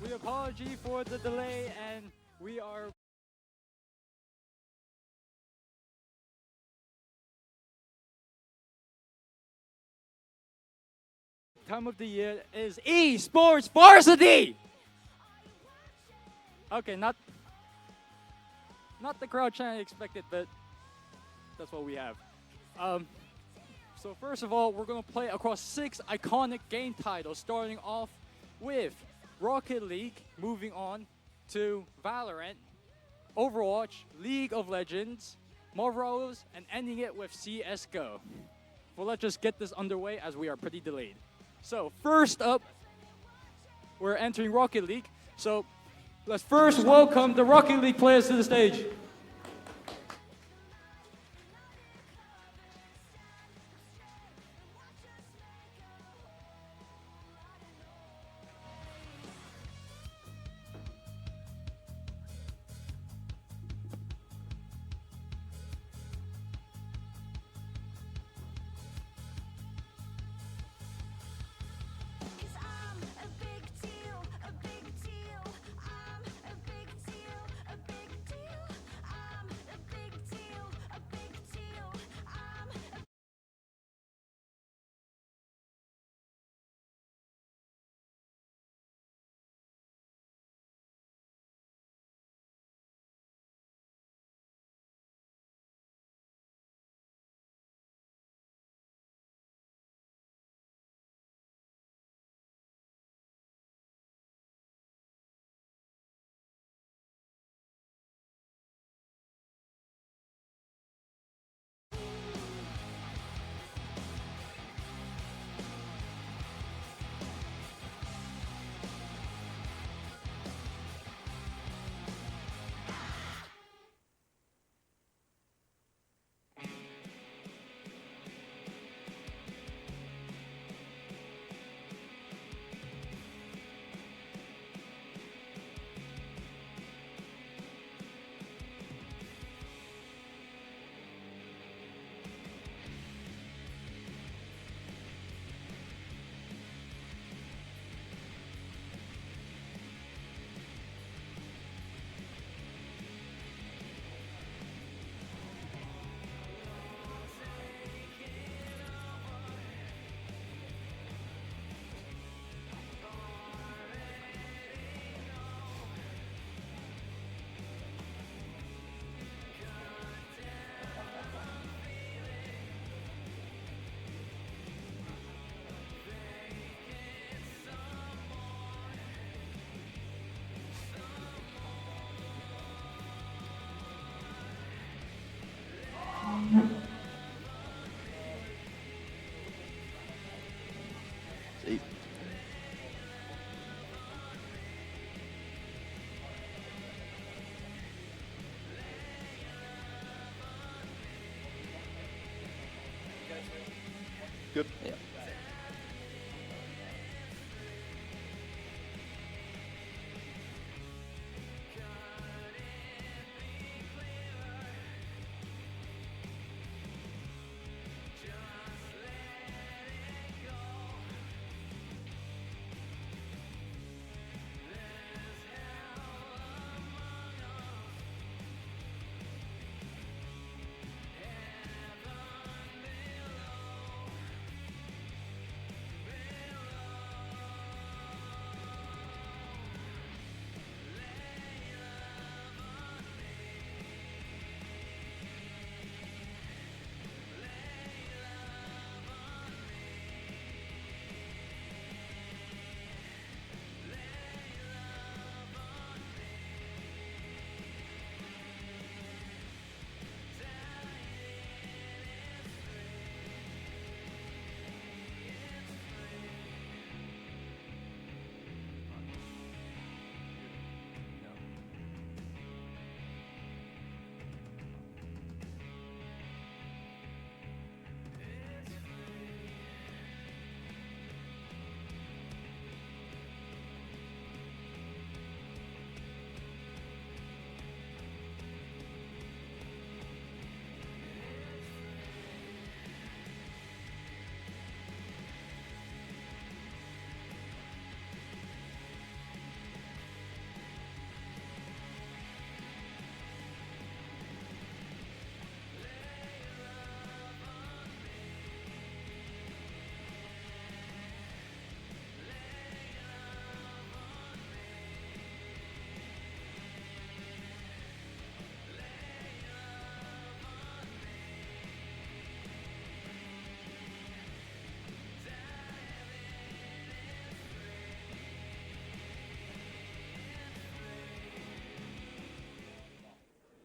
We apologize for the delay, and we are time of the year is Esports Varsity. Okay, not the crowd chant I expected, but that's what we have. So first of all, we're gonna play across 6 iconic game titles, starting off with Rocket League, moving on to Valorant, Overwatch, League of Legends, Marvel's, and ending it with CS:GO. Well, let's just get this underway as we are pretty delayed. So first up, we're entering Rocket League. So let's first welcome the Rocket League players to the stage. See. Good. Yeah.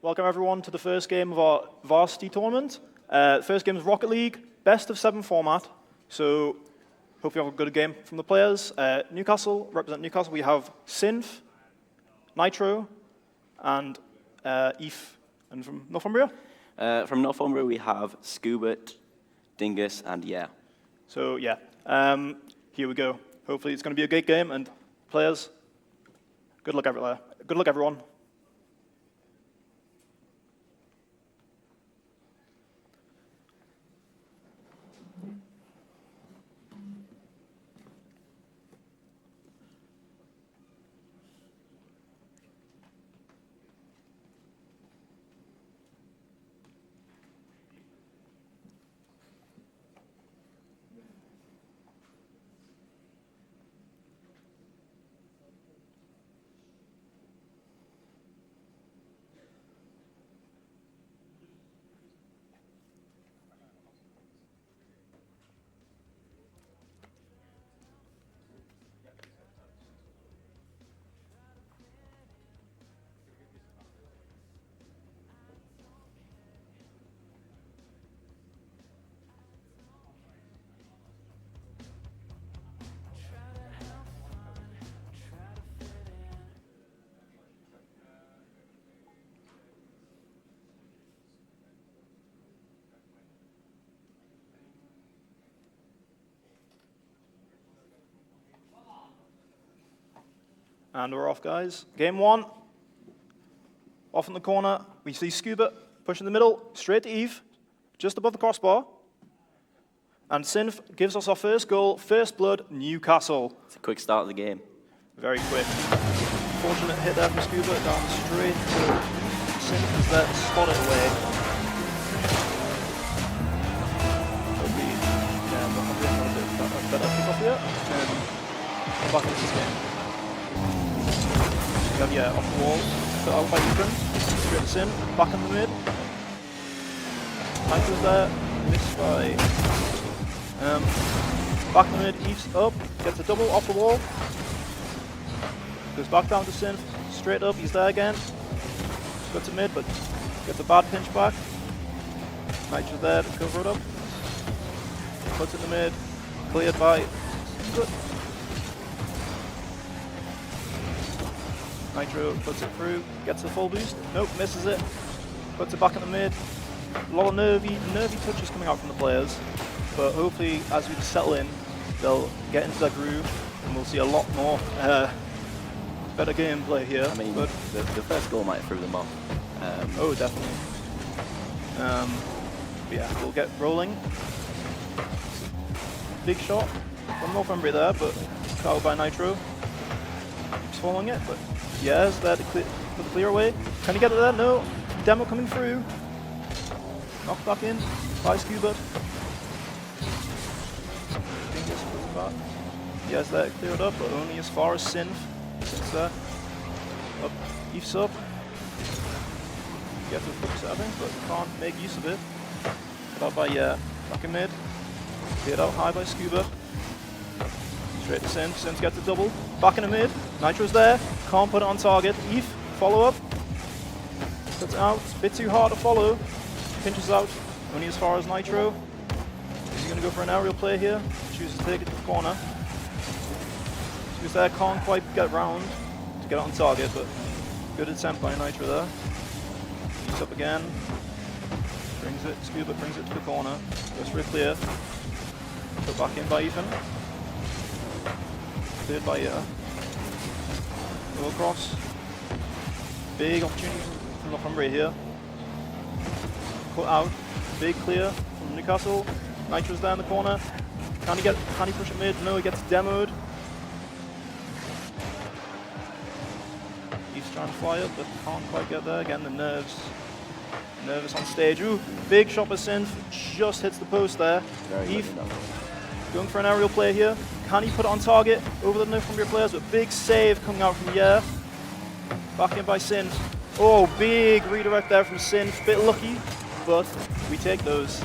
Welcome everyone to the first game of our varsity tournament. First game is Rocket League, best of 7 format. So hope you have a good game from the players. Newcastle, represent Newcastle, we have Synth, Nitro, and Eve. And from Northumbria? From Northumbria, we have Scoobert, Dingus, and Yeah. So yeah, here we go. Hopefully it's going to be a great game, and players, good luck everywhere. Good luck everyone. And we're off, guys. Game 1. Off in the corner, we see Scuba pushing the middle, straight to Eve, just above the crossbar. And Synth gives us our first goal, first blood, Newcastle. It's a quick start of the game. Very quick. Fortunate hit there from Scuba, down straight to Synth, who's there to spot it away. Hopefully, yeah, we'll have a better kick off here, and come back into this game. Yeah, off the wall, put out by Ethan, straight to Sin, back in the mid. Nitro's there, missed by... back in the mid, Eve's up, gets a double off the wall. Goes back down to Sin, straight up, he's there again. Got to mid, but gets a bad pinch back. Nitro's there to cover it up. Puts it in the mid, cleared by... Good. Nitro puts it through, gets the full boost. Nope, misses it. Puts it back in the mid. A lot of nervy touches coming out from the players. But hopefully, as we settle in, they'll get into their groove, and we'll see a lot more better gameplay here. I mean, but the first goal might throw them off. Oh, definitely. Yeah, we'll get rolling. Big shot from Northumbria there, but fouled by Nitro. Keeps following it, but yeah, is there to put the clear away. Can he get it there? No. Demo coming through. Knocked back in by Scuba. Dingus puts it back. Yeah, is there to clear it up, but only as far as Synth. Synth's there. Up. Eve's up. Get to focus it, I think, but can't make use of it. Put out by back in mid. Cleared out high by Scuba. Straight to Synth. Synth gets a double. Back in the mid. Nitro's there. Can't put it on target. Eve, follow up. Puts it out. Bit too hard to follow. Pinches out. Only as far as Nitro. Is he going to go for an aerial play here? Chooses to take it to the corner. Who's there? Can't quite get round to get it on target, but good attempt by Nitro there. He's up again. Brings it. Scuba brings it to the corner. Goes for a clear. Put back in by Ethan. Cleared by go across. Big opportunity from Northumbria here. Cut out. Big clear from Newcastle. Nitro's there in the corner. Can he push it mid? No, he gets demoed. He's trying to fly up, but can't quite get there. Again, the nerves. Nervous on stage. Ooh, big shot by Synth. Just hits the post there. Eve going for an aerial play here. Can he put it on target over the Northumbria players? But big save coming out from Yeah. Back in by Synth. Oh, big redirect there from Synth. Bit lucky, but we take those.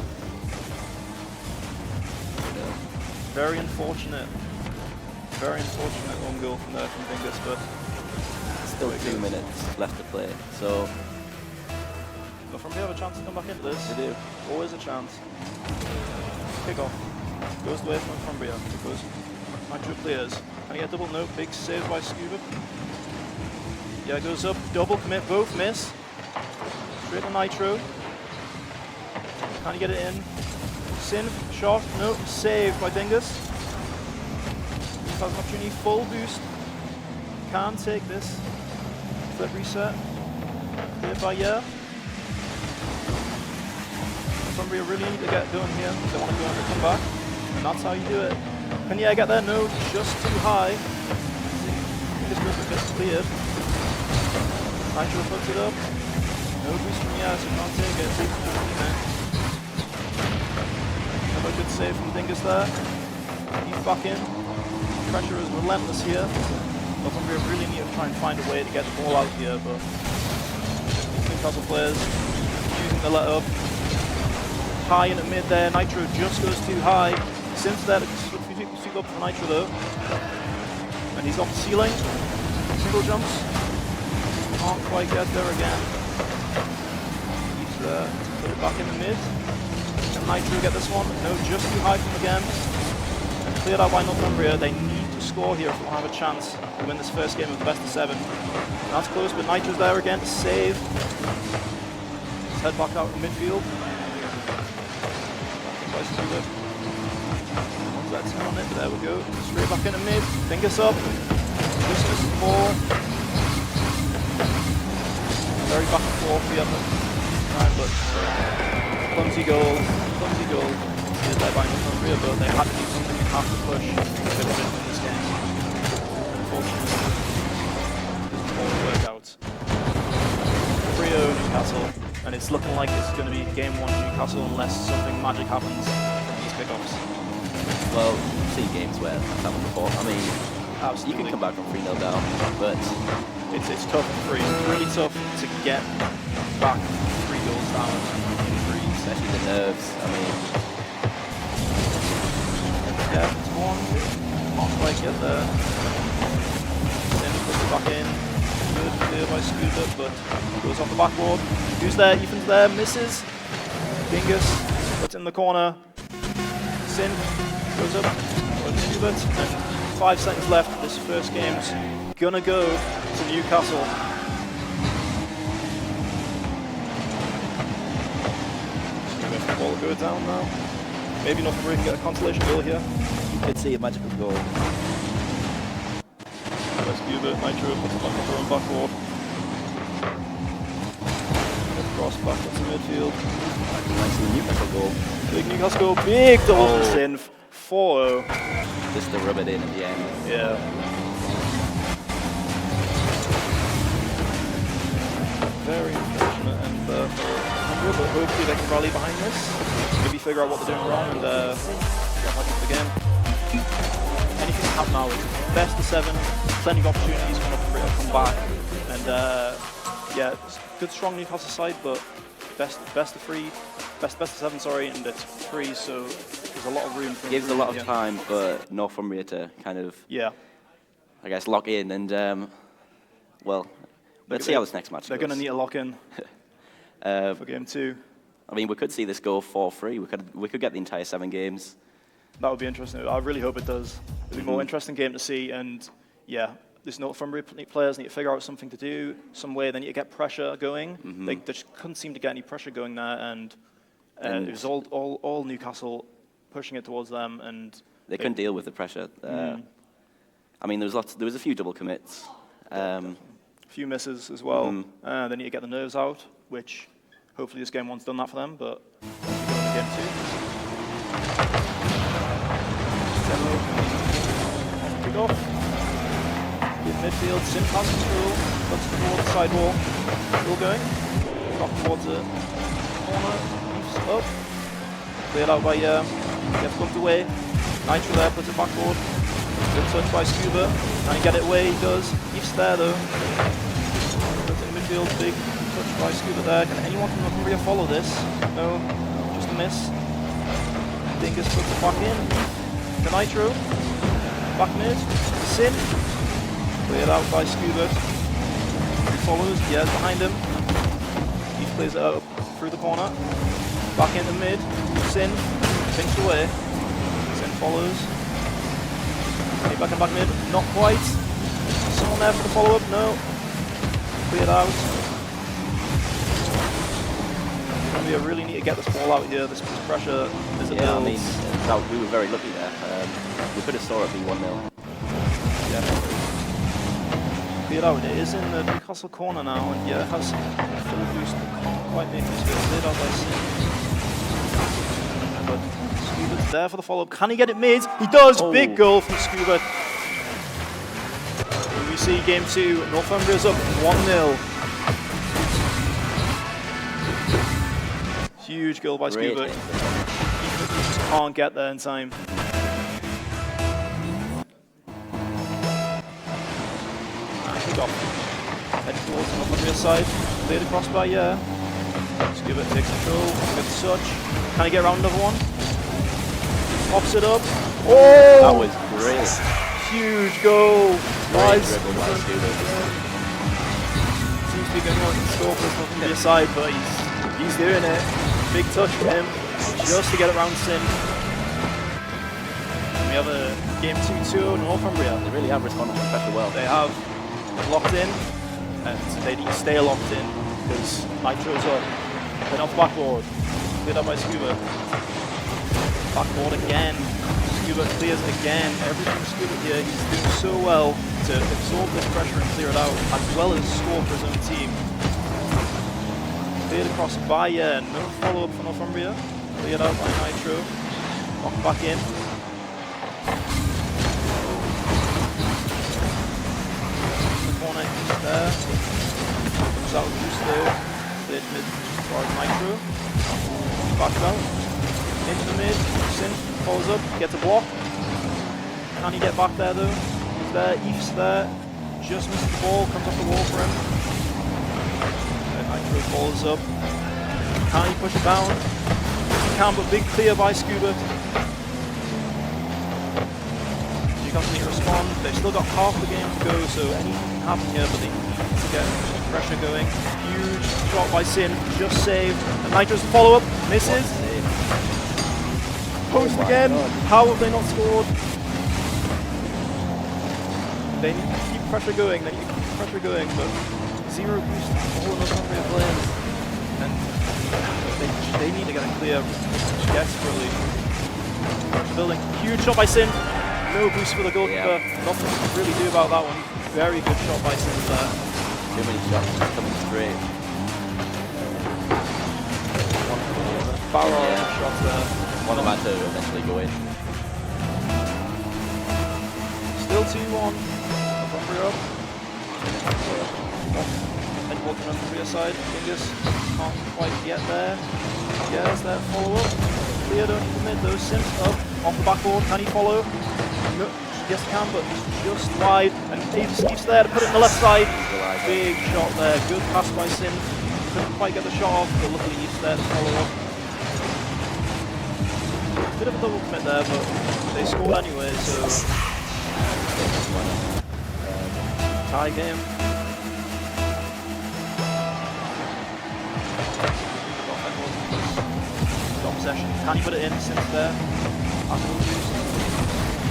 Very unfortunate. Very unfortunate own goal from there from Dingus, but still 2 minutes left to play. So they have a chance to come back into this. They do. Always a chance. Kick off. Goes away from Northumbria. Because Nitro clears. Can he get double? No. Big save by Scuba. Yeah, goes up. Double commit. Both miss. Straight to Nitro. Can he get it in? Sin. Shot. No. Save by Dingus. Has an opportunity. Full boost. Can take this. Flip reset. Cleared by Iiayan. Northumbria really need to get going here. They want to go and come back. And that's how you do it. Can Iiayan get there? No, just too high. This movement gets cleared. Nitro puts it up. No boost from Iiayan, so can't take it. Another good save from Dingus there. He's back in. Pressure is relentless here. Northumbria really need to try and find a way to get the ball out here, but Newcastle players using the let up. High in the mid there, Nitro just goes too high. Since there, sweep up for Nitro though. And he's got the ceiling. Single jumps. Can't quite get there again. He's put it back in the mid. Can Nitro get this one? No, just too high from him again. And cleared out by Northumbria. They need to score here if they have a chance to win this first game of the best of 7. And that's close, but Nitro's there again to save. Let's head back out in midfield. Let's turn on it, but there we go. Straight back into mid, fingers up. Just misses the ball. Very back and forth here, but clumsy goal. Here's there by Northumbria, but they had to do something and have to push if they wanted to win this game. Unfortunately, it doesn't all work out. 3-0 Newcastle, and it's looking like it's going to be game 1 Newcastle unless something magic happens in these kickoffs. Well, we've seen games where that's happened before. I mean, absolutely. You can come back from 3-0 down, but it's tough and free. It's really tough to get back 3 goals down in 3. Especially the nerves. I mean, yeah, it's 1. Not quite get there. Then puts it back in. Good clear by Scuba, but goes off the backboard. Who's there? Ethan's there. Misses. Dingus puts it in the corner. Sin goes up. Scuba, and 5 seconds left. This first game's gonna go to Newcastle. Ball will go down now. Maybe Northumbria can get a consolation goal here. you could see a magical goal. Scuba, Nitro puts it back on their own backboard. Cross back into midfield. Nice little Newcastle goal. Big Newcastle goal, big double for Sin. 4-0. Just to rub it in at the end. Yeah. Very unfortunate, and but hopefully they can rally behind this. Maybe figure out what they're doing wrong and get back into the game. Anything can happen now. It's best of 7, plenty of opportunities for Northumbria to come back, and yeah, it's good, strong Newcastle side, but best of 7, sorry, and it's 3, so there's a lot of room for Gives a lot of time for Northumbria to kind of, I guess, lock in, and well, let's see how this next match goes. They're going to need a lock in for game 2. I mean, we could see this go 4-3. We could get the entire 7 games. That would be interesting. I really hope it does. It'll be a more interesting game to see, and yeah, there's Northumbria players need to figure out something to do, some way they need to get pressure going. They just couldn't seem to get any pressure going there, and it was all Newcastle pushing it towards them, and they couldn't deal with the pressure. I mean, there was a few double commits. A few misses as well. They need to get the nerves out, which hopefully this game 1's done that for them, but game 2. Kick off. In midfield, Sin has control, cuts towards the side wall. Still going. Back towards the corner. Leaps up. Cleared out by gets bumped away. Nitro there, puts it backboard. Good touch by Scuba. Trying to get it away, he does. Leaps there though. Puts it in midfield, big touch by Scuba there. Can anyone from Northumbria follow this? No, just a miss. Dingus puts it back in. The Nitro. Back mid. Sin. Cleared out by Scuba. He follows. Yeah, behind him. He plays it out through the corner. Back into mid. Sin. Pinched away. Sin follows. Back and back mid. Not quite. Someone there for the follow-up. No. Cleared out. We really need to get this ball out here. This pressure is a build. I mean, we were very lucky there. We could have saw it be 1-0. Yeah. Cleared out. It is in the Newcastle corner now, and yeah, it has full boost. Can't quite make this get cleared out by Sin. But Scuba's there for the follow-up. Can he get it mid? He does! Oh. Big goal from Scuba. We see game 2. Northumbria's up 1-0. Huge goal by Scuba. He just can't get there in time. Kick off. Heading towards the Northumbria side. Played across by Scuba takes control. Good touch. Can he get around another one? Pops it up. Oh! That was great. Huge goal. Nice dribble by Scuba. Seems to be going on in store for the Northumbria side, but he's doing it. Big touch from him, just to get it round Sin. And we have a game 2-2 Northumbria. They really have responded to the pressure well. They have locked in, and they need to stay locked in, because Nitro's up. Then off the backboard, cleared up by Scuba. Backboard again, Scuba clears again. Everything Scuba here, he's doing so well to absorb this pressure and clear it out, as well as score for his own team. Cleared across by no follow-up for Northumbria. Cleared out by Nitro. Knocked back in. The corner is there. Comes out Gusto. Cleared mid towards Nitro. Back out. Into the mid. Sin follows up. Gets a block. Can he get back there though? He's there. Eve's there. Just misses the ball. Comes off the wall for him. Nitro follows up. Can he push it down? He can, but big clear by Scuba. Newcastle need to respond. They've still got half the game to go, so anything can happen here, but they need to get pressure going. Huge shot by Sin, just saved. And Nitro's follow-up, misses. Post again. How have they not scored? They need to keep pressure going, but zero boost for all Northumbria players, and they need to get it clear desperately. Building, huge shot by Sin, no boost for the goalkeeper. Nothing to really do about that one. Very good shot by Sin there. Too many shots coming straight. Barrel shot there. One of them had to eventually go in. Still 2-1. Northumbria up. And walking on the rear side, Fingers can't quite get there. Yes, that follow up. Cleared under the mid though, Sin up, off the backboard, can he follow? No, yes he can, but he's just wide, and Eve's there to put it on the left side. Big shot there, good pass by Sin. Couldn't quite get the shot off, but luckily Eve's there to follow up. Bit of a double commit there, but they scored anyway, so tie game. Possession. Can he put it in since there? After the boost.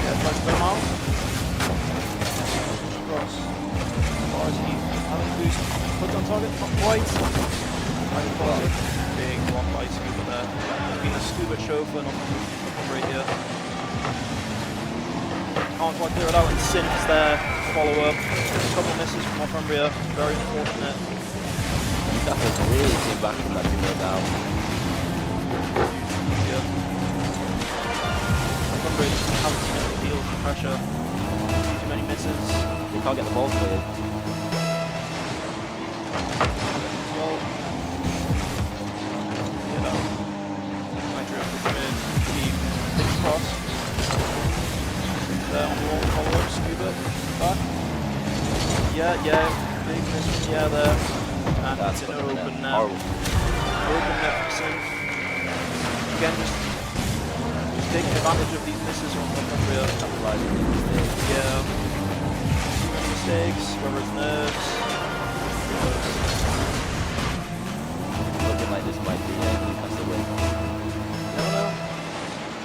Yeah, tries to put him out. Cross. Far as he having the boost. Put it on target, not quite. Big block by Scuba there. Being a Scuba chauffeur, not right here. Can't quite clear it out, and Sin's there. Follow up. A couple misses from Northumbria. Very unfortunate. That was really came back from that 2-0 down. Converge haven't been able to deal with the pressure. Too many misses. They can't get the ball cleared. Well, get out. Nitro up the mid. Big cross. There on the wall, follow up, Scuba. Back. Yeah. Big miss from there. And that's an open net. Open net from Sin. Again, just taking advantage of these misses from Northumbria. Yeah. Too many mistakes, whether it's nerves. this might be a Newcastle win. Never know.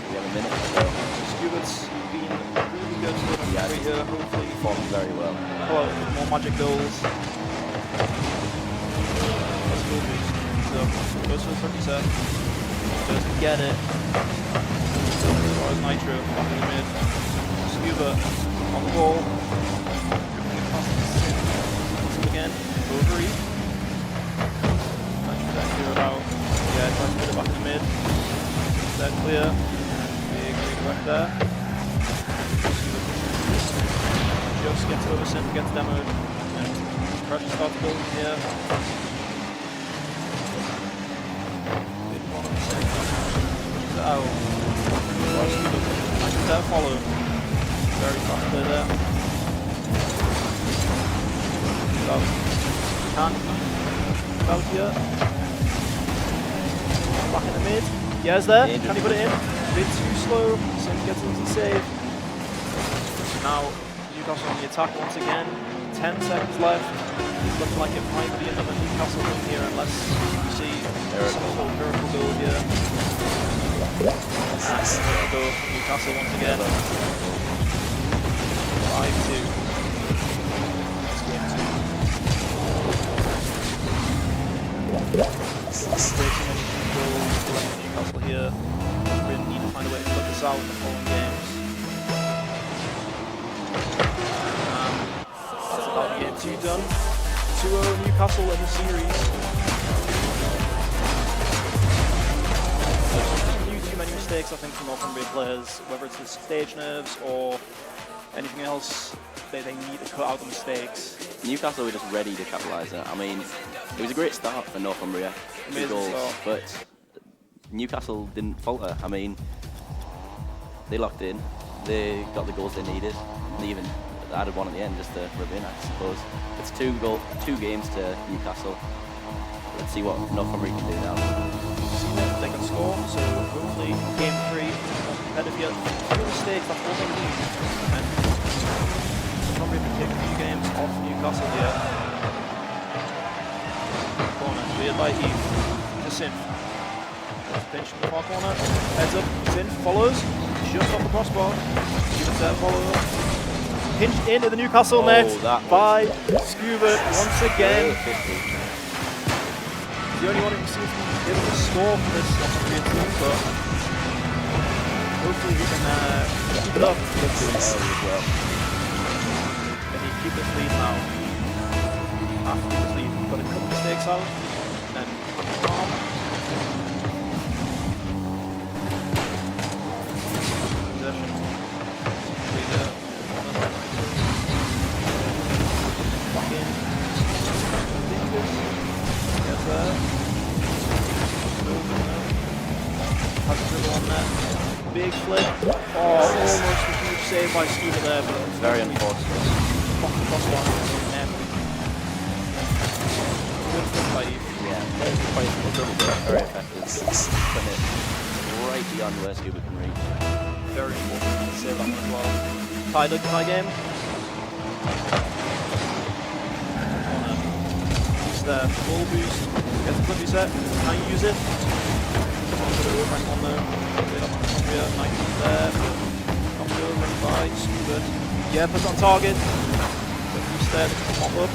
We have a minute or so. Scuba's been really good for the here, hopefully. Performed very well. Hello, more magic goals. Let's go, please. So, goes for the 30 set. Doesn't get it. As far as Nitro, back in the mid. Scuba on the ball. Again, over E. Nitro that zeroed out. Yeah, tries to put it back in the mid. That clear. Big redirect there. Just gets over Synth, gets demoed. And pressure starts building here. Big one on Synth. Pushes it out. Nitro there, follow. Very fast play there. Can out here. Back in the mid. Yes, there. Can he put it in? A bit too slow. Synth gets an easy save. Now Newcastle on the attack once again. 10 seconds left. It's looking like it might be another Newcastle win here unless you see some sort of miracle goal here. And miracle goal from Newcastle once again. 5-2. Newcastle here. We need to find a way to put this out in the following games. That's about game 2 done. 2-0 Newcastle in the series. Too many mistakes, I think, from Northumbria players, whether it's the stage nerves or anything else. They need to cut out the mistakes. Newcastle were just ready to capitalise it. I mean, it was a great start for Northumbria. Amazing goals, start. but Newcastle didn't falter. I mean, they locked in, they got the goals they needed, and they even added one at the end just to rub in, I suppose. It's 2 games to Newcastle. Let's see what Northumbria can do now. See that they can score, so hopefully game 3 more competitive yet. Few mistakes, that's all they need. And Northumbria can take a few games off Newcastle here. Corner, cleared by Eve. To Synth. Pinch in the far corner. Heads up, Synth follows. Just off the crossbar. Scuba there, follow up. Pinched into the Newcastle net by Scuba once again. The only one who seems to be able to score for this Northumbria team, but hopefully he can keep it up. Well. Can he keep this lead now? After this lead, we've got a couple of mistakes out, and then calm. Possession. Back in. Gets there. Has a dribble on there. Big flip. Oh, almost a huge save by Scuba there, but It's very unfortunate. Good flip by Eve. Yeah, very effective. Putting it right beyond where Scuba can reach. Very important to save that one as well. Tie game. Use the ball boost. Gets a flippy set. Can you use it? Right on there. Nike's there. Comes over and by Scuba. Yeah, puts on target. Boost there. Pop up.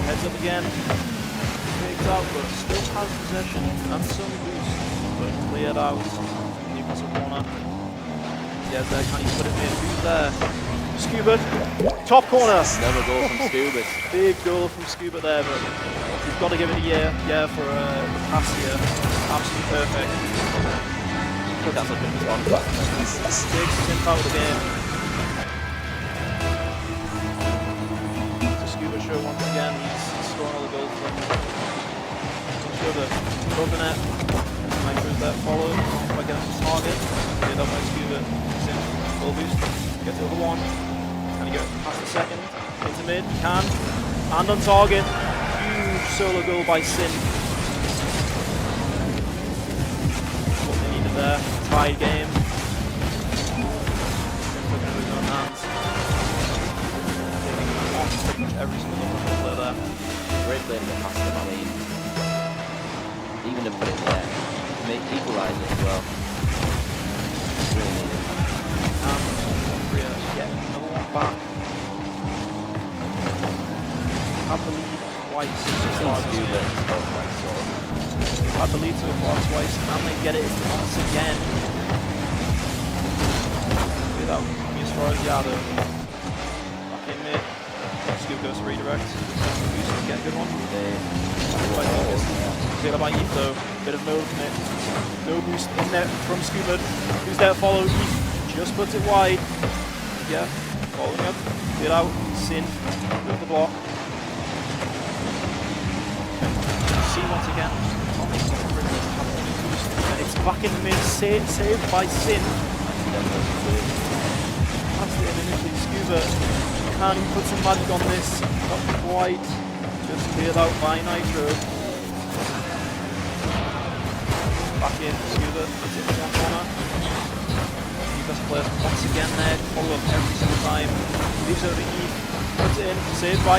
Heads up again. Picked out, but still has possession and some boost. But cleared out. Newcastle corner. Yeah, there. Can you put it in? Who's there? Scuba. Top corner. Another goal from Scuba. Big goal from Scuba there, but we've got to give it a year for the pass here. Absolutely perfect. That's a good one. Big Synth out of the game. So Scuba show once again, he's scoring all the goals from Scuba. Above the net. Nitro's there, followed by getting his target. Cleared up by Scuba. Synth, full boost. Gets over one. Can he go past the second? Into mid, can. And on target. Huge solo goal by Synth. What they needed there. Tied game. Synth looking with his own hands. Pretty much every single number player there. Great play to get past them. I mean, even to put it in the air. Make equalise it as well. It's really needed. Northumbria get another one back. Had the lead twice so far this game. Had the lead so far twice, and they get it once again. Without as far as Yado. Back in mid. Scoop goes to redirect. Get a good one. Cleared by Eve though. Bit of no commit. No boost in there from Scuba. Who's there to follow? Eve just puts it wide. Yeah. Following up. Cleared out. Sin. Build the block. See once again. And it's back in the mid. Saved by Sin. That's the end initially. Scuba can put some magic on this. Not quite. Just cleared out by Nitro. Back in, Scuba, puts it in one corner. Newcastle players once again there, follow up every single time. Leaves over to Eve, puts it in, saved by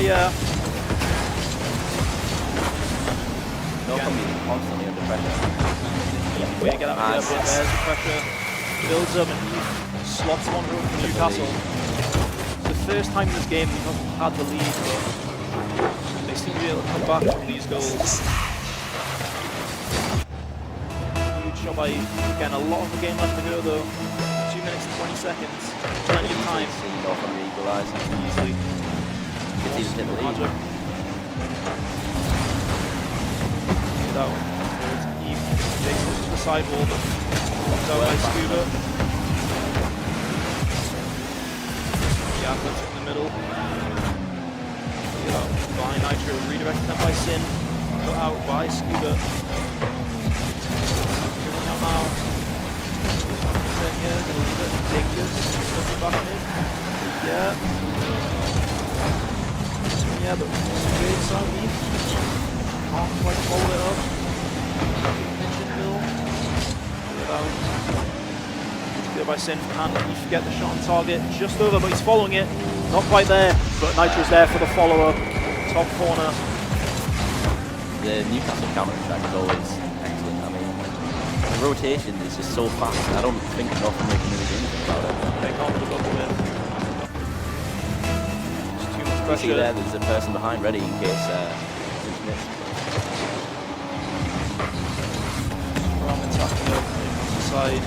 Northumbria constantly under pressure. Way to get out of there, there's the pressure. Builds up and Eve slots one run for Newcastle. It's the first time in this game Newcastle had the lead, but they seem to be able to come back from these goals. Shot by Eve. Again, a lot of the game left to go though. 2 minutes and 20 seconds. Plenty of time. Northumbria equalise. Easily. It's easy to the lead. Without Eve. Takes it to the sidewall, but blocked out by Scuba. Yeah, puts it in the middle. Behind Nitro. Redirected them by Sin. Put out by Scuba. Now, here, gonna leave it, take this, looking back in. Yeah. Yeah, but great song, Eve. Can't quite follow it up. Mention Bill. Get out. Good by Sin. Can Eve get the shot on target? Just over, but he's following it. Not quite there, but Nitro's there for the follow-up. Top corner. The Newcastle counter-attack is always excellent. I mean, the rotation is just so fast. I don't think Northumbria can really do anything about it. They can't look up a bit. It's too much You pressure. see there's a person behind ready in case it's missed. Strong attack though, on the side.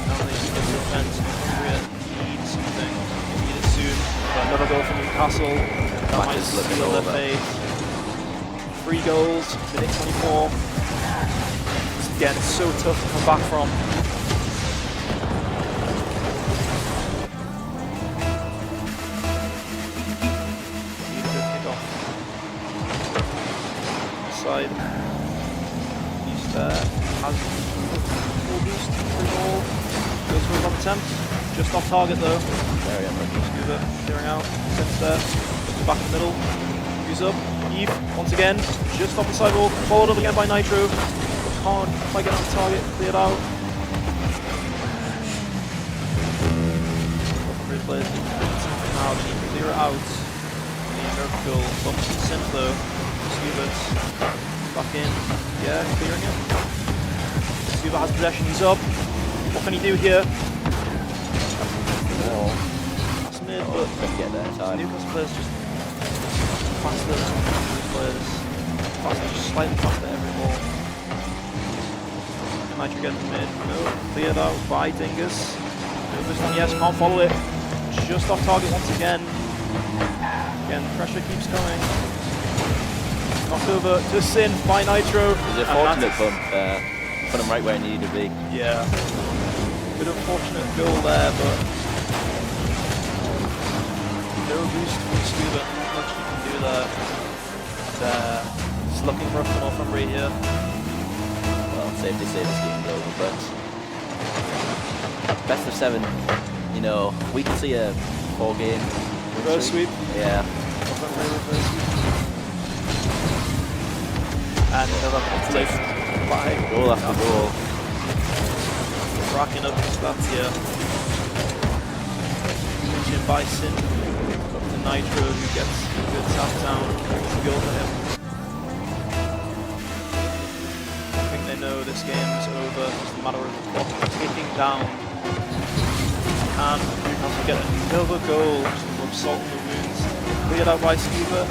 Now they do the defense. Northumbria needs something. They need it soon. But another goal from Newcastle. That might seal their fate. 3 goals, minute 24. Again, it's so tough to come back from. Need a good kick-off. Side. He's there. Has full boost. Free ball. Goes for a long attempt. Just off target though. Very unlucky. Scuba clearing out. Sends there. Puts it back in the middle. Use up. Eve, once again, just off the sidewalk. Followed up again by Nitro. Can't quite get on target, cleared out. Players now they need to clear it out. Need miracle goal. Bumps and synth though. Scuba's back in. Yeah, clearing it. Scuba has possession, he's up. What can he do here? That's mid, but couldn't get there in time. Newcastle players just faster than these players. Faster, just slightly faster every ball. Nitro gets mid. No, cleared out by Dingus. This one, yes, can't follow it. Just off target once again. Again, pressure keeps coming. Knocked over to Sin by Nitro. It was a fortunate bump there. Put him right where he needed to be. Yeah. Bit of a fortunate goal there, but no boost from Scuba. Not much you can do there. It's looking rough for Northumbria here. Well, safe to say this game's over, but best of 7, you know, we can see a 4-game reverse sweep. Yeah. Northumbria reverse sweep. And another compilation by Goal after goal. Racking up the stats here. Mentioned by Sin. Up to Nitro, who gets a good tap down. Brings the goal for him. they know this game is over. It's just a matter of the clock ticking down. And Newcastle get another goal. Just rub salt in the wounds. Cleared out by Scuba.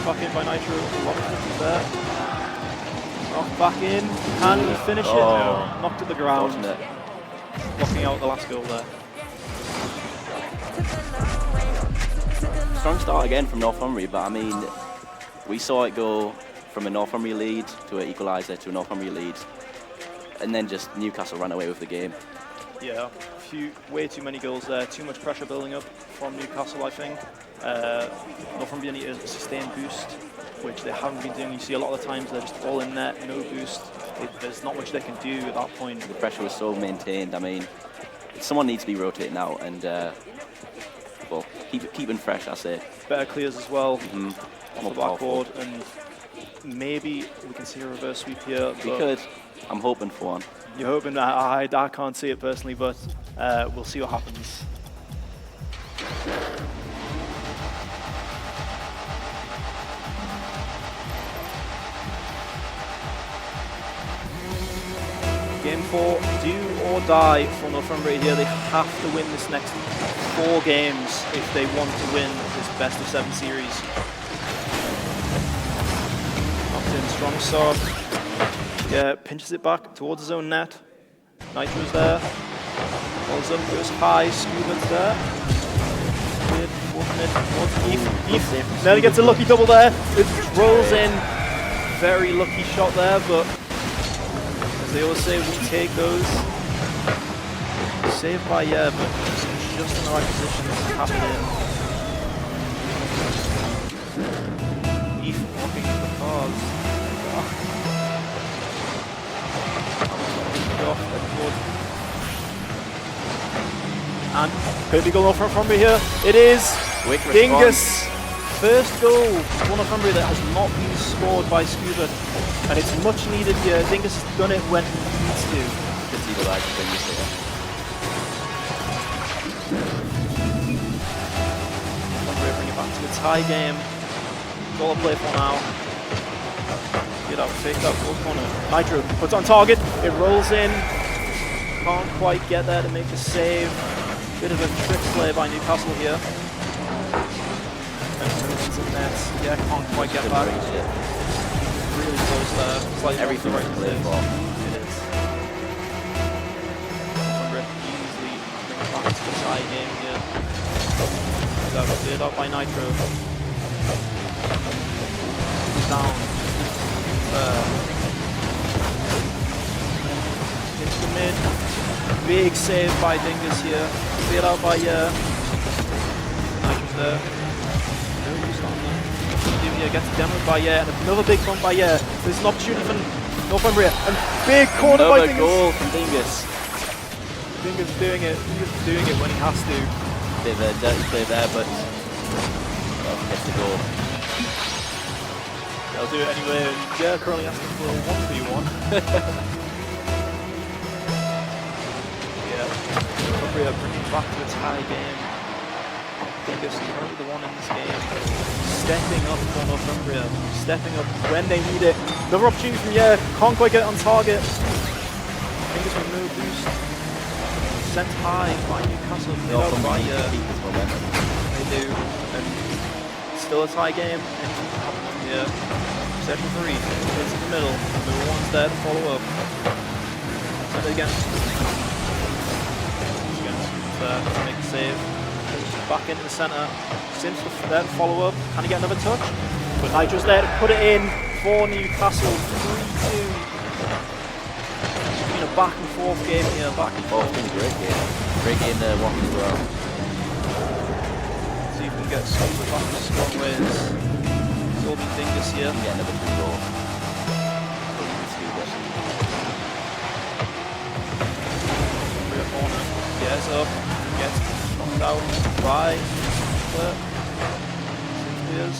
Back in by Nitro. Locked there. Knocked back in. Can he finish it? No. Knocked at the ground. Blocking out the last goal there. Strong start again from Northumbria, but I mean, we saw it go from a Northumbria lead to an equaliser to a Northumbria lead, and then just Newcastle ran away with the game. Yeah, way too many goals there, too much pressure building up from Newcastle, I think. Northumbria need a sustained boost, which they haven't been doing. You see a lot of the times they're just all in net, no boost. There's not much they can do at that point. The pressure was so maintained. I mean, someone needs to be rotating out and, well, keeping fresh, I say. Better clears as well off the backboard, powerful. and maybe we can see a reverse sweep here. We could. I'm hoping for one. You're hoping that I can't see it personally, but we'll see what happens. Game 4, do or die for Northumbria here. They have to win this next 4 games if they want to win this best of 7 series. Knocked in, strong sub. Yeah, pinches it back towards his own net. Nitro's there. Falls up, goes high, Scuba's there. Mid, towards Eve. Nearly gets a lucky double there. It rolls in. Very lucky shot there, but as they always say, we take those. Saved by but just in the right position to tap it in. Eve walking the cars. And could be goal off from here. It is Dingus. First goal for Northumbria that has not been scored by Scuba, and it's much needed here. Dingus has done it when he needs to. Good to see the light of Dingus here. Northumbria bring it back to a tie game. Goal to play for now. Get out, fake that goal corner. Nitro puts on target. It rolls in. Can't quite get there to make the save. Bit of a trick play by Newcastle here. And it's in net. Yeah, can't quite get back. Really close there. It's like everything right to play for. It is. Northumbria easily bring it back to the tie game here. That was cleared out by Nitro. Down. Into the mid. Big save by Dingus here. Cleared out by Nitro's there. Gets demoed by and another big bump by There's an opportunity for Northumbria. And big corner by Dingus. Another goal from Dingus. Dingus is doing it. Dingus is doing it when he has to. Bit of a dirty play there, but gets the goal. They'll do it anyway. Yeah, currently asking for a 1v1. Northumbria bringing back to a tie game. Dingus currently the one in this game. Stepping up for Northumbria. Stepping up when they need it. Another opportunity from can't quite get it on target. Dingus with no boost. Sent high by Newcastle. They do. And still a tie game. Anything can happen from here. Session 3. It's in the middle. Number 1's there to follow up. Send it again. To make a save. Back into the centre. Sims there to follow up. Can he get another touch? But Nitro's there to put it in for Newcastle. 3-2. It's been a back and forth game here. Back and forth. It's been a great game. Great game there, walking as well. See if we can get Scuba back to strong ways. It's all been Dingus here. Yeah, another 3 goal. Gets up, gets knocked out by Clear. Clears.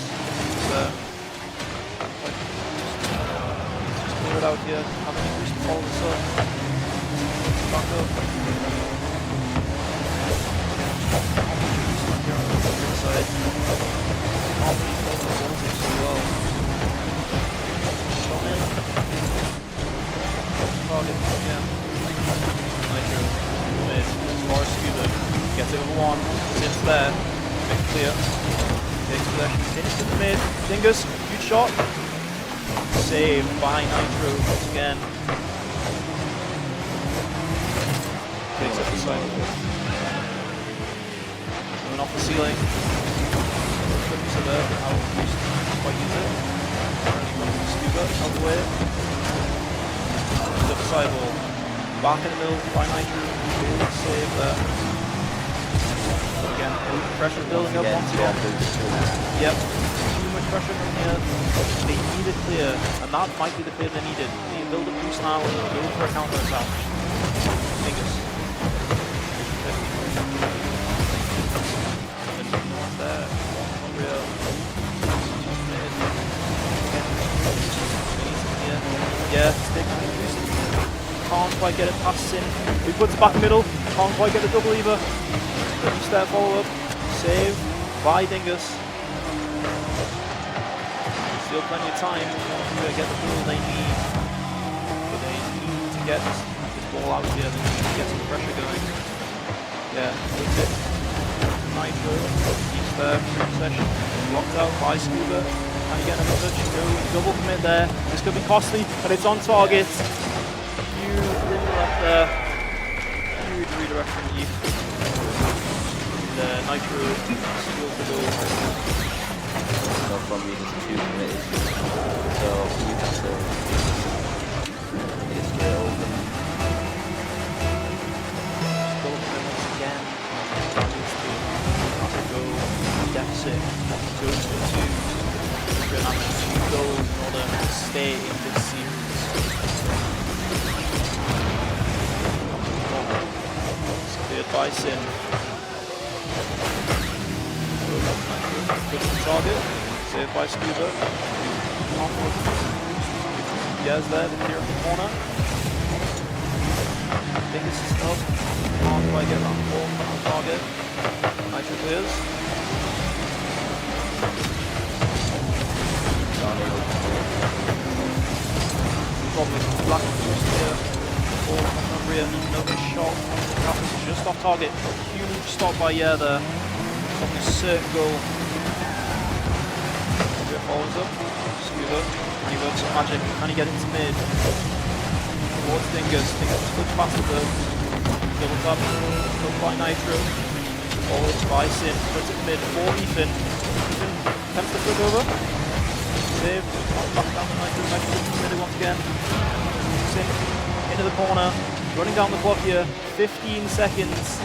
Just clear it out here. Have any boost to follow this up. Back up. Here on the other side. Not really following the balls so well. Shot in. Takes possession into the mid. Dingus, huge shot. Saved by Nitro once again. Takes up the side. Coming off the ceiling. So there, but how used to quite use it. Scuba out the way. Up the sidewall. Back in the middle by Nitro. Big save there. Again, pressure building up once again. Yep. Too much pressure from here. They need a clear, and that might be the clear they needed. They need to build a boost now and go for a counter attack. Dingus. There. Unreal. Yeah, stick and boost. Can't quite get it past Sin. He puts it back middle. Can't quite get a double either. Two-step follow-up. Save by Dingus. Still plenty of time to get the ball they need. But they need to get this ball out here. They need to get some pressure going. Yeah, that's it. Nitro. Keeps there. Session. Blocked out by Scuba. Can you get another touch? No, double commit there. This could be costly, and it's on target. Huge rumble up there. Huge redirect from Eve. Nitro steals the goal. So from me, there's 2 committed. So Newcastle is straight open. Double commit once again. That means the goal deficit goes to 2. We're going to have 2 goals in order to stay in this series. Cleared by Sin. Puts the target, saved by Scuba. Yes, there, the clear in the corner. Dingus is up. Can't quite get around the ball from the target. Nitro clears. Probably black boost here. Ball from Northumbria, another shot. Newcastle just off target. Huge stop by Iiayan there. From the circle. Follows up. Scuba. Can he work some magic? Can he get into mid? Towards Dingus. Dingus flips past the bird. Double tap. Up by Nitro. Forwards by Sin. Puts it mid for Ethan. Ethan attempts to flip over. Saved. Back down to Nitro. Nitro mid once again. Sin into the corner. Running down the clock here. 15 seconds.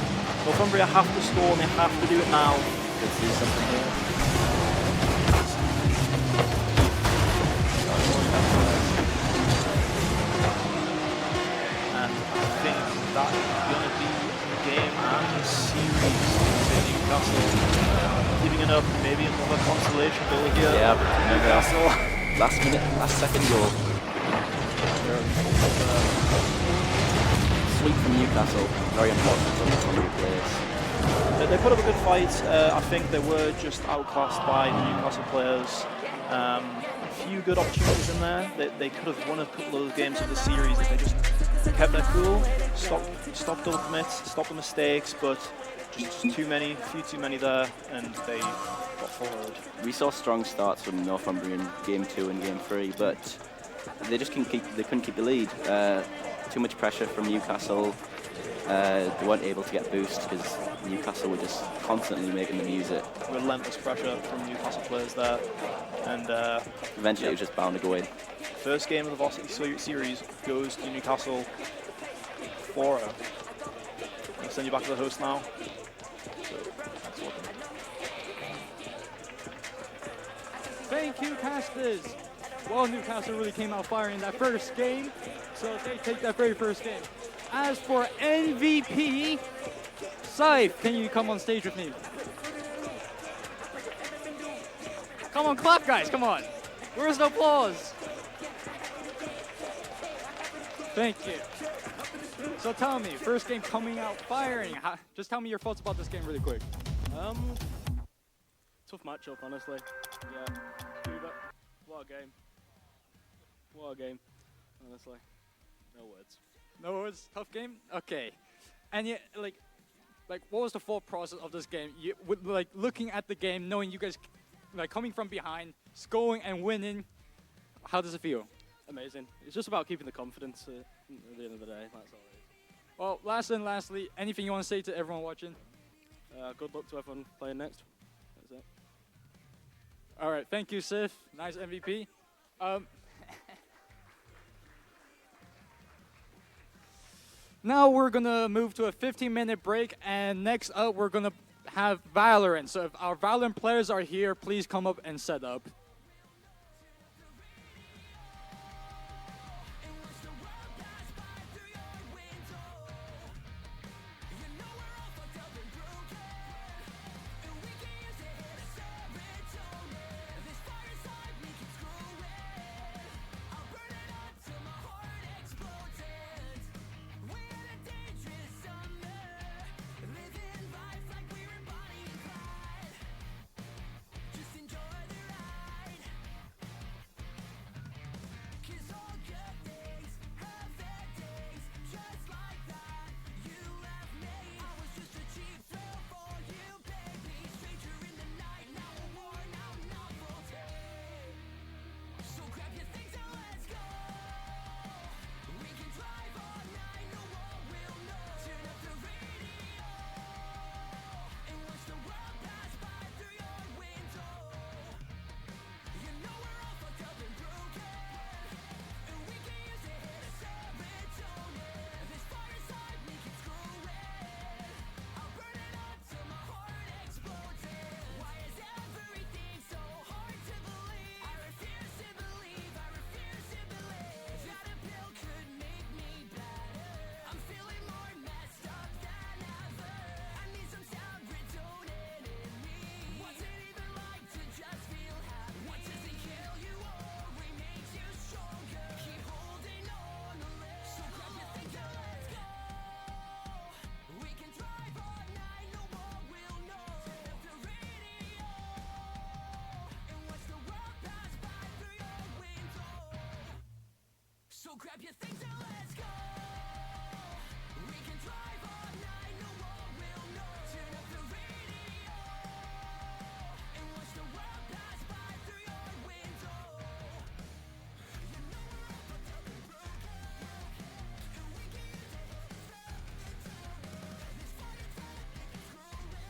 Northumbria have to score and they have to do it now. Could see something here. And I think that's going to be the game and the series to Newcastle. Keeping it up, maybe another consolation goal here. Yeah, Newcastle. Last second goal. Sweep from Newcastle, very important from the players. They put up a good fight. I think they were just outclassed by the Newcastle players. A few good opportunities in there. They could have won a couple of those games of the series if they just kept their cool, stopped double commits, stopped the mistakes, but just too many, a few too many there, and they got forward. We saw strong starts from Northumbria in Game 2 and Game 3, but they just couldn't keep the lead. Too much pressure from Newcastle. They weren't able to get boost because Newcastle were just constantly making them use it. Relentless pressure from Newcastle players there, and eventually it was just bound to go in. First game of the Varsity series goes to Newcastle 4-0. I'll send you back to the host now. So, thanks for watching. Thank you, casters. Well, Newcastle really came out firing in that first game, so they take that very first game. As for MVP, Saif, can you come on stage with me? Come on, clap, guys, come on. Where's the applause? Thank you. So tell me, first game coming out firing. Just tell me your thoughts about this game really quick. Tough matchup, honestly. Yeah. What a game. What a game, honestly. No words. No, it's tough game. Okay, and yeah, like like, what was the thought process of this game? You, with, like, looking at the game, knowing you guys, like, coming from behind, scoring and winning, how does it feel? Amazing. It's just about keeping the confidence at the end of the day. That's all it is. Well, lastly, anything you want to say to everyone watching? Good luck to everyone playing next. That's it. All right, thank you, Sif. Nice MVP. Now we're gonna move to a 15-minute break, and next up we're gonna have Valorant. So if our Valorant players are here, please come up and set up. So grab your things and let's go. We can drive all night, no one will know. Turn up the radio and watch the world pass by through your window. You know we're all fucked up and broken, and we can use it as a this fire time, it gets growing.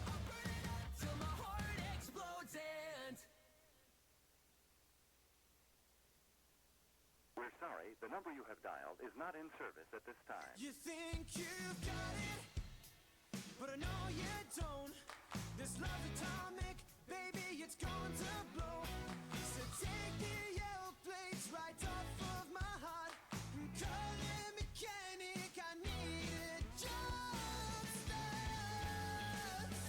I'll burn it up till my heart explodes and we're sorry, the number you have dialed is not in service at this time. you think you've got it, but I know you don't. This love's atomic, baby, it's going to blow. So take the yellow plates right off of my heart and call it mechanic. I need it jump starts.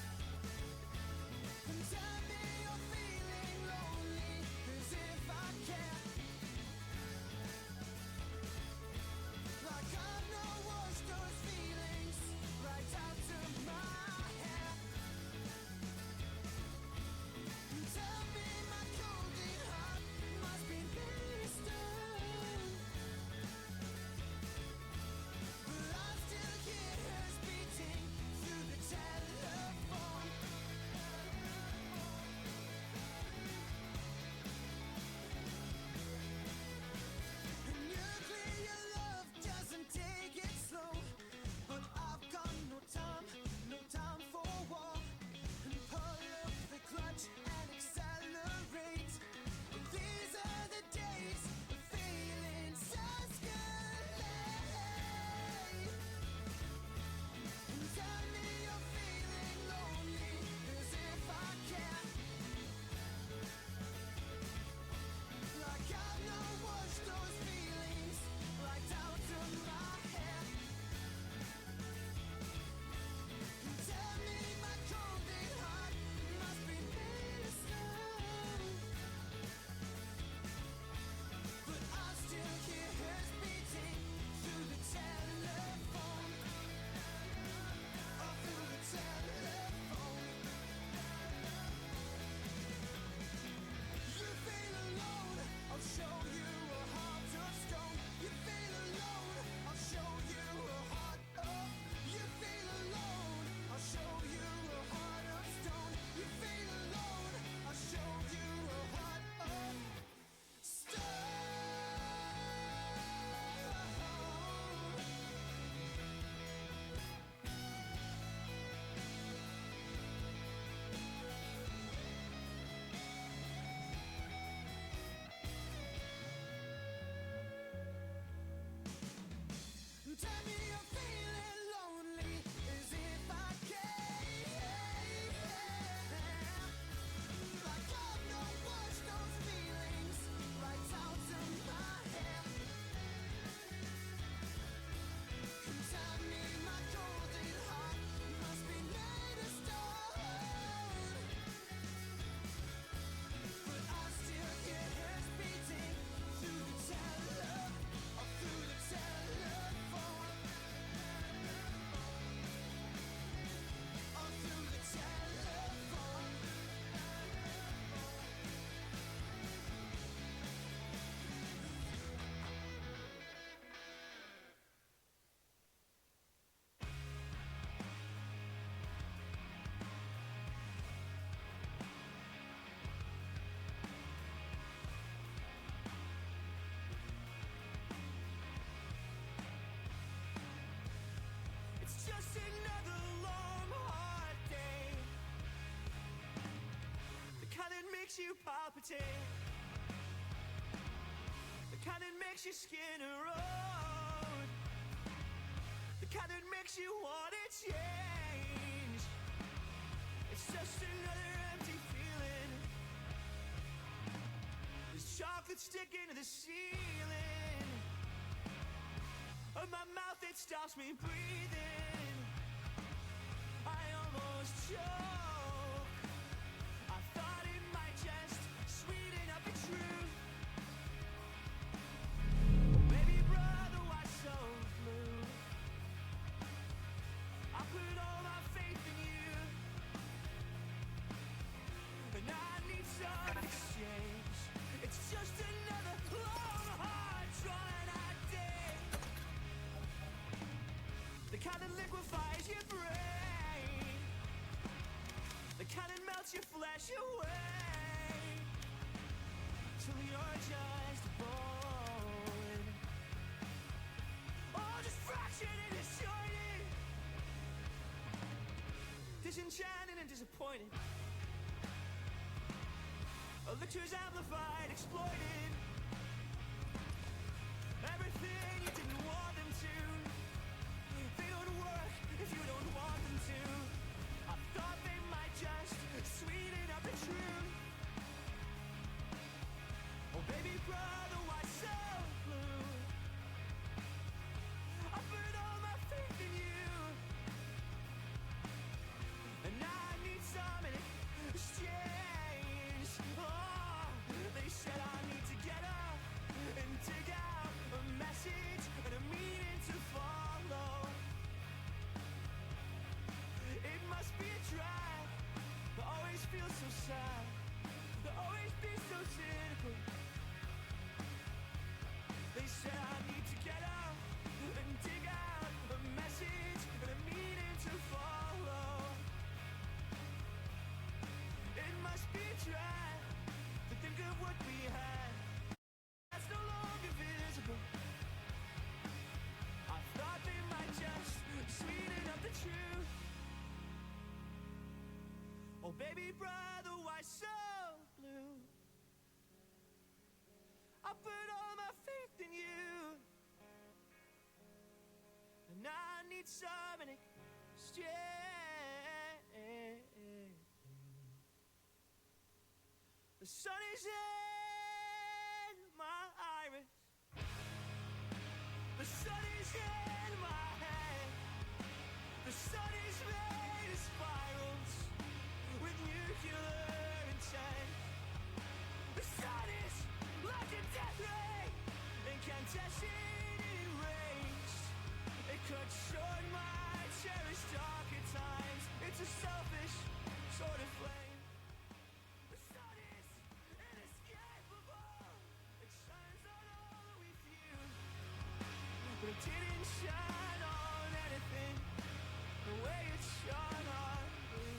And tell me you're feeling lonely, as if I can. Like I've no washed those feelings right out of my head. just another long, hard day. The kind that makes you palpitate. The kind that makes your skin erode. The kind that makes you want to change. It's just another empty feeling. There's chocolate sticking to the ceiling of my mouth, it stops me breathing. I almost choke. I thought it might just sweeten up the truth. Oh, baby brother, why so blue? I put all my faith in you, and I need some exchange. It's just another long, hard, drawn-out day. The kind that liquefies your brain. The kind that melts your flesh away till you're just bone. Oh, just fractured and disjointed, disenchanted and disappointed. Elixirs amplified, exploited. Everything you didn't want them to. They don't work if you don't want them to. I thought they might just sweeten up the truth. Oh baby brother, why so blue? I put all my faith in you, and I need some exchange. Oh, they said I need to get up and dig out a message and a meaning to follow. It must be a drag that always feels so sad, that always be so cynical. They said I need to get up and dig out a message and a meaning to follow. It must be a drag to think of what we had that's no longer visible. I thought they might just sweeten up the truth. Oh baby brother, why so blue? I put all my faith in you, and I need some exchange. The sun is in my iris. The sun is in my head. The sun is made of spirals with nuclear intent. The sun is like a death ray, incandescent and enraged. It cuts short my cherished darker times. It's a selfish sort of flame. The sun is inescapable. It shines on all that we view, but it didn't shine on anything the way it shone on me.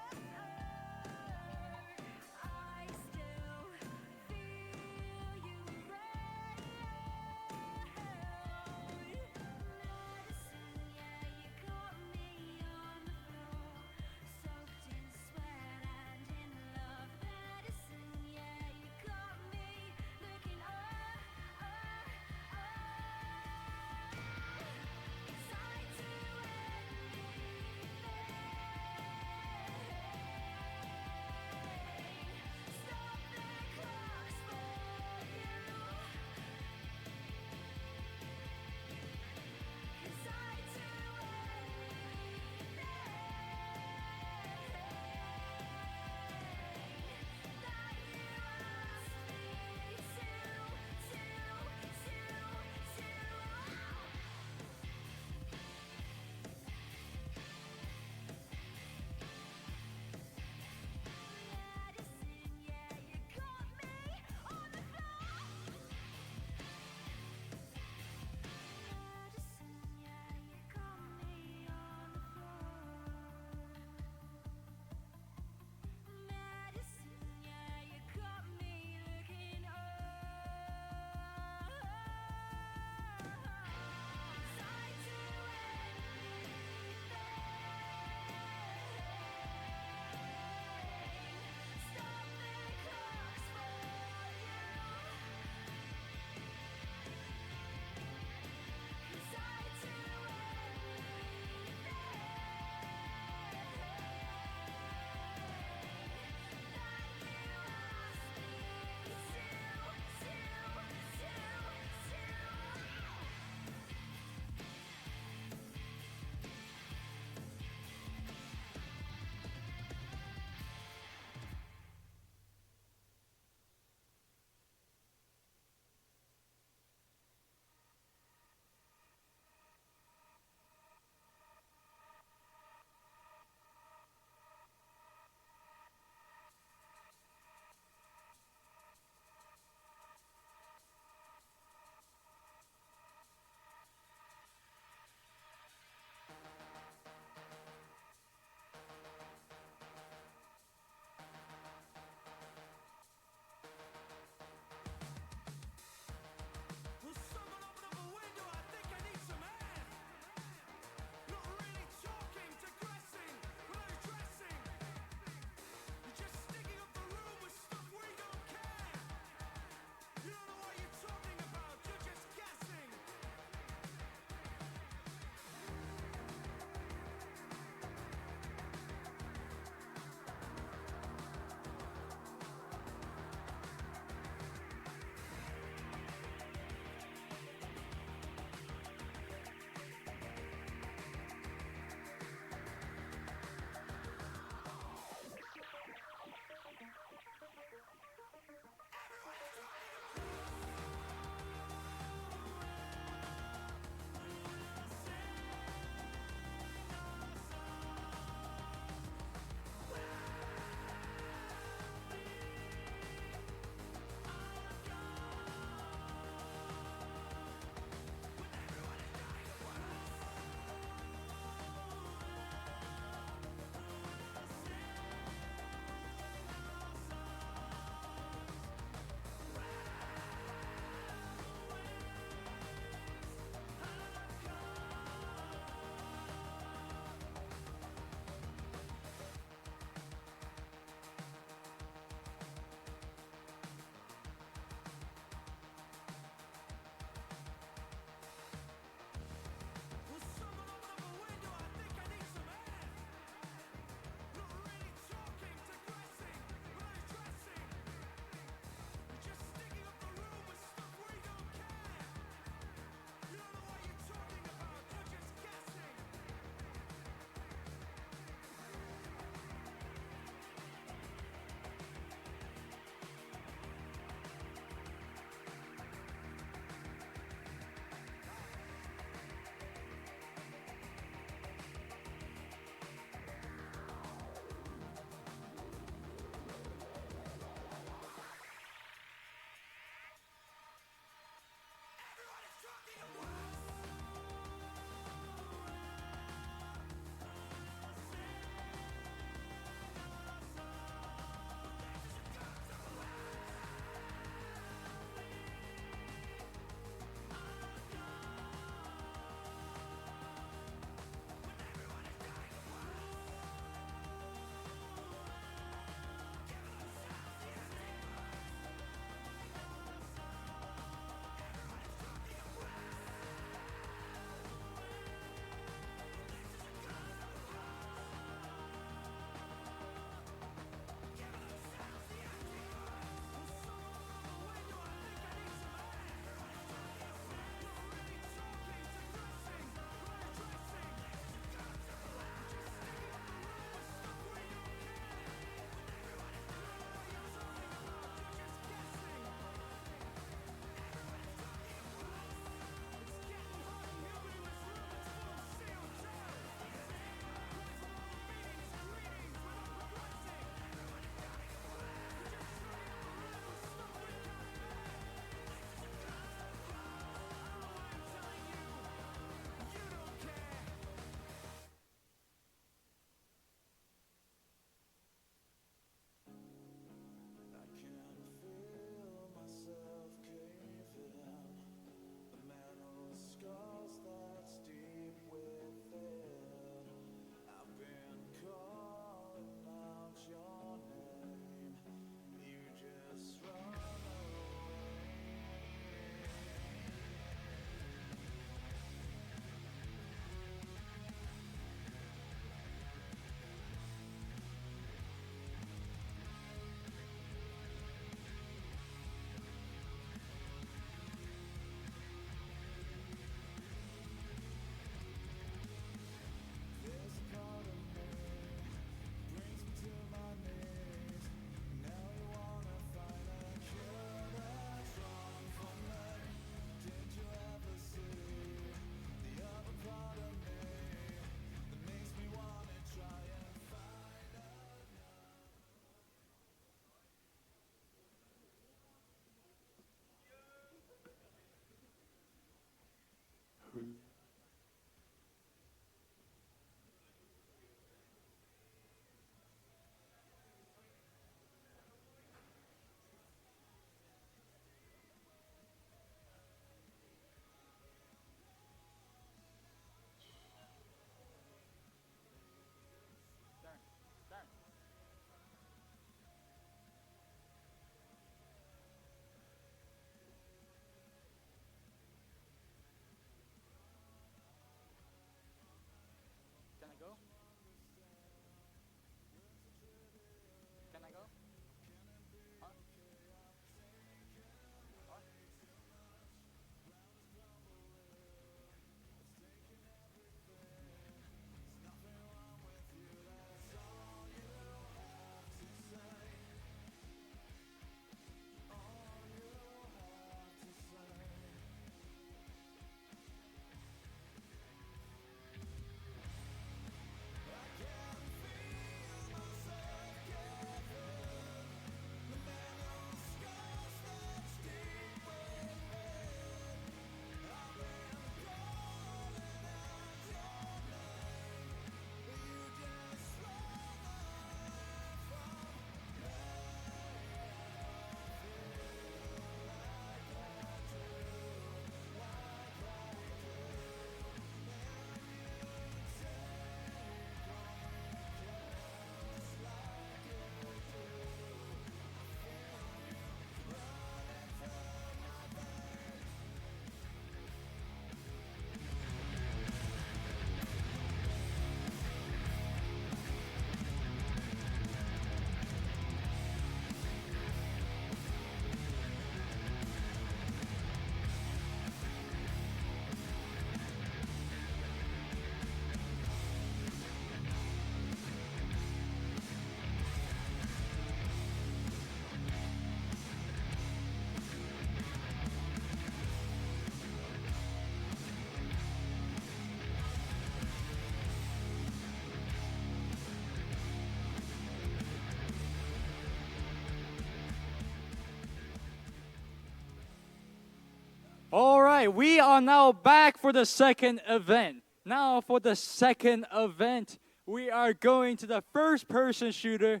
right, we are now back for the second event. Now for the second event, we are going to the first-person shooter,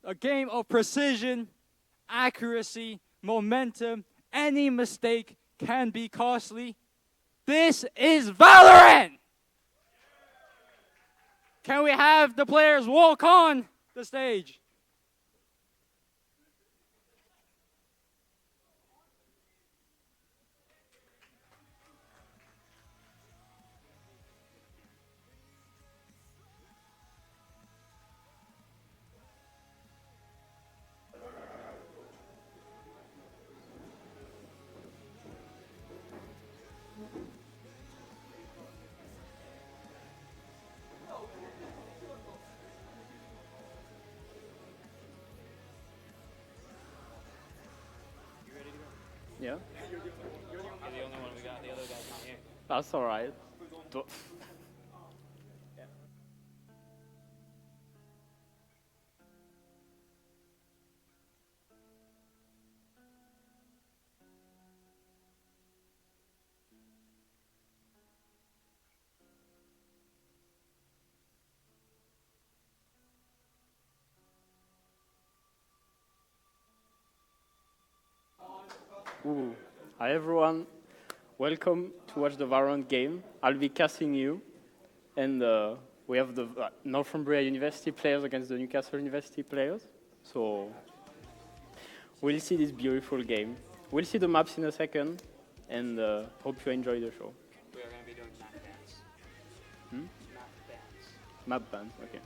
a game of precision, accuracy, momentum. Any mistake can be costly. This is Valorant! Can we have the players walk on the stage? Yeah. You're the only one we got. The other guy's not here. That's all right. Ooh. Hi everyone, welcome to watch the Valorant game. I'll be casting you, and we have the Northumbria University players against the Newcastle University players. So we'll see this beautiful game. We'll see the maps in a second, and hope you enjoy the show. We are going to be doing map bands. Hmm? Map bands. Map bands, okay.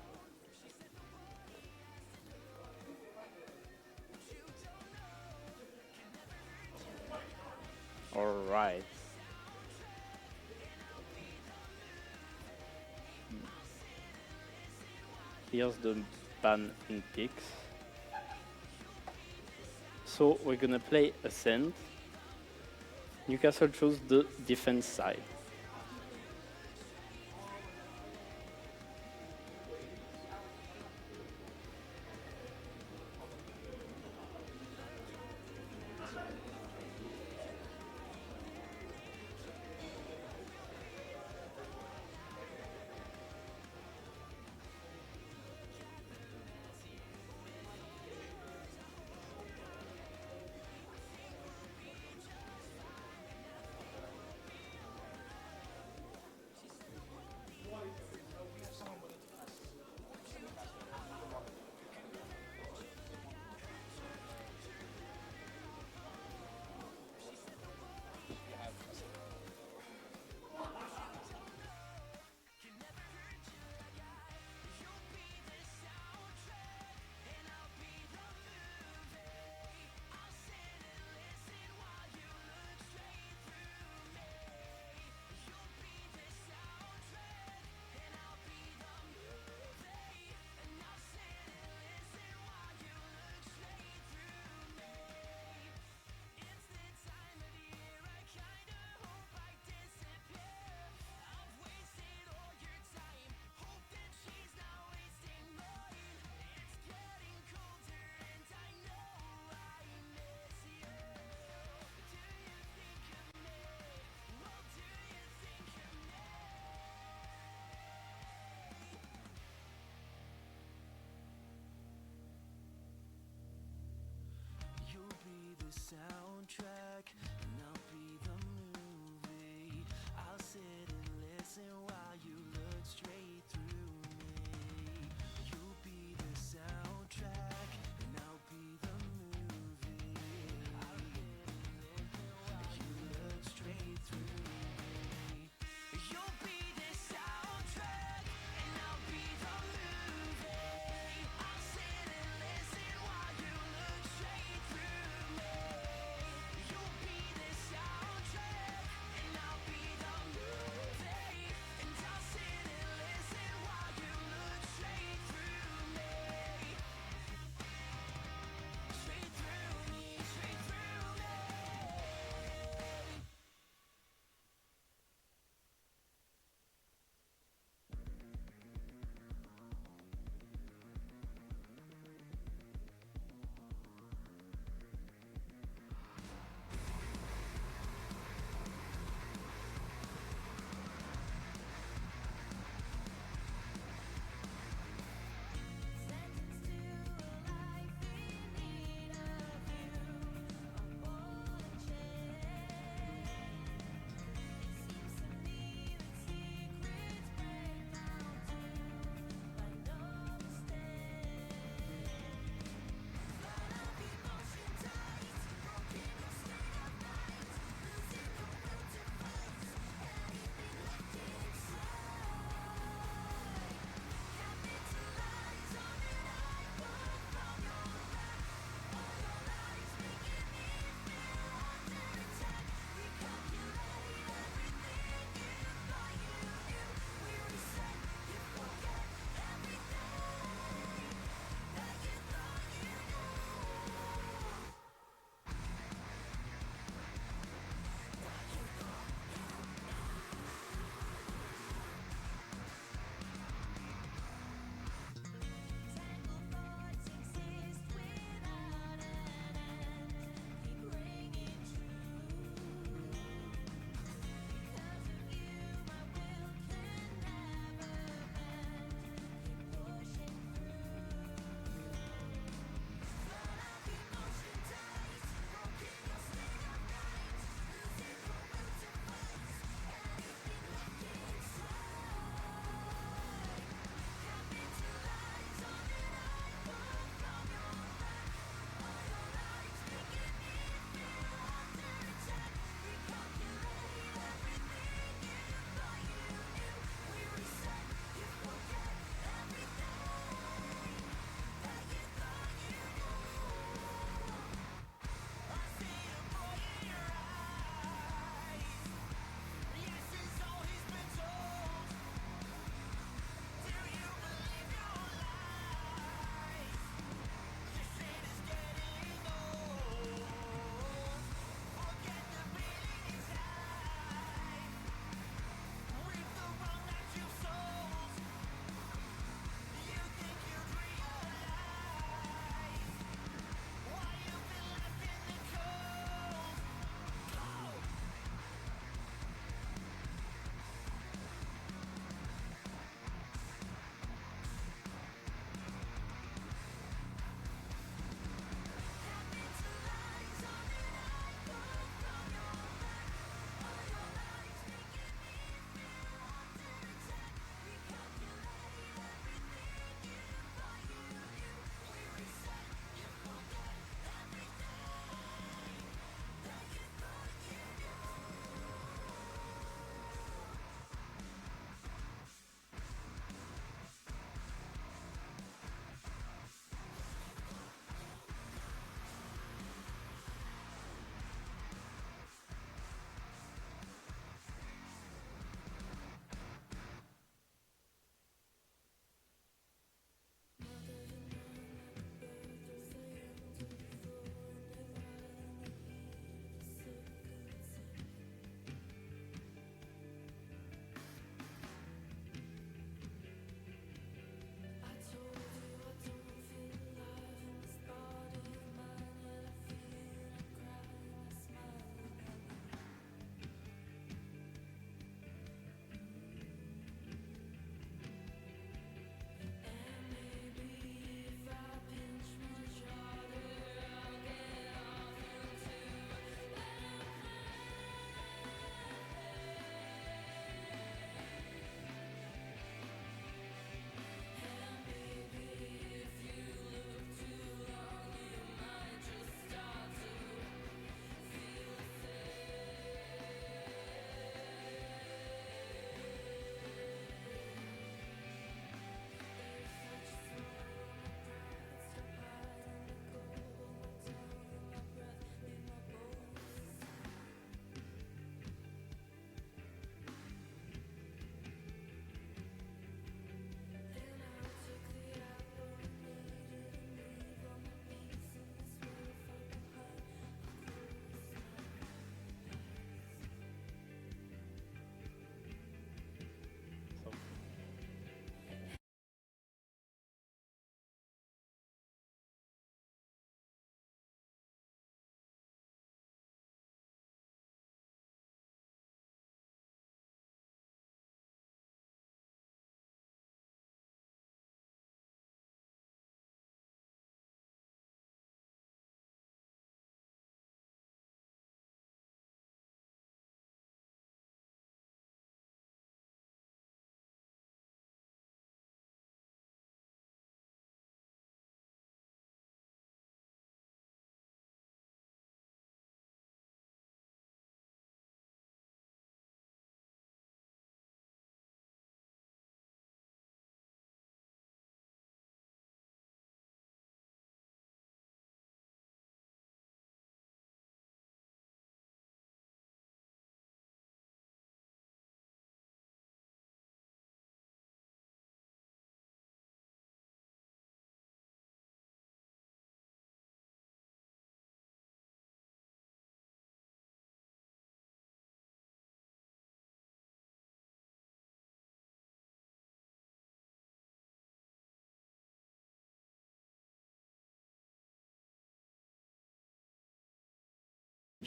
All right. Here's the ban in picks. So we're gonna play Ascent. Newcastle chose the defense side.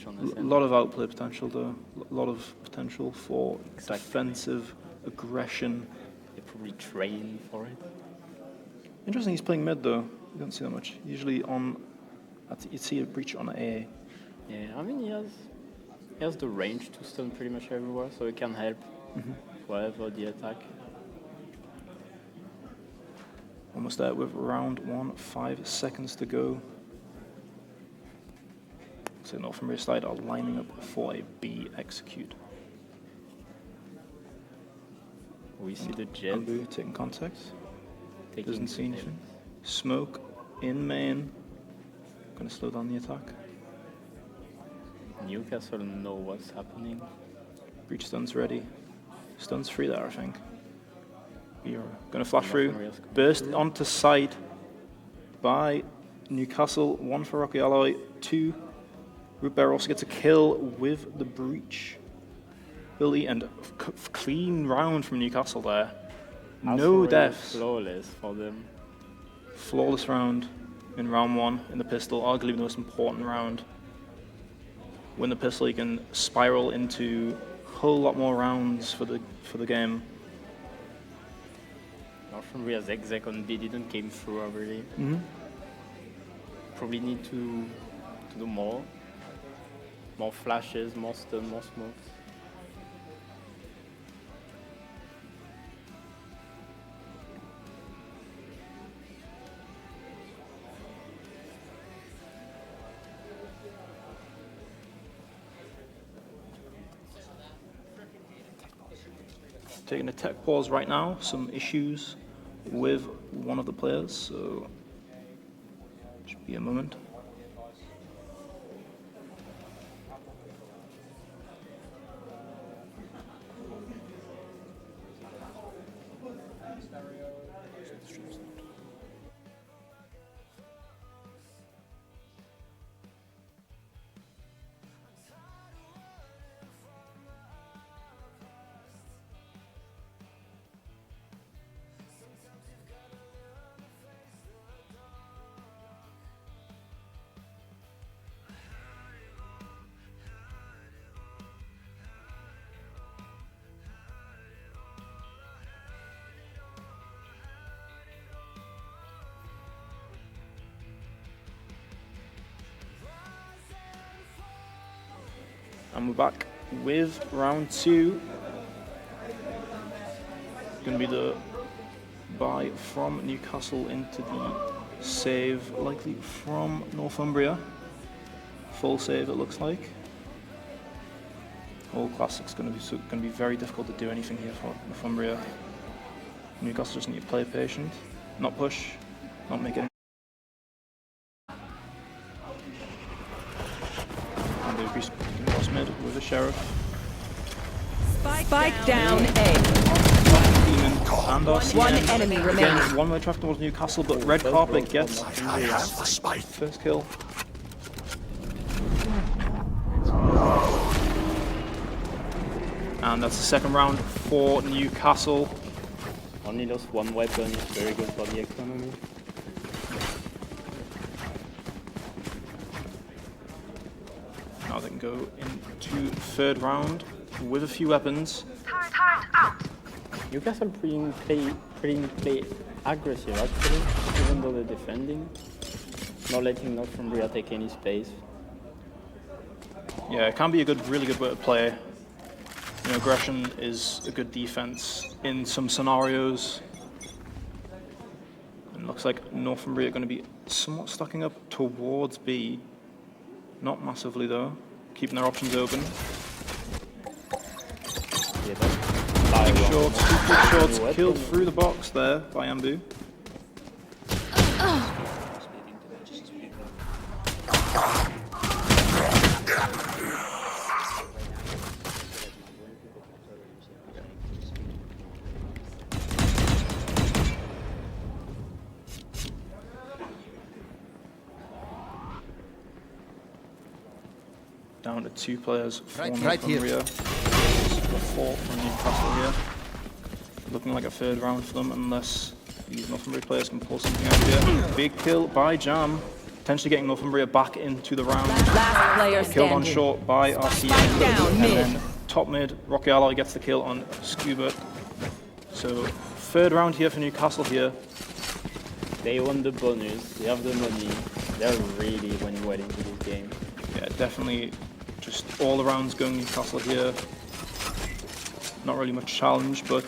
On the A center. lot of outplay potential though. A lot of potential for Exactly. defensive aggression. They probably train for it. Interesting he's playing mid though. You don't see that much. Usually on, you'd see a breach on A. Yeah, I mean he has the range to stun pretty much everywhere, so it can help wherever the attack. Almost there with round 1, 5 seconds to go. So Northumbria side are lining up for a B execute. We see the jet Ambu taking contact. taking Doesn't see the anything. Smoke in main. Gonna slow down the attack. Newcastle know what's happening. Breach stun's ready. Stun's free there, I think. You're gonna flash through. Burst onto site by Newcastle. 1 for Rocky Alloy. 2. Root Bear also gets a kill with the breach. Early and clean round from Newcastle there. No deaths. Flawless for them. Flawless round in round 1 in the pistol. Arguably the most important round. Win the pistol, you can spiral into a whole lot more rounds for the game. Northumbria's exec on B didn't came through already. Probably need to do more. More flashes, more stun, more smokes. Taking a tech pause right now. Some issues with one of the players, so should be a moment. And we're back with round 2. Going to be the buy from Newcastle into the save, likely from Northumbria. Full save, it looks like. All classics going to be very difficult to do anything here for Northumbria. Newcastle just need to play patient, not push, not make any. And they increase mid with a sheriff. Spike down A. Demon and RCN. One enemy remaining. Again, one-way traffic towards Newcastle, but Red Carpet gets first kill. And that's the second round for Newcastle. Only lost one weapon is very good for the economy. Now they can go into third round with a few weapons. Newcastle play aggressive actually, even though they're defending. Not letting Northumbria take any space. Yeah, it can be a really good way to play. You know, aggression is a good defense in some scenarios. And looks like Northumbria are going to be somewhat stacking up towards B. Not massively though, keeping their options open. Yeah, Shorts, 2 quick shots, killed through the box there by Ambu. Down to 2 players for Northumbria. 4 from Newcastle here. Looking like a third round for them unless these Northumbria players can pull something out here. Big kill by Jam. potentially getting Northumbria back into the round. Last player Killed on standing. short by RCN. down And mid. then top mid, Rocky Ally gets the kill on Scuba. So third round here for Newcastle here. They won the bonus, they have the money, they're really winning well into this game. Yeah, definitely just all the rounds going Newcastle here. Not really much challenge, but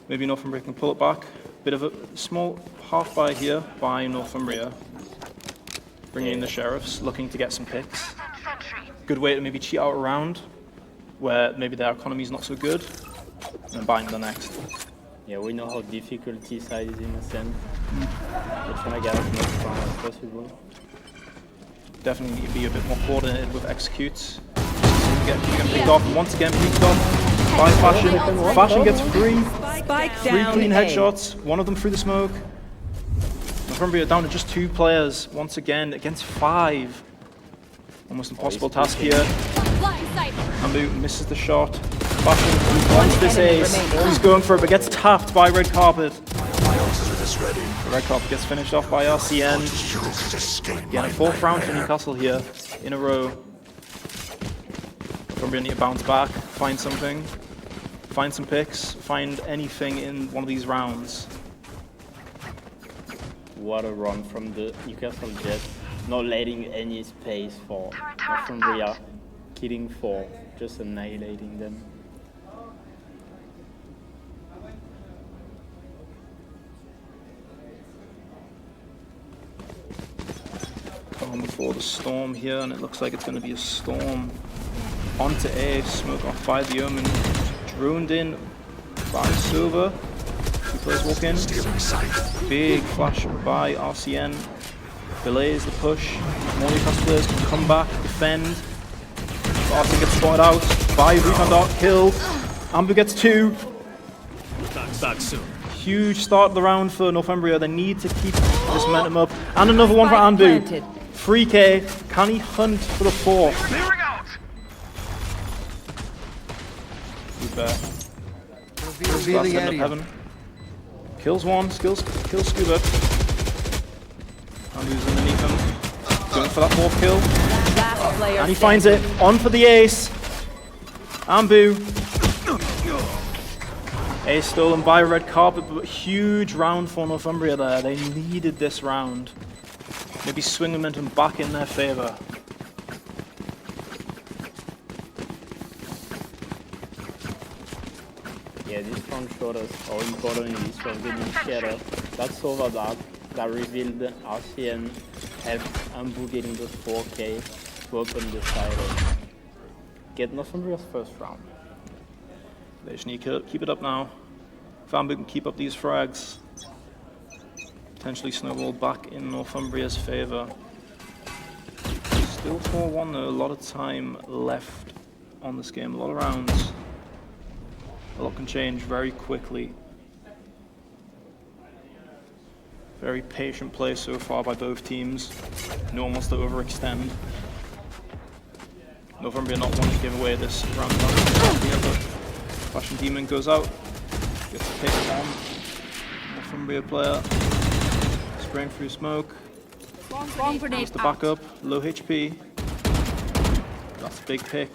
maybe Northumbria can pull it back. Bit of a small half buy here by Northumbria. Bringing in the Sheriffs, looking to get some picks. Good way to maybe cheat out a round where maybe their economy's not so good, and buying the next. Yeah, we know how difficulty side is in a sense. We're trying to get as much fun as possible. Definitely need to be a bit more coordinated with executes. Get picked off, once again picked off by Fashion. Fashion gets three clean headshots, one of them through the smoke. Northumbria down to just 2 players, once again against 5. Almost impossible task here. Ambu misses the shot. Fashion wants this ace. He's going for it, but gets tapped by Red Carpet. The Red Carpet gets finished off by RCN. Again, a 4th round for Newcastle here in a row. Northumbria need to bounce back, find something, find some picks, find anything in one of these rounds. What a run from the Newcastle Jets, not letting any space for Northumbria, killing 4, just annihilating them. Coming before the storm here, and it looks like it's going to be a storm. Onto A, smoke off by the Omen, droned in by Silver. 2 players walk in. Big flash by RCN. Delays the push. More Newcastle players can come back, defend. RCN gets spotted out by Recon Dark, killed. Ambu gets 2. Back soon. Huge start of the round for Northumbria. They need to keep this momentum up. And another one for Ambu. 3K. Can he hunt for the 4th? Reveal the area. Heaven. Kills 1, kills Scuba. Ambu's underneath him. Going for that 4th kill. And he finds it. On for the ace. Ambu. Ace stolen by Red Carpet, but huge round for Northumbria there. They needed this round. Maybe swing momentum back in their favour. Yeah, this round showed us how important it is for the initiator. That's Overdark that revealed RCN, helped Ambu getting those 4K to open the side and get Northumbria's first round. They just need to keep it up now. If Ambu can keep up these frags, potentially snowball back in Northumbria's favour. Still 4-1 though, a lot of time left on this game, a lot of rounds. A lot can change very quickly. Very patient play so far by both teams. No one wants to overextend. Northumbria not wanting to give away this round. Fashion Demon goes out. Gets a pick on Northumbria player. Spraying through smoke. Wrong grenade. The backup. Low HP. That's a big pick.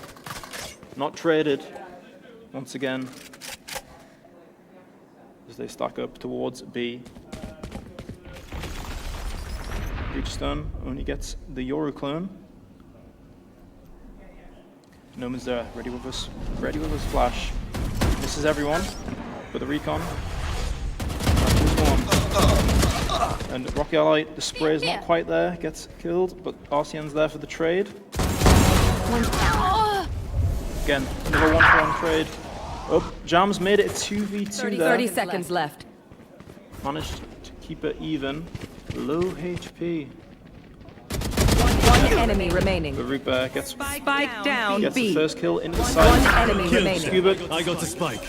Not traded. Once again. As they stack up towards B. Breachstone only gets the Yoru clone. Noman's there, ready with his flash. Misses everyone with the recon. And Rocky Ally, the spray is not quite there, gets killed, but RCN's there for the trade. Again, another 1-for-1 trade. Oh, Jam's made it a 2v2 there. 30 seconds left. Managed to keep it even. Low HP. One enemy remaining. The Root Bear gets Spike down the B. first kill into the One side. enemy remaining. Scuba I got the spike.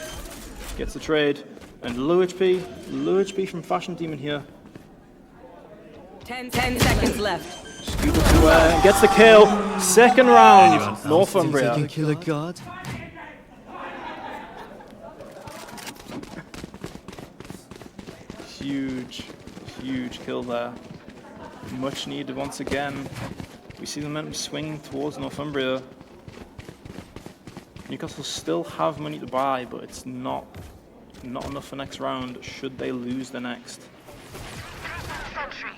gets the trade. And low HP from Fashion Demon here. 10 seconds left. Scuba to gets the kill. Second round, Northumbria. Kill a god? Huge kill there. Much needed once again. We see the momentum swing towards Northumbria. Newcastle still have money to buy, but it's not enough for next round should they lose the next.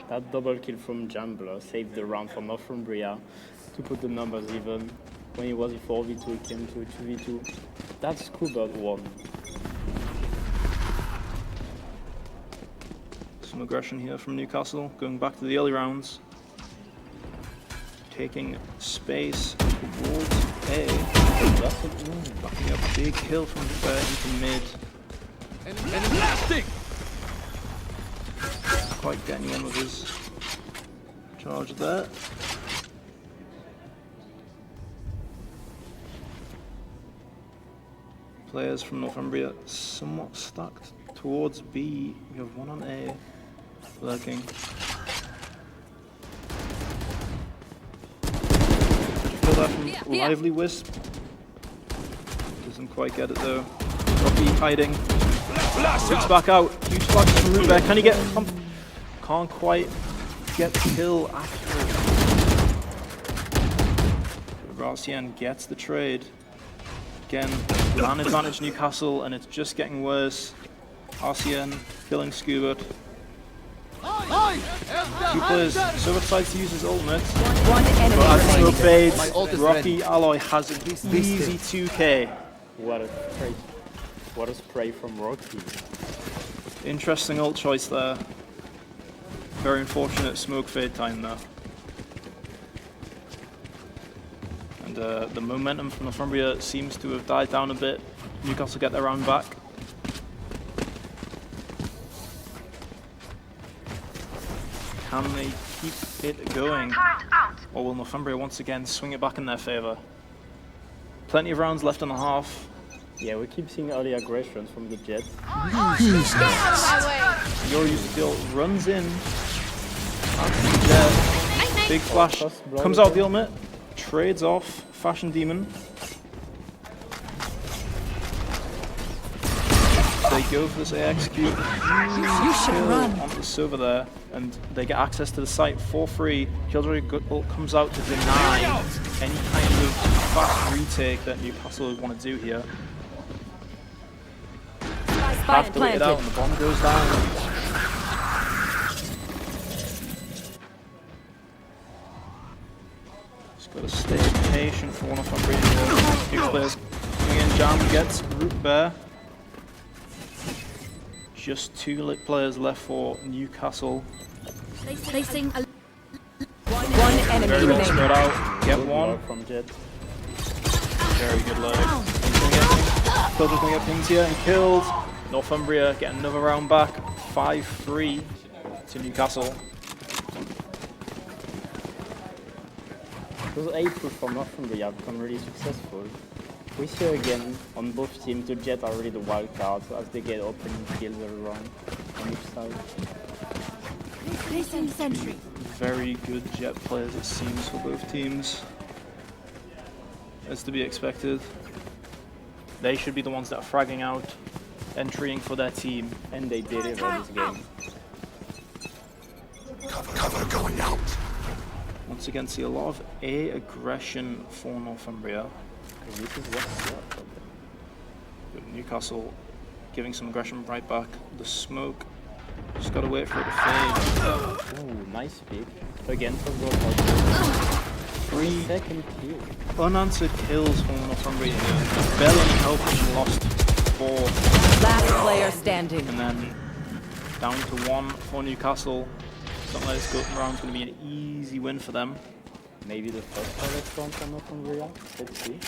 That double kill from Jambler saved the round for Northumbria to put the numbers even. When it was a 4v2, it came to a 2v2. That's Scuba won. Some aggression here from Newcastle, going back to the early rounds. Taking space towards A. Backing up a big kill from into mid. And blasting! Quite getting in with his charge there. Players from Northumbria somewhat stacked towards B. We have one on A lurking. Feel that from Lively Wisp. Doesn't quite get it though. Rocky hiding. Shoots back out. Huge flash from Root there. Can he get pump? Can't quite get the kill after it. Iiayan gets the trade. Again, land advantage Newcastle, and it's just getting worse. Iiayan killing Scuba. Two players. Scuba decides to use his ultimate. One enemy But as remaining. no fade, Rocky Alloy has an easy 2k. What a spray. What a spray from Rocky. Interesting ult choice there. Very unfortunate smoke fade time though. And the momentum from Northumbria seems to have died down a bit. Newcastle get their round back. Can they keep it going? Or will Northumbria once again swing it back in their favour? Plenty of rounds left in the half. Yeah, we keep seeing early aggressions from the Jets. Yoru still runs in. Big flash. Comes out the ultimate. Trades off Fashion Demon. They go for this AXQ. You should run. Onto the server there, and they get access to the site for free. Killjoy ult comes out to deny any kind of fast retake that Newcastle would want to do here. Have to wait it out, and the bomb goes down. Just gotta stay patient for one of our breeding. Big players coming in. Jam gets Root Bear. Just two players left for Newcastle. Placing a one enemy Very well remaining. spread out. Get one. From Jet. Very good load. Killjoy's gonna get pinged here and killed. Northumbria get another round back. 5-3 to Newcastle. Those 8 push from Northumbria have become really successful. We see again on both teams the Jets are really the wild cards as they get opening kills around on each side. Placing sentry. Very good Jet players it seems for both teams. As to be expected. They should be the ones that are fragging out, entering for their team. And they deliver this game. Cover going out. Once again, see a lot of A aggression for Northumbria. This is what's up. But Newcastle giving some aggression right back. The smoke, just gotta wait for it to fade. Ooh, nice pick. Again for goal. 3 second kill. unanswered kills from Northumbria here. Barely helping, lost 4. Last player standing. And then down to 1 for Newcastle. Something like this round's going to be an easy win for them. Maybe the first target round for Northumbria. Let's see.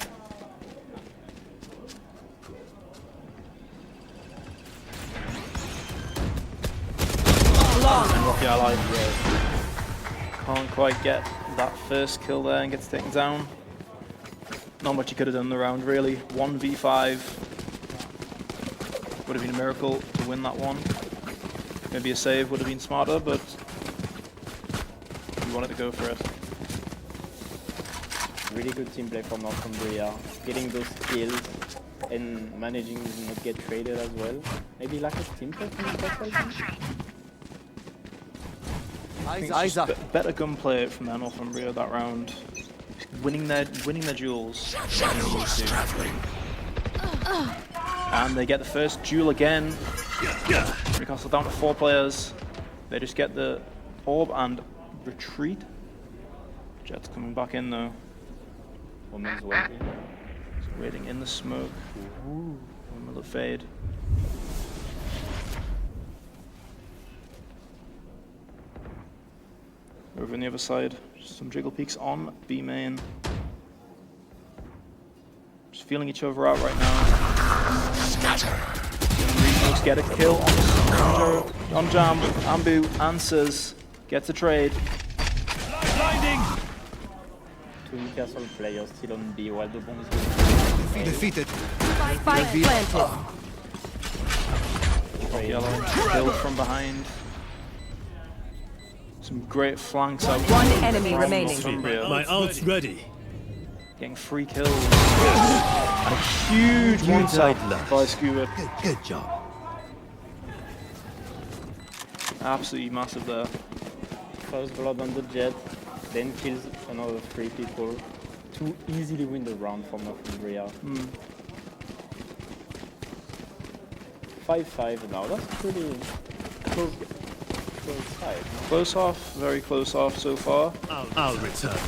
And Rocky Ally can't quite get that first kill there and gets taken down. Not much he could have done in the round really. 1v5. Would have been a miracle to win that one. Maybe a save would have been smarter, but he wanted to go for it. Really good team play from Northumbria. Getting those kills and managing to not get traded as well. Maybe lack of team play from Newcastle. I think it's just better gunplay from their Northumbria that round. Winning their duels. And they get the first duel again. Newcastle down to 4 players. They just get the orb and retreat. Jet's coming back in though. Woman's waiting. He's waiting in the smoke. One will fade. Over on the other side, just some jiggle peaks on B main. Just feeling each other out right now. Scatter. Remotes get a kill on Jam. Ambu answers, gets a trade. Blinding. 2 Newcastle players still on B while the bomb is going. Defeated. Spike planted. Yellow killed from behind. Some great flanks out. One enemy from remaining. Northumbria. My ult's ready. Getting 3 kills. And a huge one side by Scuba. Good job. Absolutely massive there. First blood on the Jet, then kills another 3 people to easily win the round for Northumbria. 5-5 now, that's pretty close fight. Close off, very close off so far. I'll return.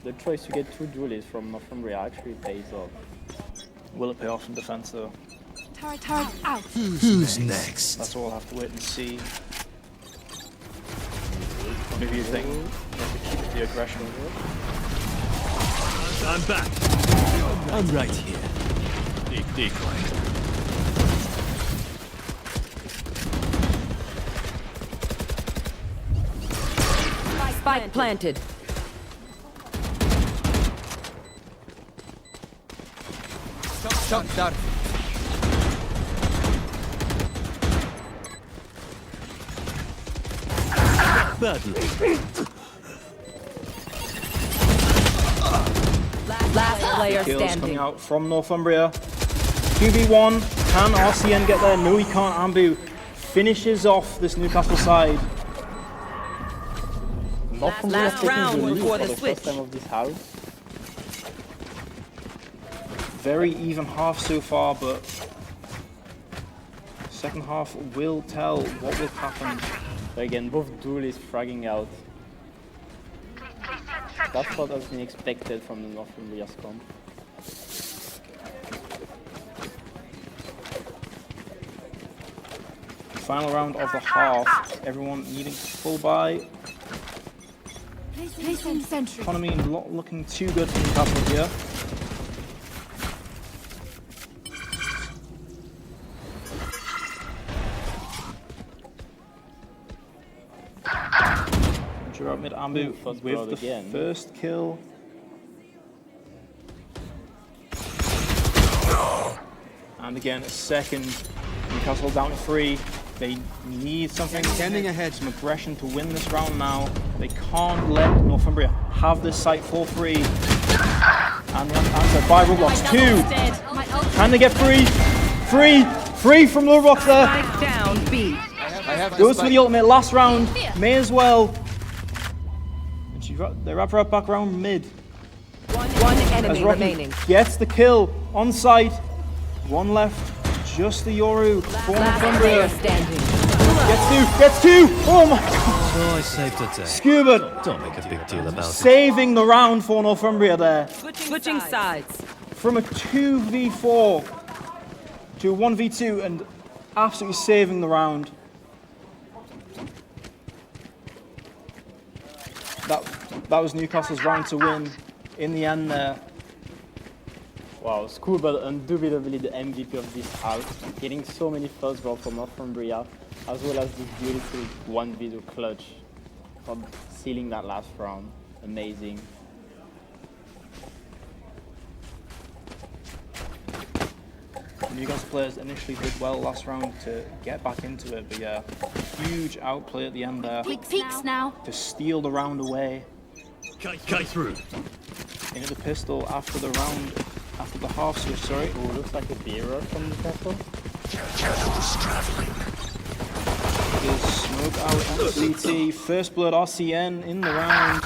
The choice to get 2 duelists from Northumbria actually pays off. Will it pay off in defense though? Turret out. Who's next? That's all we'll have to wait and see. Maybe you think they have to keep the aggression. I'm back. I'm right here. Decoy. Spike planted. Shock dart. Badly. Last player Kills coming standing. out from Northumbria. 2v1. Can RCN get there? No, he can't. Ambu finishes off this Newcastle side. Northumbria Last taking round the lead before for the the first switch. time of this house. Very even half so far, but second half will tell what will happen. But again, both duelists fragging out. That's what has been expected from the Northumbria scum. Final round of the half. Everyone needing to pull by. Placing sentry. Economy not looking too good for Newcastle here. Out mid Ambu First with blood the again. first kill. And again, a second. Newcastle down to 3. They need something, Extending ahead. some aggression to win this round now. They can't let Northumbria have this site for free. And the answer by Roblox. 2. Can they get free? Free from Roblox there. Spike down B. Goes for the ultimate last round. May as well. They wrap her up back around mid. One As enemy Rocky remaining. gets the kill on site. 1 left. Just the Yoru for Last Northumbria. player standing. Gets two. Oh my god. So I saved a day. Scuba Don't make a big deal about it. saving the round for Northumbria there. Switching sides. From a 2v4 to a 1v2 and absolutely saving the round. That was Newcastle's round to win in the end there. Wow, Scuba undoubtedly the MVP of this house, getting so many first blood from Northumbria, as well as this beautiful 1v2 clutch for sealing that last round. Amazing. Newcastle players initially did well last round to get back into it, but yeah, huge outplay at the end there Peeks now. to steal the round away. Kite through. Into the pistol after the round, after the half switch, sorry. Ooh, looks like a B rush from Newcastle. Shadows traveling. out on CT. First blood RCN in the round.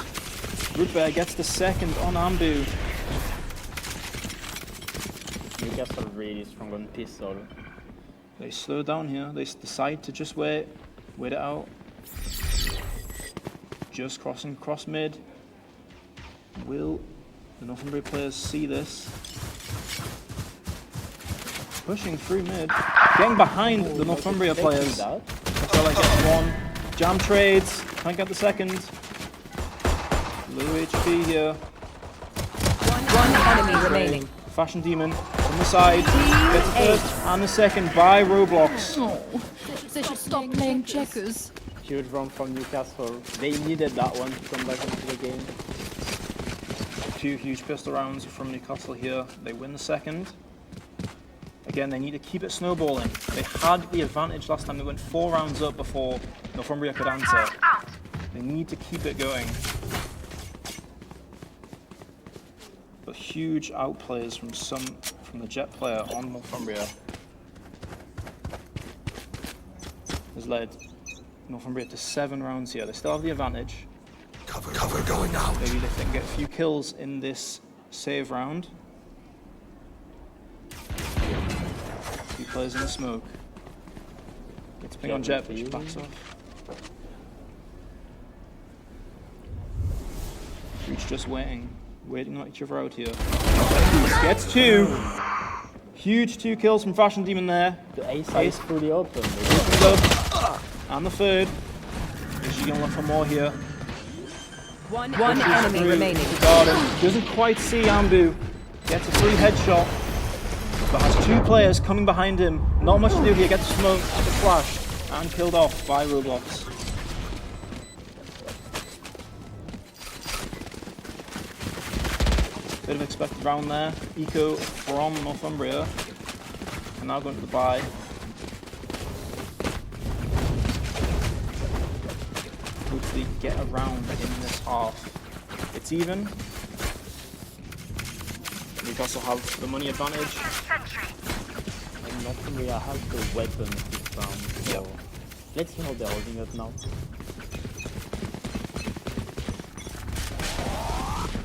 Root Bear gets the second on Ambu. Newcastle really strong on pistol. They slow down here. They decide to just wait it out. Just cross mid. Will the Northumbria players see this? Pushing through mid, getting behind the Northumbria players. That's gets one. Jam trades, can't get the second. Low HP here. One enemy remaining. Fashion Demon on the side, gets the first and the second by Roblox. They should stop playing checkers. Huge run from Newcastle. They needed that one to come back into the game. 2 huge pistol rounds from Newcastle here. They win the second. Again, they need to keep it snowballing. They had the advantage last time. They went 4 rounds up before Northumbria could answer. They need to keep it going. But huge outplays from the Jet player on Northumbria has led Northumbria to 7 rounds here. They still have the advantage. Cover going out. Maybe if they can get a few kills in this save round. 2 players in the smoke. Gets ping on Jet, which backs off. Reach just waiting on each other out here. Gets 2. Huge 2 kills from Fashion Demon there. The A side is fully open. And the third. Is she going to look for more here? One enemy remaining. Doesn't quite see Ambu. Gets a free headshot. But has 2 players coming behind him. Not much to do here. Gets smoked at the flash. And killed off by Roblox. Bit of expected round there. Eco from Northumbria. And now going to the buy. Hopefully get a round in this half. It's even. Newcastle have the money advantage. And Northumbria has the weapon this round. So let's see how they're holding it now.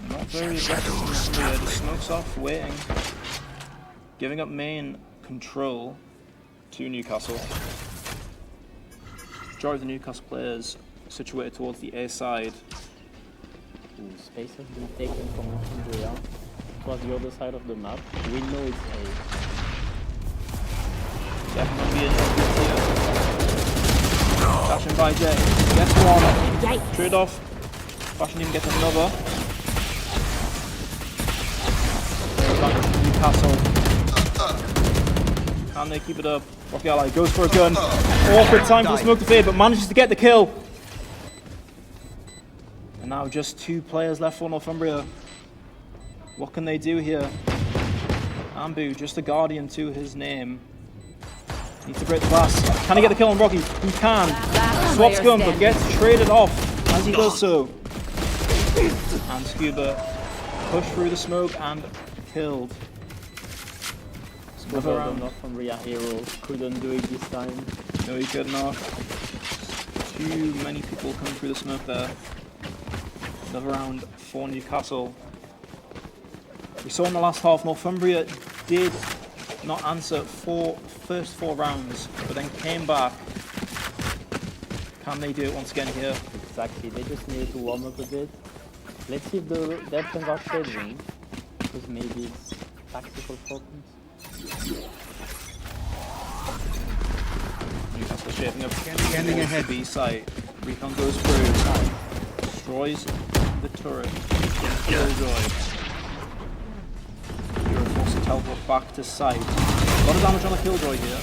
Not very aggressive. The smokes off, waiting. Giving up main control to Newcastle. Majority of the Newcastle players situated towards the A side. Ooh, space has been taken from Northumbria. Towards the other side of the map. We know it's A. Definitely be a here. Fashion by Jay. Gets one. Trade off. Fashion even gets another. Newcastle. Can they keep it up? Rocky Ally goes for a gun. Awkward time for the smoke to fade, but manages to get the kill. And now just 2 players left for Northumbria. What can they do here? Ambu, just a guardian to his name. Needs to break the glass. Can he get the kill on Rocky? He can. Swaps gun, but gets traded off as he does so. And Scuba pushed through the smoke and killed. Another round. Northumbria hero couldn't do it this time. No, he could not. Too many people coming through the smoke there. Another round for Newcastle. We saw in the last half, Northumbria did not answer first 4 rounds, but then came back. Can they do it once again here? Exactly, they just needed to warm up a bit. Let's see if their plans are changing, because maybe it's tactical problems. Newcastle shaping up, getting ahead B site. Recon goes through, destroys the turret, Killjoy. Hero forced to teleport back to site. A lot of damage on the Killjoy here.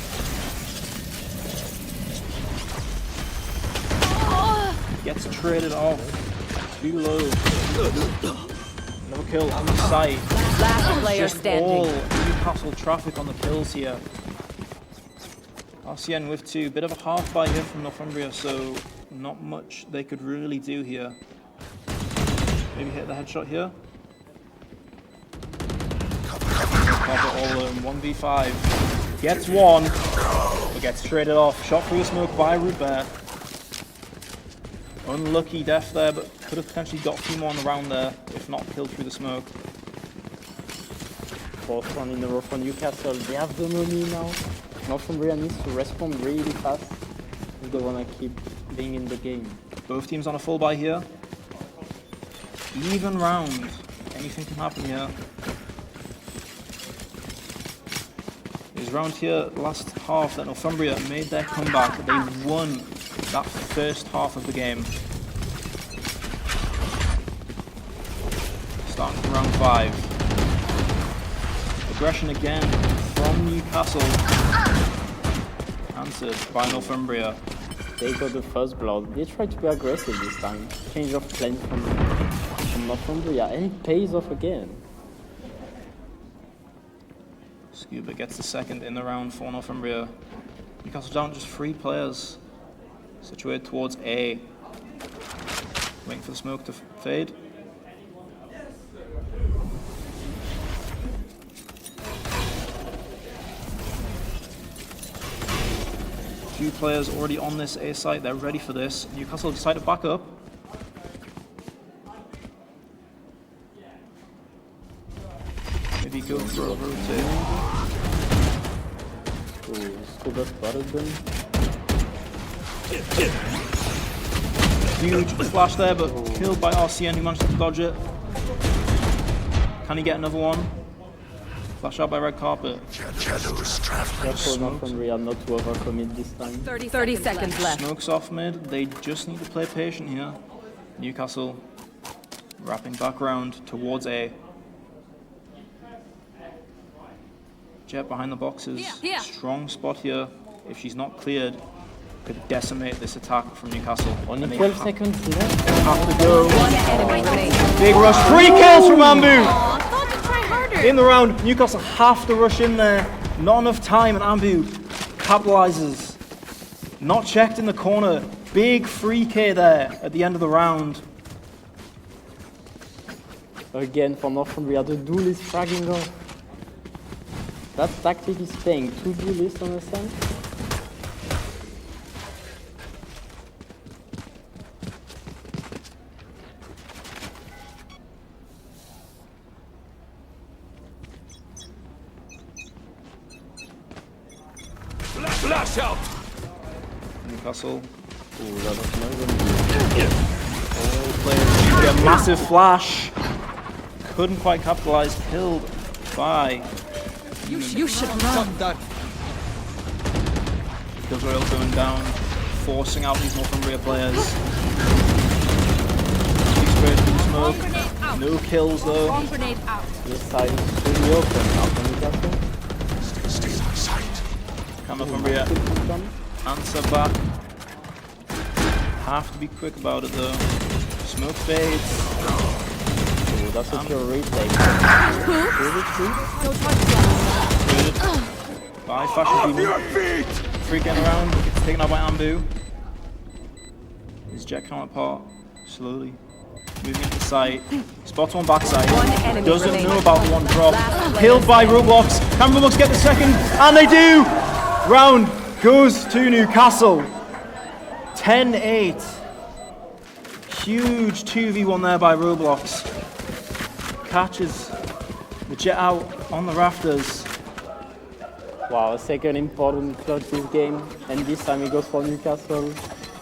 Gets traded off. Too low. Another kill on the site. Last player Just standing. all Newcastle traffic on the kills here. RCN with 2. Bit of a half buy here from Northumbria, so not much they could really do here. Maybe hit the headshot here. Cover all of them. 1v5. Gets one, but gets traded off. Shot through the smoke by Root Bear. Unlucky death there, but could have potentially got a few more on the round there, if not killed through the smoke. Fourth one in a row for Newcastle. They have the money now. Northumbria needs to respond really fast if they want to keep being in the game. Both teams on a full buy here. Even round. Anything can happen here. It was round here last half that Northumbria made their comeback. They won that first half of the game. Starting from round 5. Aggression again from Newcastle. Answered by Northumbria. They got the first blood. They tried to be aggressive this time. Change of plan from Northumbria, and it pays off again. Scuba gets the second in the round for Northumbria. Newcastle down just 3 players. Situated towards A. Waiting for the smoke to fade. Few players already on this A site, they're ready for this. Newcastle decide to back up. Maybe go for a rotate. Ooh, Scuba spotted them. Huge flash there, but killed by RCN who managed to dodge it. Can he get another one? Flash out by Red Carpet. Careful Northumbria not to overcommit this time. 30 seconds left. Smokes off mid, they just need to play patient here. Newcastle wrapping back round towards A. Jet behind the boxes. Yeah. Strong spot here. If she's not cleared, could decimate this attack from Newcastle. Only 12 seconds left. They have to go. One enemy remaining. Big rush. 3 kills from Ambu. In the round, Newcastle have to rush in there. Not enough time, and Ambu capitalizes. Not checked in the corner. Big free K there at the end of the round. Again for Northumbria, the duel is fragging off. That tactic is paying. 2 duelists on the side. Flash out! Newcastle. Ooh, that was noise. All players shoot a massive flash. Couldn't quite capitalize. Killed by. You should run. Kills Royal going down, forcing out these Northumbria players. Big spread through the smoke. No kills though. Bomb grenade out. This side is fully open now for Newcastle. Can Northumbria answer back? Have to be quick about it though. Smoke fades. Ooh, that's a pure retake. By Fashion Demon. Freaking around, gets taken out by Ambu. His jet counterpart slowly moving into sight. Spots one backside. Doesn't know about the one drop. Killed by Roblox. Can Roblox get the second? And they do! Round goes to Newcastle. 10-8. Huge 2v1 there by Roblox. Catches the jet out on the rafters. Wow, second important clutch this game, and this time he goes for Newcastle.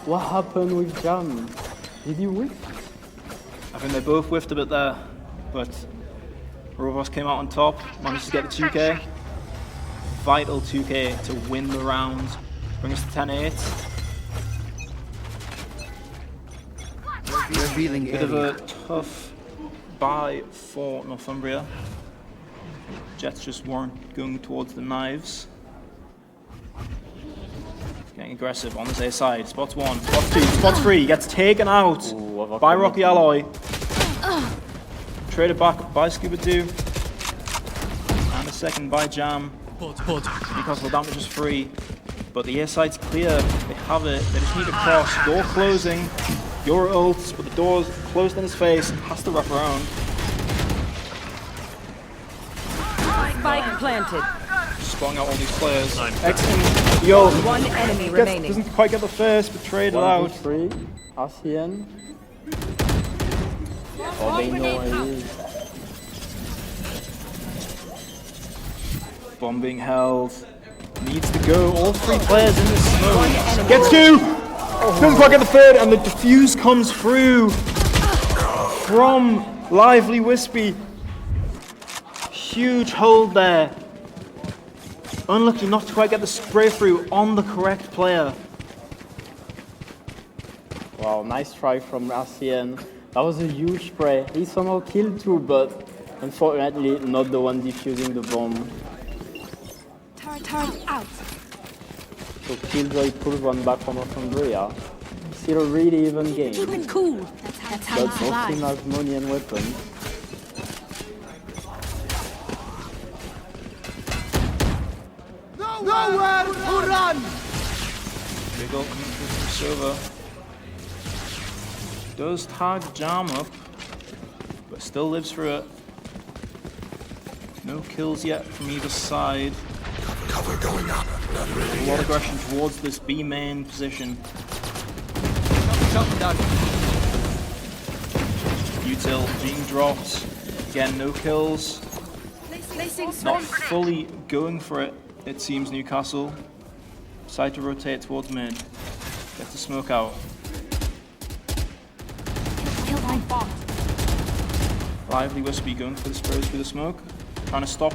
What happened with Jam? Did he whiff? I think they both whiffed a bit there, but Roblox came out on top, managed to get the 2k. Vital 2k to win the round. Bring us to 10-8. Revealing Bit of a tough buy for Northumbria. Jets just weren't going towards the knives. Getting aggressive on this A side. Spots 1, spots 2, spots 3. Gets taken out by Rocky Alloy. Traded back by Scuba 2. And a second by Jam. Newcastle damage is free. But the A side's clear. They have it. They just need to cross. Door closing. Your ults, but the door's closed in his face. Has to wrap around. Spike planted. spotting out all these players. Excellent. Yo, One enemy remaining. doesn't quite get the first, but traded out. 3, RCN. Oh, they know where he is. Bomb being held. Needs to go. All 3 players in this smoke. Gets 2! Doesn't quite get the third, and the defuse comes through from Lively Wispy. Huge hold there. Unlucky not to quite get the spray through on the correct player. Wow, nice try from RCN. That was a huge spray. He somehow killed 2, but unfortunately not the one defusing the bomb. Turn out. So Killjoy pulls one back from Northumbria. Still a really even game. Keep it cool. That's how But both teams have money and weapons. Nowhere to run! Big ult coming through from Silver. Does tag Jam up, but still lives through it. No kills yet from either side. Cover going up. A lot of aggression towards this B main position. Util being dropped. Again, no kills. Not fully going for it, it seems, Newcastle. Decide to rotate towards mid. Get the smoke out. Lively Wispy going for the sprays through the smoke. Trying to stop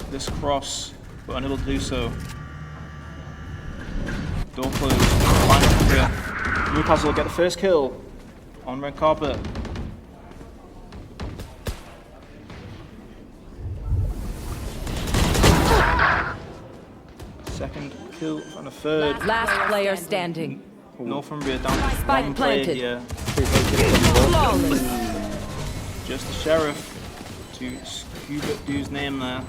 this cross, but unable to do so. Door closed. Final clear. Newcastle will get the first kill on red carpet. Second kill and a third. Last player standing. Northumbria down to Spike one player planted. here. Flawless. Just the sheriff to Scuba Do's name there.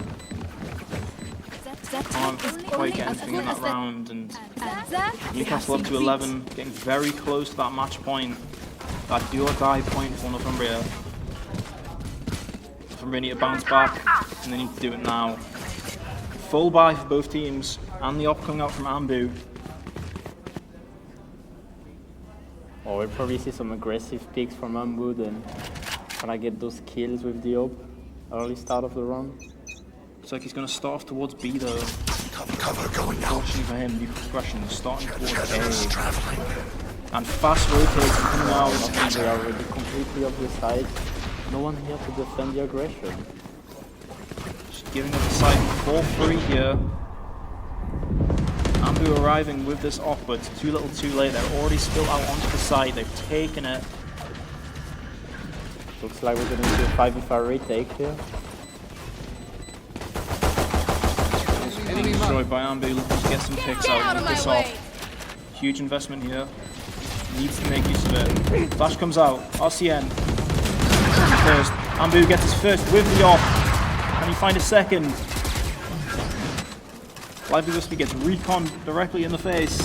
Can't quite get anything in that round, and Newcastle up to 11, getting very close to that match point. That do or die point for Northumbria. Northumbria need to bounce back, and they need to do it now. Full buy for both teams, and the op coming out from Ambu. Oh, we'll probably see some aggressive picks from Ambu then. Can I get those kills with the op? Early start of the run. Looks like he's going to start off towards B though. Cover going out. Fortunately for him, new progression starting towards A. And fast rotating coming out. They are already completely off the side. No one here to defend the aggression. Just giving up the side 4-3 here. Ambu arriving with this off, but it's too little too late. They're already spilled out onto the side. They've taken it. Looks like we're going to do a 5v5 retake here. Being destroyed by Ambu, looking to get some picks out with this off. Huge investment here. Needs to make use of it. Flash comes out. RCN. First. Ambu gets his first with the off. Can he find a second? Lively Wispy gets recon directly in the face.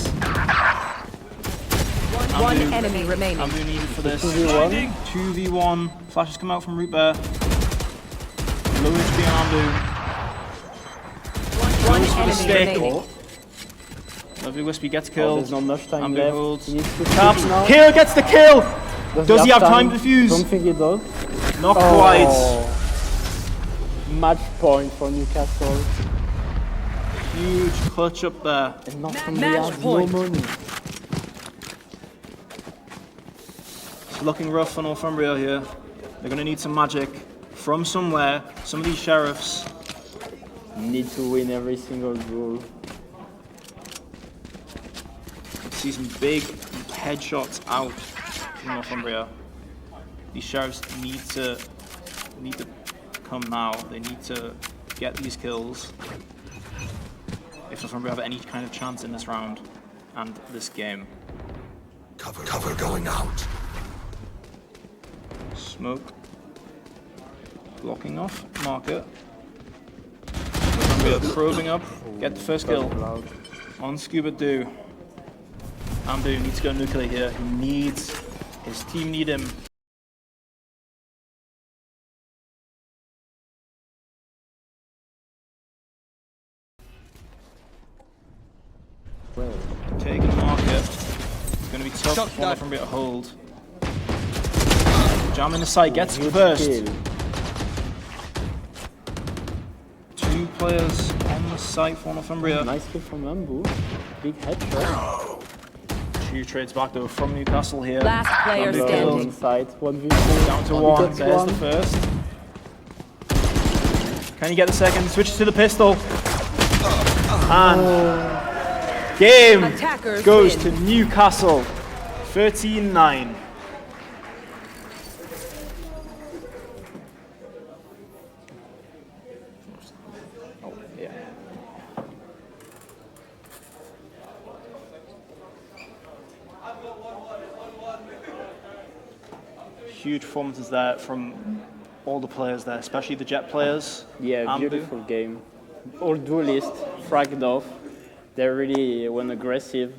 One enemy remaining. Ambu needed for this. 2v1. 2v1. Flashes come out from Root Bear. Low HP on Ambu. One Goes for the enemy stick. remaining. Lovely Wispy gets Oh, killed. there's not much time Ambu left. holds. He needs to Taps. shoot now. Kill gets the kill! Does he have time to defuse? Don't think he does. Not quite. Match point for Newcastle. Huge clutch up there. And Northumbria has no money. It's looking rough for Northumbria here. They're going to need some magic from somewhere. Some of these sheriffs. Need to win every single duel. See some big headshots out from Northumbria. These sheriffs need to come now. They need to get these kills if Northumbria have any kind of chance in this round and this game. Cover going out. Smoke blocking off market. Northumbria probing up. Get the first kill on Scuba Do. Ambu needs to go nuclear here. He needs, his team need him. going to be tough Shot for that. Northumbria to hold. Jamming in the side, gets the Huge first. kill. 2 players on the site for Northumbria. Nice kill from Mambu. Big headshot. 2 trades back though from Newcastle here. Last player Mambu standing. killed. Inside, 1v4. Down to He 1. gets There's one. the first. Can he get the second? Switches to the pistol. And game Attackers goes win. to Newcastle. 13-9. Oh, yeah. Huge performances there from all the players there, especially the Jet players. Yeah, Ambu. beautiful game. All duelists, fragged off. They really went aggressive,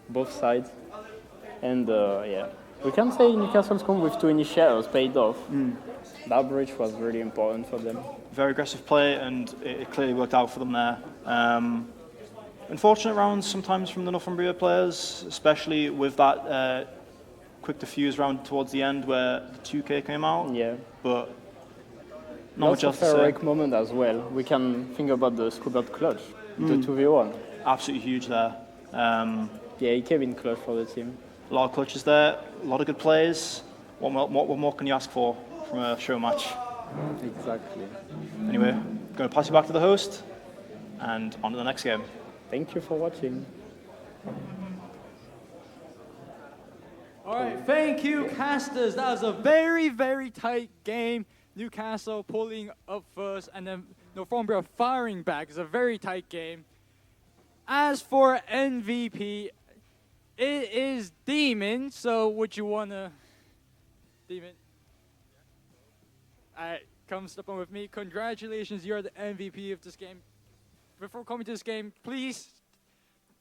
both sides. And yeah, we can say Newcastle's come with 2 initiators paid off. That bridge was really important for them. Very aggressive play, and it clearly worked out for them there. Unfortunate rounds sometimes from the Northumbria players, especially with that quick defuse round towards the end where the 2K came out. Yeah. But not much Lots else of to say. heroic moment as well. We can think about the Scoobert clutch, the 2v1. Absolutely huge there. Yeah, he came in clutch for the team. A lot of clutches there, a lot of good plays. What more can you ask for from a show match? Exactly. Anyway, going to pass you back to the host, and on to the next game. Thank you for watching. All right, thank you, casters. That was a very, very tight game. Newcastle pulling up first, and then Northumbria firing back. It's a very tight game. As for MVP, it is Demon. So would you wanna, Demon? All right, come step on with me. Congratulations, you're the MVP of this game. Before coming to this game, please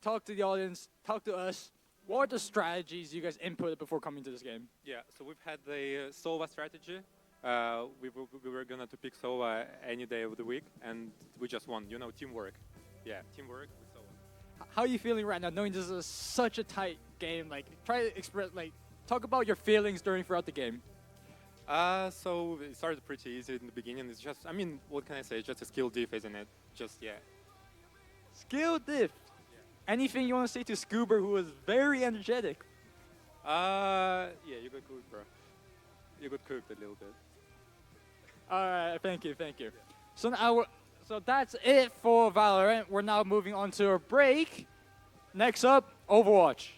talk to the audience, talk to us. What are the strategies you guys inputted before coming to this game? Yeah, so we've had the Sova strategy. We were gonna to pick Sova any day of the week, and we just won. You know, teamwork. Yeah, teamwork with Sova. How are you feeling right now, knowing this is such a tight game? Like, try to express, like, talk about your feelings throughout the game. So it started pretty easy in the beginning. It's just, I mean, what can I say? It's just a skill diff, isn't it? Just, yeah. Skill diff. Anything you want to say to Scoober, who was very energetic? Yeah, you got cooked, bro. You got cooked a little bit. All right, thank you. So now, so that's it for Valorant. We're now moving on to a break. Next up, Overwatch.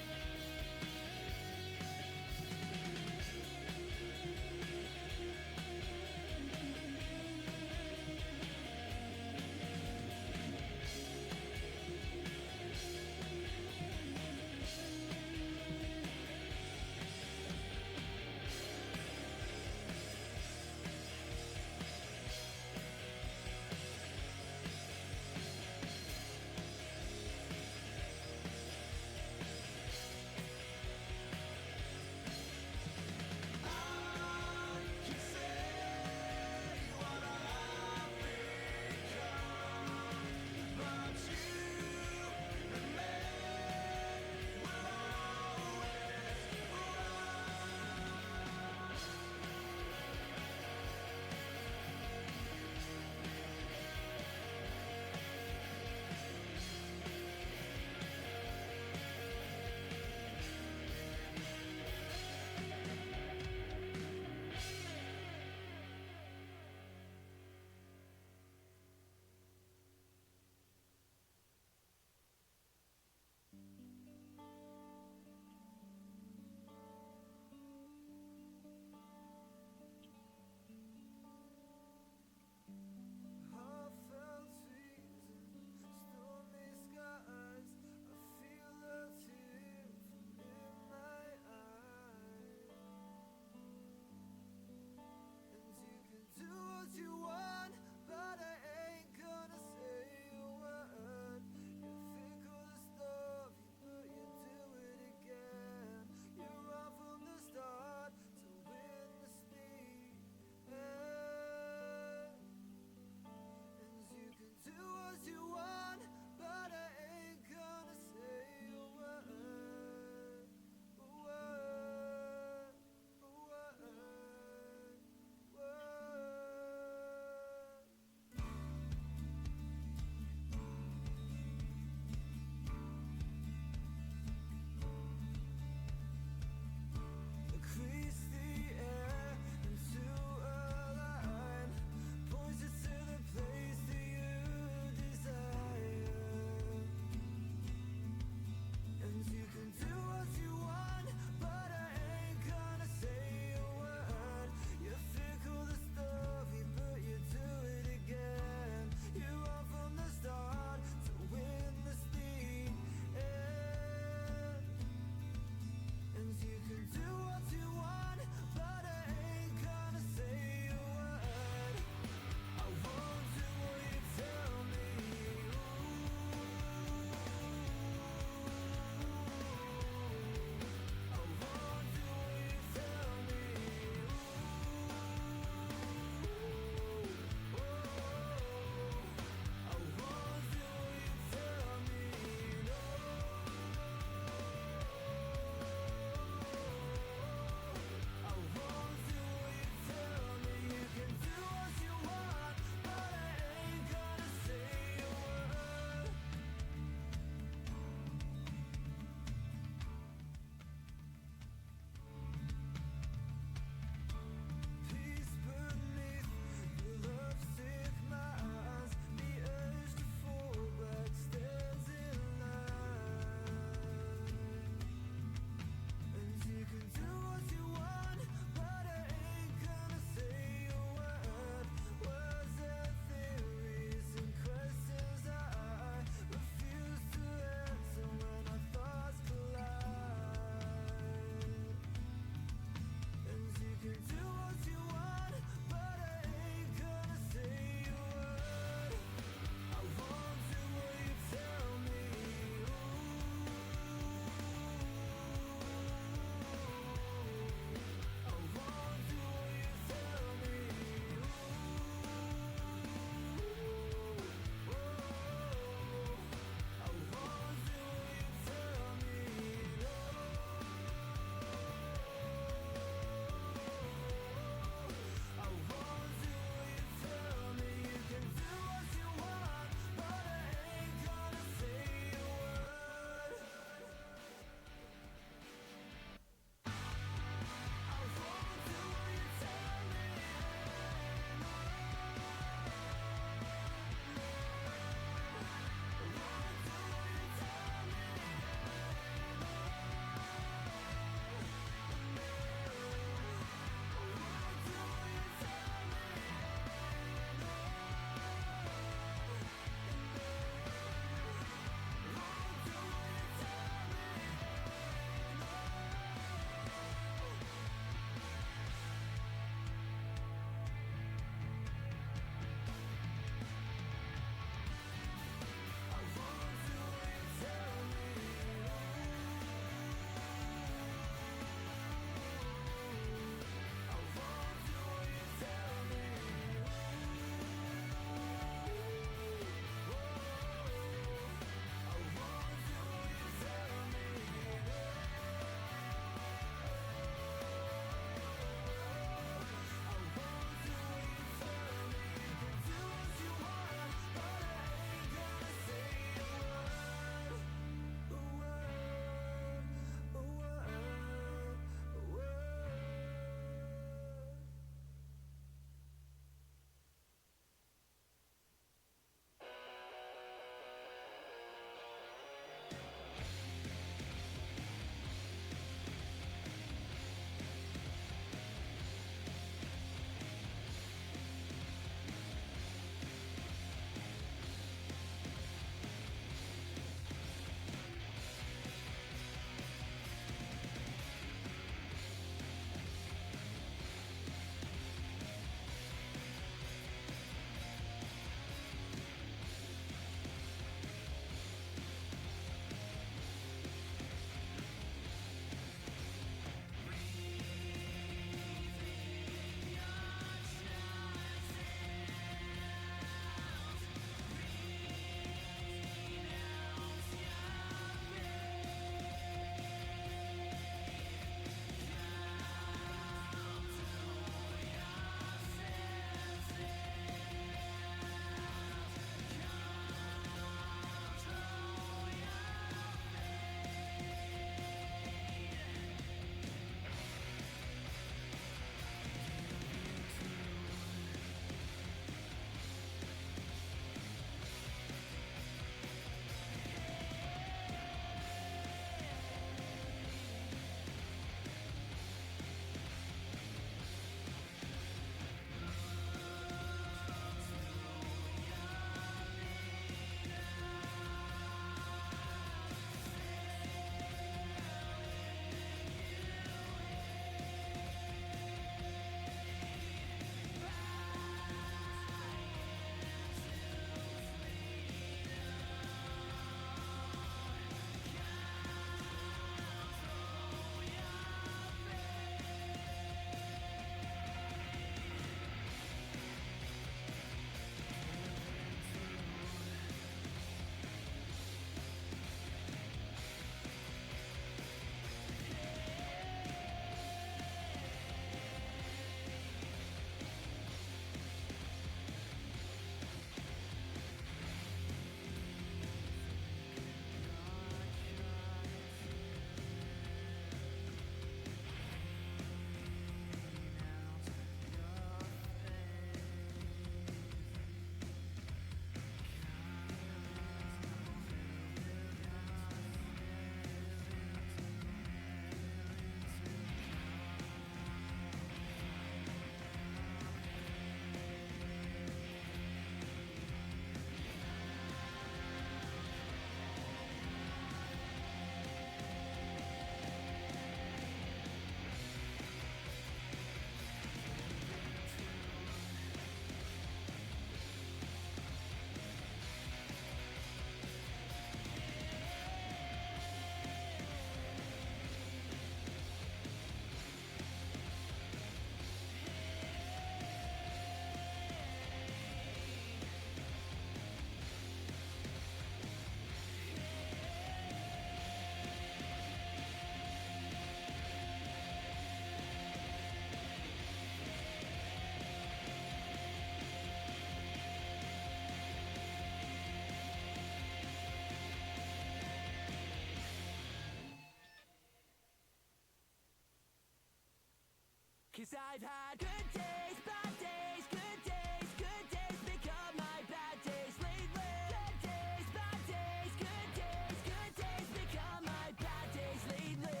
days I've had. Good days, bad days, good days, good days become my bad days lately. Good days, bad days, good days, good days become my bad days lately.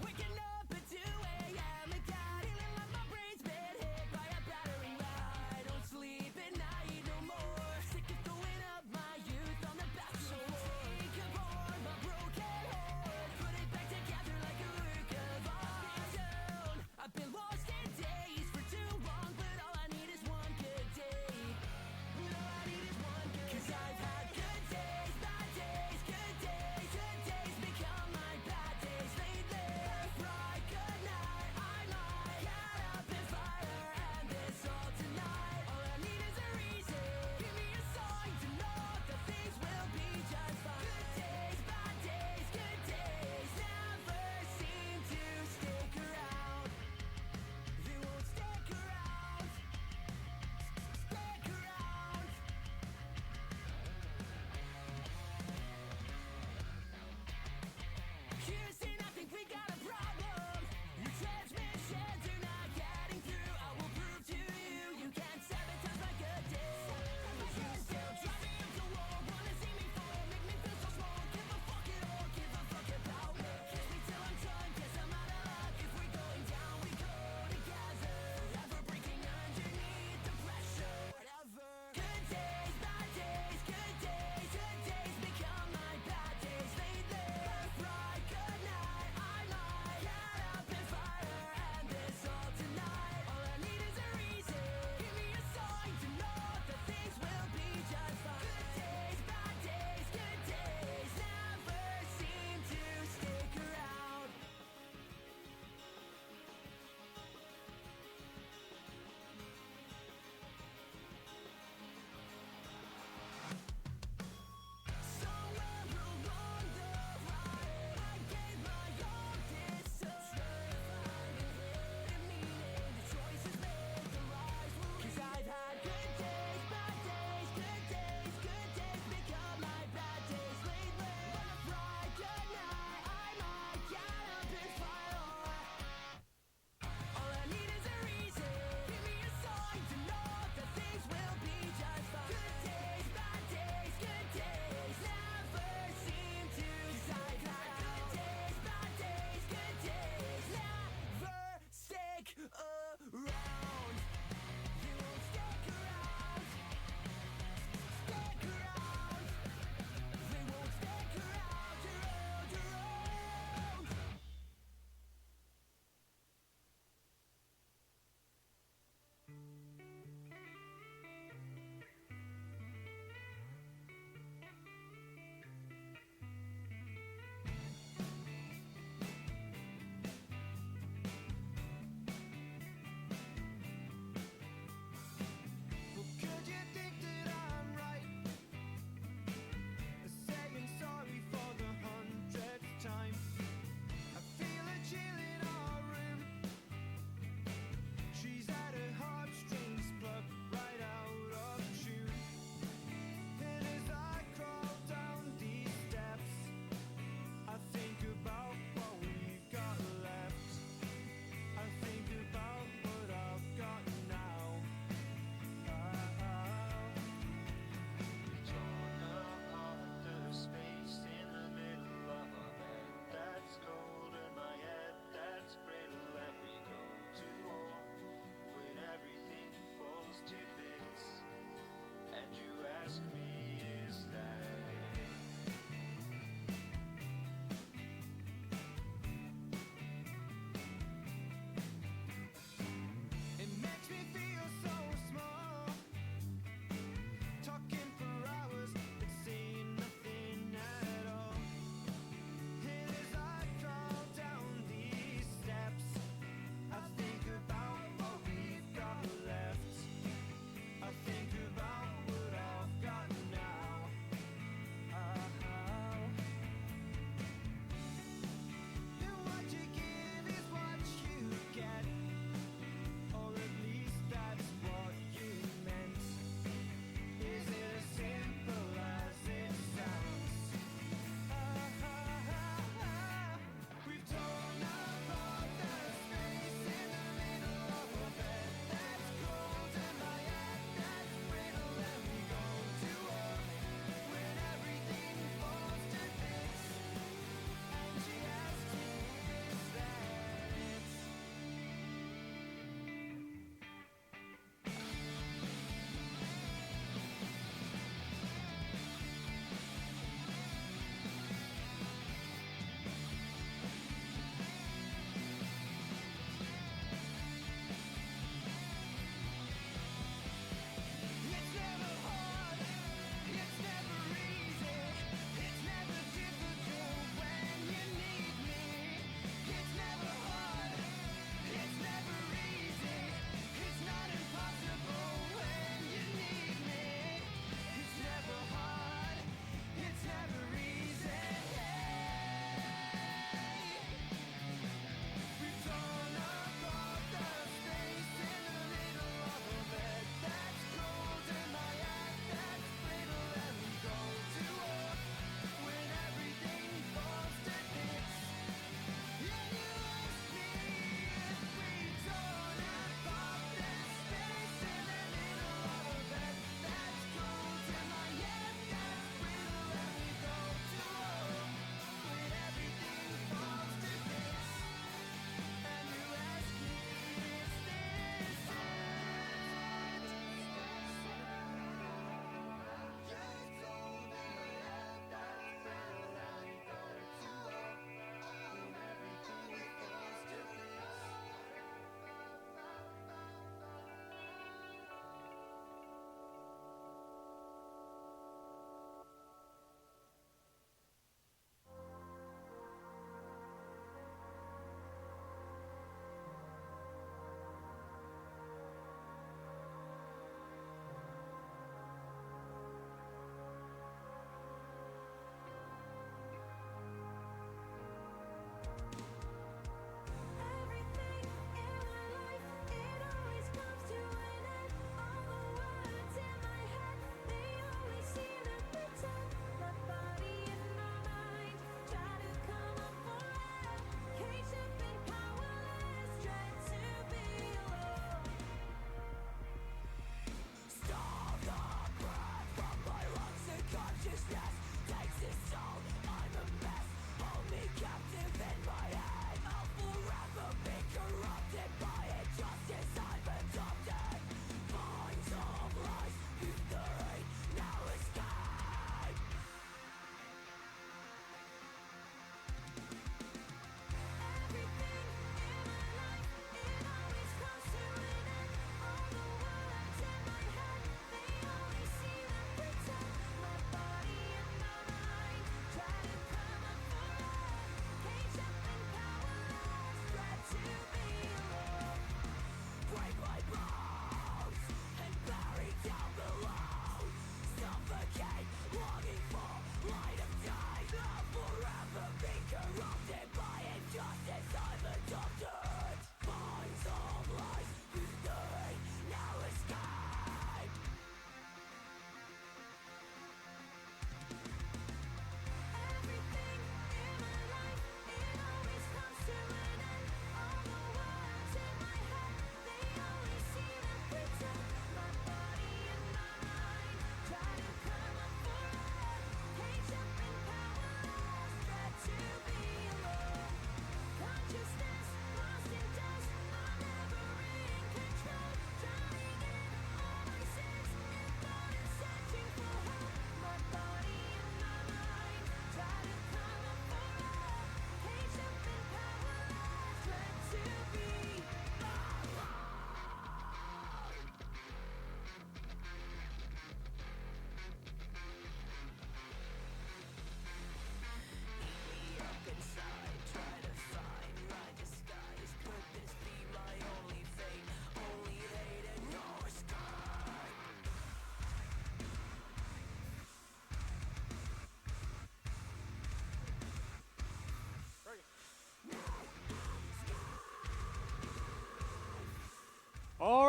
Waking up at 2 a.m. again, feeling like my brain's been hit by a battering ram. I don't sleep at night no more. Sick of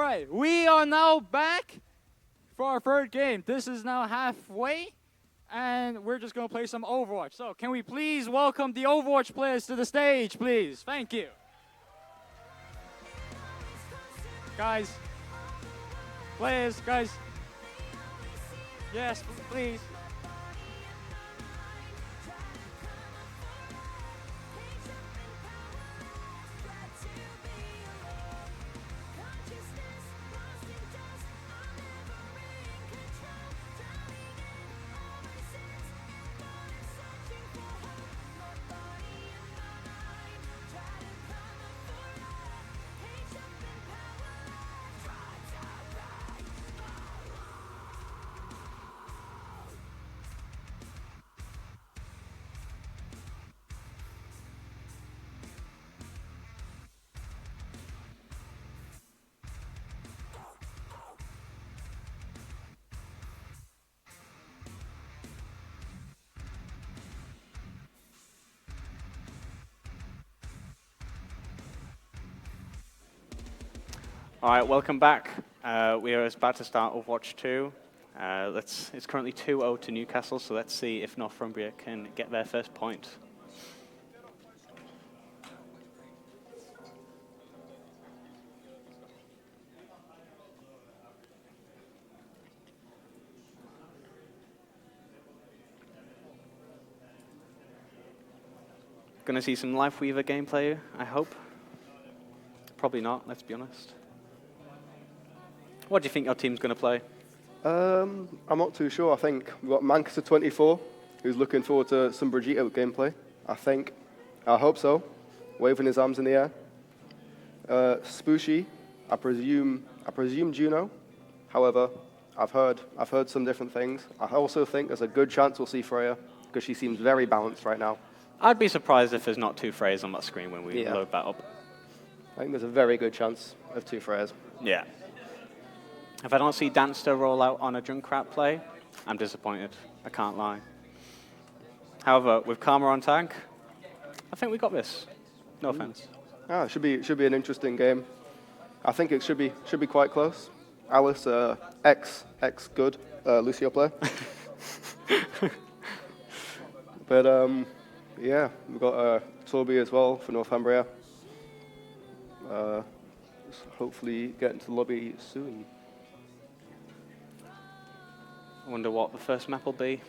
right, we are now back for our third game. This is now halfway, and we're just going to play some Overwatch. So can we please welcome the Overwatch players to the stage, please? Thank you. Guys, players, guys. Yes, please. All right, welcome back. We are about to start Overwatch 2. It's currently 2-0 to Newcastle, so let's see if Northumbria can get their first point. Gonna see some Life Weaver gameplay, I hope. Probably not, let's be honest. What do you think your team's going to play? I'm not too sure. I think we've got Manchester24, who's looking forward to some Brigitte gameplay. I hope so. Waving his arms in the air. Spooshy, I presume Juno. However, I've heard some different things. I also think there's a good chance we'll see Freya, because she seems very balanced right now. I'd be surprised if there's not two Freyas on that screen when we load that up. I think there's a very good chance of two Freyas. Yeah. If I don't see Danster roll out on a Junkrat play, I'm disappointed. I can't lie. However, with Karma on tank, I think we got this. No offense. It should be an interesting game. I think it should be quite close. Alice, ex good Lucio player. But yeah, we've got Toby as well for Northumbria. Hopefully get into the lobby soon. I wonder what the first map will be.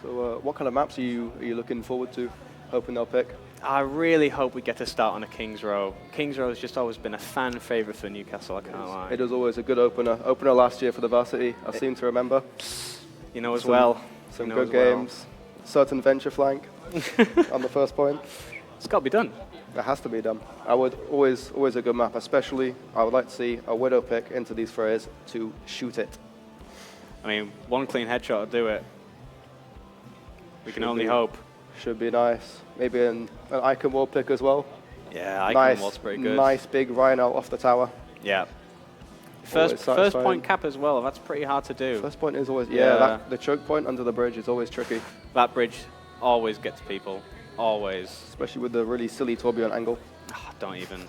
So what kind of maps are you looking forward to, hoping they'll pick? I really hope we get to start on a King's Row. King's Row has just always been a fan favourite for Newcastle, I can't lie. It was always a good opener. Opener last year for the Varsity, I seem to remember. You know as well. Some good games. Certain venture flank on the first point. It's got to be done. It has to be done. I would always a good map, especially I would like to see a Widow pick into these frays to shoot it. I mean, one clean headshot will do it. We can only hope. Should be nice. Maybe an Icon Wall pick as well. Yeah, Icon Wall's pretty good. Nice big Rhino off the tower. Yeah. First satisfying. point cap as well. That's pretty hard to do. First point is always, Yeah. the choke point under the bridge is always tricky. That bridge always gets people. Always. Especially with the really silly tourbillon angle. Oh, don't even.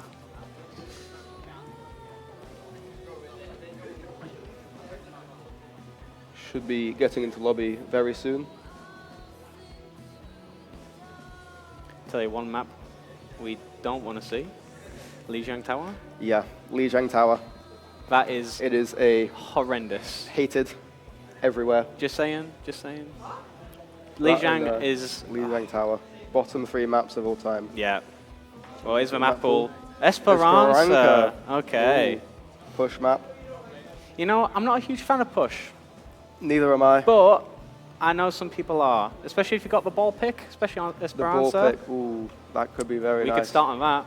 Should be getting into lobby very soon. Tell you one map we don't want to see. Lijiang Tower. Yeah, Lijiang Tower. That is. It is a horrendous. Hated everywhere. Just saying. Just saying. Lijiang is Lijiang Tower. Bottom 3 maps of all time. Yeah. Well, here's the map pool. Esperanza. Okay. Ooh. Push map. You know, I'm not a huge fan of push. Neither am I. But I know some people are, especially if you got the ball pick, especially on Esperanza. The ball pick, ooh, that could be very nice. We could start on that.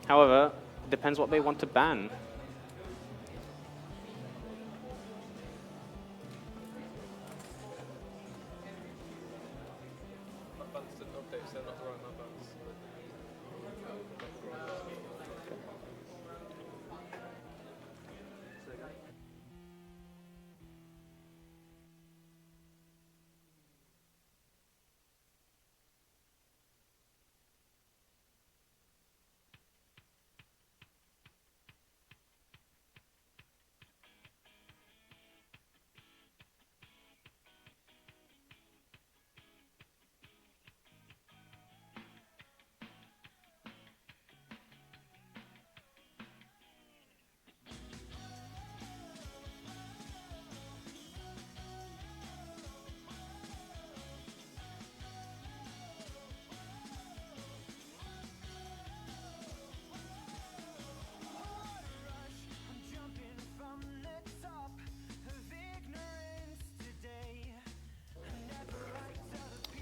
However, it depends what they want to ban.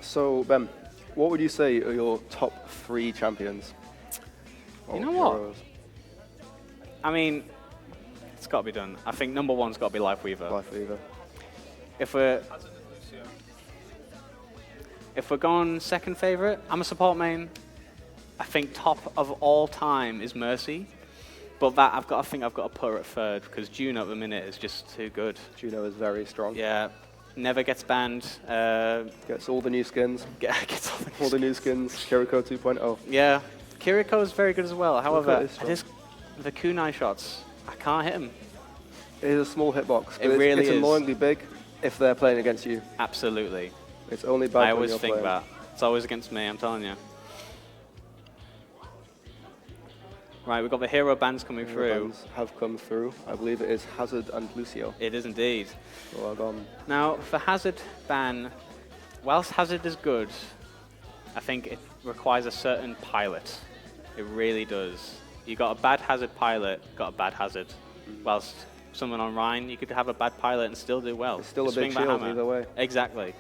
So, Ben, what would you say are your top 3 champions? You know what? I mean, it's got to be done. I think number 1's got to be Lifeweaver. Lifeweaver. If we're going second favorite, I'm a support main. I think top of all time is Mercy, but that I've got to put her at third because Juno at the minute is just too good. Juno is very strong. Yeah, never gets banned. Gets all the new skins. Gets all the new skins. Kiriko 2.0. Yeah, Kiriko is very good as well. However, the kunai shots, I can't hit them. It is a small hitbox. It really is. It's annoyingly big if they're playing against you. Absolutely. It's only bad I when always you're think playing. that. It's always against me, I'm telling you. Right, we've got the hero bans coming through. Bans have come through. I believe it is Hazard and Lucio. It is indeed. Well gone. Now, for Hazard ban, whilst Hazard is good, I think it requires a certain pilot. It really does. You got a bad Hazard pilot, got a bad Hazard. Whilst someone on Rhine, you could have a bad pilot and still do well. It's still a Swing big that shield hammer. either way. Exactly.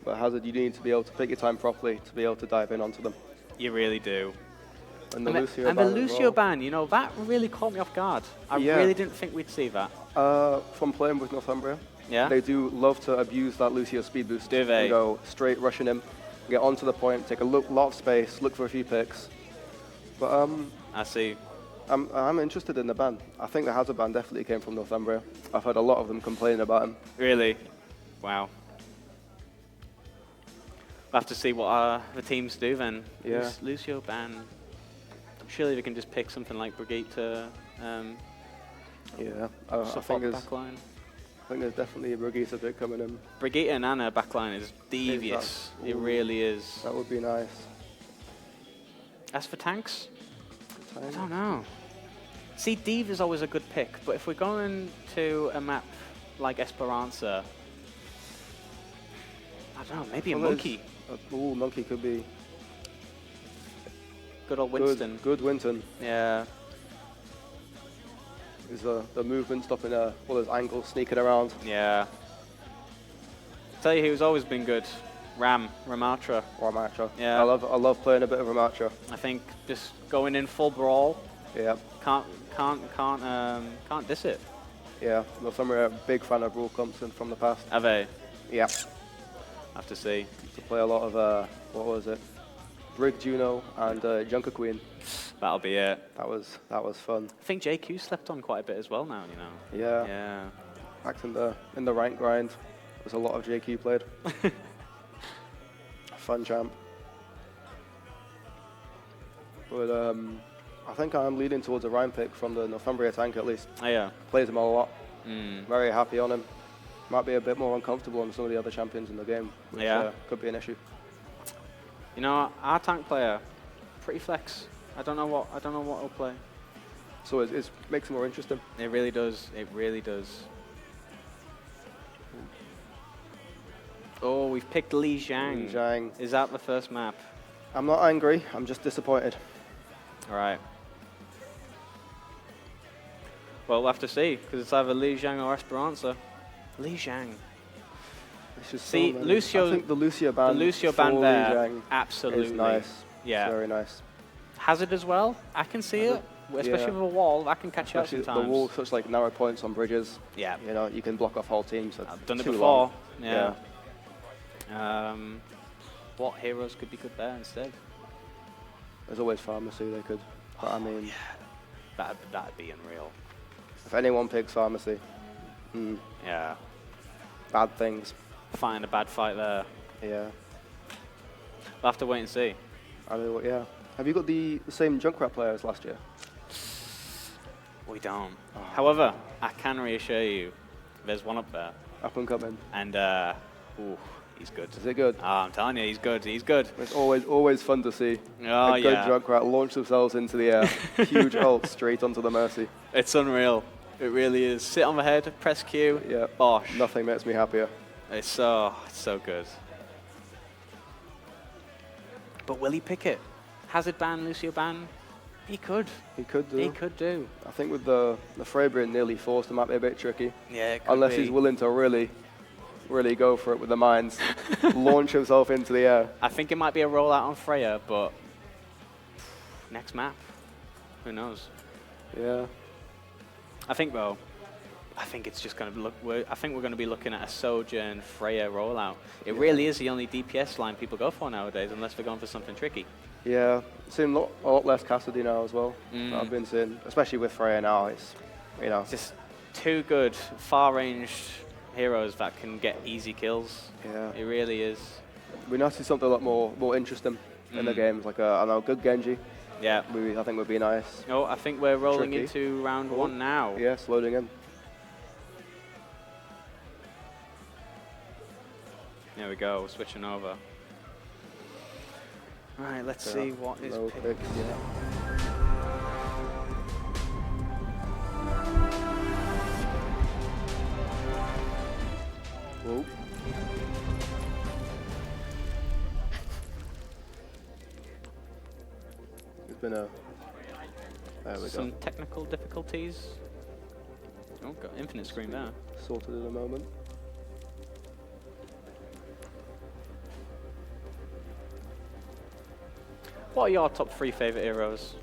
But Hazard, you need to be able to pick your time properly to be able to dive in onto them. You really do. And the Lucio ban. And the as Lucio well. ban, you know, that really caught me off guard. I really didn't think we'd see that. From playing with Northumbria, Yeah? they do love to abuse that Lucio speed boost. Do they? And go straight rushing him, get onto the point, take a lot of space, look for a few picks. But I see. I'm interested in the ban. I think the Hazard ban definitely came from Northumbria. I've heard a lot of them complaining about him. Really? Wow. We'll have to see what the teams do then. Yeah. Lucio ban. Surely we can just pick something like Brigitte to Yeah, I support think the backline. I think there's definitely a Brigitte pick coming in. Brigitte and Anna backline is devious. It really is. That would be nice. As for tanks? I don't know. See, Div is always a good pick, but if we're going to a map like Esperanza, I don't know, maybe a Monkey. Ooh, Monkey could be. Good old Winston. Good Winston. Yeah. Is the movement stopping all those angles sneaking around. Yeah. Tell you who's always been good. Ramatra. Ramatra. Yeah. I love playing a bit of Ramatra. I think just going in full brawl. Yeah. Can't diss it. Yeah. Northumbria, big fan of Rule Compton from the past. Have they? Yeah. Have to see. To play a lot of what was it? Brig Juno, and Junker Queen. That'll be it. That was fun. I think JQ slept on quite a bit as well now, you know. Yeah. Yeah. Back in the rank grind, there's a lot of JQ played. Fun champ. But I think I'm leading towards a Ryan pick from the Northumbria tank at least. Oh, yeah. Plays him a lot. Mm. Very happy on him. Might be a bit more uncomfortable on some of the other champions in the game, which could be an issue. You know, our tank player, pretty flex. I don't know what he'll play. So it makes it more interesting. It really does. It really does. Oh, we've picked Iiayan. Iiayan. Is that the first map? I'm not angry. I'm just disappointed. All right. Well, we'll have to see, because it's either Iiayan or Esperanza. Iiayan. See, Lucio. I think the Lucio band. The Lucio band there, Iiayan absolutely is nice. Yeah. It's very nice. Hazard as well. I can see it, especially with a wall. That can catch you out sometimes. The wall, such like narrow points on bridges. Yeah. You know, you can block off whole teams. I've done it too before. long. Yeah. What heroes could be good there instead? There's always Pharmacy they could. But I mean, that'd be unreal. If anyone picks Pharmacy, yeah, bad things. Fighting a bad fight there. Yeah. We'll have to wait and see. I mean, yeah. Have you got the same Junkrat player as last year? We don't. Oh. However, I can reassure you, there's one up there. Up and coming. And, ooh, he's good. Is it good? Oh, I'm telling you, he's good. He's good. It's always fun to see a good Junkrat launch themselves into the air. Huge ult straight onto the Mercy. It's unreal. It really is. Sit on the head, press Q, bosh. Nothing makes me happier. It's so good. But will he pick it? Hazard ban, Lucio ban? He could. He could do. He could do. I think with the Freya nearly forced, it might be a bit tricky. Yeah, it could Unless be. he's willing to really go for it with the mines. Launch himself into the air. I think it might be a rollout on Freya, but next map, who knows? Yeah. I think it's just going to look. I think we're going to be looking at a Sojourn Freya rollout. It really is the only DPS line people go for nowadays, unless they're going for something tricky. Yeah, seeing a lot less Cassidy now as well. I've been seeing, especially with Freya now. It's just two good far-ranged heroes that can get easy kills. Yeah, it really is. We now see something a lot more interesting in the games, like I know good Genji. Yeah, I think would be nice. No, I think we're rolling Tricky. into round one now. Yes, loading in. There we go, we're switching over. Right, let's see what is picked. Whoa. It's been a... There we Some go. technical difficulties. Oh, got infinite screen there. Sorted in a moment. What are your top 3 favourite heroes?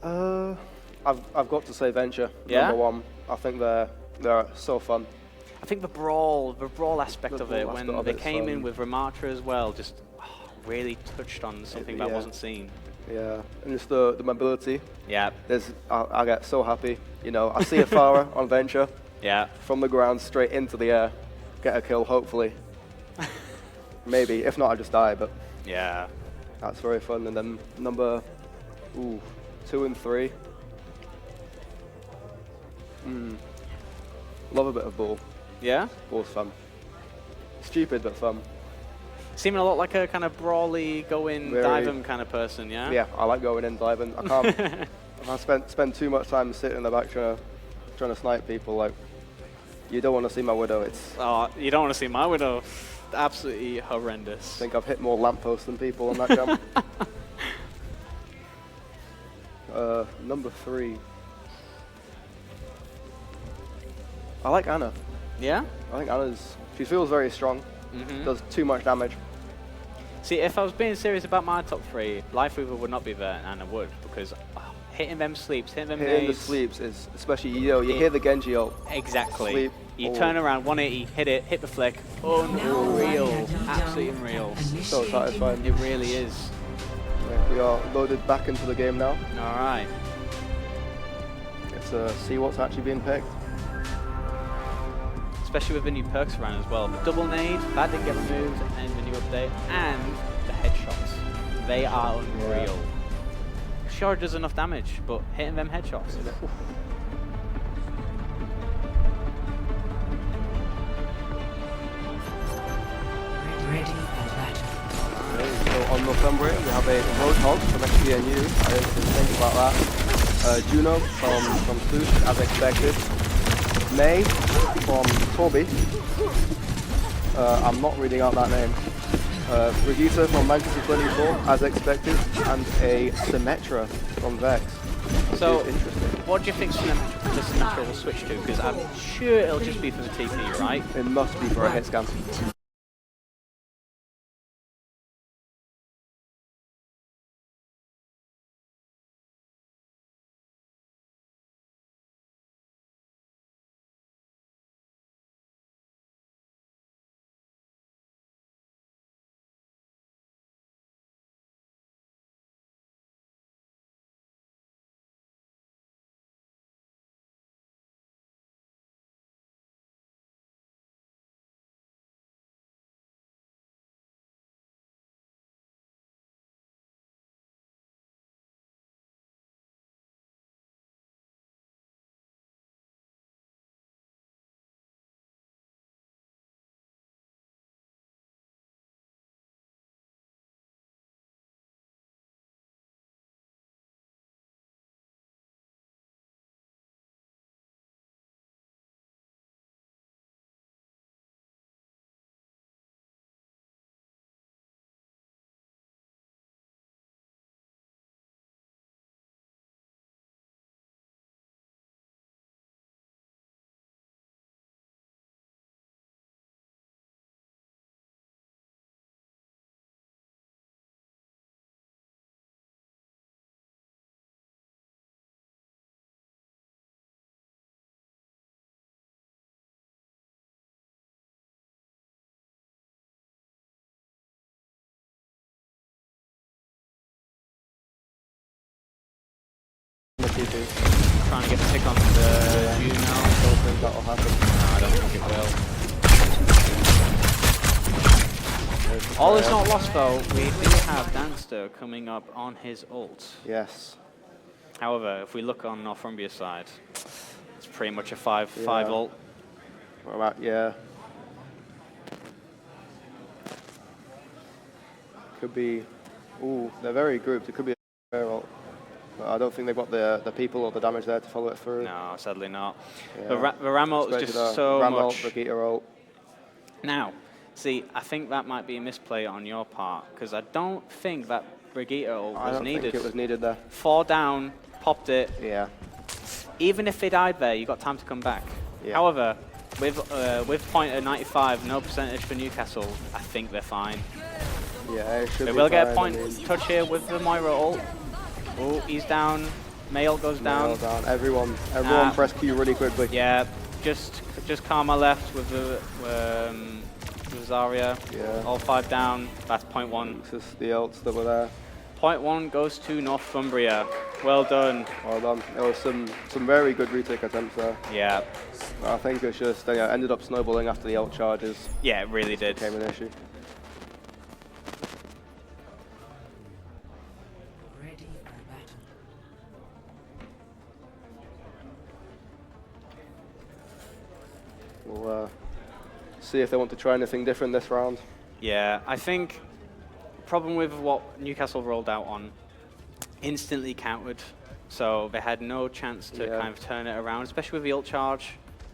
I've got to say Venture, Yeah? number one. I think they're so fun. I think the brawl aspect The of it, brawl when aspect of they it's came in fun. with Ramatra as well, just really touched on something that Yeah. wasn't seen. Yeah, and just the mobility. Yeah. I get so happy. You know, I see a Farah on Venture. Yeah. From the ground straight into the air, get a kill, hopefully. Maybe, if not, I just die. But yeah, that's very fun. And then number 2 and 3. Love a bit of ball. Yeah? Ball's fun. Stupid but fun. Seeming a lot like a kind of brawly, go in, Very- dive 'em kind of person, yeah? Yeah, I like going in, diving. I can't. If I spend too much time sitting in the back trying to snipe people, like, you don't want to see my Widow. It's. Oh, you don't want to see my Widow. Absolutely horrendous. I think I've hit more lampposts than people on that jump. Number 3. I like Anna. Yeah? I think she feels very strong. Does too much damage. See, if I was being serious about my top 3, Life Weaver would not be there, and Anna would, because hitting them sleeps, hitting them Hitting the nades. sleeps is, especially, you hear the Genji ult. Exactly. Sleep. You turn around, 180, hit it, hit the flick. Unreal. Absolutely unreal. So satisfying. It really is. We are loaded back into the game now. All right. Let's see what's actually being picked. Especially with the new perks around as well. The double nade, that didn't get removed in the new update, and the headshots. They are unreal. Sure, it does enough damage, but hitting them headshots. So on Northumbria, we have a Roadhog from XPNU. I didn't think about that. Juno from Swoosh, as expected. May from Torby. I'm not reading out that name. Brigitte from Manchester 24, as expected, and a Symmetra from Vex. So, interesting. What do you think the Symmetra will switch to? Because I'm sure it'll just be for the TP, right? It must be for a hit scan. Trying to get the pick on the Juno. I don't think that'll happen. No, I don't think it will. All is not lost though. We do have Danster coming up on his ult. Yes. However, if we look on Northumbria's side, it's pretty much a 5-5 ult. What about, yeah. Could be, ooh, they're very grouped. It could be a fair ult. But I don't think they've got the people or the damage there to follow it through. No, sadly not. Yeah. The Ram ult is just so Ram much. ult, Brigitte ult. Now, see, I think that might be a misplay on your part, because I don't think that Brigitte ult was needed. I don't think it was needed there. 4 down, popped it. Yeah. Even if they died there, you got time to come back. Yeah. However, with point at 95, no percentage for Newcastle, I think they're fine. Yeah, it should they be will get a fine, point touch here with the Moira ult. Oh, he's down. Mail goes down. Mail down. Everyone press Q really quickly. Yeah, just Karma left with the with Zarya. Yeah. All 5 down. That's point 1. This is the ults that were there. Point 1 goes to Northumbria. Well done. Well done. There was some very good retake attempts there. Yeah. I think it's just ended up snowballing after the ult charges. Yeah, it really did. Became an issue. We'll see if they want to try anything different this round. Yeah, I think problem with what Newcastle rolled out on, instantly countered, so they had no chance to kind of turn it around, especially with the ult charge.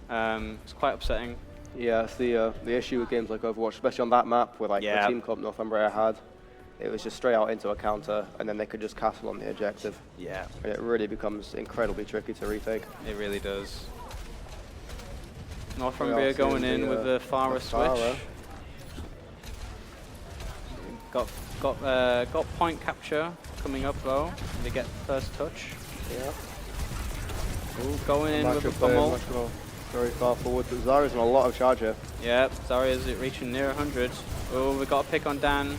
It's quite upsetting. Yeah, it's the issue with games like Overwatch, especially on that map where like the team comp Northumbria had. It was just straight out into a counter, and then they could just castle on the objective. Yeah. And it really becomes incredibly tricky to retake. It really does. Northumbria going in with the Farah switch. Got point capture coming up though. They get first touch. Yeah. Ooh, going in with the pummel. Very far forward, but Zarya's on a lot of charge here. Yeah, Zarya's reaching near 100. Oh, we got a pick on Dan.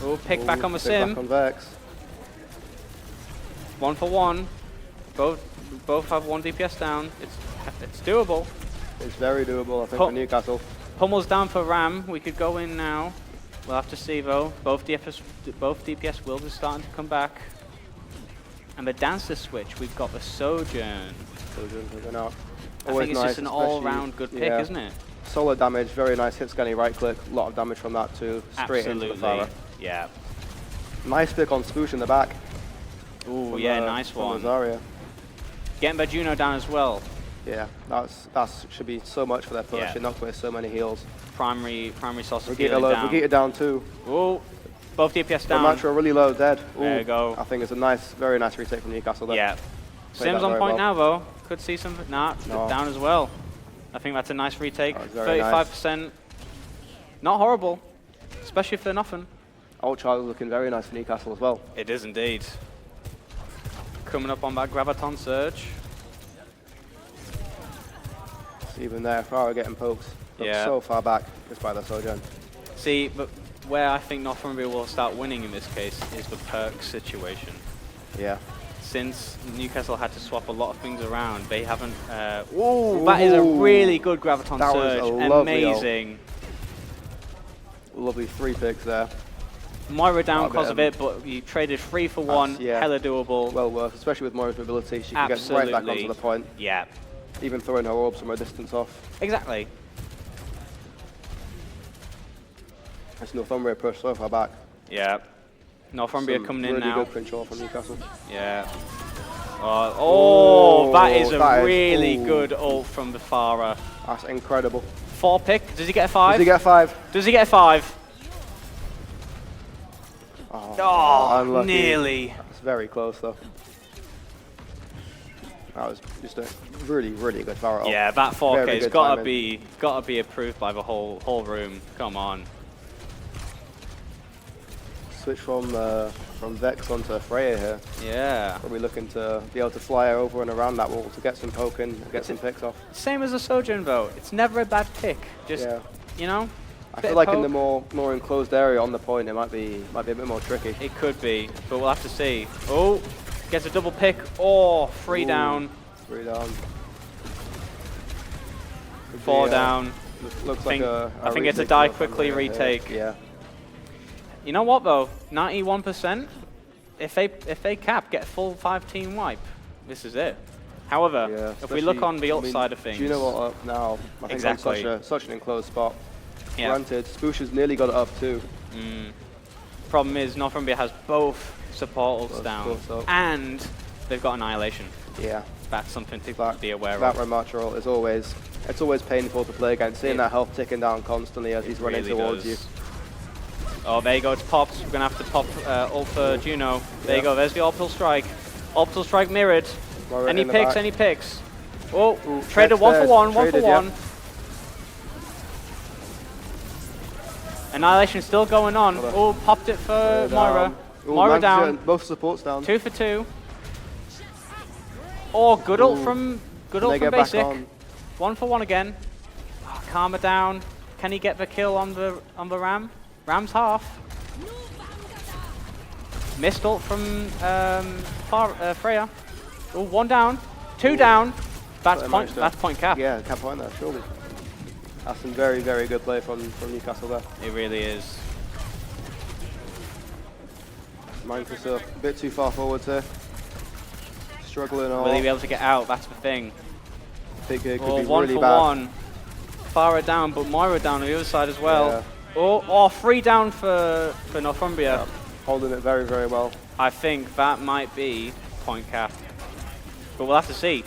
Oh, pick back on the sim. Back on Vex. 1 for 1. Both have 1 DPS down. It's doable. It's very doable, I think, for Newcastle. Pummel's down for Ram. We could go in now. We'll have to see though. Both DPS will be starting to come back. And the dancer switch, we've got the Sojourn. Sojourn coming out. I think it's just an all-round good pick, isn't it? Solid damage, very nice hit scanning right click. A lot of damage from that too. Straight into the Farah. Yeah. Nice pick on Swoosh in the back. Ooh, yeah, nice one. Zarya. Getting by Juno down as well. Yeah, that should be so much for their push. Yeah. It knocked away so many heals. Primary source of Vegeta low, down. Vegeta down too. Ooh, both DPS down. Ramattra really low, dead. Ooh, there you go. I think it's a nice, very nice retake from Newcastle there. Yeah. Sims on point now though. Could see some, no. Down as well. I think that's a nice retake. 35%. Nice. Not horrible, especially if they're nothing. Old Child is looking very nice for Newcastle as well. It is indeed. Coming up on that Graviton Surge. Even there, Farah getting poked. So far back just by the Sojourn. See, but where I think Northumbria will start winning in this case is the perk situation. Yeah. Since Newcastle had to swap a lot of things around, they haven't... Ooh, that is a really good Graviton Surge. Amazing. Lovely 3 picks there. Moira down because of it, but you traded 3 for 1. Hella doable. Well worth, especially with Moira's mobility. She can get right back onto the point. Yeah. Even throwing her orbs from a distance off. Exactly. It's Northumbria push so far back. Yeah. Northumbria coming in now. Really good control from Newcastle. Yeah. Oh, that is a really good ult from the Farah. That's incredible. 4 pick. Does he get a 5? Does he get a 5? Does he get a 5? Oh, unlucky. Nearly. That's very close though. That was just a really, really good Farah ult. Yeah, that 4K's gotta be approved by the whole room. Come on. Switch from Vex onto Freya here. Yeah. Probably looking to be able to fly over and around that wall to get some poke and get some picks off. Same as a Sojourn though. It's never a bad pick. Just you know. I feel like in the more enclosed area on the point, it might be a bit more tricky. It could be, but we'll have to see. Oh, gets a double pick. Oh, 3 down. 3 down. 4 down. Looks like I think it's a die quickly retake. Yeah. You know what though? 91%. If they cap, get a full 5-team wipe. This is it. However, if we look on the ult side of things, do you know what? Now I think on such an enclosed spot. Yeah. Granted, Spoosh has nearly got it up too. Problem is, Northumbria has both support ults down, and they've got Annihilation. Yeah. That's something to be aware of. That Ramattra ult is always painful to play against, seeing that health ticking down constantly as he's running towards you. Oh, there you go, it's popped. We're going to have to pop ult for Juno. There you go, there's the Orbital Strike. Orbital Strike mirrored. Any picks, any picks? Oh, traded 1 for 1, 1 for 1. Annihilation still going on. Oh, popped it for Moira. Moira down. Both supports down. 2 for 2. Oh, good ult from basic. 1 for 1 again. Oh, Karma down. Can he get the kill on the Ram? Ram's half. Missed ult from Freya. Oh, 1 down. 2 down. That's point cap. Yeah, cap point there, surely. That's some very, very good play from Newcastle there. It really is. Mine's a bit too far forwards here. Struggling on. Will he be able to get out? That's the thing. Big could be 1 really for bad. 1. Farah down, but Moira down on the other side as well. Yeah. Oh, 3 down for Northumbria. Yeah. Holding it very, very well. I think that might be point cap. But we'll have to see.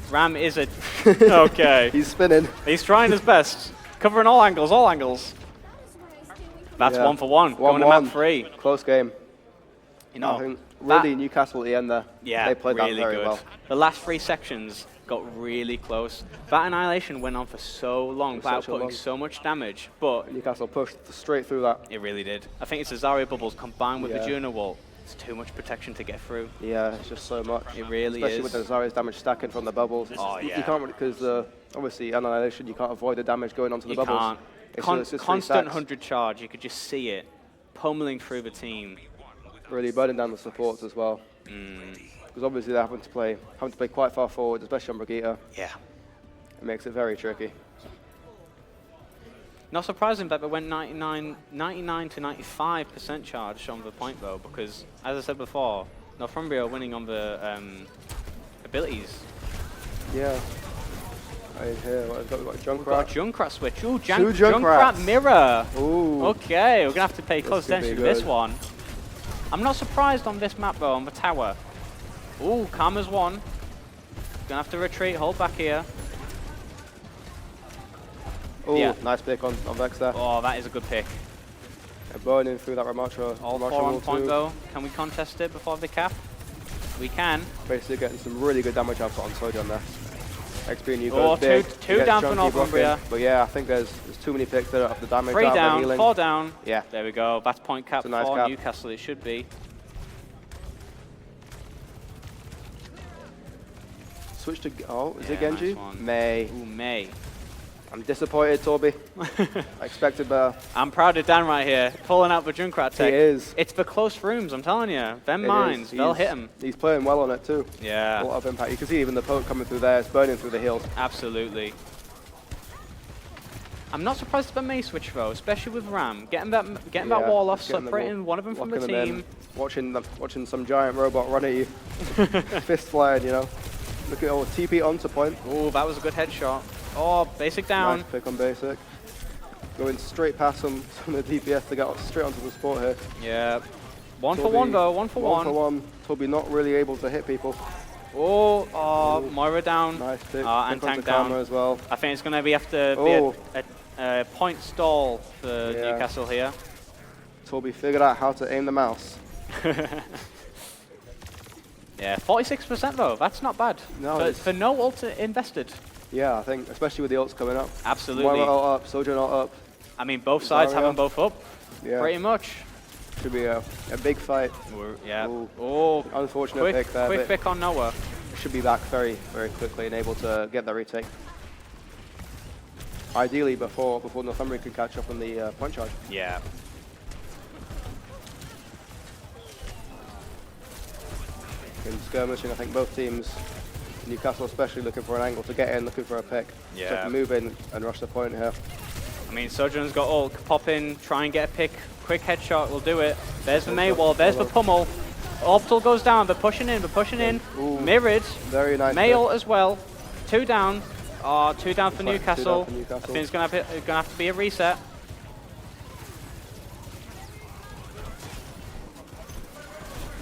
Ram is a... okay. He's spinning. He's trying his best. Covering all angles, all angles. That's 1 for 1. Going to map 3. Close game. You know, I think really Newcastle at the end there. Yeah, they played really that very good. well. The last 3 sections got really close. That Annihilation went on for so long without putting so much damage, but Newcastle pushed straight through that. It really did. I think it's the Zarya bubbles combined with the Juno wall. It's too much protection to get through. Yeah, it's just so much. It really Especially is. with the Zarya's damage stacking from the bubbles. You can't, because obviously Annihilation, you can't avoid the damage going onto the bubbles. You can't. Constant 100 charge, you could just see it pummeling through the team. really burning down the supports as well. Because obviously they're having to play quite far forward, especially on Brigitte. Yeah. It makes it very tricky. Not surprising that we went 99 to 95% charge on the point though, because as I said before, Northumbria are winning on the abilities. Yeah. Right here, we've got a Junkrat. We've got a Junkrat switch. Ooh, Two Junkrat mirror. Ooh. Okay, we're gonna have to pay close This could attention be to this good. one. I'm not surprised on this map though, on the tower. Ooh, Karma's one. Gonna have to retreat, hold back here. Oh, Yeah. nice pick on Vex there. Oh, that is a good pick. They're burning through that Ramatra. All Ramatra 4 on wall point too. though. Can we contest it before the cap? We can. Basically getting some really good damage output on Sojourn there. XP and Hugo Oh, is big. two down for chunky Northumbria. blocking. But yeah, I think there's too many picks that have the damage 3 out, the down, healing. 4 down. Yeah. There we go. That's point cap It's a nice for cap. Newcastle. It should be. Switch to, oh, is it Yeah, Genji? nice one. May. Ooh, May. I'm disappointed, Torby. I expected better. I'm proud of Dan right here, pulling out the Junkrat tech. He is. It's the close rooms, I'm telling you. Them It mines, is. they'll hit him. He's playing well on it too. Yeah. A lot of impact. You can see even the poke coming through there. It's burning through the heels. Absolutely. I'm not surprised at the May switch though, especially with Ram. Getting that Yeah, wall off, just getting them separating all- one of them from the locking them team. in, watching some giant robot run at you. Fist flying, you know. Look at all TP onto point. Oh, that was a good headshot. Oh, basic down. Nice pick on basic. Going straight past some of the DPS to get straight onto the sport here. Yeah. 1 for 1 though, 1 for 1. 1 for 1. Toby not really able to hit people. Oh, Moira down. Nice pick. And Pick onto tank down. Karma as well. I think it's going to be a point stall for Newcastle here. Toby figured out how to aim the mouse. Yeah, 46% though. That's not bad. No, For no ult invested. Yeah, I think, especially with the ults coming up. Absolutely. Moira ult up, Sojourn ult up. I mean, both sides have Zarya. them both up. Yeah. Pretty much. Should be a big fight. Yeah. Ooh. Oh, Unfortunate pick there. quick but pick on Noah. should be back very, very quickly and able to get the retake. Ideally before Northumbria can catch up on the point charge. Yeah. In skirmishing, I think both teams, Newcastle especially, looking for an angle to get in, looking for a pick. Yeah. So they can move in and rush the point here. I mean, Sojourn's got ult. Pop in, try and get a pick. Quick headshot will do it. There's the May wall. There's the pummel. Orbital goes down. They're pushing in. They're pushing in. Ooh. Mirrored. Very nice. May ult as well. 2 down. Oh, 2 down for Looks like 2 down Newcastle. for Newcastle. I think it's gonna have to be a reset.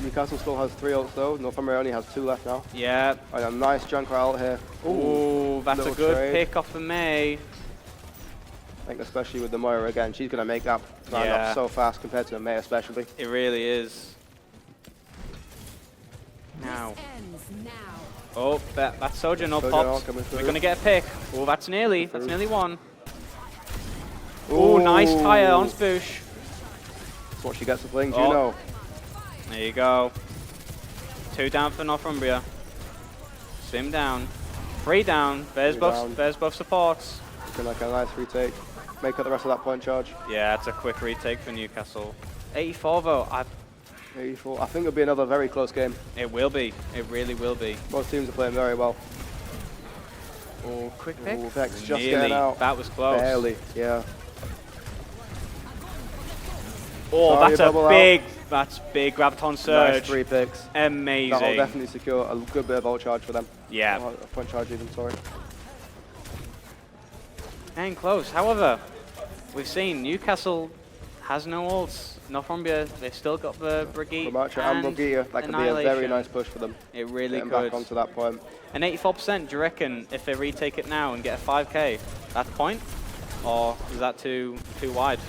Newcastle still has 3 ults though. Northumbria only has 2 left now. Yeah. And a nice Junkrat ult here. Ooh, that's a little good trade. pick off the May. I think especially with the Moira again, she's going to make that round Yeah. up so fast compared to the May especially. It really is. Now. Oh, that's Sojourn ult Sojourn ult popped. coming through. We're gonna get a pick. Oh, that's nearly one. Oh, nice tire on Spoosh. That's what she gets for playing Oh. Juno. There you go. 2 down for Northumbria. Sim down. 3 down. There's 3 both. down. There's both supports. Looking like a nice retake. Make up the rest of that point charge. Yeah, it's a quick retake for Newcastle. 84 though. 84. I think it'll be another very close game. It will be. It really will be. Both teams are playing very well. Oh, quick pick. Ooh, Vex just Nearly. getting out. That was close. Barely, yeah. Oh, Sorry, that's a bubble big. That's big. Graviton surge. Nice 3 picks. Amazing. That'll definitely secure a good bit of ult charge for them. Yeah. Oh, a point charge even, sorry. And close. However, we've seen Newcastle has no ults. Northumbria, they've still got the Brigitte Ramatra and Brigitte, that could be a very Annihilation. nice push for them. It really Getting could. back onto that point. And 84%, do you reckon if they retake it now and get a 5k, that's point? Or is that too wide?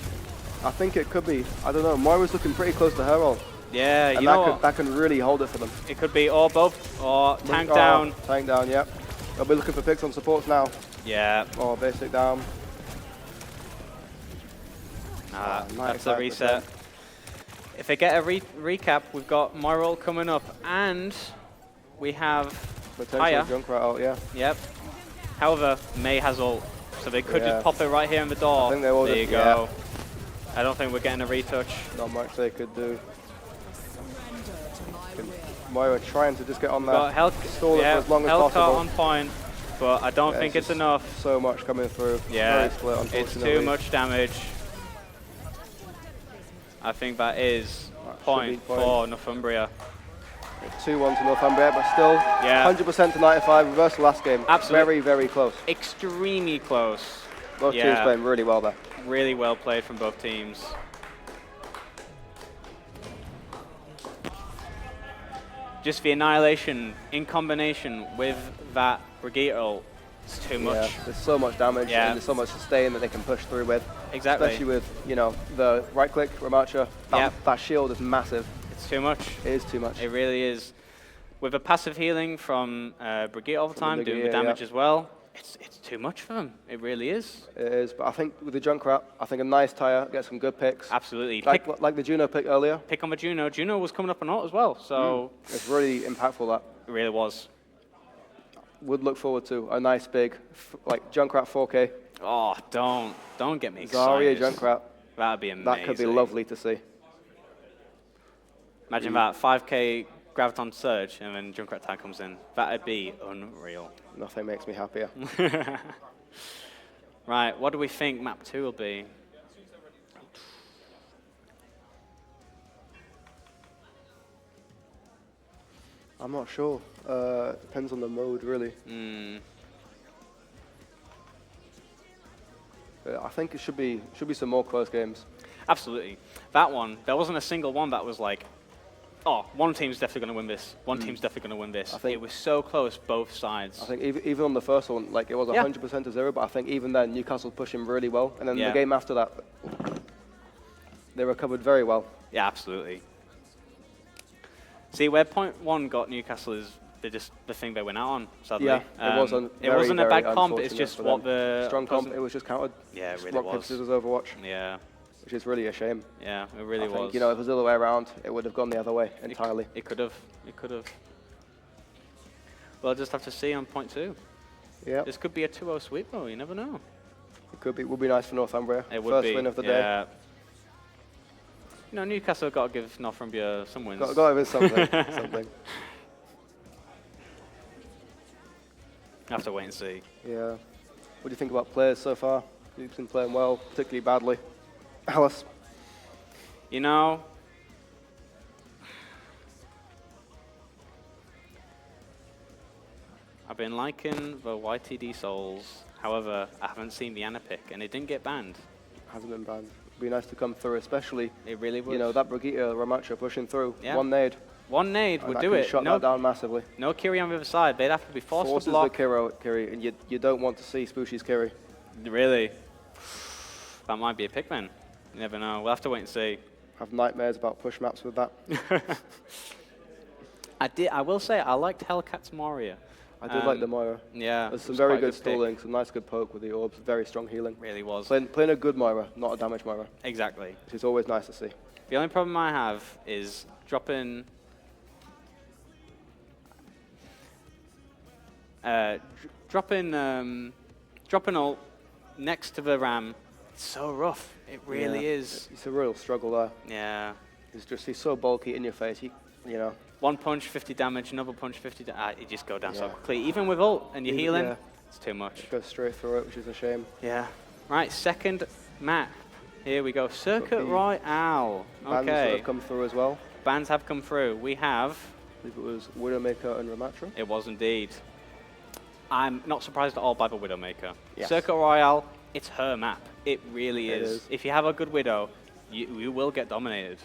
I think it could be. I don't know. Moira's looking pretty close to her ult. Yeah, and you know that can really hold it for them. It could be or both, or tank Oh, down. Tank down, yep. They'll be looking for picks on supports now. Yeah. Or basic down. That's a reset. If they get a recap, we've got Moral coming up, and we have Potential Iiayan. Junkrat ult, yeah. Yep. However, May has ult, so they could Yeah. just pop it right here in the door. I think they will There you just- go. I don't think we're getting a retouch. Not much they could do. Moira trying to just get on Got there, stall it for as long as Hellcat possible. on point, but I don't think it's just enough. So much coming through. Yeah, Very split, it's unfortunately. too much damage. I think that is point for Northumbria. 2-1 to Northumbria, but still 100% to 95. Reversal last game. Absolutely. Very, very close. Extremely close. Both teams playing really well there. Really well played from both teams. Just the annihilation in combination with that Brigitte ult. It's too much. Yeah, there's so much damage and there's so much sustain that they can push through with. Exactly. Especially with, you know, the right click, Ramacha. That shield is massive. It's too much. It is too much. It really is. With a passive healing from Brigitte all the time, doing the damage as well, it's too much for them. It really is. It is, but I think with the Junkrat, I think a nice tire, get some good picks. Absolutely. Like the Juno pick earlier. Pick on the Juno. Juno was coming up on ult as well, so... It's really impactful, that. It really was. Would look forward to a nice big, like Junkrat 4K. Oh, don't get me Zarya excited. Junkrat. That'd be amazing. That could be lovely to see. Imagine that 5K Graviton Surge and then Junkrat tag comes in. That'd be unreal. Nothing makes me happier. Right, what do we think map 2 will be? I'm not sure. Depends on the mode, really. I think it should be some more close games. Absolutely. That one, there wasn't a single one that was like, oh, one team's definitely going to win this. One team's definitely going to win this. I think it was so close, both sides. I think even on the first one, like it was 100% to 0, but I think even then Newcastle pushing really well, and then the game after that, they recovered very well. Yeah, absolutely. See, where point 1 got Newcastle is the thing they went out on, sadly. Yeah, it wasn't a bad comp, it's just what the... Strong comp, it was just countered. Yeah, it really rock, was. paper, scissors, Overwatch. Yeah. Which is really a shame. Yeah, it really I think, was. you know, if it was the other way around, it would have gone the other way entirely. It could have. It could have. We'll just have to see on point 2. Yeah. This could be a 2-0 sweep, though. You never know. It could be. Would be nice for Northumbria. It would First be. win of the day. You know, Newcastle got to give Northumbria some wins. Got to give something. something. Have to wait and see. Yeah. What do you think about players so far? You've been playing well, particularly badly. Alice? You know, I've been liking the YTD Souls. However, I haven't seen the Ana pick, and it didn't get banned. Hasn't been banned. It'd be nice to come through, especially. It really would. You know, that Brigitte Ramacha pushing through. Yeah. One nade. One nade would do it. Shut that down massively. No Kiri on the other side. They'd have to be forced to block. Forces the Kiri, and you don't want to see Spooshy's Kiri. Really? That might be a pick, man. You never know. We'll have to wait and see. Have nightmares about push maps with that. I will say, I liked Hellcat's Moria. I did like the Moira. Yeah. There's some very good stalling, some nice good poke with the orbs, very strong healing. Really was. Playing a good Moira, not a damage Moira. Exactly. Which is always nice to see. The only problem I have is dropping ult next to the ram. It's so rough. It really is. It's a real struggle there. Yeah. He's so bulky in your face. You know. One punch, 50 damage. Another punch, 50 damage. You just go down so quickly. Even with ult and you're healing, it's too much. It goes straight through it, which is a shame. Yeah. Right, second map. Here we go. Circuit Royale. Bands that have come through as well. Bands have come through. We have... I believe it was Widowmaker and Ramatra. It was indeed. I'm not surprised at all by the Widowmaker. Yes. Circuit Royale, it's her map. It really It is. is. If you have a good Widow, you will get dominated.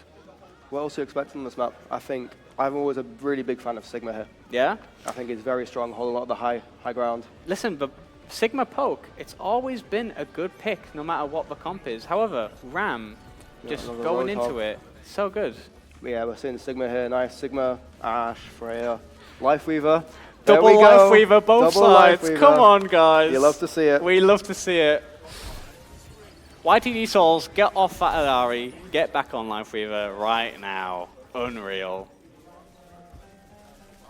What else are you expecting on this map? I think I'm always a really big fan of Sigma here. Yeah? I think he's very strong, holding a lot of the high ground. Listen, the Sigma poke, it's always been a good pick, no matter what the comp is. However, Ram, just going into it, so good. Yeah, we're seeing Sigma here. Nice Sigma, Ash, Freya, Lifeweaver. Double Lifeweaver, both sides. Come on, guys. You love to see it. We love to see it. YTD Souls, get off that Alari, get back on Lifeweaver right now. Unreal.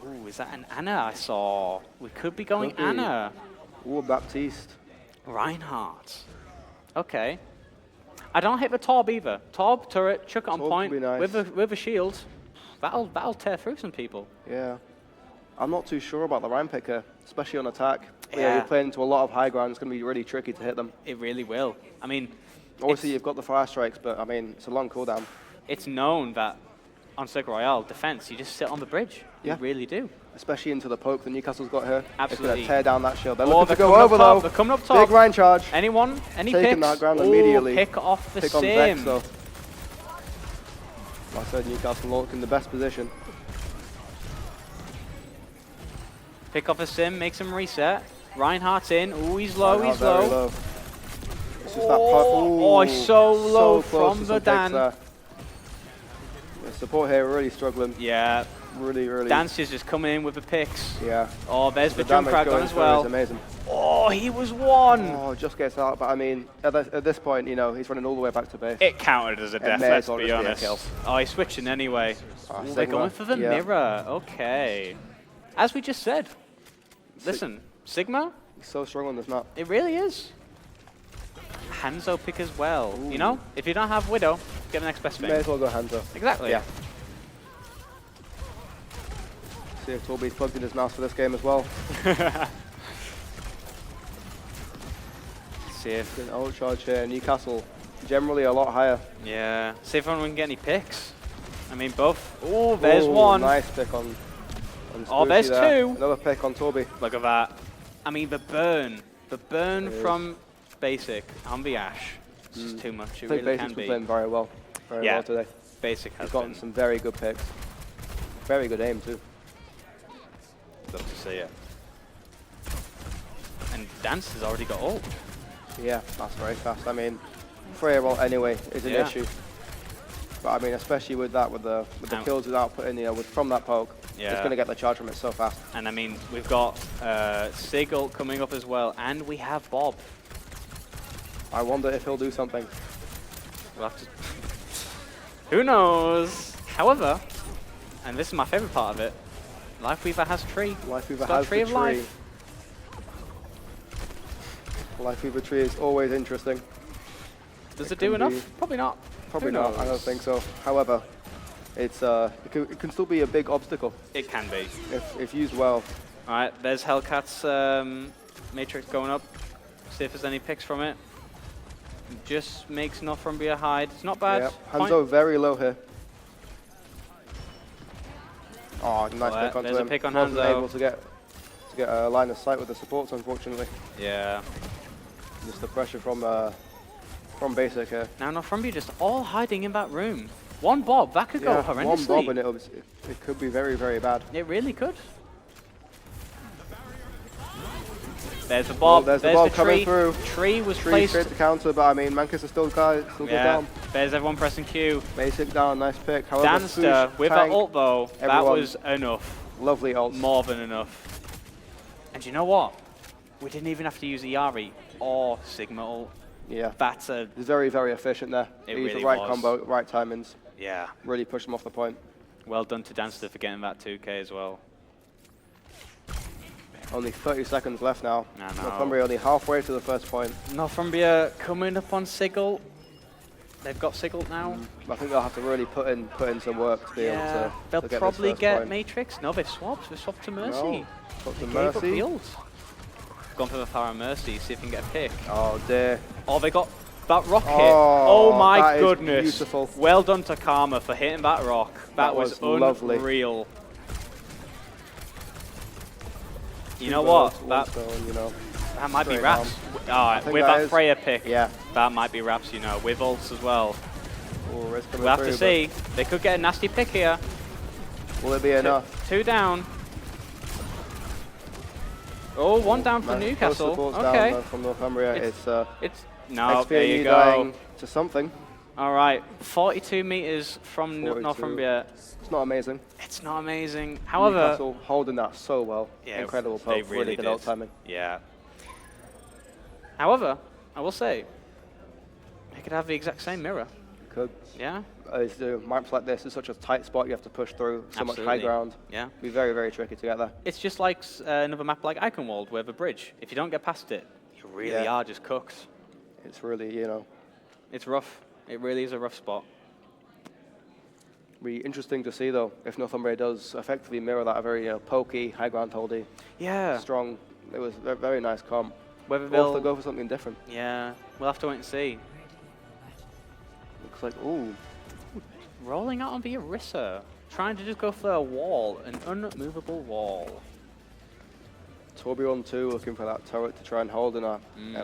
Ooh, is that an Ana I saw? We could be going Ana. Ooh, Baptiste. Reinhardt. Okay. I don't hit the Torb either. Torb, turret, chuck it on point be nice. with a shield. That'll tear through some people. Yeah. I'm not too sure about the Rhyme Picker, especially on attack. Yeah. You're playing into a lot of high ground. It's going to be really tricky to hit them. It really will. I mean, obviously you've got the fire strikes, but I mean, it's a long cooldown. It's known that on Circle Royale defense, you just sit on the bridge. Yeah. You really do. Especially into the poke that Newcastle's got here. Absolutely. It's going to tear down that shield. They're Oh, looking to they're go coming over up top. though. They're coming up top. Big Ryan charge. Anyone? Any Taking picks? that ground Ooh, immediately. pick off the Pick on Vex, sim. though. Like I said, Newcastle look in the best position. Pick off a sim, makes him reset. Reinhardt's in. Ooh, he's low, Reinhardt he's low. very low. It's just that Oh, he's so low close from to the some picks Dan. there. The support here really struggling. Yeah. Really. Dance is just coming in with the picks. Yeah. Oh, there's the jump damage crack going on as through well. is amazing. Oh, he was one. Oh, just gets out. But I mean, at this point, you know, he's running all the way back to base. It counted as a death, may let's as well be just be a honest. kill. Oh, he's switching anyway. Ah, Ooh, they're Sigma, going for the yeah. mirror. Okay. As we just said. Listen, Sigma, He's so strong on this map. it really is. Hanzo pick as well. You know, if you don't have Widow, get the next best thing. May as well go Hanzo. Exactly. Yeah. See if Torby's plugged in his mouse for this game as well. See if An ult charge here. Newcastle generally a lot higher. Yeah. See if anyone can get any picks. I mean, both. Oh, there's Ooh, one. Nice pick on Oh, there's Spooky there. two. Another pick on Torby. Look at that. I mean, the burn It is. from Basic on the Ash. It's just too much. I It think really Basic's can been be. playing very well today. Basic has He's gotten been. some very good picks. Very good aim too. Love to see it. And Dance has already got ult. Yeah, that's very fast. I mean, Freya ult anyway is an Yeah. issue. But I mean, especially with that, with the kills without putting, you know, from that poke, Yeah. it's going to get the charge from it so fast. And I mean, we've got Sig ult coming up as well, and we have Bob. I wonder if he'll do something. We'll have to. Who knows? However, and this is my favorite part of it, Lifeweaver has tree. Lifeweaver It's got has tree the of tree. life. Lifeweaver tree is always interesting. Does it do enough? Probably not. Probably Who not. I don't knows? think so. However, it's it can still be a big obstacle It can be. if used well. All right, there's Hellcat's Matrix going up. See if there's any picks from it. Just makes Northumbria hide. It's not bad. Yeah. Point- Hanzo very low here. Oh, nice Well, pick onto there's a him. pick on Wasn't Hanzo. able to get a line of sight with the supports, unfortunately. Yeah. Just the pressure from Basic here. Now Northumbria just all hiding in that room. One Bob, that could go Yeah, horrendously. one bob and it could be very, very bad. It really could. There's the Bob. There's the there's Bob the coming tree. through. Tree was Tree placed. straight to counter, but I mean, Manchester still goes Yeah. down. There's everyone pressing Q. Basic down, nice pick. However, Danster Swoosh, with tank, that ult though, that everyone. was enough. Lovely ult. More than enough. And you know what? We didn't even have to use Iiayan or Sigma ult. Yeah. That's a He's very, very efficient there. It He's really the right was. combo, right timings. yeah. Really pushed him off the point. Well done to Danster for getting that 2K as well. Only 30 seconds left now. I know. Northumbria only halfway to the first point. Northumbria coming up on Sigil. They've got Sigil now. I think they'll have to really put in some work to be able to They'll to get probably this first get point. Matrix. No, they've swapped. They've swapped to Mercy. No, swapped to They gave up Mercy. the ult. Gone for the Farah Mercy, see if we can get a pick. Oh dear. Oh, they got that rock hit. Oh, Oh my that is goodness. beautiful. Well done to Karma for hitting that rock. That was lovely. unreal. You know Two what? birds, one That, stone, you know. that might be Straight Raps. I Oh, think with that that is. Freya pick, Yeah. that might be Raps, you know, with ults as well. Oh, risk coming We'll have to through, see. They could get a nasty pick here. but will it be enough? Two down. Oh, one down for Both Newcastle. supports Okay. down from Northumbria. It's It's no, there XP you go. dying to something. All right, 42 meters from 42. Northumbria. It's not amazing. It's not amazing. However, Newcastle holding that so well. yeah, Incredible they poke. really good did. ult timing. Yeah. However, I will say, they could have the exact same mirror. Could. Yeah. Maps like this is such a tight spot. You have to push through so much high Absolutely. ground. Yeah. Be very, very tricky to get there. It's just like another map like Iconwald, where the bridge, if you don't get past it, you really Yeah. are just cooked. It's really, you know. It's rough. It really is a rough spot. Be interesting to see though if Northumbria does effectively mirror that very pokey, high ground holdy, strong. It was a very nice comp. Whether Or if they'll they'll go for something different. Yeah, we'll have to wait and see. Looks like ooh, Rolling out on the Orisa, trying to just go for a wall, an unmovable wall. Torbjorn too, looking for that turret to try and hold in a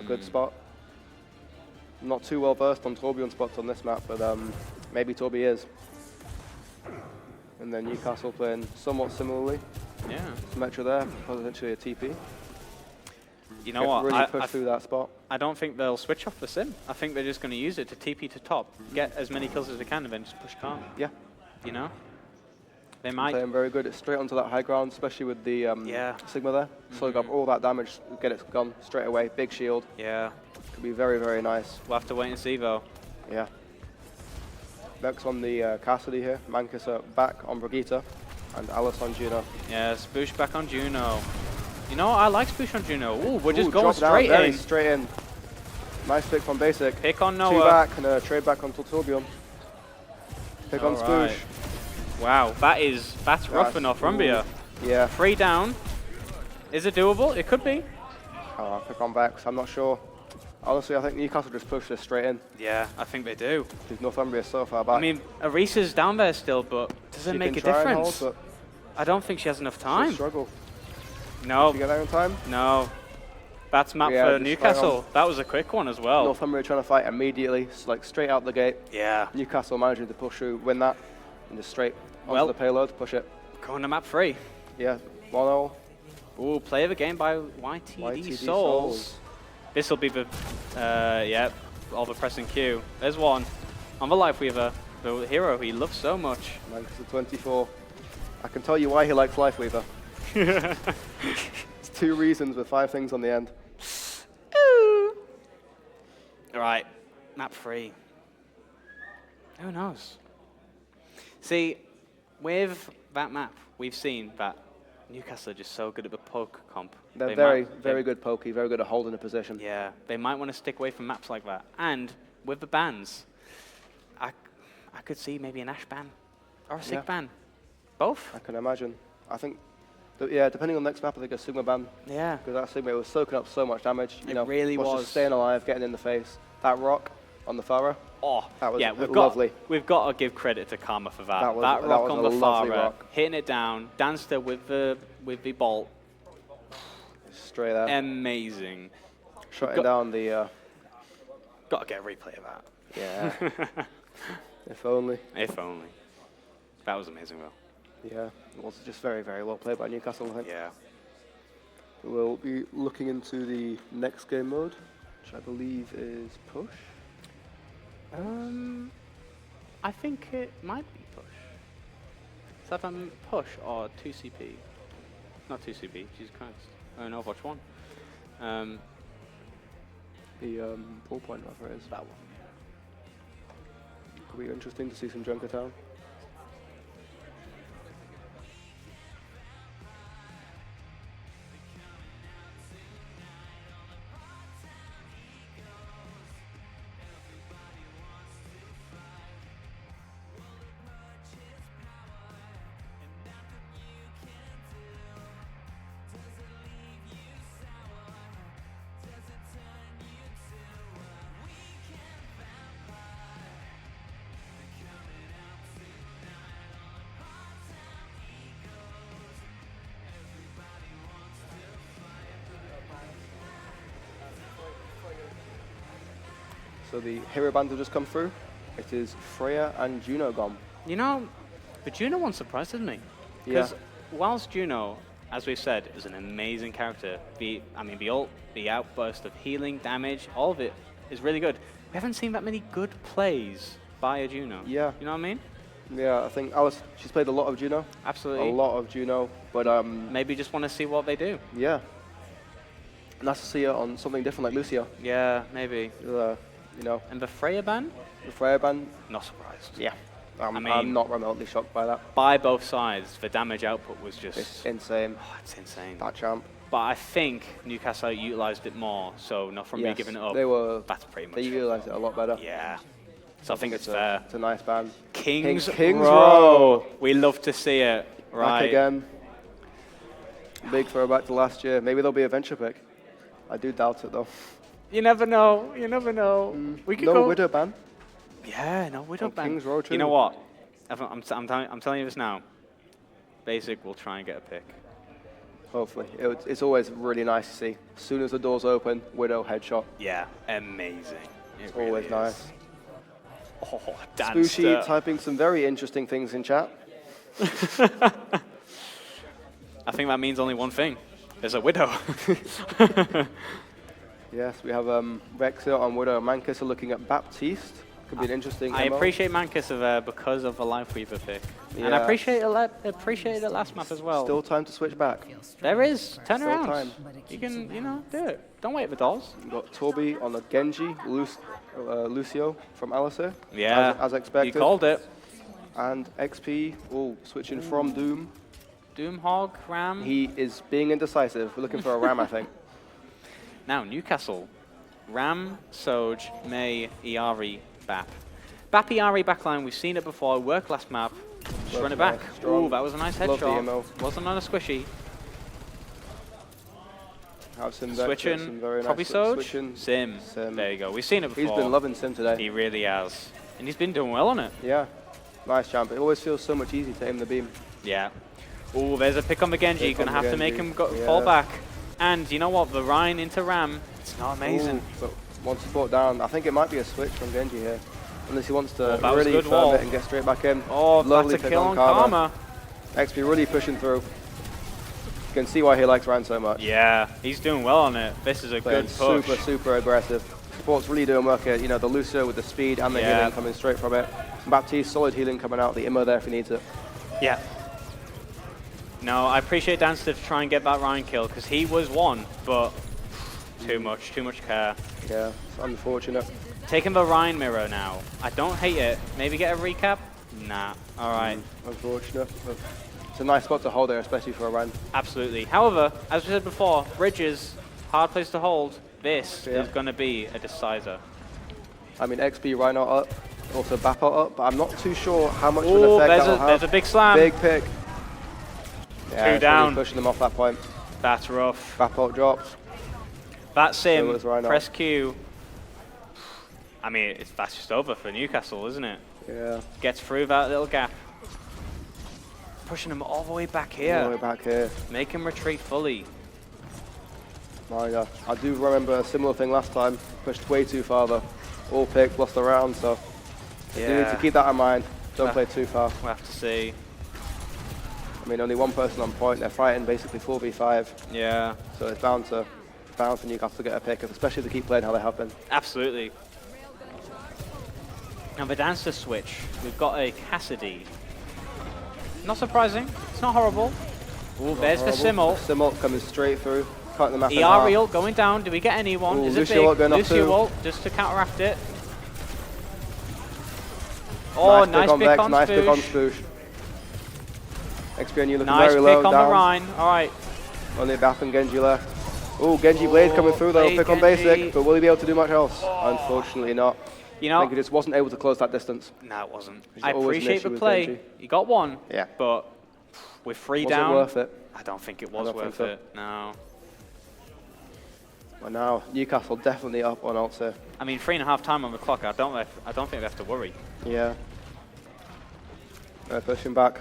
good spot. Not too well versed on Torbjorn spots on this map, but maybe Torby is. And then Newcastle playing somewhat similarly. Yeah. Symmetra there, potentially a TP. You know what? Really push through that spot. I don't think they'll switch off the sim. I think they're just going to use it to TP to top, get as many kills as they can, and then just push calm. Yeah. You know? They might. Playing very good. It's straight onto that high ground, especially with the Sigma there. Slowing up all that damage, get it gone straight away. Big shield. Yeah. Could be very, very nice. We'll have to wait and see though. Yeah. Vex on the Cassidy here. Mankus back on Brigitte. And Alice on Juno. Yeah, Spoosh back on Juno. You know, I like Spoosh on Juno. Ooh, we're just going drop straight down, in. Straight in. Nice pick from Basic. Pick on Noah. Two back and a trade back on Torbjorn. Pick on Spoosh. Wow, that's rough for Northumbria. Yeah. 3 down. Is it doable? It could be. Oh, pick on Vex. I'm not sure. Honestly, I think Newcastle just pushed this straight in. Yeah, I think they do. Because Northumbria is so far back. I mean, Arisa's down there still, but does it make a difference? Hold, I don't think she has enough time. She'll struggle. No. Did she get there in time? No. That's map for Newcastle. That was a quick one as well. Northumbria trying to fight immediately, like straight out the gate. Yeah. Newcastle managing to push through, win that, and just straight onto the payload, push it. Going to map 3. Yeah, 1-0. Ooh, play of the game by YTD Souls. This will be the, yeah, all the pressing Q. There's one. On the Life Weaver, the hero he loves so much. Mankus at 24. I can tell you why he likes Life Weaver. It's 2 reasons with 5 things on the end. All right, map 3. Who knows? See, with that map, we've seen that Newcastle are just so good at the poke comp. They're very good pokey, very good at holding a position. Yeah, they might want to stick away from maps like that. And with the bans, I could see maybe an Ash ban or a Sig ban. Both. I can imagine. I think, yeah, depending on the next map, I think a Sigma ban. Yeah. Because that Sigma was soaking up so much damage. You know, really was. Just staying alive, getting in the face. That rock on the Pharah. Oh, that was lovely. We've got to give credit to Karma for that. That rock on the Pharah, hitting it down, Danster with the bolt. Straight there. Amazing. Shutting down the... Got to get a replay of that. Yeah. If only. If only. That was amazing, though. Yeah, it was just very, very well played by Newcastle, I think. Yeah. We'll be looking into the next game mode, which I believe is push. I think it might be push. Is that push or 2CP? Not 2CP, Jesus Christ. Oh, no, Overwatch 1. The ballpoint, whatever it is. That one. Could be interesting to see some Junkertown. So the hero band have just come through. It is Freya and Juno gone. You know, the Juno one surprises me. Because whilst Juno, as we've said, is an amazing character, the ult, the outburst of healing, damage, all of it is really good. We haven't seen that many good plays by a Juno. Yeah. You know what I mean? Yeah, I think Alice, she's played a lot of Juno. Absolutely. A lot of Juno, but maybe just want to see what they do. Yeah. Nice to see her on something different like Lucio. Yeah, maybe. You know. And the Freya ban? The Freya ban? Not surprised. Yeah. I'm not remotely shocked by that. By both sides, the damage output was just... It's insane. Oh, it's insane. That champ. But I think Newcastle utilised it more, so not from me giving it up. They were... That's pretty much They utilised it a lot better. Yeah. So I think it's fair. It's a nice ban. Kings Row. Row. We love to see it. Right. Back again. Big throwback to last year. Maybe there'll be a venture pick. I do doubt it though. You never know. You never know. We could no go. Widow ban. Yeah, no Widow ban. Kings Row too. You know what? I'm telling you this now. Basic will try and get a pick. Hopefully. It's always really nice to see. As soon as the doors open, Widow headshot. Yeah, amazing. It's always nice. Oh, Danster. Spooshy typing some very interesting things in chat. I think that means only one thing. There's a Widow. Yes, we have Vexer on Widow. Mankus are looking at Baptiste. Could be an interesting I MO. appreciate Mankus because of the Life Weaver pick. Yeah. And I appreciated it last map as well. Still time to switch back. There is. Turn Still around. time. You can, do it. Don't wait for dolls. We've got Torby on the Genji, Lucio from Alistair. Yeah, as expected. You called it. And XP, switching from Doom. Doom Hog, Ram. He is being indecisive. We're looking for a Ram, I think. Now, Newcastle. Ram, Soj, May, Iari, Bap. Bap Iari backline, we've seen it before. Worked last map. Just run it back. Strong. Ooh, that was a nice Love the headshot. MO. Wasn't on a squishy. Have some Switching, some very probably nice Soj. switching. Sim. There you go. We've seen it before. He's been loving Sim today. He really has. And he's been doing well on it. Yeah. Nice jump. It always feels so much easier to aim the beam. Yeah. Ooh, there's a pick on the Genji. Gonna have to make him fall back. And you know what? The Rhine into Ram. It's not amazing. Ooh, but one support down. I think it might be a switch from Genji here. Unless he wants to that was a really good firm wall. it and get straight back in. Oh, lovely that's a pick kill on Karma. XP really pushing through. You can see why he likes Ryan so much. Yeah, he's doing well on it. This is a Playing good push. super, super aggressive. Support's really doing work here. You know, the Lucio with the speed and the healing coming straight from it. Baptiste, solid healing coming out. The Immo there if he needs it. Yeah. No, I appreciate Danster to try and get that Ryan kill because he was one, but too much care. Yeah, it's unfortunate. Taking the Ryan mirror now. I don't hate it. Maybe get a recap? Nah. All right. Unfortunate. But it's a nice spot to hold there, especially for a run. Absolutely. However, as we said before, bridges, hard place to hold. This is going to be a decider. I mean, XP Rhino up, also Bappo up, but I'm not too sure how much of an effect that will have. There's a big slam. Big pick. Yeah, Two down. Really pushing them off that point. That's rough. Bappo dropped. That's Sim. So Press Q. I mean, that's just over for Newcastle, isn't it? Yeah. Gets through that little gap. Pushing him all the way back here. All the way back here. Make him retreat fully. My God. I do remember a similar thing last time. Pushed way too far though. All picked, lost the round, so you need to keep that in mind. Don't play too far. We'll have to see. I mean, only one person on point. They're fighting basically 4v5. Yeah. So it's bound for Newcastle to get a pick, especially if they keep playing how they have been. Absolutely. Now the Dancer switch. We've got a Cassidy. Not surprising. It's not horrible. Ooh, there's the Simmel. Simmel coming straight through. Cutting the map in half. Ariel going down. Do we get anyone? Ooh, Is it Lucio big? Lucio ult just to counteract it. Oh, nice pick on Nice pick on Spoosh. Spoosh. XP on you looking Nice very low. pick on down. the Rhine. All right. Only Bap and Genji left. Oh, Genji Blade coming through though. Pick on Basic, but will he be able to do much else? Unfortunately not. You know, I think he just wasn't able to close that distance. No, it wasn't. Which is I always an appreciate issue the with play. Genji. You got one. Yeah. But with 3 Was down. it worth it? I don't think it I was don't worth think it. No. Well, now Newcastle definitely up on ult here. I mean, 3.5 time on the clock. I don't think we have to worry. Yeah. They're pushing back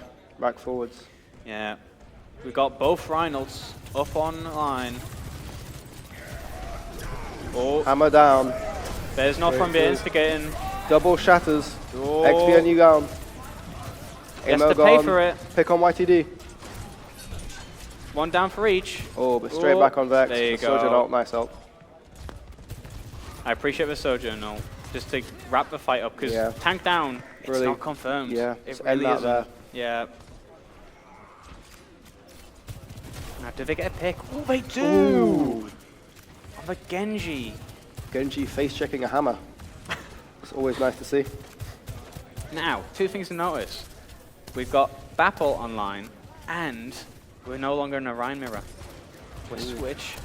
forwards. Yeah. We've got both Reynolds up on line. Oh. Hammer down. There's Northumbria instigating. Double shatters. Oh. XP on you down. Gets Amo to pay gone. for it. Pick on YTD. One down for each. Oh, but straight back on Vex. There you Sojourn go. ult, nice ult. I appreciate the Sojourn ult. Just to wrap the fight up, because tank down, it's Really, not confirmed. yeah, It just really end that isn't. there. Yeah. Now, do they get a pick? Oh, they do! Ooh. On the Genji. Genji face checking a hammer. It's always nice to see. Now, 2 things to notice. We've got Bapple online, and we're no longer in a Rhine mirror.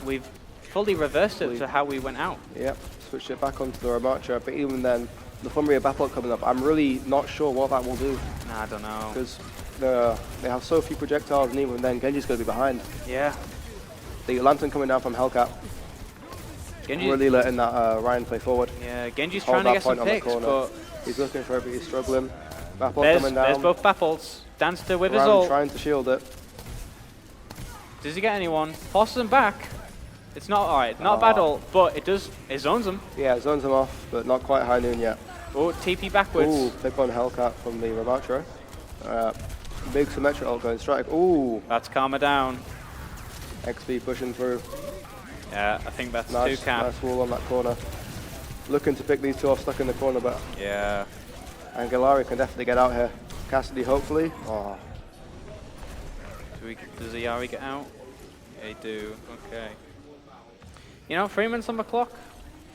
We've fully reversed it to how we went out. Yep, switched it back onto the Ramacha, but even then, Northumbria battle coming up. I'm really not sure what that will do. Nah, I don't know. Because they have so few projectiles, and even then, Genji's going to be behind. Yeah. The lantern coming down from Hellcat. Genji really letting that Ryan play forward. Yeah, Genji's Hold trying to that get some point on the picks, corner. but He's looking for it, but he's struggling. Bappel there's coming down. both Bapples. Danster with his Ryan ult. trying to shield it. Does he get anyone? Tosses him back. It's not alright. Not a bad ult, but it zones him. Yeah, it zones him off, but not quite high noon yet. Oh, TP backwards. Ooh, pick on Hellcat from the Ramatro. Big Symmetra ult going strike. Ooh. That's Karma down. XP pushing through. Yeah, I think that's Nice, 2 cap. nice wall on that corner. Looking to pick these two off, stuck in the corner, but yeah. Angelari can definitely get out here. Cassidy, hopefully. Oh. Does Iiayan get out? They do. Okay. You know, 3 minutes on the clock.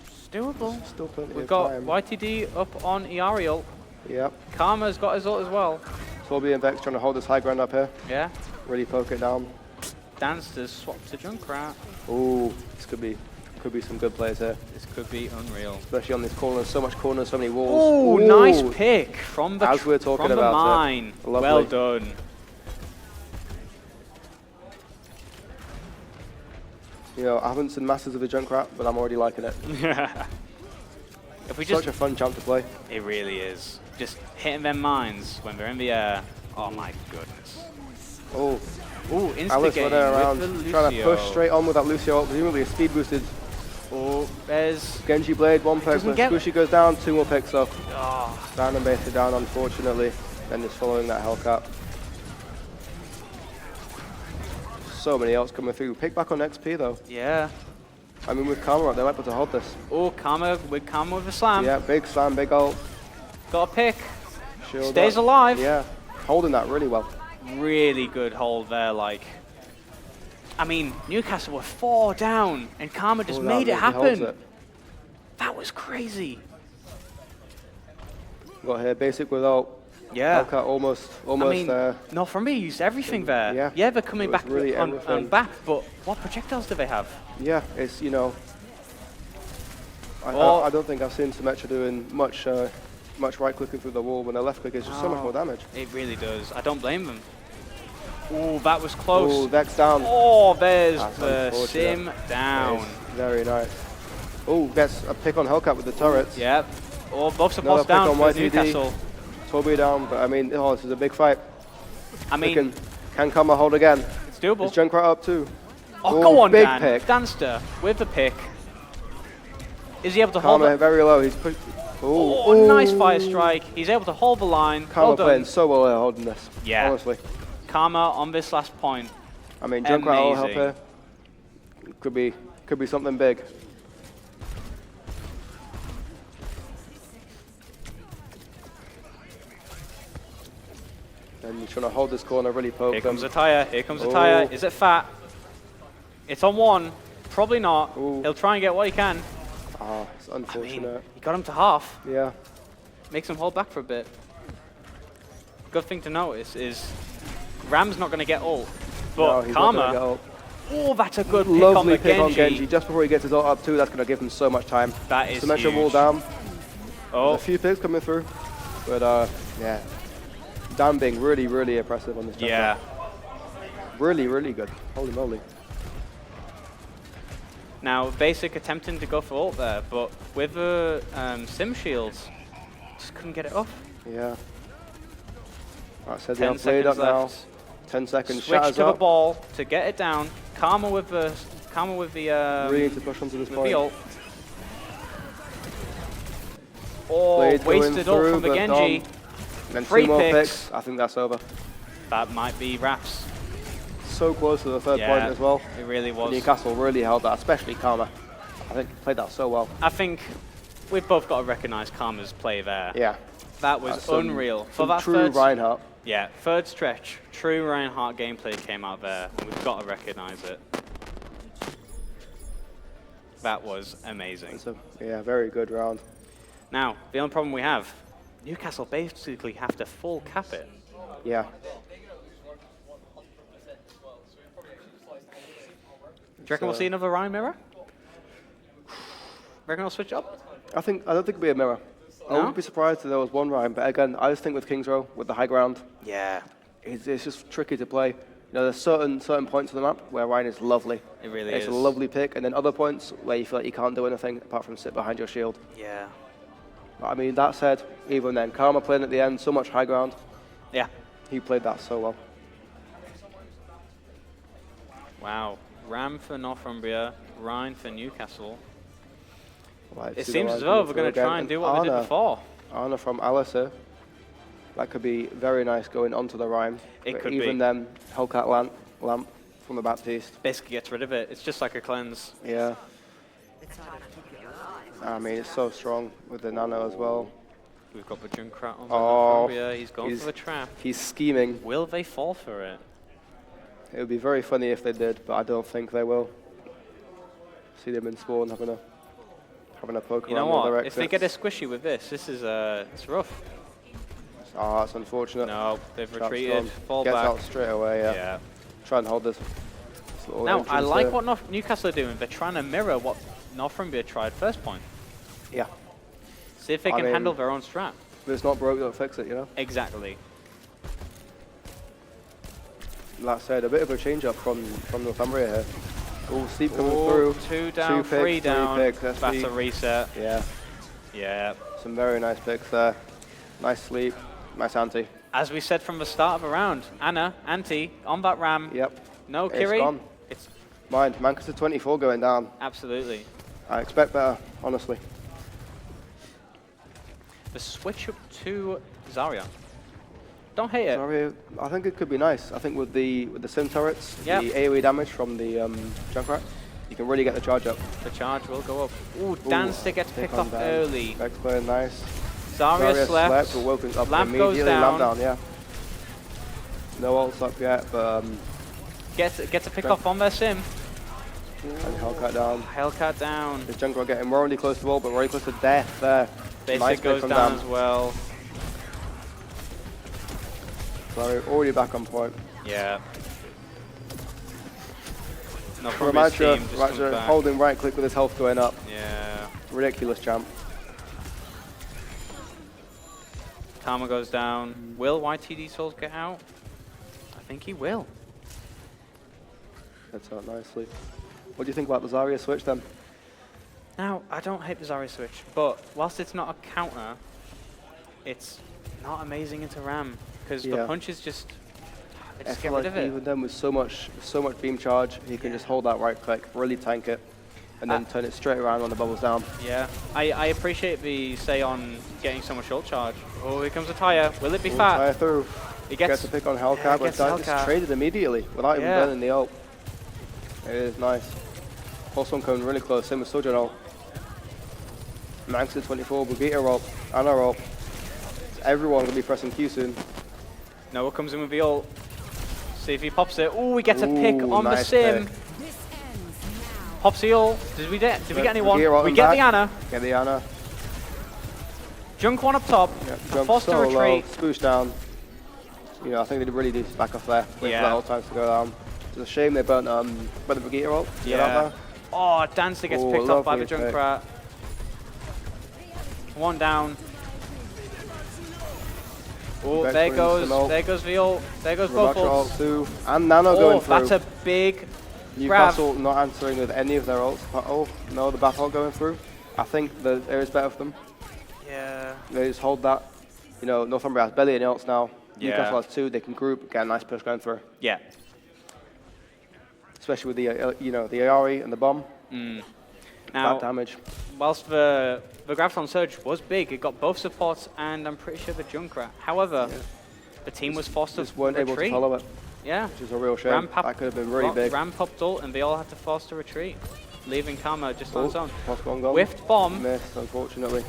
It's doable. Still plenty We've of got time. YTD up on Iiayan ult. Yep. Karma's got his ult as well. Torby and Vex trying to hold this high ground up here. Yeah. Really poke it down. Dansters swapped to Junkrat. Ooh, this could be some good plays here. This could be unreal. Especially on these corners, so much corners, so many walls. Ooh, nice pick from the As we're talking from the about mine. it. Lovely. Well done. You know, I haven't seen Masters of the Junkrat, but I'm already liking it. If we Such a fun champ to play. It really is. Just hitting them mines when they're in the air. Oh my goodness. Oh. Ooh, Alice instigate running around, with the trying to push Lucio. straight on with that Lucio ult, presumably a speed boosted. Oh, there's Genji Blade, one pick, Doesn't but get- Squishy goes down, 2 more picks up. Oh. Down and basically down, unfortunately. Then just following that Hellcat. So many ults coming through. Pick back on XP though. Yeah. I mean, with Karma up, they might be able to hold this. Oh, Karma with a slam. Yeah, big slam, big ult. Got a pick. Shield Stays up. alive. Yeah, holding that really well. Really good hold there. Like, I mean, Newcastle were 4 down, and Karma just Oh, that made it really holds happen. it. That was crazy. Got here, basic with ult. Yeah. Hellcat almost I mean, there. Northumbria used everything there. Yeah. They're coming It was back really on everything. back, but what projectiles do they have? Yeah, it's, you know, I don't think I've seen Symmetra doing much right clicking through the wall when their left click is just so much more damage. It really does. I don't blame them. Oh, that was close. Oh, Vex down. Oh, there's That's the unfortunate. sim down. Nice. Very nice. Oh, gets a pick on Hellcat with the turrets. Yep. Oh, both Another supports pick down on for YTD. Newcastle. Toby down, but I mean, oh, this is a big fight. I mean, can Karma hold again? It's doable. Is Junkrat up too? Oh, go on, big Dan. pick. Danster with the pick. Is he able to hold Karma it? very low. He's pushed. Oh, nice fire strike. He's able to hold the line. Karma Well done. playing so well at holding this. Yeah. Honestly. Karma on this last point. I mean, Junkrat will help Amazing. here. Could be something big. And he's trying to hold this corner, really poke Here them. comes a tire. Here comes a tire. Is it fat? It's on 1. Probably not. He'll try and get what he can. Ah, it's unfortunate. He got him to half. Yeah. Makes him hold back for a bit. Good thing to notice is Ram's not going to get ult, No, but he's not gonna Karma. get ult. Oh, that's a good pick Lovely on the pick on Genji. Genji. Just before he gets his ult up too, that's going to give him so much time. That is Symmetra wall huge. down. Oh. A few picks coming through. But yeah. Dan being really, really impressive on this jump. Yeah. Really, really good. Holy moly. Now, Basic attempting to go for ult there, but with the sim shields, just couldn't get it off. Yeah. Right, so 10 the blade up seconds now. left. 10 seconds. Switch Shatters to the up. ball to get it down. Karma with the Really need to push onto this with point. the ult. Oh, Blade going wasted ult through, from the but Genji. gone. Then 3 2 more picks. picks. I think that's over. That might be wraps. So close to the third Yeah, point as well. it really was. Newcastle really held that, especially Karma. I think he played that so well. I think we've both got to recognise Karma's play there. Yeah. That was That's some- unreal. some For that true third, Reinhardt. Yeah, third stretch, true Reinhardt gameplay came out there, and we've got to recognise it. That was amazing. Yeah, very good round. Now, the only problem we have, Newcastle basically have to full cap it. Yeah. Do you reckon we'll see another Ryan mirror? Reckon I'll switch up? I don't think it'll be a mirror. I wouldn't be surprised if there was one rhyme, but again, I just think with King's Row, with the high ground, Yeah, it's just tricky to play. You know, there's certain points of the map where Ryan is lovely. it really It's is. a lovely pick, and then other points where you feel like you can't do anything apart from sit behind your shield. Yeah. But, I mean, that said, even then, Karma playing at the end, so much high ground. Yeah. He played that so well. Wow. Ram for Northumbria, Ryan for Newcastle. Right, It see the seems Ryan as though coming we're through going to again, try and and do what we did Anna. before. Anna from Alice here. That could be very nice going onto the rhyme. It but could even be. then, Hellcat lamp from the Baptiste. Basically gets rid of it. It's just like a cleanse. Yeah. I mean, it's so strong with the Nano as well. We've got the Junkrat on Oh, Northumbria. He's going for the trap. He's scheming. Will they fall for it? It would be very funny if they did, but I don't think they will. See them in spawn having a poke You know around with their what? If they get a exits. squishy with this is it's rough. Ah, that's unfortunate. No, they've Trap's retreated. gone. Fall Gets back. out straight away, yeah. Yeah. Try and hold this little Now, I entrance like there. what Newcastle are doing. They're trying to mirror what Northumbria tried first point. Yeah. See if they I can mean, handle their own strat. If it's not broke, don't fix it, you know? Exactly. Like I said, a bit of a change up from Northumbria here. Oh, Sleep coming Ooh, through. 2 down, Two 3 picks, down. 3 picks. That's the- a reset. Yeah. Yeah. Some very nice picks there. Nice Sleep. Nice anti. As we said from the start of the round, Anna, anti, on that ram. Yep. No It's Kiri. gone. It's Mind, Manchester 24 going down. absolutely. I expect better, honestly. The switch up to Zarya. Don't hate it. Sorry, I think it could be nice. I think with the sim turrets, Yep. the AoE damage from the Junkrat, you can really get the charge up. The charge will go up. Ooh, Danster gets pick picked on off Dan. early. Next player, nice. Zarya slept. but woken up Lamp goes immediately. down. Lamp down, yeah. No ults up yet, but Gets a pick off on their sim. and Hellcat down. Hellcat down. The Junkrat getting really close to the wall, but really close to death there. Basic Nice pick goes from down Dan. as well. So already back on point. Yeah. No, For from his team Ramantra, just comes back. holding right click with his health going up. Yeah. Ridiculous champ. Karma goes down. Will YTD Souls get out? I think he will. That's out nicely. What do you think about the Zarya switch then? Now, I don't hate the Zarya switch, but whilst it's not a counter, it's not amazing into Ram, because the Yeah. punch is just, they I just feel get rid like of it. even then with so much beam charge, he can just hold that right click, really tank it, and then turn it straight around when the bubble's down. Yeah, I appreciate the say on getting so much ult charge. Oh, here comes a tire. Will it be Ooh, fat? tire through. He Gets a pick on Hellcat, yeah, but gets the that just Hellcat. traded immediately without even Yeah. burning the ult. It is nice. Pulse one coming really close, same with Sojourn ult. Manx at 24, Brigitte ult, Anna ult. Everyone will be pressing Q soon. Noah comes in with the ult. See if he pops it. Oh, he gets a pick Ooh, on the nice sim. pick. Pops the ult. Did we get anyone? Brigitte ult We and get back. the Anna. Get the Anna. Junk one up top. Jump Forced to so low, retreat. spoosh down. You know, I think they really need to back off there. Wait Yeah. for that ult times to go down. It's a shame they burnt the Brigitte ult. Get out Yeah. there. Oh, Dancer gets Oh, picked off by the lovely pick. Junkrat. One down. Oh, Vex there putting some ult. goes the ult. There goes both Ramattra ult ults. too. And Nano going through. That's a big Newcastle not answering with any of their ults. Oh, no, the back ult going through. I think the area is better for them. Yeah. They just hold that. You know, Northumbria has barely any ults now. Yeah. Newcastle has 2. They can group, get a nice push going through. Yeah. Especially with the, you know, the Ayari and the bomb. Now, That damage. whilst the Graviton Surge was big, it got both supports and I'm pretty sure the Junkrat. However, the team was forced to Just weren't able to retreat. follow it. Yeah. Which is a real shame. That could have been really big. Ram popped ult and they all had to force to retreat, leaving Karma just on its own. Post one gone. Whiffed bomb. Missed, unfortunately.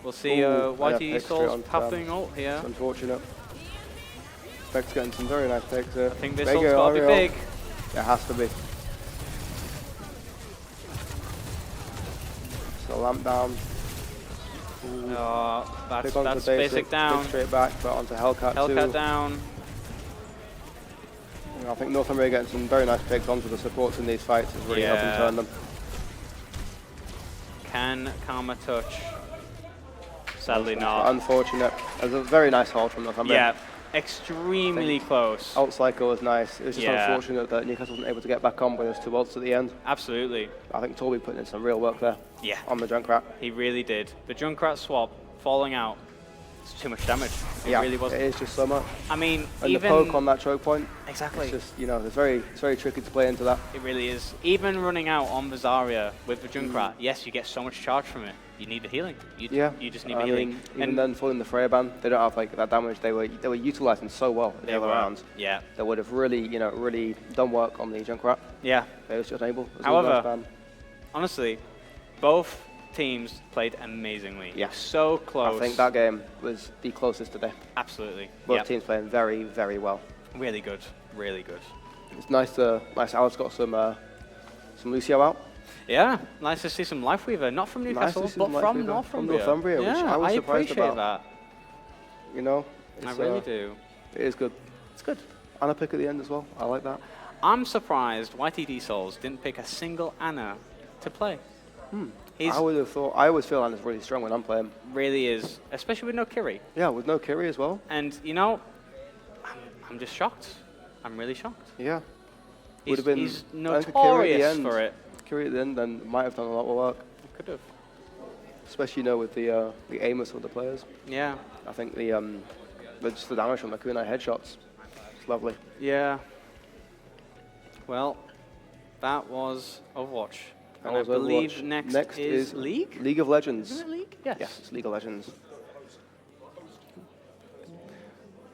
We'll see Ooh, yeah, YTD pick straight Souls onto pathing ult here. It's unfortunate. Spec's getting some very nice picks here. I think this Vega, ult's got to be Ariel. big. It has to be. So lamp down. Ooh. Oh, Pick onto that's basic down. Pick straight back, but onto Hellcat too. Hellcat down. I think Northumbria getting some very nice picks onto the supports in these fights is really helping turn them. Can Karma touch? Sadly not. Unfortunate. It was a very nice hold from Northumbria. Yeah, extremely close. Alt cycle was nice. It was just Yeah. unfortunate that Newcastle wasn't able to get back on with those 2 ults at the end. Absolutely. I think Torby put in some real work there. Yeah. On the Junkrat. He really did. The Junkrat swap falling out. It's too much damage. It Yeah, really was. it is just so much. I mean, and even the poke on that choke point. Exactly. It's just, you know, it's very tricky to play into that. It really is. Even running out on the Zarya with the Junkrat, yes, you get so much charge from it. You need the healing. You just need the healing. Mean, even then, following the Freya ban, they don't have like that damage. They were utilizing so well in the other rounds. Yeah. They would have really, really done work on the Junkrat. Yeah. They was just unable. However, honestly, both teams played amazingly. Yeah. So close. I think that game was the closest today. Absolutely. Both teams playing very, very well. Really good. Really good. It's nice Alex got some Lucio out. Yeah, nice to see some Lifeweaver, not from Newcastle, but from Northumbria. Yeah, which I was surprised appreciate about. That. You know, I really do. It is good. It's good. Anna pick at the end as well. I like that. I'm surprised YTD Souls didn't pick a single Anna to play. I would have thought. I always feel Anna's really strong when I'm playing. Really is, especially with no Kiri. Yeah, with no Kiri as well. And you know, I'm just shocked. I'm really shocked. Yeah. He's notorious for it. Kiri at the end then might have done a lot of work. Could have. Especially, you know, with the aimless of the players. Yeah. I think just the damage from the kunai headshots. It's lovely. Yeah. Well, that was Overwatch. And I believe next is League? League of Legends. Isn't it League? Yes. Yes, it's League of Legends.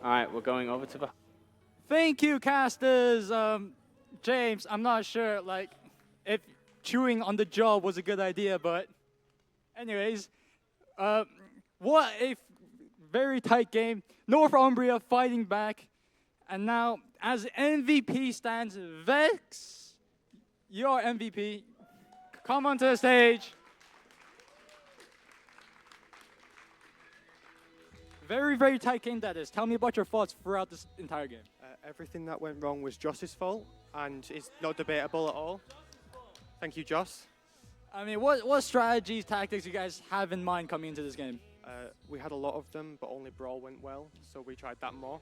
All right, we're going over to the... Thank you, casters. James, I'm not sure, like, if chewing on the jaw was a good idea, but anyways, what a very tight game. Northumbria fighting back, and now as MVP stands Vex. You're MVP. Come onto the stage. Very, very tight game that is. Tell me about your thoughts throughout this entire game. Everything that went wrong was Joss's fault, and it's not debatable at all. Thank you, Joss. I mean, what strategies, tactics you guys have in mind coming into this game? We had a lot of them, but only Brawl went well, so we tried that more.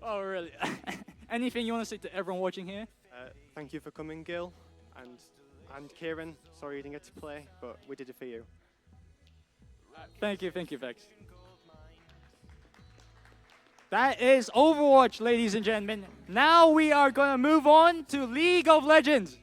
Oh, really? Anything you want to say to everyone watching here? Thank you for coming, Gil, and Kieran. Sorry you didn't get to play, but we did it for you. Thank you, Vex. That is Overwatch, ladies and gentlemen. Now we are going to move on to League of Legends.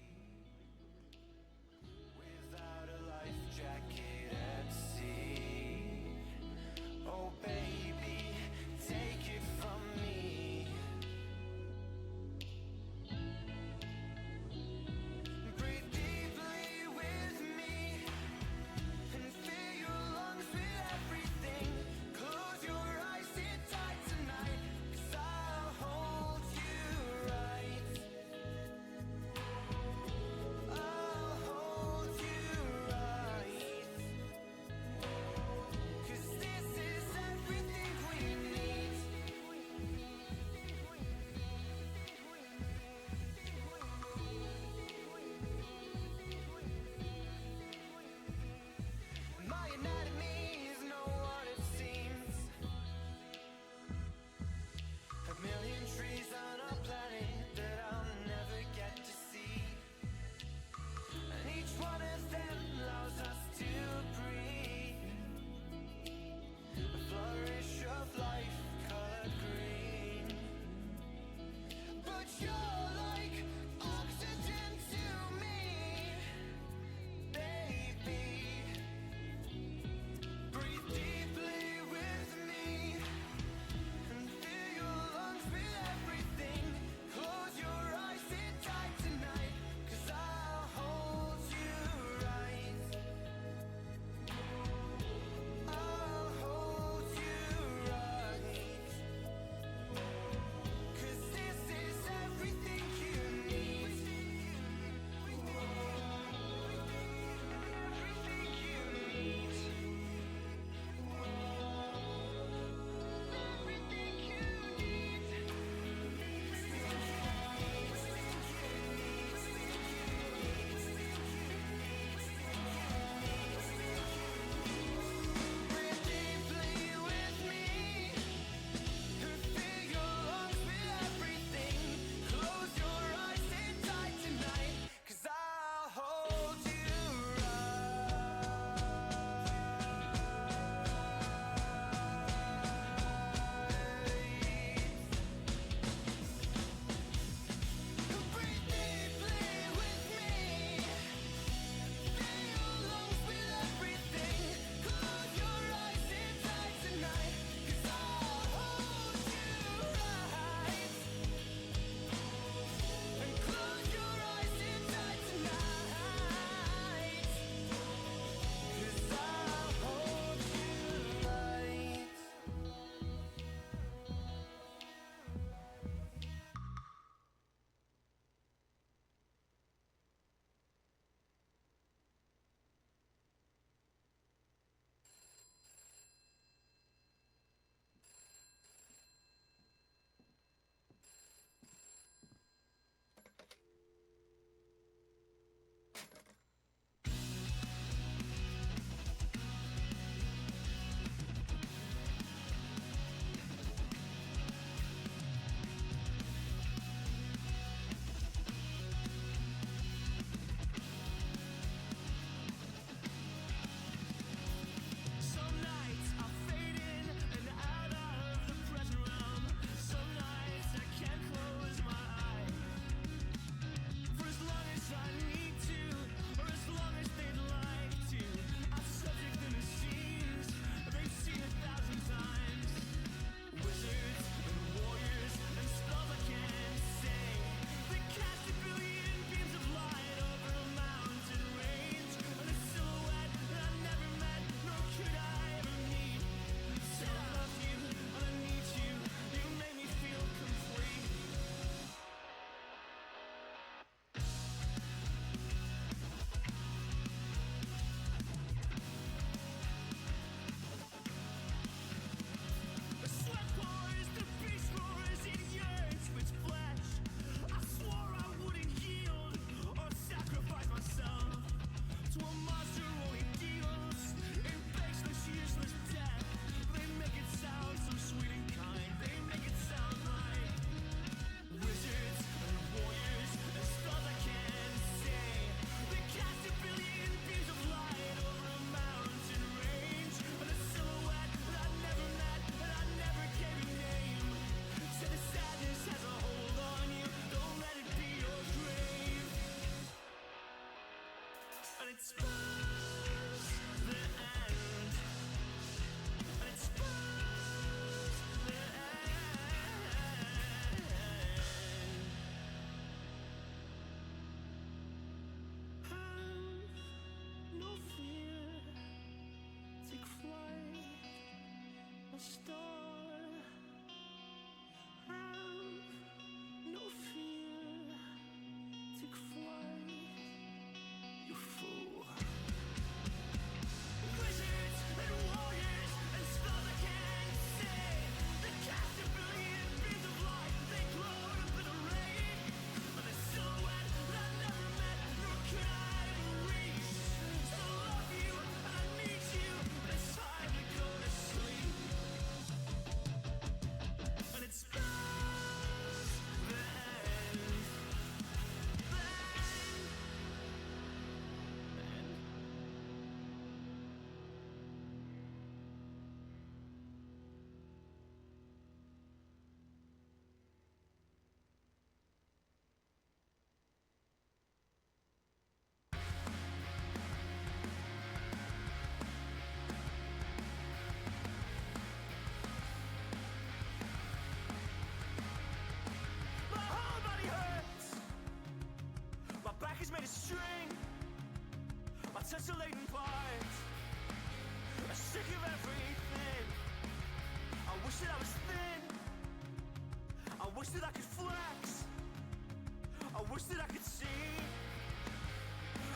Wish that I could see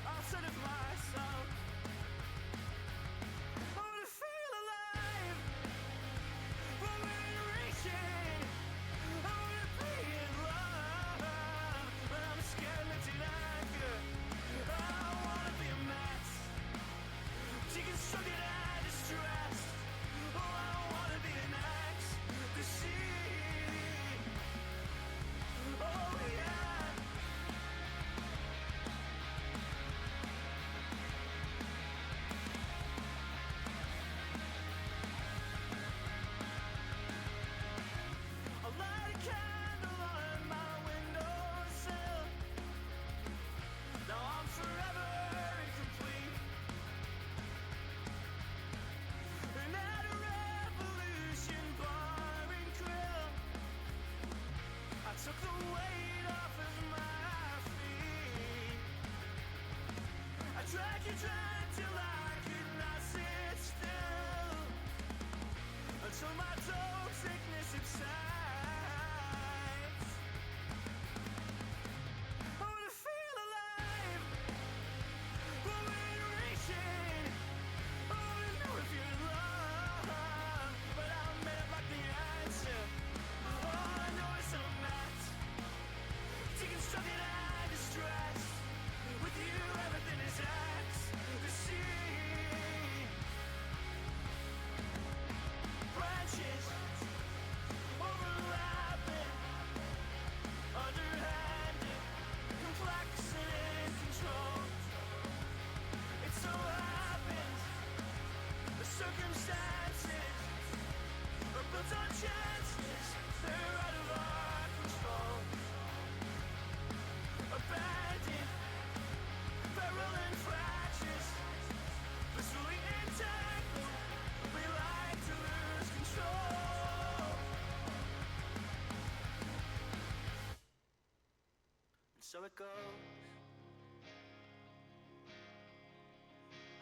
outside of myself. I wanna feel alive. I wanna reach it. I wanna be in love. But I'm scared of lifting anchor. I wanna be a mess. Deconstructed and distressed. Oh, I wanna be the next to see. Oh yeah. I'll light a candle on my windowsill. Now I'm forever incomplete. And at a revolution bar and grill, I took the weight off of my feet. I drank and drank till I could not sit still, until my dog sickness subsides. I wanna feel alive. I wanna reach it. I wanna know if you're love, but I made up like the answer. All I know is I'm not deconstructed and distressed. With you, everything is ecstasy. Branches overlapping, underhanded, complex and controlled. It so happens the circumstances are built on chances. They're out of our control. Abandoned, peril and fractures, blissfully entangled. We like to lose control. And so it goes,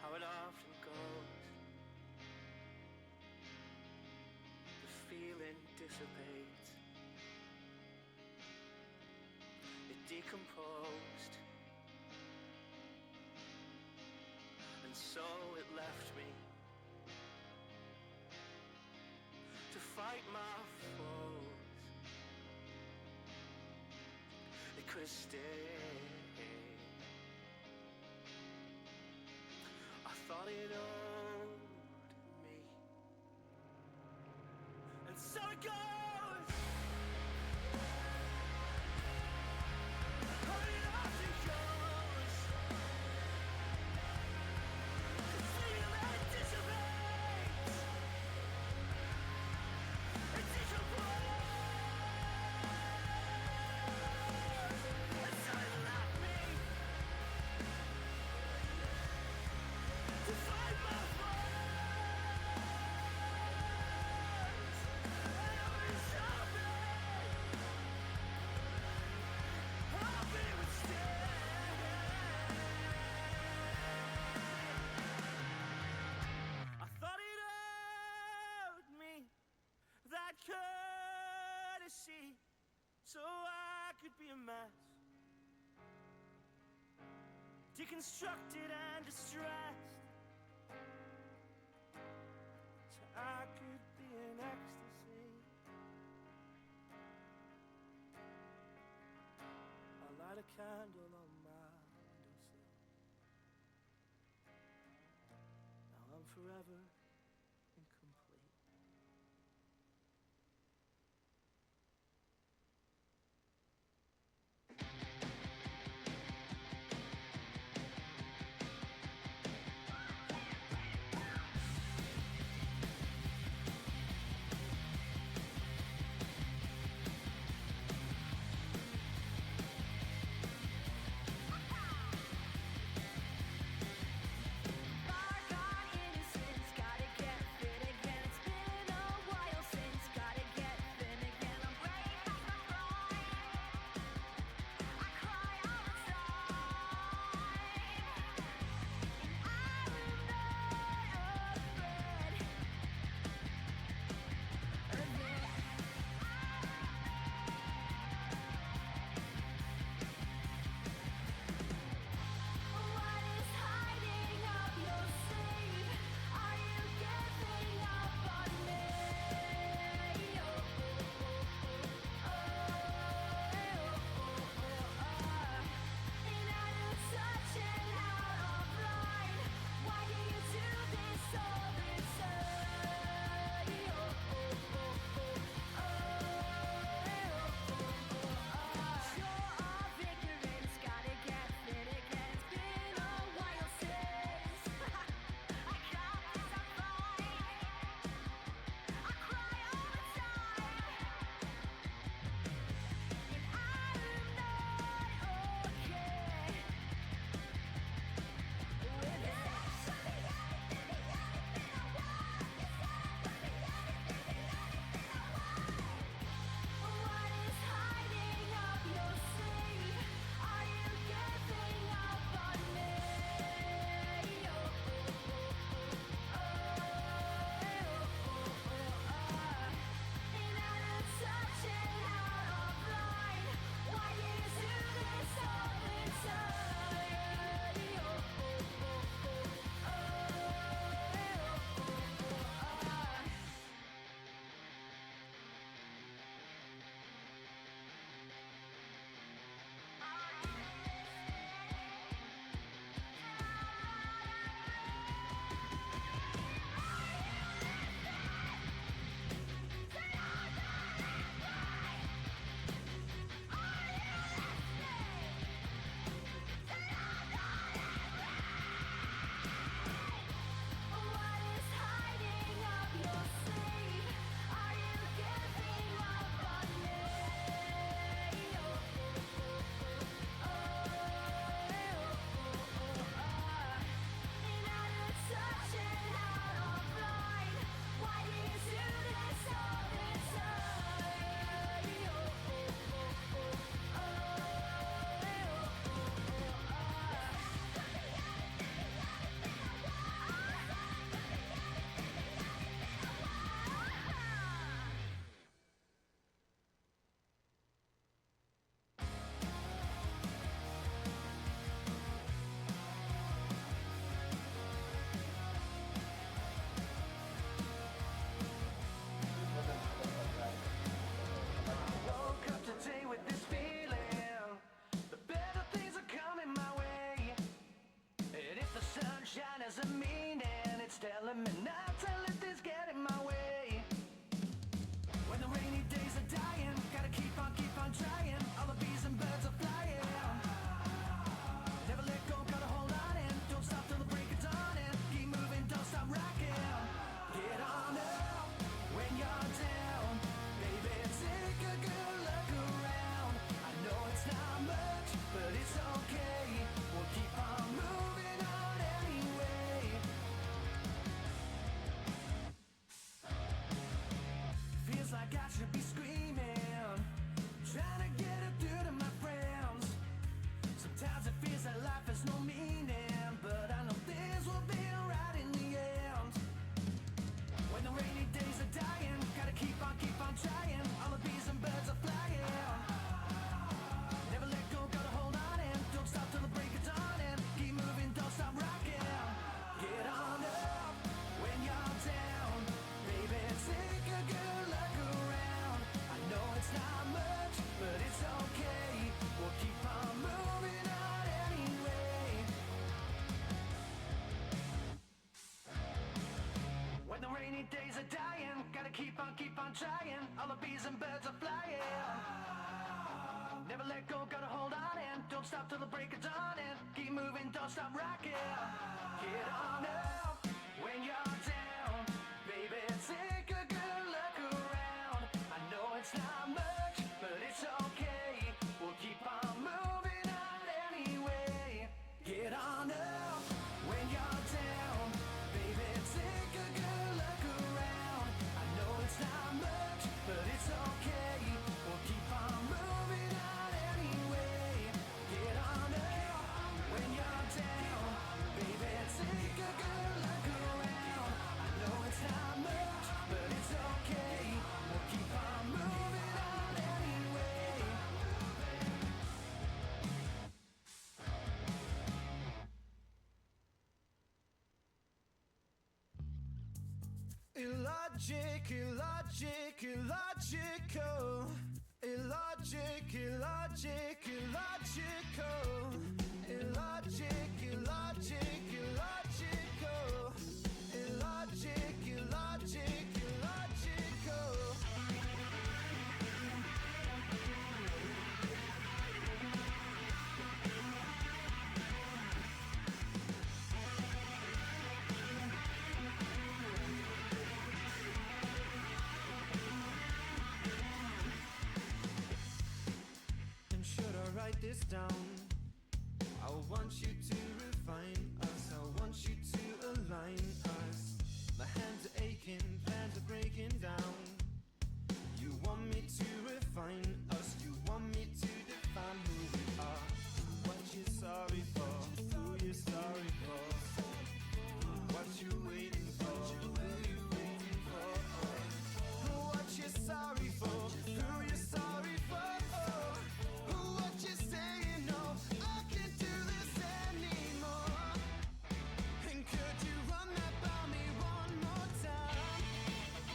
how it often goes. The feeling dissipates, it decomposed, and so it left me to fight my foes. It could have stayed. I thought it owed me, and so it goes. How it often goes. The feeling dissipates. It decomposes. And so it left me to fight my foes. And I was hoping it would stay. I thought it owed me that courtesy, so I could be a mess, deconstructed and distressed, so I could be in ecstasy. I light a candle on my windowsill. Now I'm forever incomplete. Far gone innocence, got all the bees and birds are flying. Never let go, gotta hold on and don't stop till the break of dawn and keep moving, don't stop rocking. Get on up when you're down, baby, take a good look around. I know it's not much, but it's okay. We'll keep on moving on anyway. Get on up when you're down, baby, take a good look around. I know it's not much, but it's okay. We'll keep on moving on anyway. Get on up when you're down, baby, take a good look around. I know it's not much, but it's okay. We'll keep on moving on anyway. Illogic, illogic, illogical. Illogic, illogic, illogical. Illogic, illogic, illogical. Illogic, illogic, illogical. And should I write this down? I want you to refine us. I want you to align us. My hands are aching, plans are breaking down. You want me to refine us. You want me to define who we are. What you're sorry for, who you're sorry for. What you waiting for, who you waiting for. What you're sorry for, who you're sorry for. What you're saying, no, I can't do this anymore. And could you run that by me one more time?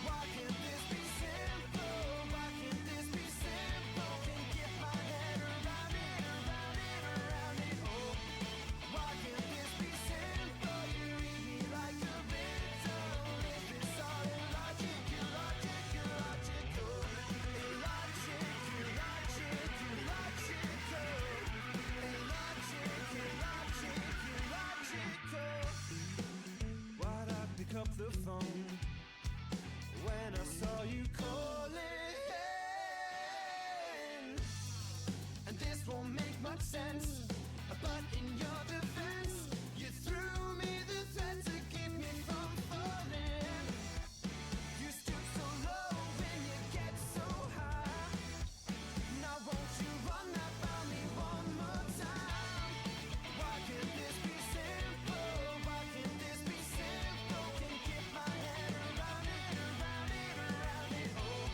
Why can't this be simple? Why can't this be simple? Can't get my head around it, around it, around it. Oh, why can't this be simple? You read me like a riddle. If it's all illogic, illogic, illogical. Illogic, illogic, illogical. Illogic, illogic, illogical. Why'd I pick up the phone when I saw you calling? And this won't make much sense, but in your defense, you threw me the threat to keep me from falling. You stoop so low when you get so high. Now won't you run that by me one more time? Why can't this be simple? Why can't this be simple? Can't get my head around it, around it, around it. Oh,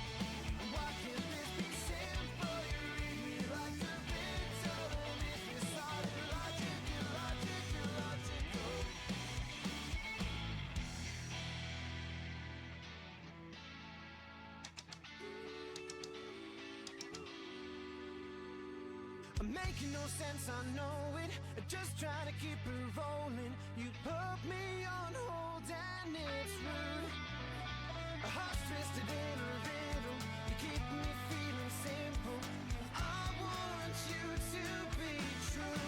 why can't this be simple? You read me like a riddle, and if it's all illogic, illogic, illogical. I'm making no sense, I know it. Just trying to keep it rolling. You put me on hold and it's rude. A heart's twisted in a riddle. You keep me feeling simple. I want you to be true.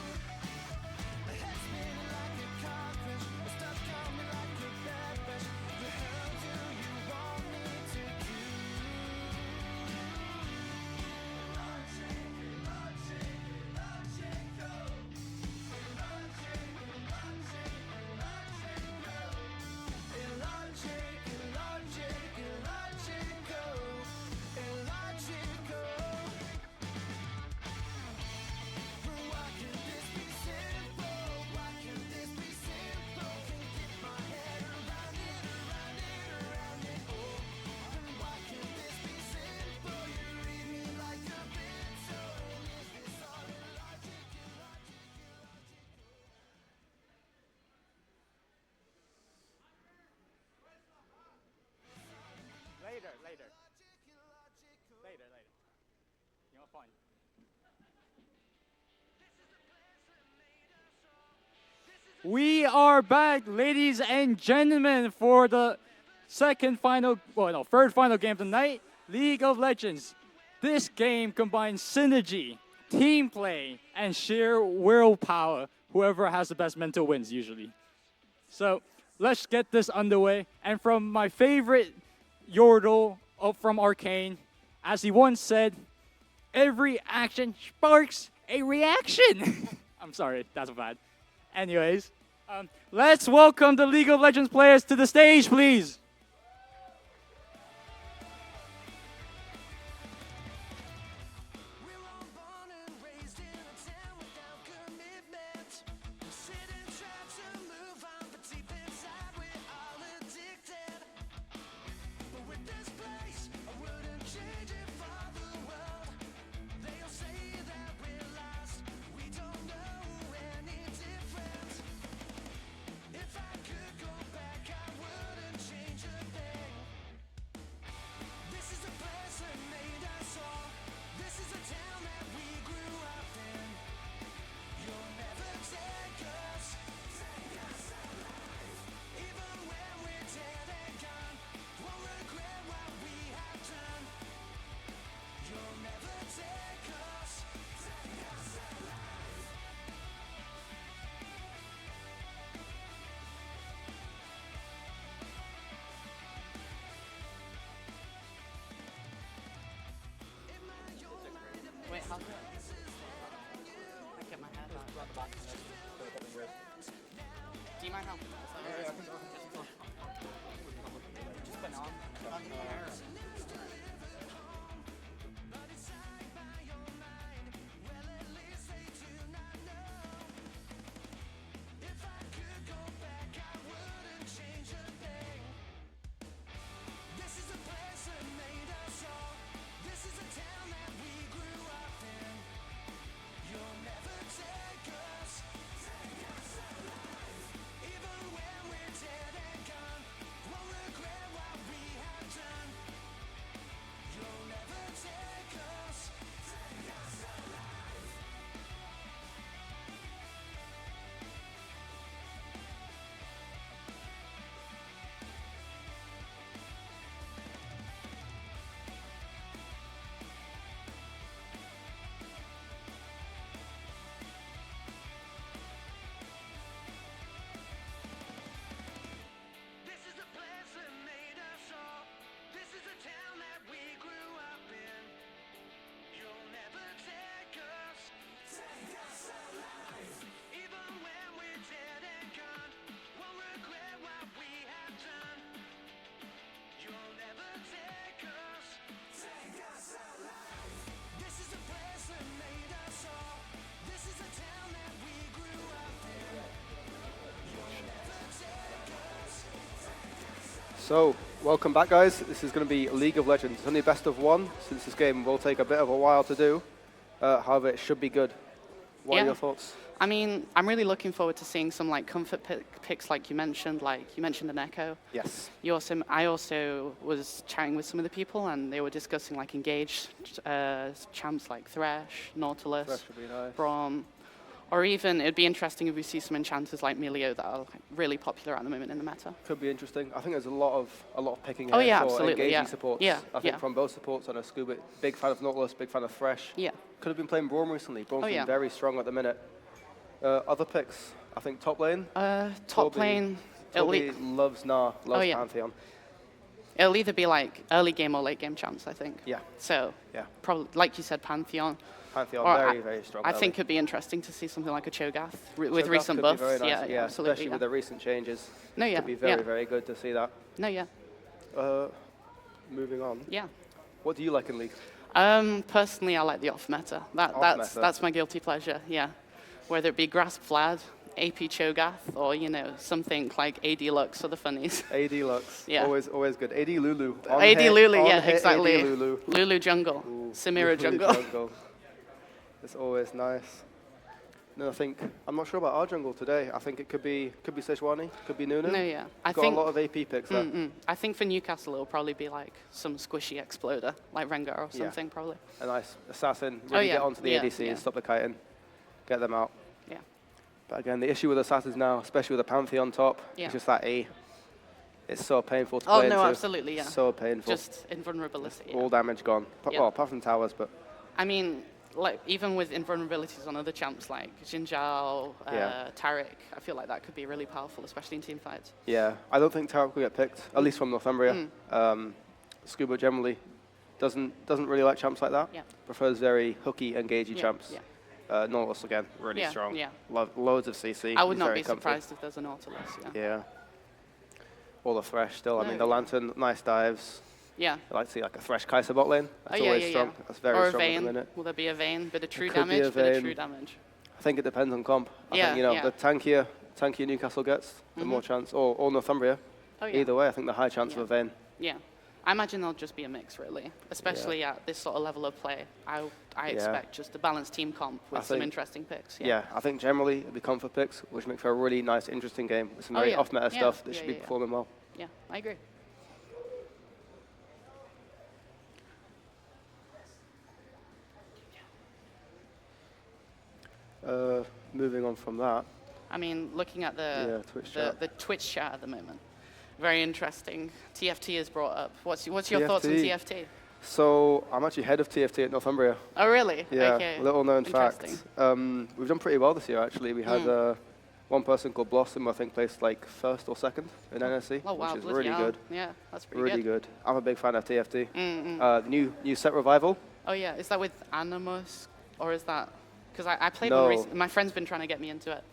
My head's spinning like a car crash. My stuff got me like a bad bash. The hell do you want me to do? Later. You know, fine. We are back, ladies and gentlemen, for the third final game of the night. League of Legends. This game combines synergy, team play, and sheer willpower. Whoever has the best mental wins, usually. So let's get this underway. And from my favorite Yordle from Arcane, as he once said, every action sparks a reaction. I'm sorry, that's bad. Anyways, let's welcome the League of Legends players to the stage, please. Wait, how's it? I get my head back. Do you mind helping? Yeah, I think just put it on. So, welcome back, guys. This is going to be League of Legends. It's only best of one, since this game will take a bit of a while to do. However, it should be good. What are your thoughts? I mean, I'm really looking forward to seeing some like comfort picks, like you mentioned an Echo. Yes. I also was chatting with some of the people, and they were discussing like engaged champs like Thresh, Nautilus, Thresh would be nice. Braum, or even it'd be interesting if we see some enchanters like Milio that are like, really popular at the moment in the meta. Could be interesting. I think there's a lot of picking Oh here yeah, for absolutely. engaging Yeah. supports. Yeah. I think from both supports. I know Scuba, big fan of Nautilus, big fan of Thresh. Yeah. Could have been playing Braum recently. Braum's been very strong at the minute. Other picks, I think top lane. Top lane. Toby loves Pantheon. It'll either be like early game or late game champs, I think. Yeah. So probably, like you said, Pantheon. Pantheon, or very strong. I think it'd be interesting to see something like a Cho'Gath with recent buffs. Very nice. Yeah, absolutely. Especially with the recent changes. No, yeah. It'd be very good to see that. No, yeah. Moving on. Yeah. What do you like in League? Personally, I like the off meta. That's my guilty pleasure. Yeah. Whether it be Grasp Vlad, AP Cho'Gath, or something like AD Lux for the funnies. AD Lux. Yeah. Always good. AD Lulu. AD Lulu, yeah, hit exactly. AD Lulu. Lulu jungle. Ooh, Samira Lulu jungle. It's always nice. No, I'm not sure about our jungle today. I think it could be Sejuani, could be Nunu. No, yeah. I think got a lot of AP picks there. I think for Newcastle it'll probably be like some squishy exploder, like Rengar or something probably. A nice assassin. Really get onto the ADCs, stop the kiting, get them out. Yeah. But again, the issue with assassins now, especially with the Pantheon top, is just that E. It's so painful to Oh, play no, into. absolutely, yeah. So painful. Just invulnerability. All damage gone. Yeah. Well, apart from towers, but I mean, like even with invulnerabilities on other champs like Jin Zhao, Yeah. Taric, I feel like that could be really powerful, especially in team fights. yeah, I don't think Taric will get picked, at least from Northumbria. Scuba generally doesn't really like champs like that. Yeah. Prefers very hooky, engagey Yeah, champs. yeah. Nautilus again, really Yeah, strong. yeah. Loads of CC. I would He's not very be comfy. surprised if there's a Nautilus. Yeah. Yeah. Or the Thresh still. I No, mean, the yeah. Lantern, nice dives. Yeah. I like to see like a Thresh Kai'Sa bot lane. That's always strong. That's very or a strong at the Vayne. minute. Will there be a Vayne? Bit of true There could be a damage, bit of Vayne. true damage. I think it depends on comp. I Yeah, think, you know, yeah. the tankier Newcastle gets, the more chance, or Northumbria. Oh, yeah. Either way, I think the high chance of a Vayne. Yeah. I imagine there'll just be a mix, really. Especially at this sort of level of play. I expect just a balanced team comp with some interesting picks. Yeah, I think generally it'll be comfort picks, which make for a really nice, interesting game with some Oh, very yeah. off-meta Yeah, stuff that yeah, should be yeah, yeah. performing well. Yeah, I agree. Moving on from that. I mean, looking at the Twitch chat. the Twitch chat at the moment, very interesting. TFT is brought up. What's your thoughts on TFT? So I'm actually head of TFT at Northumbria. Oh, really? Yeah, Okay. little known fact. Interesting. We've done pretty well this year, actually. We had one person called Blossom, I think, placed like first or second in NSC, Oh, wow, which is bloody really hell. good. Yeah, that's pretty Really good. good. I'm a big fan of TFT. Mm-mm. The new set Revival. Oh, yeah. Is that with Animus? Or is that... Because I played No. one recently. My friend's been trying to get me into it.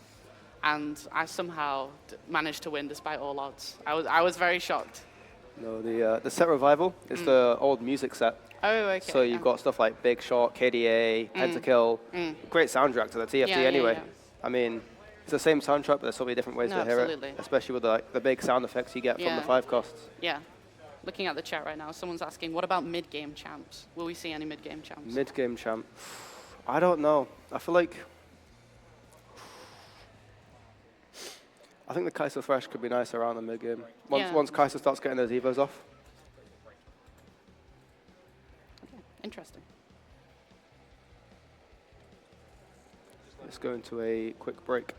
And I somehow managed to win despite all odds. I was very shocked. No, the set Revival is the old music set. Oh, okay. So you've got stuff like Big Shot, KDA, Pentakill. Great soundtrack to the TFT Yeah, yeah, anyway. yeah. I mean, it's the same soundtrack, but there's so many different ways No, to hear absolutely. it. Especially with the big sound effects you get from Yeah. the 5 costs. Yeah. Looking at the chat right now, someone's asking, what about mid-game champs? Will we see any mid-game champs? Mid-game champ. I don't know. I feel like... I think the Kai'Sa Thresh could be nice around the mid-game. Once Kai'Sa starts getting those Evos off. Interesting. Let's go into a quick break.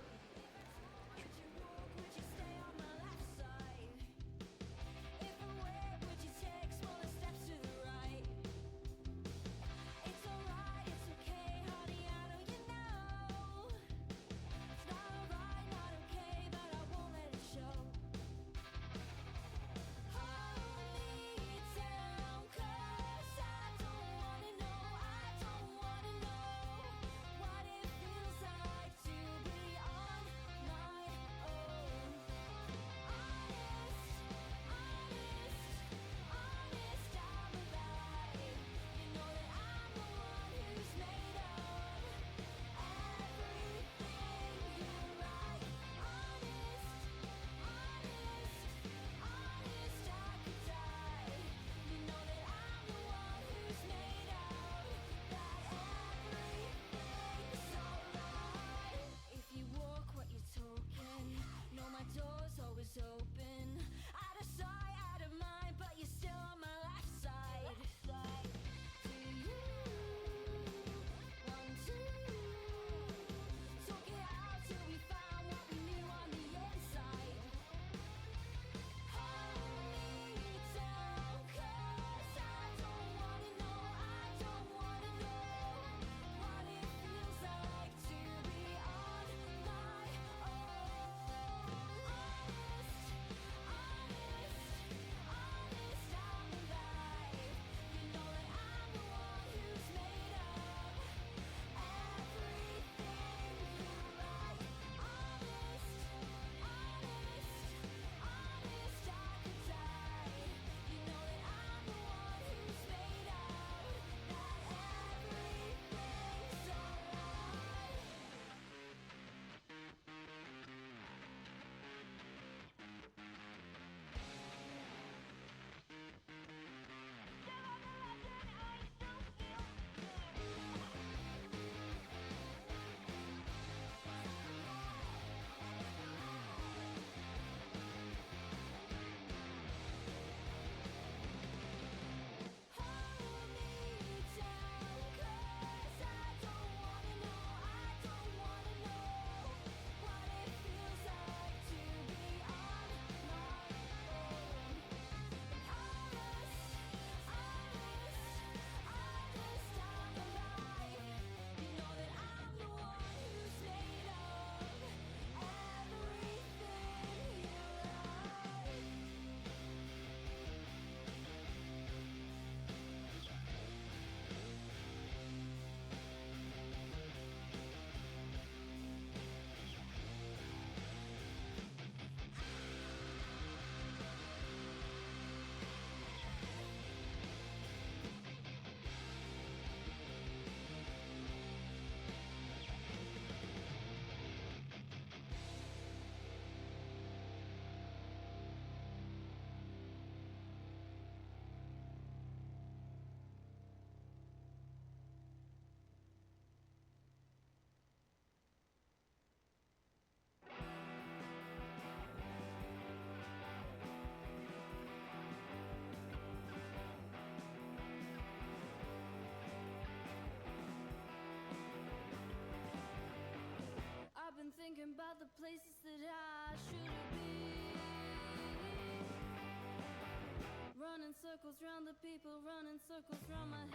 circles round the people, running circles round my head.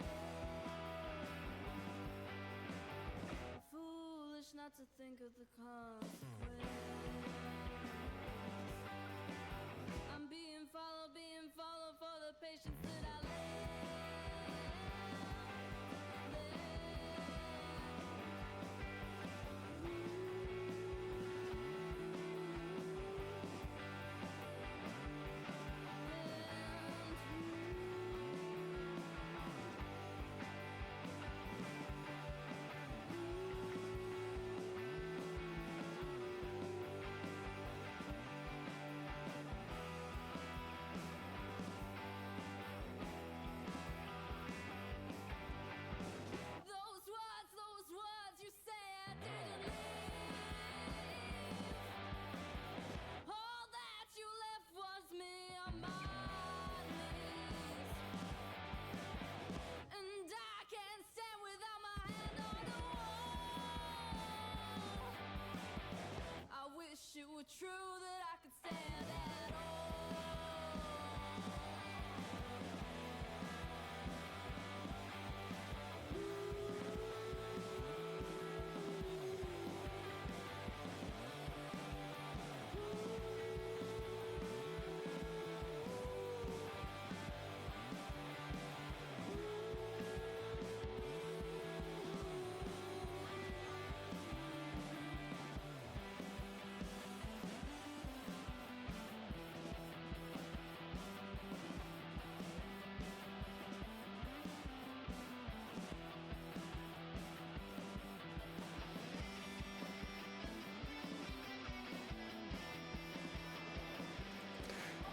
Foolish not to think of the consequence. I'm being followed for the patience that I those words you said didn't leave. All that you left was me on my knees. And I can't stand without my hand on the wall. I wish it were true that I could stand at all.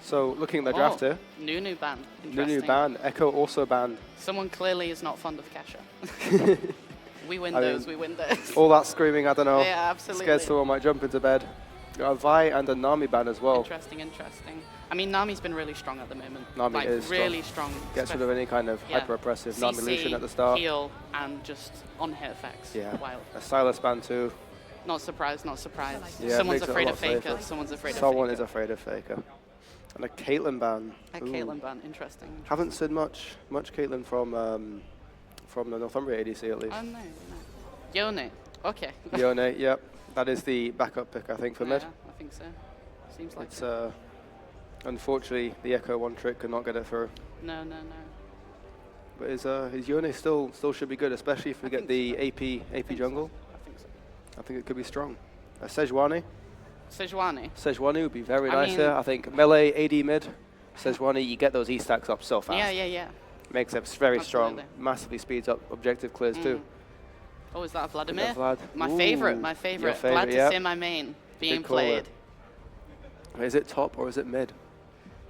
So looking at the draft here. Nunu banned. Nunu banned. Echo also banned. Someone clearly is not fond of Kesha. We win those, we win those. All that screaming, I don't know. Yeah, absolutely. Scared someone might jump into bed. Got a Vi and a Nami ban as well. Interesting. I mean, Nami's been really strong at the moment. Nami like, is really strong. Gets rid of any kind of hyper-oppressive Nami Lucian at the start. Heal, and just on-hit effects. Yeah. Wild. A Silas ban too. Not surprised. Yeah, Someone's makes it a afraid lot of Faker. safer. Someone's afraid of Faker. Someone is afraid of Faker. And a Caitlyn ban. A Caitlyn ban, interesting. Haven't seen much Caitlyn from the Northumbria ADC at least. Oh no. Yone, okay. Yone, yep. That is the backup pick, I think, for mid. I think so. Seems like it's unfortunately the Echo one trick could not get it through. No. But his Yone still should be good, especially if we get the AP jungle. I think so. I think it could be strong. Sejuani would be very nice here. I think melee, AD mid, Sejuani, you get those E stacks up so fast. Yeah. Makes it very strong. Massively speeds up objective clears too. Oh, is that Vladimir? Is that Vlad? My favorite. Glad to see my main being played. Is it top or is it mid?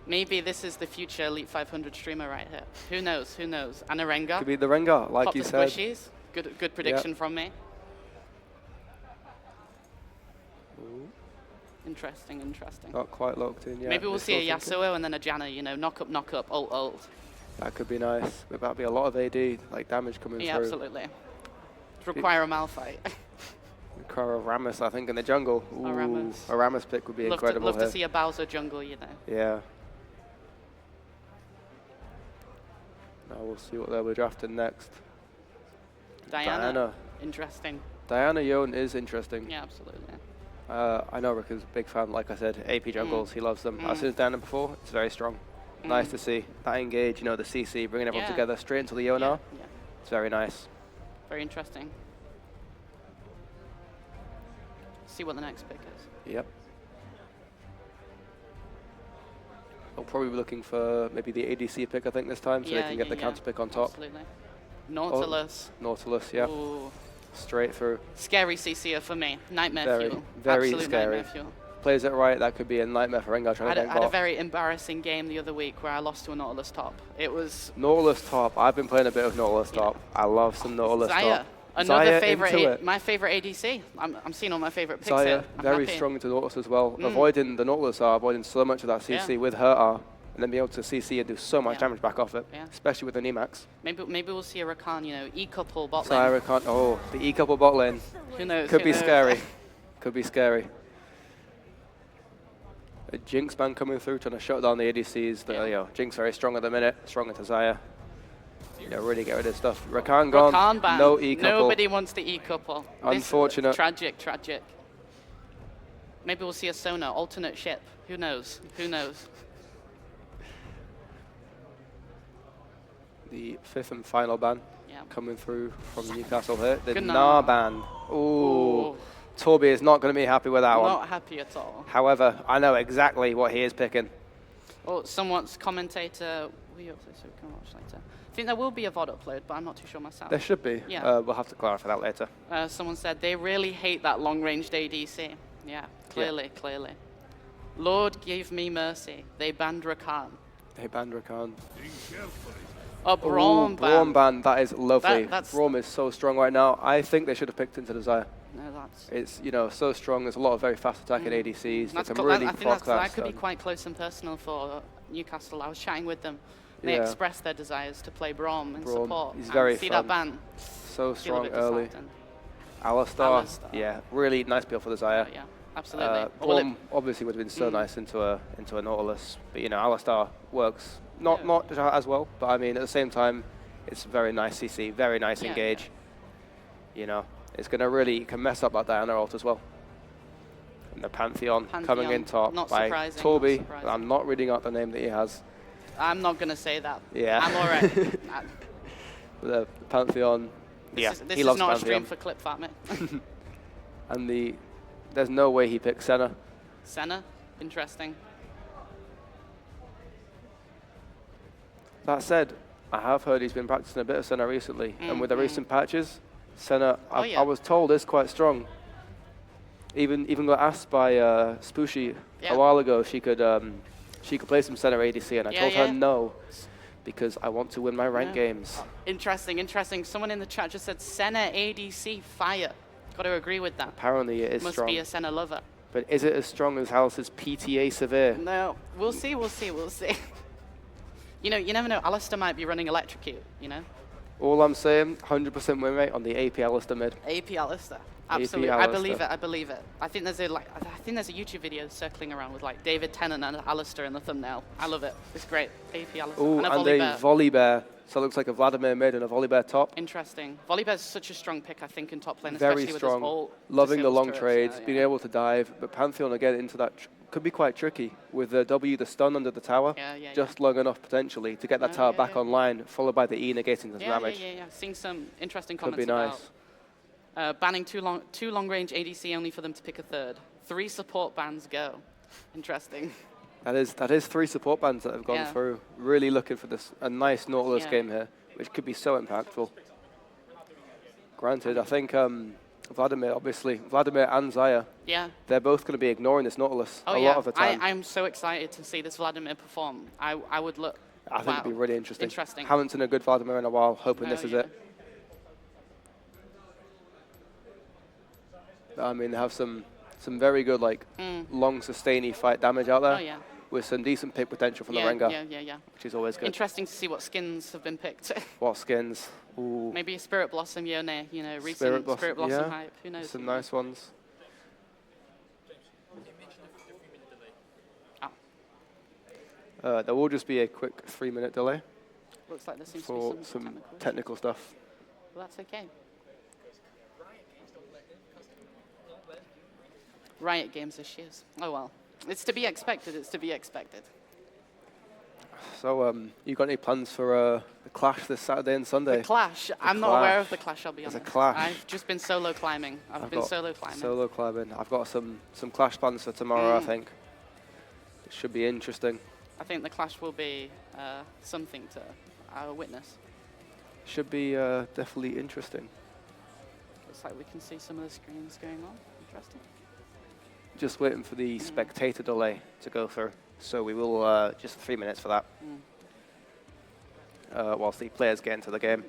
Maybe this is the future Elite 500 streamer right here. Who knows? And a Rengar. Could be the Rengar, like Pop you the said. Squishies. Good prediction from me. Ooh. Interesting. Not quite locked in yet. Maybe we'll see a Yasuo and then a Janna, knock up, ult. That could be nice. But that'd be a lot of AD, like damage coming through. Yeah, absolutely. Require a Malphite. Require a Rammus, I think, in the jungle. Ooh, a Rammus pick would be incredible. Love to see a Bowser jungle, Yeah. Now we'll see what they'll be drafting next. Diana. Interesting. Diana Yone is interesting. Yeah, absolutely. I know Rick is a big fan, like I said, AP jungles, he loves them. I've seen Diana before, it's very strong. Nice to see. That engage, the CC, bringing everyone together straight into the Yona. Yeah. It's very nice. Very interesting. See what the next pick is. Yep. They'll probably be looking for maybe the ADC pick, I think, this time, so they can get the counter pick on top. Absolutely. Nautilus. Nautilus, yeah. Ooh. Straight through. Scary CC'er for me. Nightmare fuel. Very Absolute scary. nightmare fuel. Plays it right, that could be a nightmare for Rengar trying to I gank had a bot. very embarrassing game the other week where I lost to a Nautilus top. It was... Nautilus top. I've been playing a bit of Nautilus top. I love some Nautilus top. Another Xayah favorite, my favorite ADC. I'm seeing all my favorite picks here. I'm very happy. strong into Nautilus as well. Avoiding the Nautilus R, avoiding so much of that CC with her R, and then be able to CC and do so much damage back off it, especially with the Nemax. Maybe we'll see a Rakan, E-couple bot lane. Sorry, Rakan. Oh, the E-couple bot lane. Who knows? Could be scary. Could be scary. A Jinx ban coming through, trying to shut down the ADCs. You know, Jinx very strong at the minute, strong into Xayah. Yeah, really get rid of stuff. Rakan gone. Rakan ban. No E couple. Nobody wants the E couple. Unfortunate. Tragic, tragic. Maybe we'll see a Sona, alternate ship. Who knows? Who knows? The 5th and final ban coming through from Newcastle here. The Good Gnar ban. Ooh. Torby is not going to be happy with that one. Not happy at all. However, I know exactly what he is picking. Well, someone's commentator. We can watch later. I think there will be a VOD upload, but I'm not too sure myself. There should be. Yeah. We'll have to clarify that later. Someone said they really hate that long-ranged ADC. Yeah, clearly, clearly. Lord, give me mercy. They banned Rakan. They banned Rakan. Oh, Braum ban. Braum ban. That is lovely. That's Braum is so strong right now. I think they should have picked into the Xayah. No, that's... It's, you know, so strong. There's a lot of very fast attacking ADCs. That's they can really I think proc that could be quite close and personal for Newcastle. I was chatting with them. They expressed their desires to play Braum in support. He's very see fun. that ban. So strong early. Alistar. Yeah, really nice build for the Xayah. Yeah, absolutely. Braum obviously would have been so nice into a Nautilus, but you know, Alistar works not as well. But I mean, at the same time, it's very nice CC, very nice engage. You know, it's going to really can mess up that Diana ult as well. And the Pantheon coming in top by Torby. I'm not reading out the name that he has. I'm not going to say that. Yeah. I'm all right. The Pantheon. This he is loves not Pantheon. a stream for clip farming. And there's no way he picks Senna. Senna, interesting. That said, I have heard he's been practicing a bit of Senna recently, and with the recent patches, Senna, I was told, is quite strong. Even got asked by Spooshy a while ago if she could play some Senna ADC, and I told her no, because I want to win my ranked games. Interesting, interesting. Someone in the chat just said Senna ADC fire. Got to agree with that. Apparently it is Must strong. be a Senna lover. But is it as strong as Halis's PTA Severe? No, we'll see, we'll see, we'll see. You know, you never know. Alistair might be running Electrocute, you know? All I'm saying, 100% win rate on the AP Alistair mid. AP Alistair. Absolutely. AP I Alistair. believe it, I believe it. I think there's a YouTube video circling around with like David Tennant and Alistair in the thumbnail. I love it. It's great. AP Alistair. Ooh, and a a volley bear. So it looks like a Vladimir mid and a volley bear top. Interesting. Volibear's such a strong pick, I think, in top lane, Very especially strong. with his ult. Loving the long turrets. trades, being able to dive. But Pantheon again into that could be quite tricky with the W, the stun under the tower. Just long enough potentially to get that tower back online, followed by the E negating the damage. Yeah. Seeing some interesting Could comments be nice. about banning two long range ADC only for them to pick a third. 3 support bans go. Interesting. That is 3 support bans that have gone through. Really looking for a nice Nautilus game here, which could be so impactful. Granted, I think Vladimir and Xayah, they're both going to be ignoring this Nautilus a lot of the time. I'm so excited to see this Vladimir perform. I would look. I think it'd be really interesting. Interesting. Haven't seen a good Vladimir in a while, hoping this is it. I mean, they have some very good, like, long, sustainy fight damage out there. With some decent pick potential from the Rengar. Yeah. Which is always good. Interesting to see what skins have been picked. What skins? Ooh. Maybe a Spirit Blossom Yone, you know, recent Spirit Blossom hype. Who knows? Some nice ones. There will just be a quick 3-minute delay. Looks like there seems for to be some technical stuff. Well, that's okay. Riot Games issues. Oh well. It's to be expected, it's to be expected. So, you got any plans for the Clash this Saturday and Sunday? The Clash? I'm not aware of the Clash, I'll be honest. There's a Clash. I've just been solo climbing. I've been solo climbing. Solo climbing. I've got some Clash plans for tomorrow, I think. It should be interesting. I think the Clash will be something to witness. Should be definitely interesting. Looks like we can see some of the screens going on. Interesting. Just waiting for the spectator delay to go through. So we will just 3 minutes for that. Whilst the players get into the game.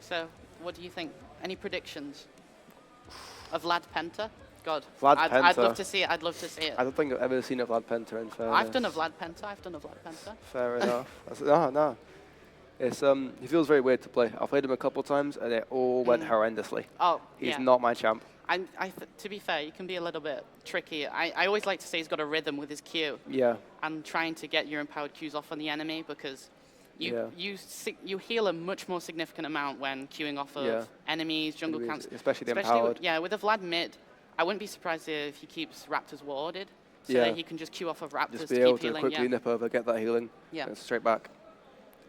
So, what do you think? Any predictions of Vlad Penta? God, Vlad I'd Penta. love to see it. I'd love to see it. I don't think I've ever seen a Vlad Penta in fairness. I've done a Vlad Penta. Fair enough. No. It's he feels very weird to play. I've played him a couple of times and it all went horrendously. Oh, He's not my champ. To be fair, he can be a little bit tricky. I always like to say he's got a rhythm with his Q. Yeah. And trying to get your empowered Qs off on the enemy because you heal a much more significant amount when queuing off of enemies, jungle camps. Especially the empowered. Yeah, with a Vlad mid, I wouldn't be surprised if he keeps Raptors warded. So that he can just queue off of Raptors just be to able keep to healing. quickly nip over, get that healing, and straight back.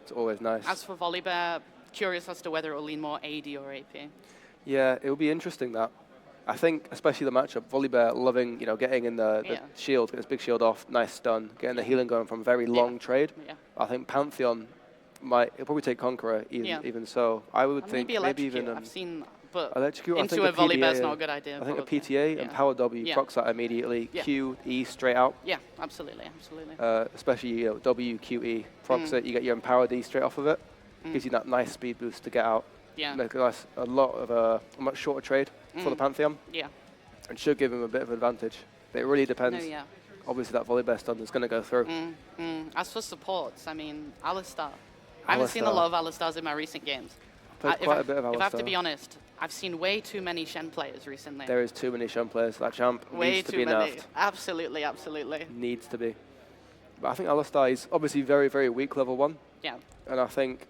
It's always nice. As for Volibear, curious as to whether it will lean more AD or AP. Yeah, it will be interesting that. I think, especially the matchup, Volibear loving, getting in the shield, getting his big shield off, nice stun, getting the healing going from very long trade. Yeah. I think Pantheon he'll probably take Conqueror even so. I would think maybe even I've seen, but Electrocute, into a Volibear's not a good idea. I think a PTA and Power W procs that immediately, Q, E straight out. Yeah, absolutely. Especially W, Q, E procs it, you get your Empower D straight off of it. Gives you that nice speed boost to get out. Yeah. Make a much shorter trade for the Pantheon. Yeah. And should give him a bit of advantage. But it really depends. No, yeah. Obviously, that Volibear stun is going to go through. As for supports, I mean, Alistar. I haven't seen a lot of Alistars in my recent games. Played quite a bit of Alistar. If I have to be honest, I've seen way too many Shen players recently. There is too many Shen players. That champ needs to be nerfed. Absolutely, absolutely. Needs to be. But I think Alistar is obviously very, very weak level 1. Yeah. And I think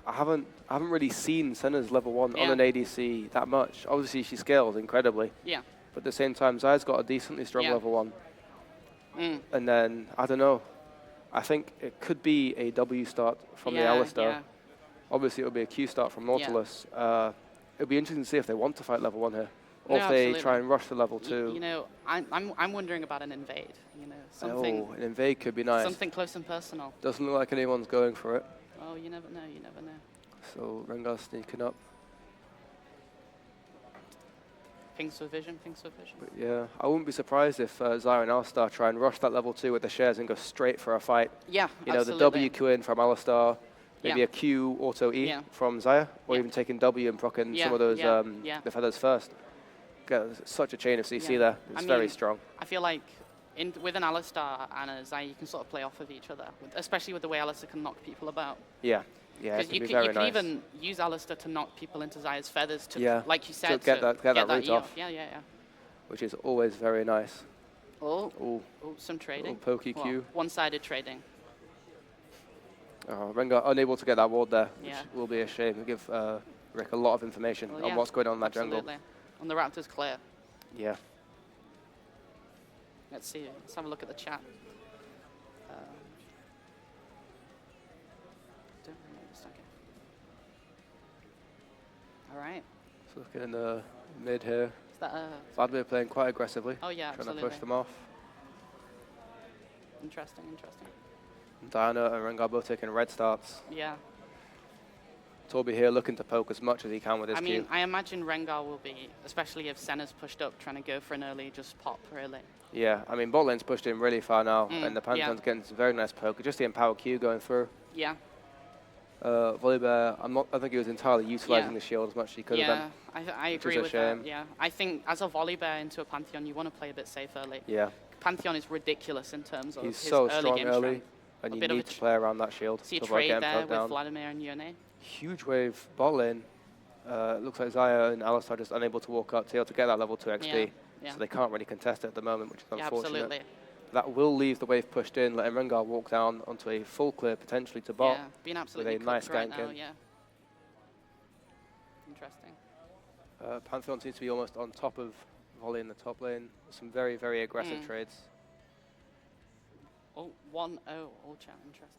I haven't really seen Senna's level 1 on an ADC that much. Obviously, she scales incredibly. Yeah. But at the same time, Zaya's got a decently strong level 1. And then, I don't know, I think it could be a W start from the Alistar. Yeah. Obviously, it'll be a Q start from Nautilus. It'll be interesting to see if they want to fight level 1 here. Or if they try and rush to level 2. I'm wondering about an invade. Something. Oh, an invade could be nice. Something close and personal. Doesn't look like anyone's going for it. Oh, you never know. You never know. So Rengar sneaking up. Pings for vision. But yeah, I wouldn't be surprised if Xayah and Alistar try and rush that level 2 with the shares and go straight for a fight. Yeah, the W Q in from Alistar, maybe a Q auto E from Xayah, or even taking W and procking some of those the feathers first. Such a chain of CC there. It's very strong. I feel like with an Alistar and a Xayah, you can sort of play off of each other, especially with the way Alistar can knock people about. Yeah. Yeah, because you can even use Alistar to knock people into Xayah's feathers to, like you said, to get that root off. Yeah. Which is always very nice. Oh, some trading. Pokey Q. One-sided trading. Rengar unable to get that ward there, which will be a shame. It'll give Rick a lot of information on what's going on in that jungle. On the Raptors clear. Yeah. Let's see. Let's have a look at the chat. All right. So looking in the mid here. Is that Vladimir playing quite aggressively. Oh yeah, trying to push them off. Interesting. Diana and Rengar both taking red starts. Yeah. Torby here looking to poke as much as he can with his Q. I imagine Rengar will be, especially if Senna's pushed up, trying to go for an early just pop, really. Yeah, I mean, bot lane's pushed in really far now, and the Pantheon's getting some very nice poke. Just the Empower Q going through. Yeah. Volibear, I don't think he was entirely utilising the shield as much as he could have done. Yeah, I agree with that. Yeah, I think as a Volibear into a Pantheon, you want to play a bit safe early. Yeah. Pantheon is ridiculous in terms of his so strong game early, strength. and you need to play around that shield. See a trade there with Vladimir and Yone. Huge wave bot lane. Looks like Xayah and Alistar just unable to walk up to be able to get that level 2 XP. Yeah. So they can't really contest it at the moment, which is unfortunate. Absolutely. That will leave the wave pushed in, letting Rengar walk down onto a full clear, potentially to bot. Yeah, being absolutely with a nice right gank now, in. yeah. Interesting. Pantheon seems to be almost on top of Volley in the top lane. Some very, very aggressive trades. Oh, 1-0 all chat, interesting.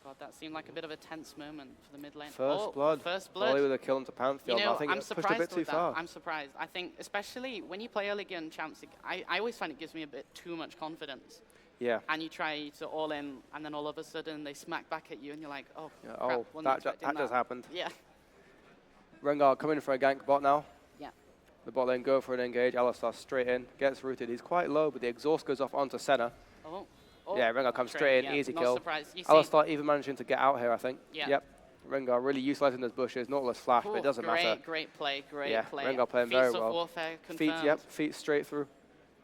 God, that seemed like a bit of a tense moment for the mid lane. First blood. Volley with a kill into Pantheon. You know, I think I'm it's pushed a bit too far. I'm surprised. I think, especially when you play early game champs, I always find it gives me a bit too much confidence. Yeah. And you try to all in, and then all of a sudden they smack back at you, and you're like, oh, yeah, crap, that just happened. Yeah. Rengar coming for a gank bot now. Yeah. The bot lane go for an engage. Alistar straight in, gets rooted. He's quite low, but the exhaust goes off onto Senna. Oh, yeah, Rengar comes straight in, easy kill. Surprised. Alistar even managing to get out here, I think. Yeah. Yep. Rengar really utilising those bushes. Nautilus flash, but it doesn't matter. Great play. Rengar playing very well. Warfare feet straight through.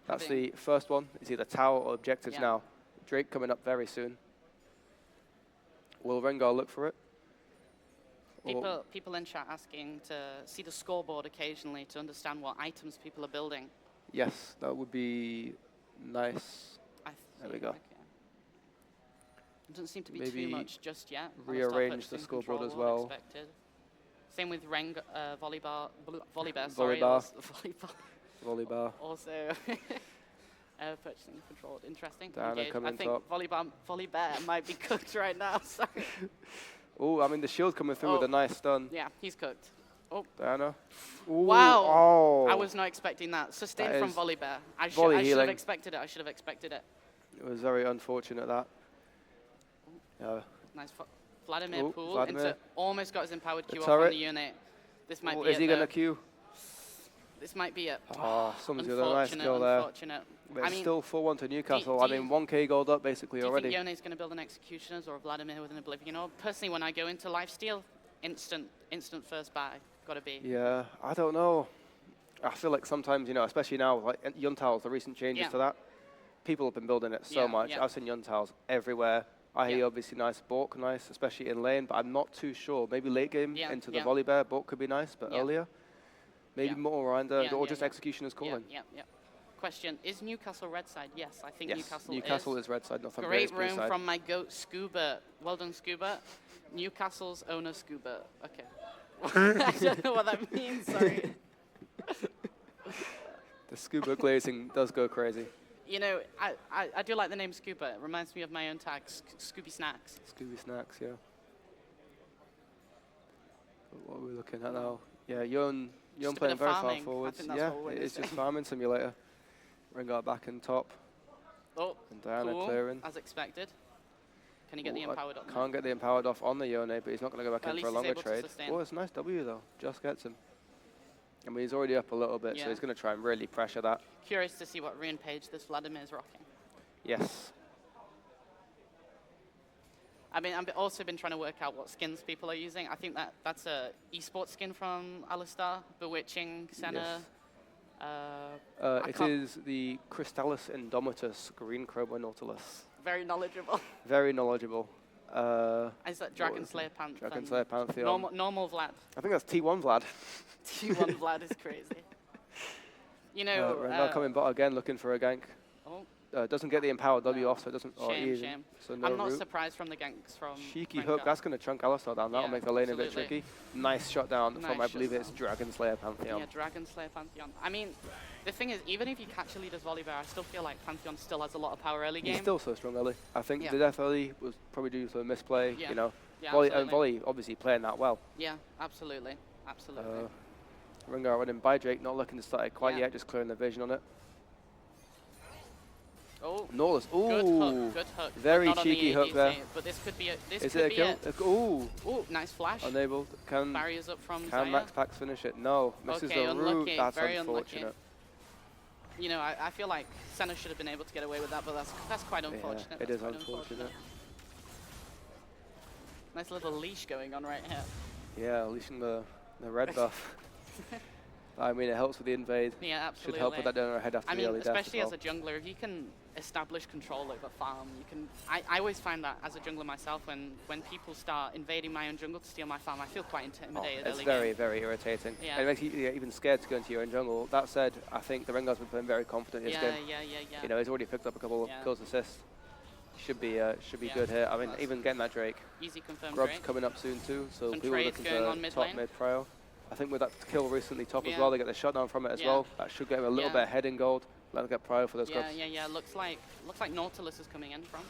That's the first one. It's either tower or objectives now. Drake coming up very soon. Will Rengar look for it? People in chat asking to see the scoreboard occasionally to understand what items people are building. Yes, that would be nice. There we go. Okay. It doesn't seem to be Maybe too much just yet. rearrange the scoreboard as well. Expected. Same with volleyball. Volleyball. Also, purchasing controlled. Interesting. Diana Engage. coming I think Volleybear might be cooked right now. Sorry. Oh, I mean the shield coming through with a nice stun. Yeah, he's cooked. Oh. Diana. Ooh, Wow. Oh. I was not expecting that. Sustain from Volleybear. I should have expected it. It was very unfortunate that. Nice. Vladimir pool. Vladimir. Almost got his empowered Q off turret. on the unit. This might be is he going to Q? This might be it. Oh, someone's got a nice kill there. But it's still 4-1 to Newcastle. I mean, 1k gold up basically already. Do you think Yone's going to build an Executioners or a Vladimir with an Oblivion Orb? Personally, when I go into lifesteal, instant first buy. Got to be. Yeah, I don't know. I feel like sometimes, you know, especially now, like Yuntao's, the recent changes to that, people have been building it so much. I've seen Yuntao's everywhere. Iiayan obviously nice, Bork nice, especially in lane, but I'm not too sure. Maybe late game into the Volleybear, Bork could be nice, but earlier, maybe more around or just Executioners calling. Yeah. Question, is Newcastle red side? Yes, I think Newcastle is red side, Northumbria is blue side. Great room from my goat, Scuba. Well done, Scuba. Newcastle's owner, Scuba. Okay. I don't know what that means, sorry. The scuba glazing does go crazy. You know, I do like the name Scuba. It reminds me of my own tag, Scooby Snacks. Scooby Snacks, yeah. What are we looking at now? Yeah, Yon playing very far forwards. Yeah, it's just farming simulator. Rengar back in top. Oh, and Diana cool, clearing. as expected. Can he get the empowered off? Can't get the empowered off on the Yone, but he's not going to go back in for a longer trade. Oh, it's a nice W though. Just gets him. I mean, he's already up a little bit, so he's going to try and really pressure that. Curious to see what rune page this Vladimir is rocking. Yes. I mean, I've also been trying to work out what skins people are using. I think that's a esports skin from Alistar, Bewitching, Senna. Yes. It is the Crystallis Indomitus Green Chroma Nautilus. Very knowledgeable. Very knowledgeable. Is that Dragon Slayer Pantheon? Dragon Slayer Pantheon. Normal Vlad. I think that's T1 Vlad. T1 Vlad is crazy. You know, Rengar coming bot again, looking for a gank. Doesn't get the empowered W off, so it doesn't. Shame. So no I'm not root. surprised from the ganks from. Cheeky hook. That's going to chunk Alistar down. That'll make the lane a bit tricky. Nice shot down from, I believe it's Dragon Slayer Pantheon. Yeah, Dragon Slayer Pantheon. I mean, the thing is, even if you catch a leader's Volleybear, I still feel like Pantheon still has a lot of power early game. He's still so strong early. I think the death early was probably due to a misplay. Yeah. You know, Yeah, Volley obviously playing that well. Yeah, absolutely. Rengar running by Drake, not looking to start it quite yet, just clearing the vision on it. Oh, Nautilus. Ooh, good hook. Very cheeky hook there. But this could be a. Is it a kill? Ooh. Ooh, nice flash. Enabled. Can barriers up from Can Max Pax finish it? No. Misses the root. That's very unfortunate. Unlucky. You know, I feel like Senna should have been able to get away with that, but that's quite unfortunate. Yeah, it is unfortunate. Nice little leash going on right here. Yeah, leashing the red buff. I mean, it helps with the invade. Yeah, absolutely. Should help with that down our head after the early death. Especially as a jungler, if you can establish control over farm, you can. I always find that as a jungler myself, when people start invading my own jungle to steal my farm, I feel quite intimidated. It's very, very irritating. Yeah. And it makes you even scared to go into your own jungle. That said, I think the Rengar's been playing very confident in his game. Yeah. You know, he's already picked up a couple of kills assists. Should be good here. I mean, even getting that Drake. Easy confirmed Grub's Drake. coming up soon too, so Some people are looking for top mid prio. I think with that kill recently top as well, they get the shutdown from it as well. That should get him a little bit ahead in gold. Let them get prio for those grubs. Yeah. Looks like Nautilus is coming in from,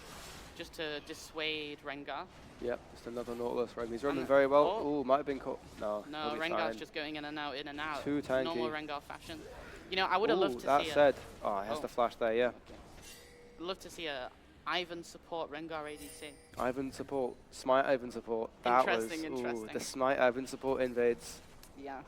just to dissuade Rengar. Yep, just another Nautilus. Right, he's running very well. Ooh, might have been caught. No, Rengar's just going in and out. Too tanky. Normal Rengar fashion. You know, I would have loved to see. That said, he has the flash there. Yeah. Love to see a Ivan support Rengar ADC. Ivan support, Smite Ivan support. That was the Smite Ivan support invades. Yeah.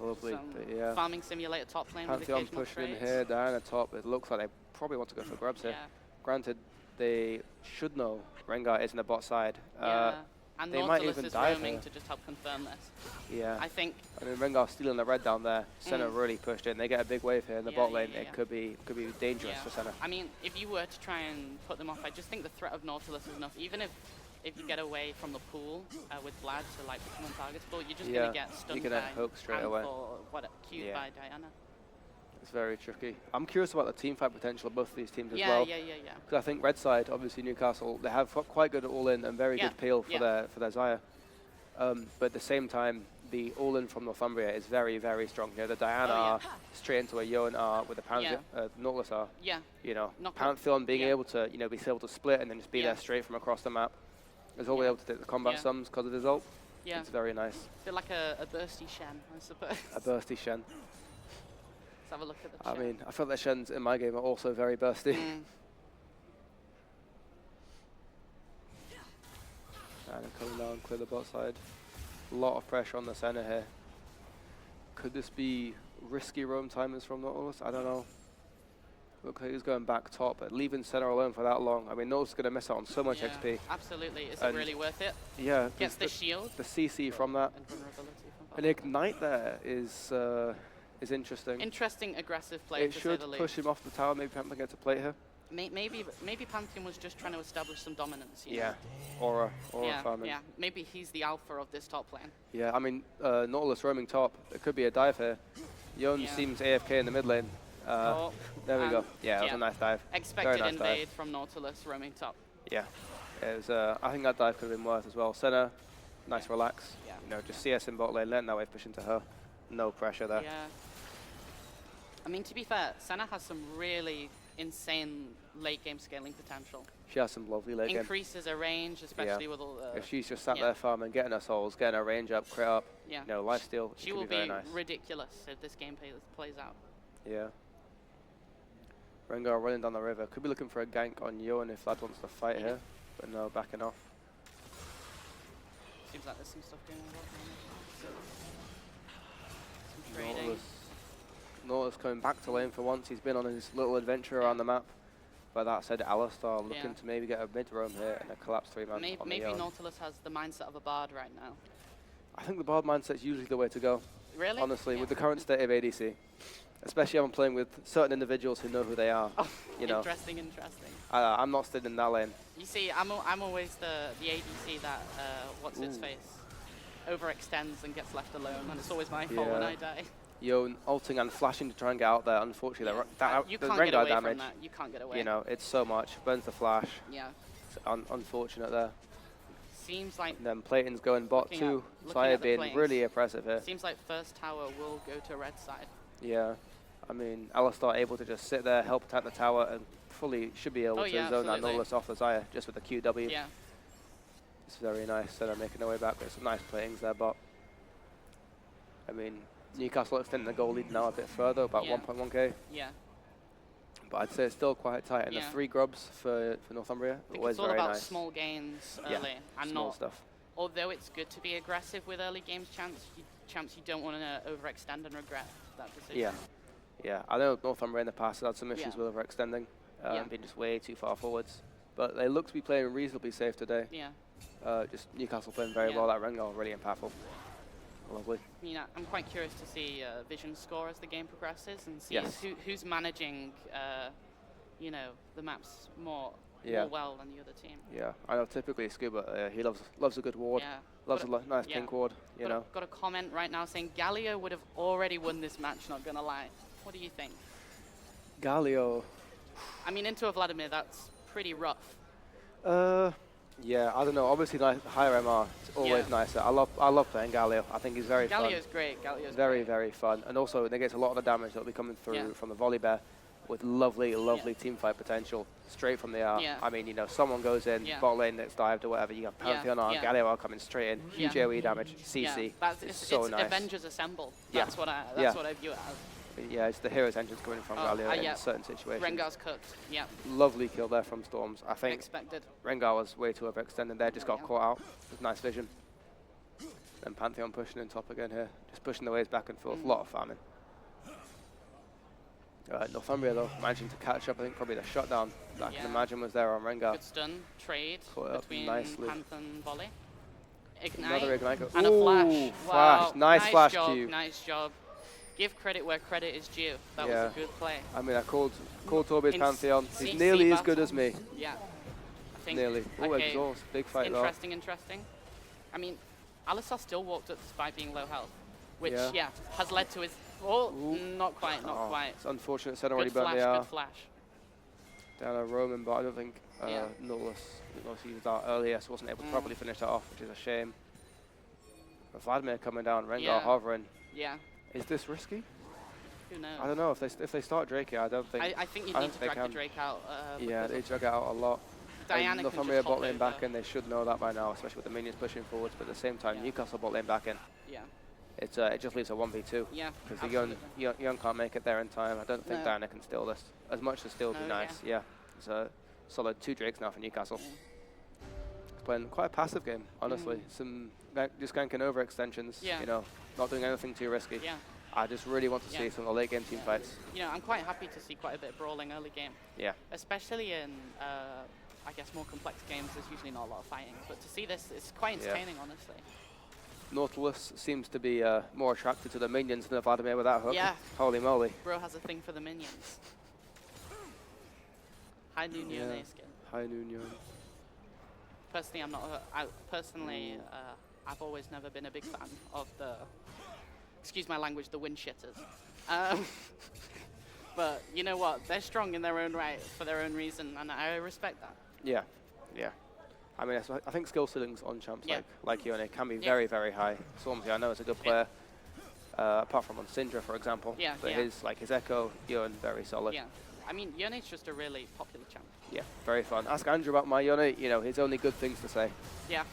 Lovely, but yeah. Farming simulator top lane Pantheon with occasional pushing in trades. here, down at top. It looks like they probably want to go for grubs here. Granted, they should know Rengar is in the bot side. And they Nautilus might even is dive roaming here. to just help confirm this. Yeah. I think. I mean, Rengar stealing the red down there. Senna really pushed in. They get a big wave here in the bot lane. It could be dangerous for Senna. I mean, if you were to try and put them off, I just think the threat of Nautilus is enough. Even if if you get away from the pool with Vlad to like become untargetable, you're just Yeah, gonna get stunned you're by gonna hook straight away. or what queued Yeah. by Diana. It's very tricky. I'm curious about the team fight potential of both of these teams as Yeah, well. yeah. Because I think Red side, obviously Newcastle, they have quite good all-in and very Yeah, good peel for yeah. their Xayah. But at the same time, the all-in from Northumbria is very, very strong. You know, the Diana are straight into a Eoan R with the Pantheon, Nautilus R. Yeah. You know, Knock Pantheon being able to, you know, be able to split and then just be there straight from across the map. Is all able to take the combat sums because of his ult. Yeah. It's very nice. A bit like a bursty Shen, I suppose. A bursty Shen. Let's have a look at the I Shen. mean, I feel that Shens in my game are also very bursty. And coming down, clear the bot side. A lot of pressure on the center here. Could this be risky roam timers from Nautilus? I don't know. Look like he's going back top, but leaving center alone for that long. I mean, Nautilus is going to miss out on so much XP. Absolutely. Is And it really worth it? Yeah. Gets the shield. The CC from that. And vulnerability from An ignite there is interesting. Interesting, aggressive play. It to should say the push least. him off the tower. Maybe Panther gets a plate here. Maybe Pantheon was just trying to establish some dominance. You Yeah. know? Aura Yeah, farming. yeah. Maybe he's the alpha of this top lane. Yeah, I mean, Nautilus roaming top. It could be a dive here. Eoan seems AFK in the mid lane. There we go. Yeah, that was a nice dive. Expected Very nice invade dive. from Nautilus roaming top. Yeah, it was. I think that dive could have been worth as well. Senna, nice relax. Yeah. You know, just CS in bot lane, letting that wave push into her. No pressure there. Yeah. I mean, to be fair, Senna has some really insane late game scaling potential. She has some lovely late game. Increases her range, especially with all the. If she's just sat there farming, getting her souls, getting her range up, crit up, Yeah. you know, lifesteal, She it will could be very be nice. ridiculous if this game plays out. Yeah. Rengar running down the river. Could be looking for a gank on Eoan if Vlad wants to fight here, but no, backing off. Seems like there's some stuff going on. Some trading. Nautilus coming back to lane for once. He's been on his little adventure around the map. But that said, Alistar looking to maybe get a mid roam here and a collapse 3-man on Maybe the Eoan. Nautilus has the mindset of a bard right now. I think the Bard mindset's usually the way to go. Really? Honestly, with the current state of ADC. Especially when I'm playing with certain individuals who know who they are. You know, Interesting. I'm not staying in that lane. You see, I'm always the ADC that, what's its face, overextends and gets left alone, and it's always my fault when I die. Eoan ulting and flashing to try and get out there. Unfortunately, You the can't get Rengar away damage. from that. You can't get away. You know, it's so much. Burns the flash. Yeah. It's unfortunate there. Seems like. And then Platon's going bot too. Xayah being really oppressive here. Seems like first tower will go to red side. Yeah. I mean, Alistar able to just sit there, help attack the tower, and fully should be able to zone that Nautilus off the Xayah just with the QW. Yeah. It's very nice. So they're making their way back. There's some nice playings there, but I mean, Newcastle extending the goal lead now a bit further, about 1.1k. Yeah. But I'd say it's still quite tight. And the 3 grubs for Northumbria, always It's all very about nice. small gains early, Yeah, and small not. stuff. Although it's good to be aggressive with early games, you don't want to overextend and regret that decision. Yeah. Yeah, I know Northumbria in the past had some issues with overextending, being just way too far forwards. But they look to be playing reasonably safe today. Yeah. Just Newcastle playing very well. That Rengar really impactful. Lovely. You know, I'm quite curious to see Vision's score as the game progresses and see Yes. who's managing, you know, the maps more well than the other team. Yeah, I know typically Scuba, he loves a good ward. Yeah. Loves a nice pink ward, you know. Got a comment right now saying Galio would have already won this match, not gonna lie. What do you think? Galio. I mean, into a Vladimir, that's pretty rough. Yeah, I don't know. Obviously, higher MR, it's always nicer. I love playing Galio. I think he's very fun. Galio's great. Very fun. And also, it gets a lot of the damage that'll be coming through from the volley bear with lovely team fight potential straight from the R. Yeah. I mean, you know, someone goes in, bot lane that's dived or whatever, you got Pantheon and Galio are coming straight in. Huge AoE damage, CC. It's so nice. Avengers Assemble. That's what I view it as. Yeah, it's the hero's entrance coming from Galio in certain situations. Rengar's cooked, Lovely kill there from Storms. I think expected. Rengar was way too overextended there, just got caught out with nice vision. Then Pantheon pushing in top again here, just pushing the waves back and forth, a lot of farming. Northumbria though, managing to catch up, I think probably the shutdown that I can imagine was there on Rengar. Good stun, trade between nicely. Panther and Volley. Ignite, Another Ignite and a flash. Ooh, Wow, nice flash job, Q. nice job. Give credit where credit is due. That was a good play. I mean, I called Torbe's Pantheon. He's nearly as good as me. Yeah. think. Nearly. Oh, okay, exhaust. Big fight though. Interesting. I mean, Alistar still walked up despite being low health, which, Yeah. has led to his... Oh, not quite. It's unfortunate. Sen already Good burnt flash, the good flash. down a Roman, but I don't think Yeah. Nautilus used that earlier, so wasn't able to properly finish that off, which is a shame. But Vladimir coming down, Rengar hovering. Yeah. Is this risky? Who knows? I don't know. If they start Drake here, I don't think. I think you need to drag the Drake out. Yeah, they drag it out a lot. Diana can Northumbria just bot hop lane over. back in, they should know that by now, especially with the minions pushing forwards, but at the same time, Newcastle bot lane back in. Yeah. It just leaves a 1v2. Yeah, because the Young can't make it there in time. I don't think No. Diana can steal this. As much as steal would be No, nice, yeah. It's a solid 2 Drakes now for Newcastle. It's playing quite a passive game, honestly. Some just ganking over extensions, you know, not doing anything too risky. Yeah. I just really want to see some of the late game team fights. You know, I'm quite happy to see quite a bit of brawling early game. Yeah. Especially in, I guess, more complex games, there's usually not a lot of fighting. But to see this, it's quite entertaining, honestly. Nautilus seems to be more attracted to the minions than Vladimir with that hook. Yeah. Holy moly. Bro has a thing for the minions. High noon Yone skin. High noon Yone. Personally, I'm not. I've always never been a big fan of the. Excuse my language, the wind shitters. But you know what? They're strong in their own right for their own reason, and I respect that. Yeah, yeah. I mean, I think skill ceilings on champs like Yone can be very, very high. Stormzy, I know, is a good player. Apart from on Syndra, for example. Yeah, but his Echo, Yone, very solid. Yeah. I mean, Yone's just a really popular champ. Yeah, very fun. Ask Andrew about my Yone. You know, his only good things to say. Yeah.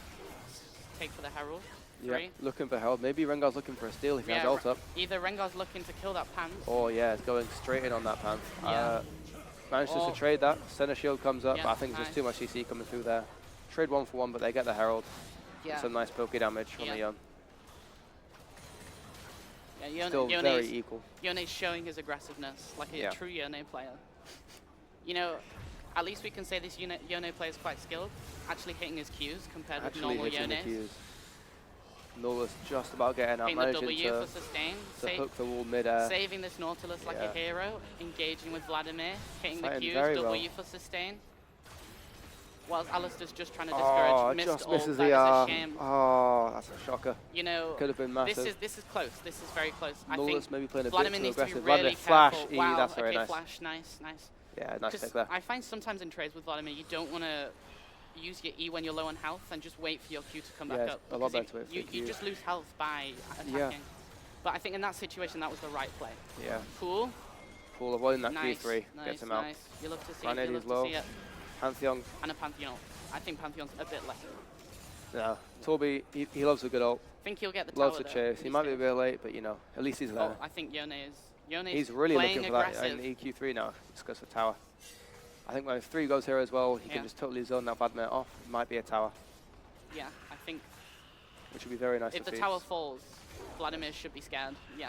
Take for the Herald. Yeah, looking for help. Maybe Rengar's looking for a steal if he has ult up. Either Rengar's looking to kill that Pant. Oh yeah, it's going straight in on that Pant. Yeah. Manages to trade that. Center shield comes up, but I think it's just too much CC coming through there. Trade 1 for 1, but they get the Herald. Yeah. Some nice pokey damage from the Yone. Yeah, Still very equal. Yone's showing his aggressiveness like a true Yone player. You know, at least we can say this Yone player is quite skilled, actually hitting his Qs compared with normal Yones. Nautilus just about getting out, managing for sustain, to hook the wall mid-air. Saving this Nautilus like a hero, engaging with Vladimir, hitting Fighting the very Qs, W well. for sustain. Whilst Alistar's just trying to discourage, missed just ult, misses that the is R. a shame. Oh, that's a shocker. You know, could have been massive. This is close. This is very close. Nautilus I think maybe playing a Vladimir bit too needs to be aggressive. really Vladimir flash, careful. E, Wow, that's very okay, nice. flash, nice. Yeah, nice pick there. I find sometimes in trades with Vladimir, you don't want to use your E when you're low on health and just wait for your Q to come back up. A lot better to wait for you Q. just lose health by attacking. Yeah. But I think in that situation, that was the right play. Yeah. Cool. Cool, avoiding that Nice, Q3 nice, gets him out. nice. You love to see Granade it. You is love low. to see it. Pantheon. And a Pantheon. I think Pantheon's a bit less. No, Torby, he loves a good ult. I think he'll get the loves tower the though. chase. He might be a bit late, but you know, at least he's there. Oh, I think Yone is. He's really playing looking for aggressive. that in EQ3 now. Just goes for tower. I think when 3 goes here as well, he can just totally zone that Vladimir off. It might be a tower. Yeah, I think. Which would be very nice if to see. the tower falls, Vladimir should be scared. Yeah.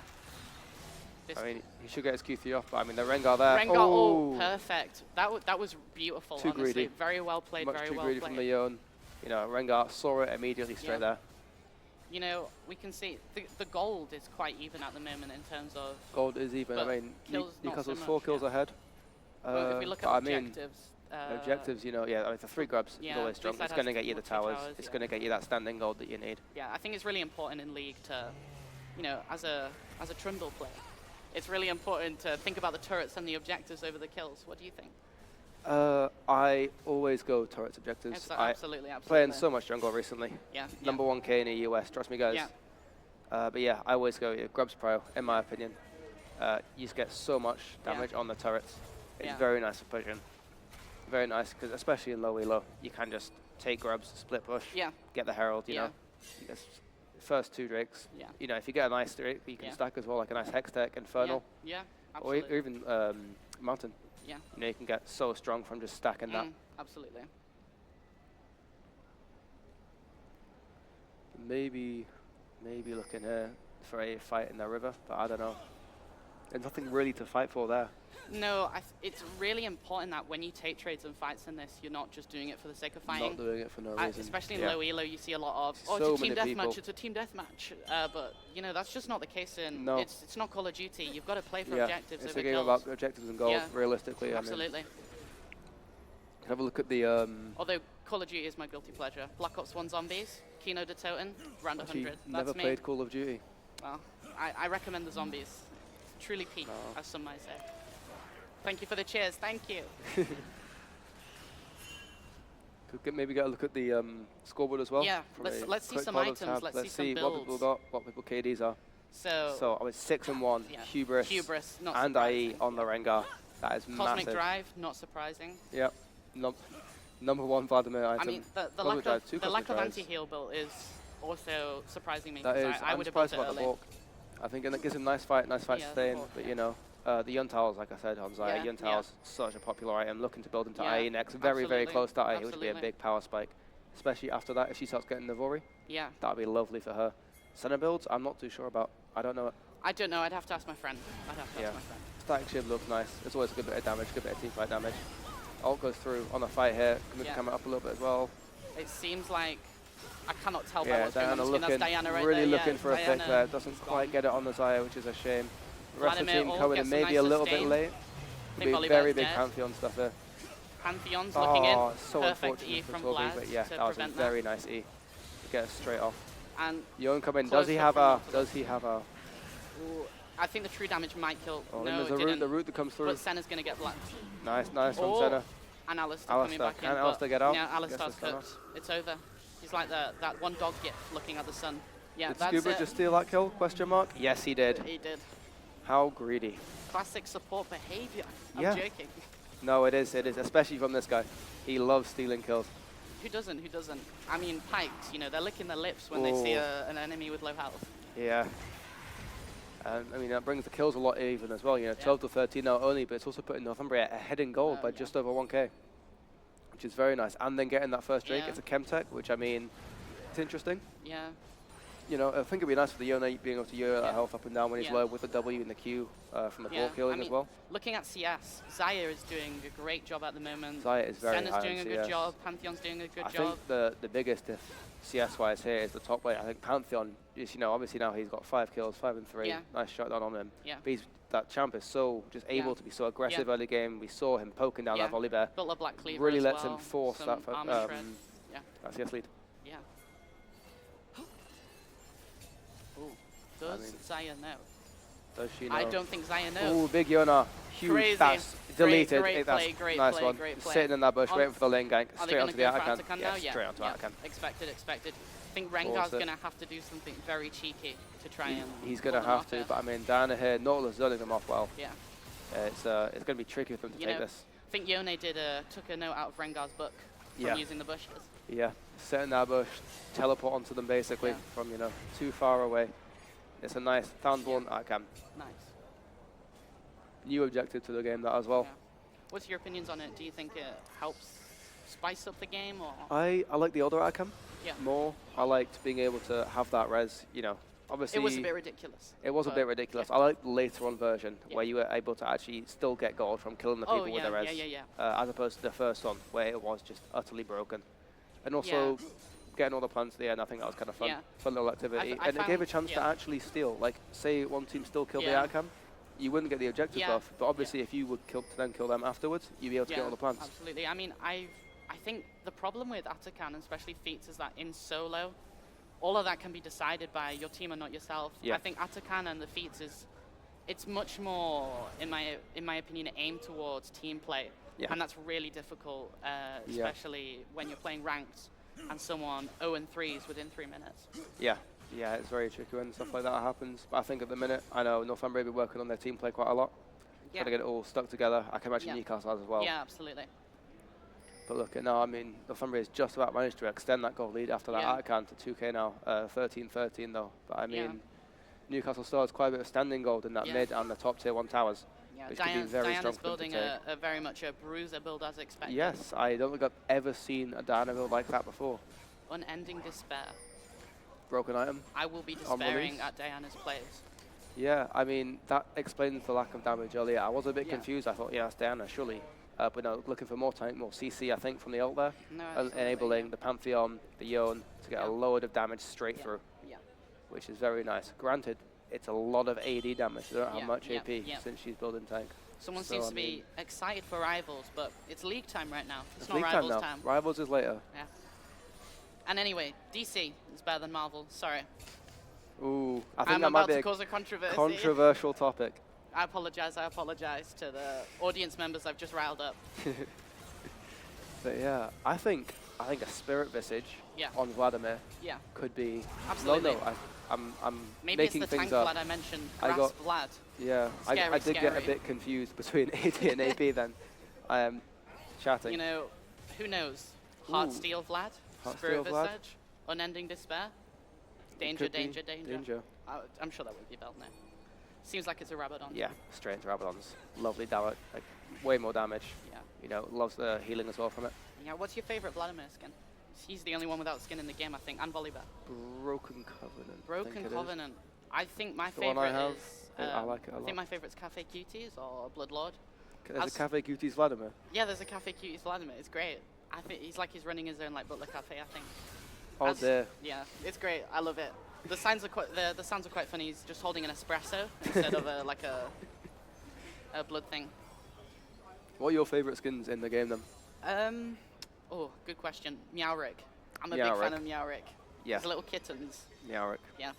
I mean, he should get his Q3 off, but I mean, the Rengar there. Rengar, oh, perfect. That was beautiful, Too honestly. greedy. Very well played, Much very too well greedy played. from the Yone. You know, Rengar saw it immediately straight there. You know, we can see the gold is quite even at the moment in terms of... Gold is even. I mean, Newcastle's 4 kills ahead. Well, if we look at objectives... objectives, you know, I mean, the 3 grubs is always strong. It's going to get you the towers. It's going to get you that standing gold that you need. Yeah, I think it's really important in League to, you know, as a Trundle player, it's really important to think about the turrets and the objectives over the kills. What do you think? I always go turrets objectives. Yes, absolutely. Playing so much jungle recently. Yeah. Number 1K in the US, trust me, guys. Yeah. But yeah, I always go grubs pro, in my opinion. You just get so much damage on the turrets. It's very nice for pushing. Very nice, because especially in low elo, you can just take grubs, split push, get the Herald, you know. You get first 2 Drakes. You know, if you get a nice Drake, you can stack as well, like a nice Hextech, Infernal. Yeah, or absolutely. even Mountain. Yeah. You know, you can get so strong from just stacking that. Absolutely. Maybe looking here for a fight in the river, but I don't know. There's nothing really to fight for there. No, it's really important that when you take trades and fights in this, you're not just doing it for the sake of fighting. Not doing it for no reason. Especially in low elo, you see a lot of, So it's a team many deathmatch, it's a team deathmatch. But, you know, that's just not the case in, No. it's not Call of Duty. You've got to play for objectives it's over a game kills. about objectives and goals, realistically. Absolutely. I mean, Have a look at the. Although Call of Duty is my guilty pleasure. Black Ops 1 Zombies, Kino de Toten, round Actually, 100. never That's me. played Call of Duty. Well, I recommend the Zombies. Truly peak, as some might say. Thank you for the cheers. Thank you. Could maybe get a look at the scoreboard as well. Yeah, from let's a see quick some follow items. tab. Let's Let's see some what people builds. got, what people KDs are. So I was 6 and 1. yeah. Hubris. Hubris, not and IE on the Rengar. That is Cosmic massive. Drive, not surprising. Yep. Number 1 Vladimir item. I mean, the Cosmic lack Drive, of, the lack of drives. anti-heal build is also surprising me. That 'cause is. I I'm would have built surprised it about the early. Hawk. I think it gives him nice fight Yeah, sustain. Hawk, But you know, the Yun Towers, like I said on Zaya, Yeah, Yun Towers, such a popular item. Looking to build into Yeah, IE next. Very, very absolutely, close to IE, which would be a absolutely. big power spike. Especially after that, if she starts getting Navori. Yeah. That would be lovely for her. Center builds, I'm not too sure about. I don't know. I don't know. I'd have to ask my friend. I'd have to Yeah. ask my friend. Static shield looks nice. It's always a good bit of damage, good bit of team fight damage. Ult goes through on the fight here. Can move the Yeah. camera up a little bit as well. It seems like I cannot tell by Yeah, what's going on Diana the screen. That's looking, Diana right really there. looking yeah, for a pick Diana there. Doesn't is quite gone. get it on the Zaya, which is a shame. The rest of the Vladimir team ult coming gets in a maybe nice a little bit sustain. late. Think Be Oliver's very big dead. Pantheon stuff there. Pantheon's looking in. So Perfect unfortunate E for from Torby, Vlad but yeah, to that was a prevent very nice E. To get us straight off. And Yon coming. close Does he up have from a? Nautilus. Does he have a? Ooh, I think the true damage might kill. Oh, no, and it there's a didn't. the root that comes through. But Senna's going to get blacked. Nice from Oh, Senna. And Alistair coming back in. Can but Alistair get out? Yeah, Gets Alistair's the Senna. cooked. It's over. He's like that one dog gif looking at the sun. Yeah, Did that's Scuba it. just steal that kill? Question mark. Yes, he did. He did. How greedy. Classic support behavior. I'm Yeah. joking. No, it is, especially from this guy. He loves stealing kills. Who doesn't? Who doesn't? I mean, Pikes, you know, they're licking their lips when they see an enemy with low health. Yeah. I mean, that brings the kills a lot even as well. You know, 12 to 13 now only, but it's also putting Northumbria ahead in gold by just over 1k, which is very nice. And then getting that first Drake, Yeah. it's a Chemtech, which I mean, it's interesting. Yeah. You know, I think it'd be nice for the Yona being able to yo that health up and down when he's Yeah. low with the W and the Q from the ball Yeah, killing I mean, as well. Looking at CS, Zaya is doing a great job at the moment. Zaya is very Senna's high doing on a good CS. job. Pantheon's doing a good I job. think the biggest CS-wise here is the top lane. I think Pantheon is, you know, obviously now he's got 5 kills, 5 and 3. Yeah. Nice shutdown on him. Yeah. But that champ is so just able to be so aggressive early game. We saw him poking down that volley bear. Built a black cleaver Really as lets well, him force some that armor shred. Yeah. that CS lead. Yeah. Ooh. Does Zaya know? Does she know? I don't think Zaya knows. Ooh, big Yona. Huge. Crazy. That's Great, deleted. great That's play, great nice play, one. great play. Sitting in that bush, On- waiting for the lane gank. Are they Straight gonna onto the go for Iiayan. Atakan Yeah, now? Yeah. straight onto yeah. Atakan. Expected. I think Force Rengar's it. going to have to do something very cheeky to try and He's pull going to them have off to, here. but I mean, Diana here, Nautilus zoning them off well. Yeah. It's going to be tricky for them to You take know, this. I think Yone took a note out of Rengar's book from Yeah. using the bushes. Yeah, set in that bush, teleport onto them basically from, you know, too far away. It's a nice Foundborn Iiayan. Nice. New objective to the game, that as well. What's your opinions on it? Do you think it helps spice up the game, or? I like the older Iiayan Yeah. more. I liked being able to have that res, you know. Obviously, It was a bit ridiculous. It was a but bit ridiculous. I like the later on version where you were able to actually still get gold from killing the people with the res, as opposed to the first one where it was just utterly broken. And also getting all the plants at the end, I think that was kind of fun, Yeah. fun little activity. I And it gave a found- chance to actually steal. Like, say one team still killed Yeah. the Iiayan, you wouldn't get the objective Yeah. buff. But obviously, if you would then kill them afterwards, you'd be able to get all the plants. Absolutely. I mean, I think the problem with Atakan, and especially feats, is that in solo, all of that can be decided by your team and not yourself. Yeah. I think Atakan and the feats it's much more, in my opinion, aimed towards team play, and that's really difficult, especially when you're playing ranked and someone 0-3s within 3 minutes. Yeah, it's very tricky when stuff like that happens. But I think at the minute, I know Northumbria will be working on their team play quite a lot. Trying to get it all stuck together. I can imagine Newcastle has as well. Yeah, absolutely. But look, now, I mean, Northumbria has just about managed to extend that goal lead after that Iiayan to 2k now. 13-13 though. But I mean, Newcastle still has quite a bit of standing gold in that mid and the top tier 1 towers. Yeah, Which could be very strong Diana's for them to building take. a very much a bruiser build as expected. Yes, I don't think I've ever seen a Diana build like that before. Unending despair. Broken item. I will be on despairing release. at Diana's plays. Yeah, I mean, that explains the lack of damage earlier. I was a bit confused. I thought, yeah, it's Diana, surely. But no, looking for more tank, more CC, I think, from the ult there. No, And enabling the Pantheon, the Yon, to get a load of damage straight through. Yeah. Which is very nice. Granted, it's a lot of AD damage. They don't have much yeah, AP yeah. since she's building tank. Someone So, seems I to be mean- excited for Rivals, but it's league time right now. It's not league Rivals now. time. Rivals is later. Yeah. And anyway, DC is better than Marvel. Sorry. Ooh, I think I'm that might about be to a cause a controversy. controversial topic. I apologize to the audience members I've just riled up. But yeah, I think a Spirit Visage Yeah. on Vladimir Yeah. could be. Absolutely. No, I'm Maybe making it's the things tank up. Vlad I mentioned. I got Grasp Vlad. Yeah, Scary, I did get a scary. bit confused between AD and AB then. I am chatting. You know, who knows? Heartsteel Vlad, Spirit Heartsteel Vlad. Visage, Unending Despair, It Danger, could be. Danger, Danger. Danger. I'm sure that would be belt now. Seems like it's a Rabadon. Yeah, straight into Rabadon's. Lovely damage, like way more damage. Yeah. You know, loves the healing as well from it. Yeah, what's your favorite Vladimir skin? He's the only one without skin in the game, I think, and Volibear. Broken Covenant. I Broken think it is. Covenant. I think my It's the one I favorite have. is. I like it a I think lot. my favorite's Cafe Cuties or Bloodlord. There's As- a Cafe Cuties Vladimir. Yeah, there's a Cafe Cuties Vladimir. It's great. I think he's running his own like Butler Cafe. I think. Oh dear. Yeah, it's great. I love it. The signs are quite. The sounds are quite funny. He's just holding an espresso instead of like a blood thing. What are your favourite skins in the game then? Oh, good question. Meowrick. I'm a big Meowrick. fan of Meowrick. Yeah. His little kittens. Meowrick. Yeah.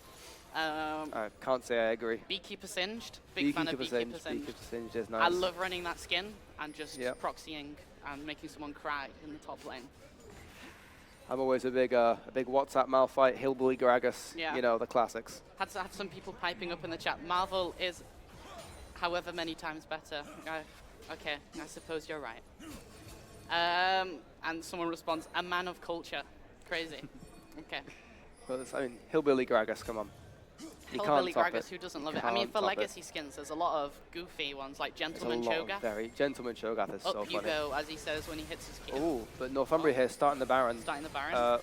I can't say I agree. Beekeeper Singed. Big fan of Beekeeper Singed. Beekeeper Singed is nice. I love running that skin and just Yep. proxying and making someone cry in the top lane. I'm always a big WhatsApp Malphite, Hillbilly Gragas, Yeah. you know, the classics. Had some people piping up in the chat. Marvel is however many times better. Okay, I suppose you're right. And someone responds, a man of culture. Crazy. Okay. Well, I mean, Hillbilly Gragas, come on. You Hillbilly can't top Gragas, it. who doesn't love You it? I mean, can't for top it. legacy skins, there's a lot of goofy ones like There's a Gentleman lot of Cho'Gath. very Gentleman Cho'Gath is Up so you funny. go, as he says when he hits his kid. Oh, but Northumbria here starting the Baron. Starting the Baron.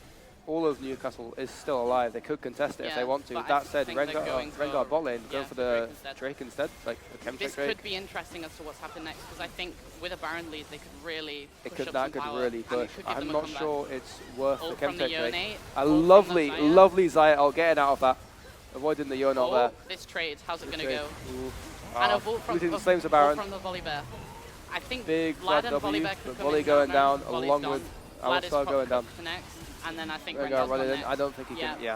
All of Newcastle is still alive. They could contest it if Yeah, they want to. but I That said, think they're going Rengar for- bot lane, yeah, go for the Drake Drake instead, like the This Chemtrail Drake. could be interesting as to what's happened next, because I think with a Baron lead, they could really push up That some could power, really and it push. could give them I'm a not comeback. sure it's worth the Ult from the Chemtrail Drake. Yone, A ult from the lovely, Xayah. lovely Xayah getting out of that. Avoiding the Yone out Oh, there. this trade, how's it going to Trade. go? Ooh. And Ah, a vault from, losing the a flames of vault Baron. from the Volibear. I think Big Vlad flat and W, Volibear but could come Volley in going now. down Volley's along gone. with Vlad is Alistar going down. next, and then I think Rengar Rengar's running gone in. next. I don't think he yeah. can. Yeah.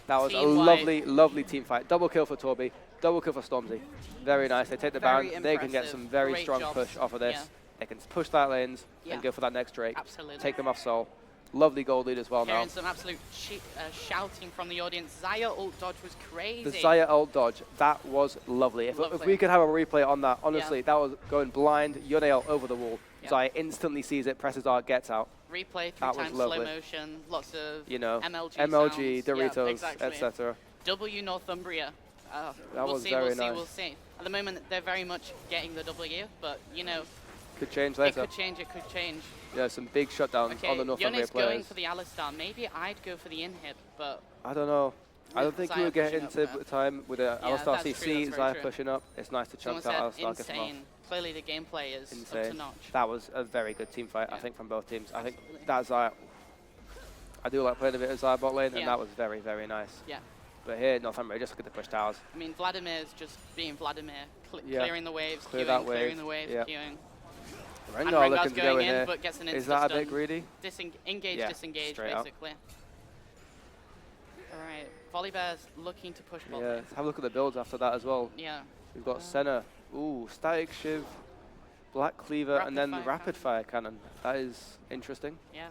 That was a Team lovely, lovely team fight. Double kill for Torby. Double kill for Stormzy. Very nice. They take the Very Baron. They can get impressive. some very Great strong jobs. push off of this. Yeah. They can push that lanes Yeah. and go for that next Drake. Absolutely. Take them off Soul. Lovely gold lead as well now. Hearing some absolute shouting from the audience. Xayah ult dodge was crazy. The Xayah ult dodge, that was lovely. If Lovely. we could have a replay on that, honestly, that was going blind, Yone ult over the wall. Yeah. Xayah instantly sees it, presses R, gets out. Replay, 3 That was times slow lovely. motion, lots of You know, MLG, MLG, sounds. Yeah, Doritos, exactly. etc. W Northumbria. That we'll was see, very we'll see, nice. we'll see. At the moment, they're very much getting the W, but you know, Could change it later. could change, it could change. Yeah, some big shutdowns Okay, on the Northumbria Yone's going players. for the Alistar. Maybe I'd go for the inhib, but I don't know. I don't think we Xayah would get pushing into up there. time with a Yeah, Alistar that's CC, true, that's very Xayah true. pushing up. It's nice to someone chunk out said Alistar, get them off. insane. Clearly, the gameplay is up to Insane. notch. That was a very good team fight, I think, from both teams. I think that Xayah, I do like playing a bit of Xayah bot lane, and Yeah. that was very, very nice. Yeah. But here, Northumbria just look at the push towers. I mean, Vladimir's just being Vladimir, Yeah. clearing the waves, Clear queuing, that clearing wave, the waves, yeah. queuing. Rengar And Rengar's looking to go going in here. but gets an Is insta that a bit stun. greedy? Engage, Yeah, disengage, straight up. basically. All right, Volibear's looking to push bot Yeah, lane. let's have a look at the builds after that as well. Yeah. We've got Senna. Ooh, Static Shiv, Black Cleaver, and then Rapid-fire Rapid Fire Cannon. That is interesting. Yeah.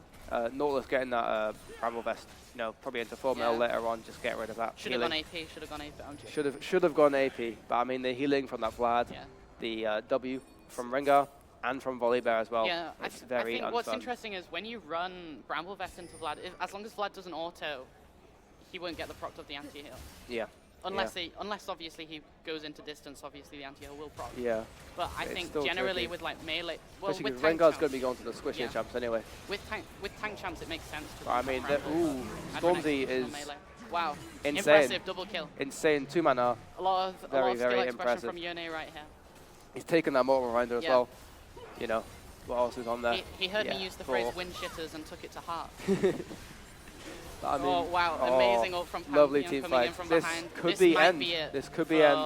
Nautilus getting that Bramble Vest, you know, probably into 4 mil Yeah. later on, just get rid of that. Should have healing. gone AP, should have gone AP. I'm joking. Should have gone AP, but I mean the healing from that Vlad, Yeah. the W from Rengar, and from Volibear as well. Yeah, It's I very think what's unfun. interesting is when you run Bramble Vest into Vlad, as long as Vlad doesn't auto, he won't get the proc of the anti-heal. Yeah. Unless obviously he goes into distance, obviously the anti-heal will proc. Yeah. But I It's think still generally tricky. with like melee, well Especially with because tank Rengar's champs, going to be going to the squishy yeah. champs anyway. With tank champs, it makes sense to. But I run mean, Bramble. ooh, I'd run Stormzy executional is melee. Wow, insane. impressive double kill. Insane 2 mana. A lot of very, skill very expression impressive. from Yone right here. He's taken that Mortal Reminder as Yeah. well. You know, what else is on there? He heard Yeah, me use the 4. phrase "win shitters" and took it to heart. But I mean, oh wow, amazing ult from lovely Pantheon team coming in fight. from This behind. could this be might end. Be it This could be end.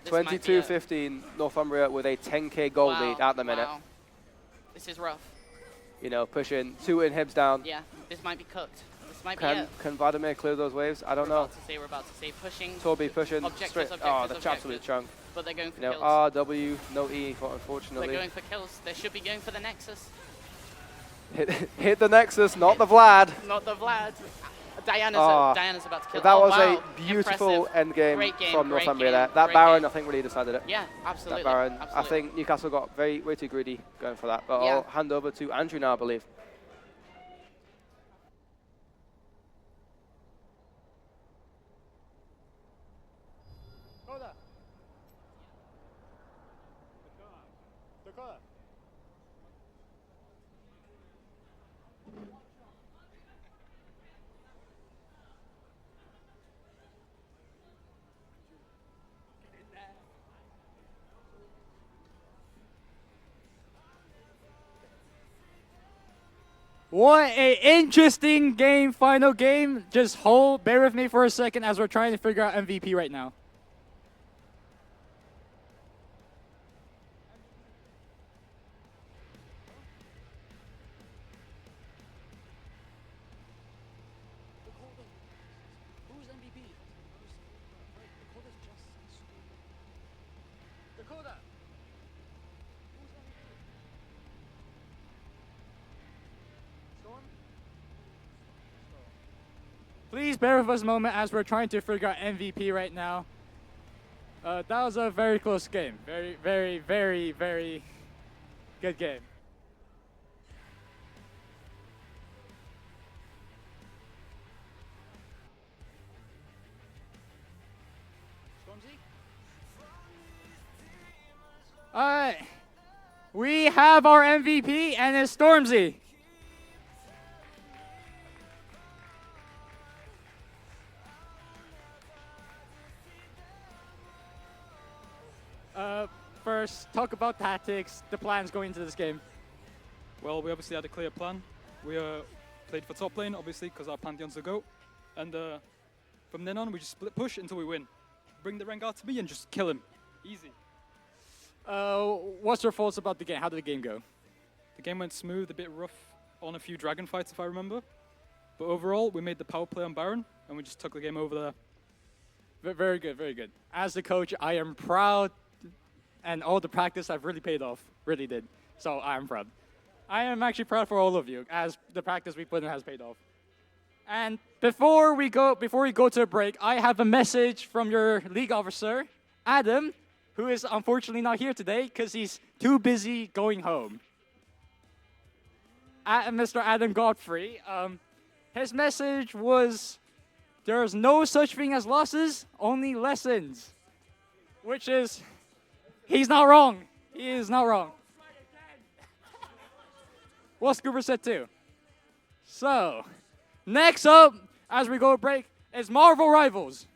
This might be it. 22-15, Northumbria with a 10k goal lead at the minute. Wow. This is rough. You know, pushing 2 inhibs down. Yeah, this might be cooked. This might be it. Can Vladimir clear those waves? I don't know. We're about to see pushing. Toby pushing objectives, straight. objectives, The absolute chunk. But they're going for You know, kills. RW, no E, unfortunately. They're going for kills. They should be going for the Nexus. Hit the Nexus, not the Vlad. Not the Vlad. Diana's about to kill. That was wow. a beautiful end game from great Northumbria game, there. That great Baron, game. I think, really decided it. Yeah, absolutely. That Baron. absolutely. I think Newcastle got way too greedy going for that. But Yeah. I'll hand over to Andrew now, I believe. What a interesting game, final game. Just bear with me for a second as we're trying to figure out MVP right now. Who's MVP? Dakota. Please bear with us a moment as we're trying to figure out MVP right now. That was a very close game. Very, very, very, very good game. All right. We have our MVP, and it's Stormzy. First, talk about tactics, the plans going into this game. Well, we obviously had a clear plan. We played for top lane, obviously, because our Pantheon's the GOAT. And from then on, we just split push until we win. Bring the Rengar to me and just kill him. Easy. What's your thoughts about the game? How did the game go? The game went smooth, a bit rough on a few dragon fights, if I remember. But overall, we made the power play on Baron, and we just took the game over there. Very good, very good. As the coach, I am proud, and all the practice I've really paid off, really did. So I am proud. I am actually proud for all of you, as the practice we put in has paid off. And before we go to a break, I have a message from your league officer, Adam, who is unfortunately not here today because he's too busy going home. Mr. Adam Godfrey, his message was, there's no such thing as losses, only lessons. Which is, he's not wrong. He is not wrong. What Scooper said too. So, next up, as we go to break, is Marvel Rivals.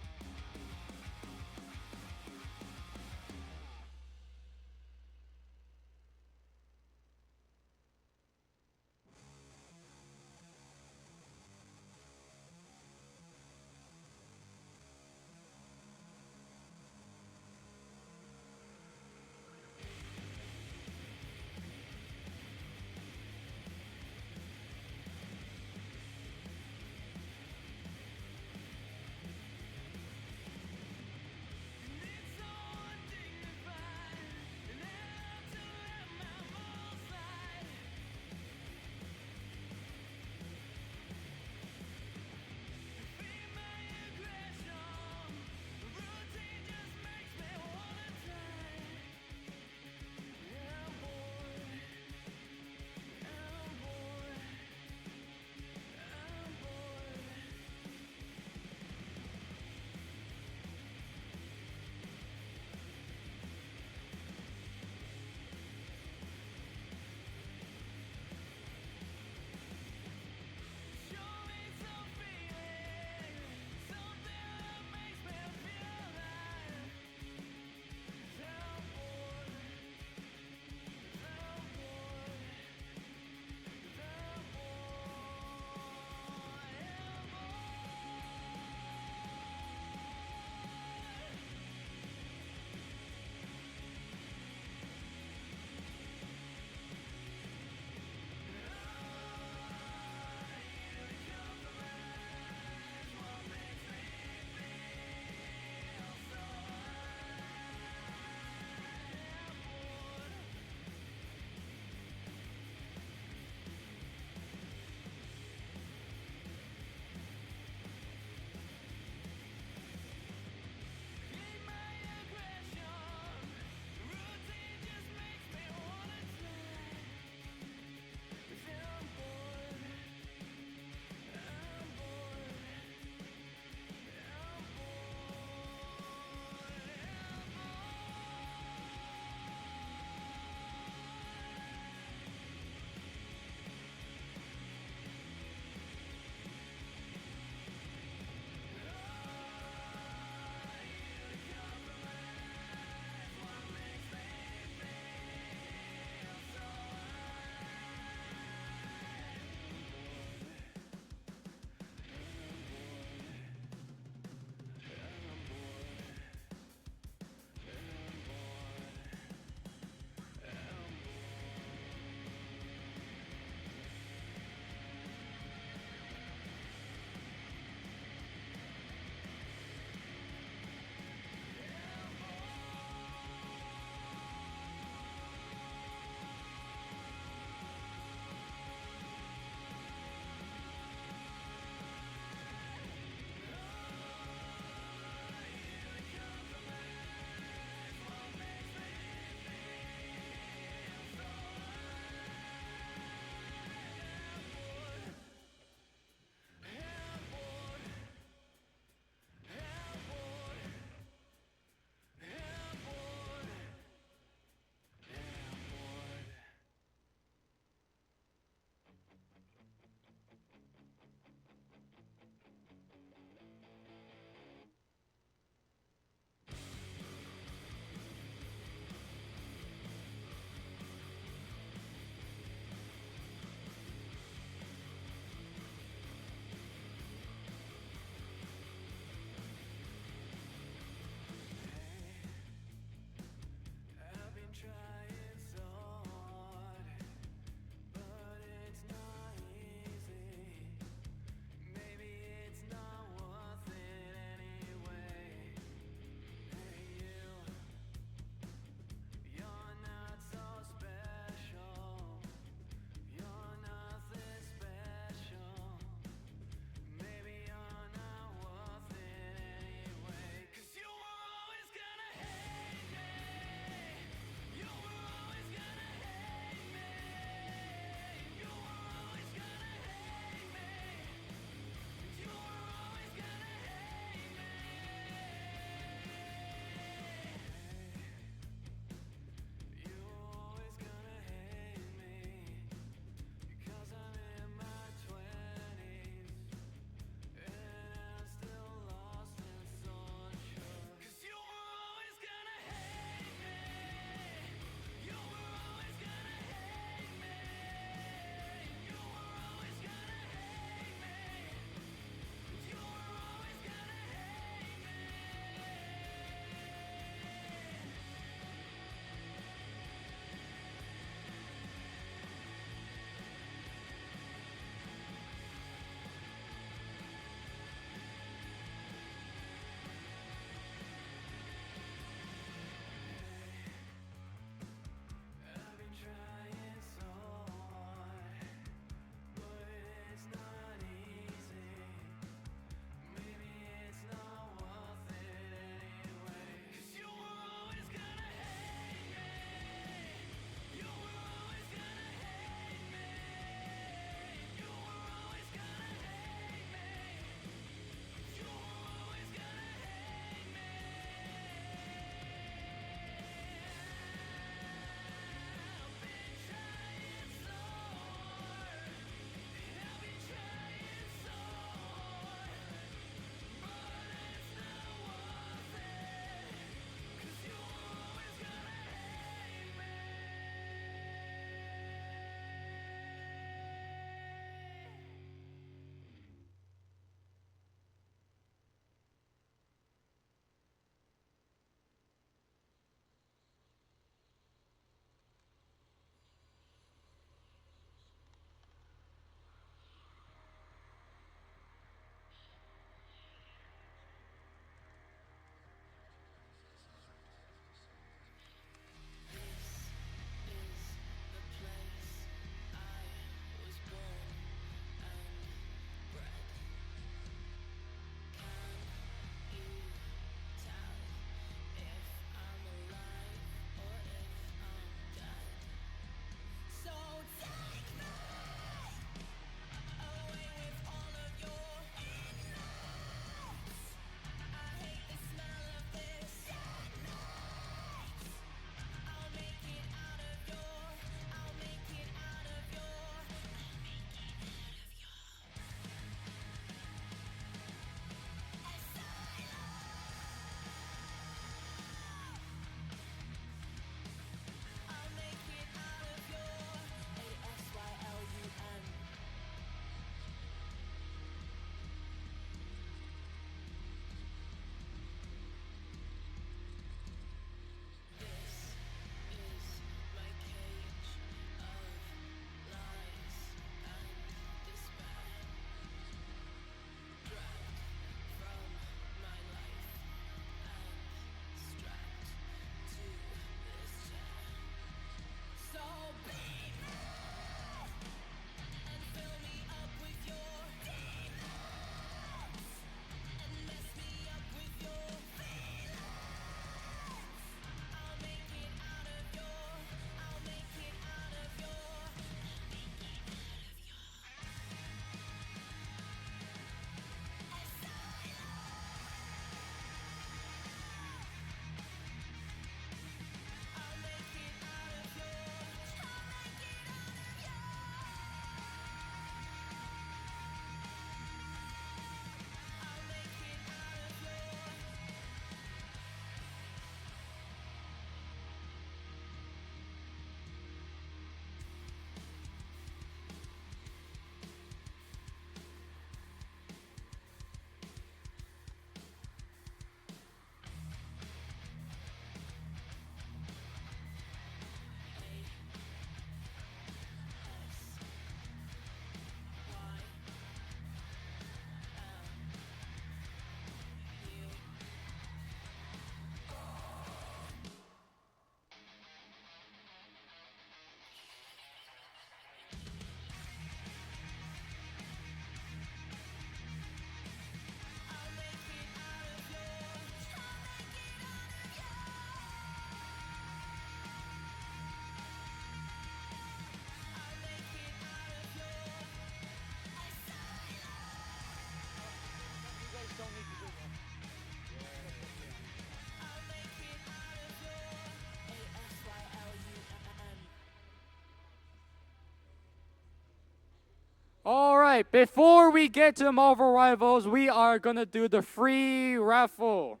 right, before we get to Marvel Rivals, we are going to do the free raffle.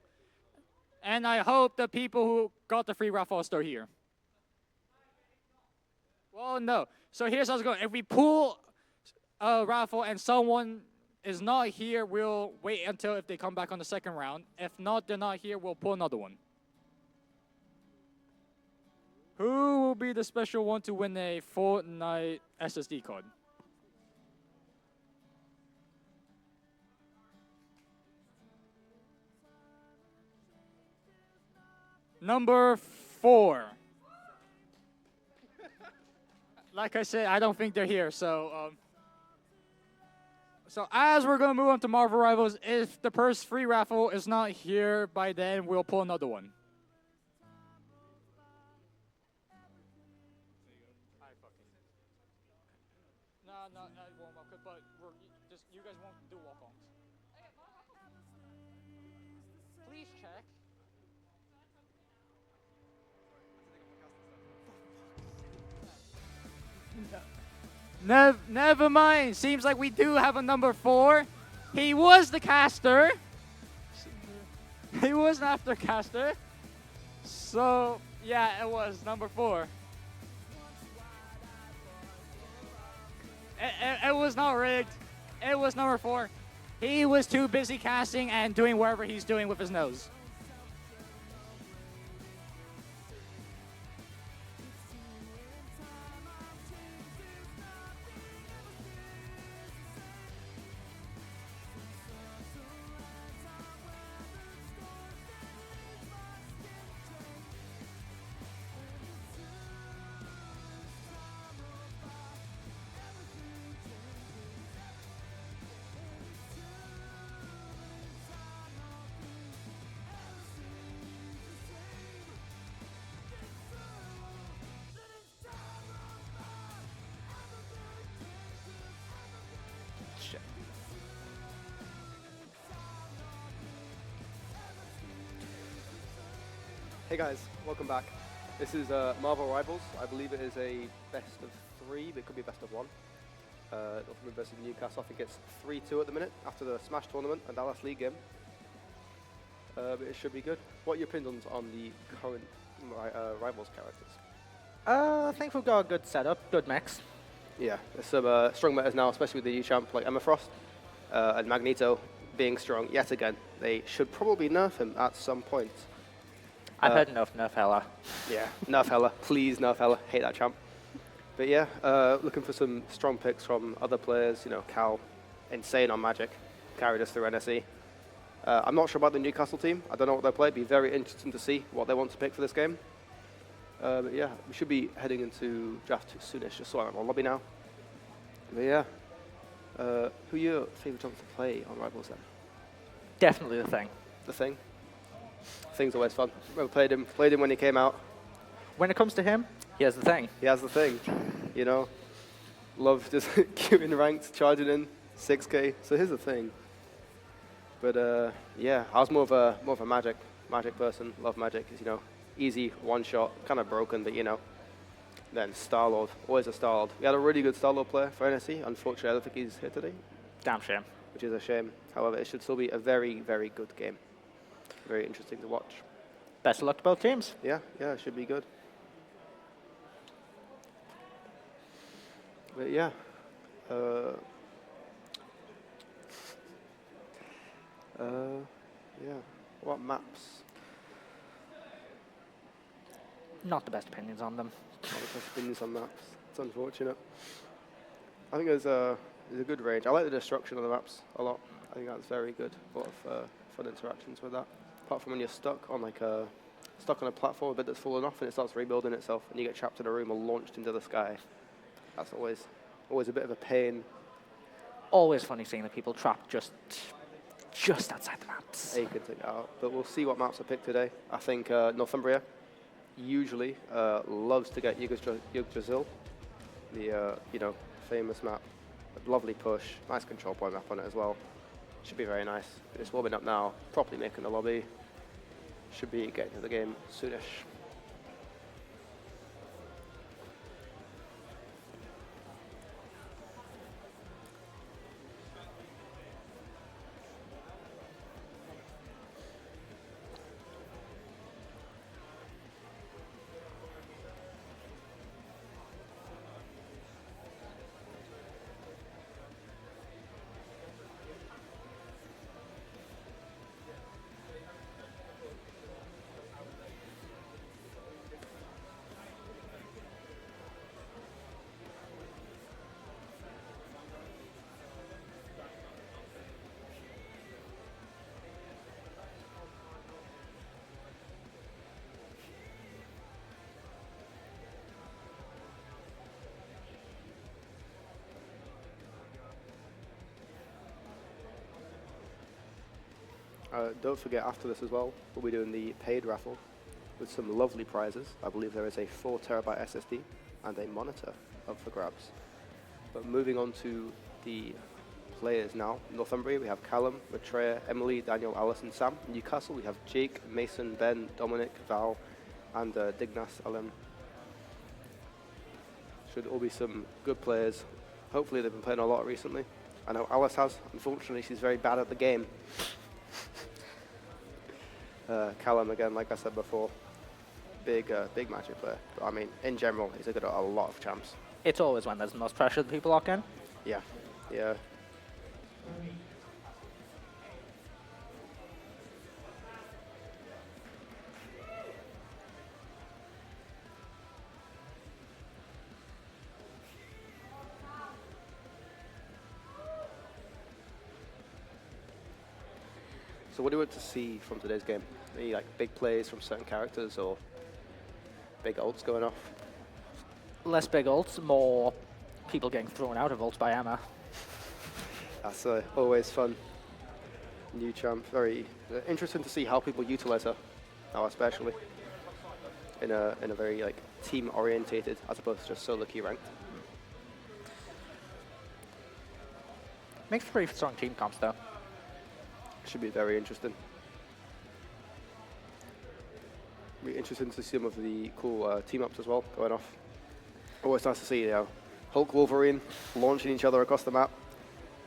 And I hope the people who got the free raffle are still here. Well, no. So here's how it's going. If we pull a raffle and someone is not here, we'll wait until if they come back on the second round. If not, they're not here, we'll pull another one. Who will be the special one to win a Fortnite SSD card? Number 4. Like I said, I don't think they're here, so as we're going to move on to Marvel Rivals, if the first free raffle is not here by then, we'll pull another one. No, I won't, but you guys won't do walk-ons. Please check. Never mind. Seems like we do have a number 4. He was the caster. He was an aftercaster. So, yeah, it was number 4. It was not rigged. It was number 4. He was too busy casting and doing whatever he's doing with his nose. Hey guys, welcome back. This is Marvel Rivals. I believe it is a best of 3, but it could be a best of 1. Northumbria versus Newcastle. I think it's 3-2 at the minute after the Smash tournament and that last league game. But it should be good. What are your opinions on the current Rivals characters? I think we've got a good setup, good mix. Yeah, there's some strong metas now, especially with the new champ like Emma Frost and Magneto being strong yet again. They should probably nerf him at some point. I've heard nerf Hella. Yeah, nerf Hella. Please nerf Hella. Hate that champ. But yeah, looking for some strong picks from other players. You know, Cal, insane on Magic, carried us through NSE. I'm not sure about the Newcastle team. I don't know what they play. It'd be very interesting to see what they want to pick for this game. But yeah, we should be heading into draft soonish. Just saw I'm on lobby now. But yeah, who are your favourite champs to play on Rivals then? Definitely the Thing. The Thing? Thing's always fun. Remember played him when he came out. When it comes to him, he has the Thing. He has the Thing, you know. Love just queuing ranked, charging in 6k. So here's the Thing. But yeah, I was more of a Magic person. Love Magic. It's, you know, easy one shot, kind of broken, but you know. Then Star-Lord, always a Star-Lord. We had a really good Star-Lord player for NSE. Unfortunately, I don't think he's here today. Damn shame. Which is a shame. However, it should still be a very, very good game. Very interesting to watch. Best of luck to both teams. Yeah, it should be good. But yeah. Yeah. What maps? Not the best opinions on them. Not the best opinions on maps. It's unfortunate. I think there's a good range. I like the destruction of the maps a lot. I think that's very good. A lot of fun interactions with that. Apart from when you're stuck on a platform a bit that's fallen off and it starts rebuilding itself and you get trapped in a room or launched into the sky. That's always a bit of a pain. Always funny seeing the people trapped just outside the maps. You can take that out. But we'll see what maps are picked today. I think Northumbria usually loves to get Yggdrasil, the you know, famous map. A lovely push, nice control point map on it as well. Should be very nice. It's warming up now, properly making the lobby. Should be getting to the game soonish. Don't forget, after this as well, we'll be doing the paid raffle with some lovely prizes. I believe there is a 4 terabyte SSD and a monitor up for grabs. But moving on to the players now. Northumbria, we have Callum, Maitreya, Emily, Daniel, Alison, Sam. Newcastle, we have Jake, Mason, Ben, Dominic, Val, and Dignas Alem. Should all be some good players. Hopefully they've been playing a lot recently. I know Alice has. Unfortunately, she's very bad at the game. Callum, again, like I said before, big Magic player. But I mean, in general, he's good at a lot of champs. It's always when there's the most pressure that people lock in. Yeah, yeah. So what do you want to see from today's game? Any like big plays from certain characters or big ults going off? Less big ults, more people getting thrown out of ults by Emma. That's always fun. New champ, very interesting to see how people utilize her now, especially in a very like team orientated as opposed to just solo queue ranked. Makes for pretty strong team comps though. Should be very interesting. Be interesting to see some of the cool team ups as well going off. Always nice to see, you know, Hulk, Wolverine launching each other across the map.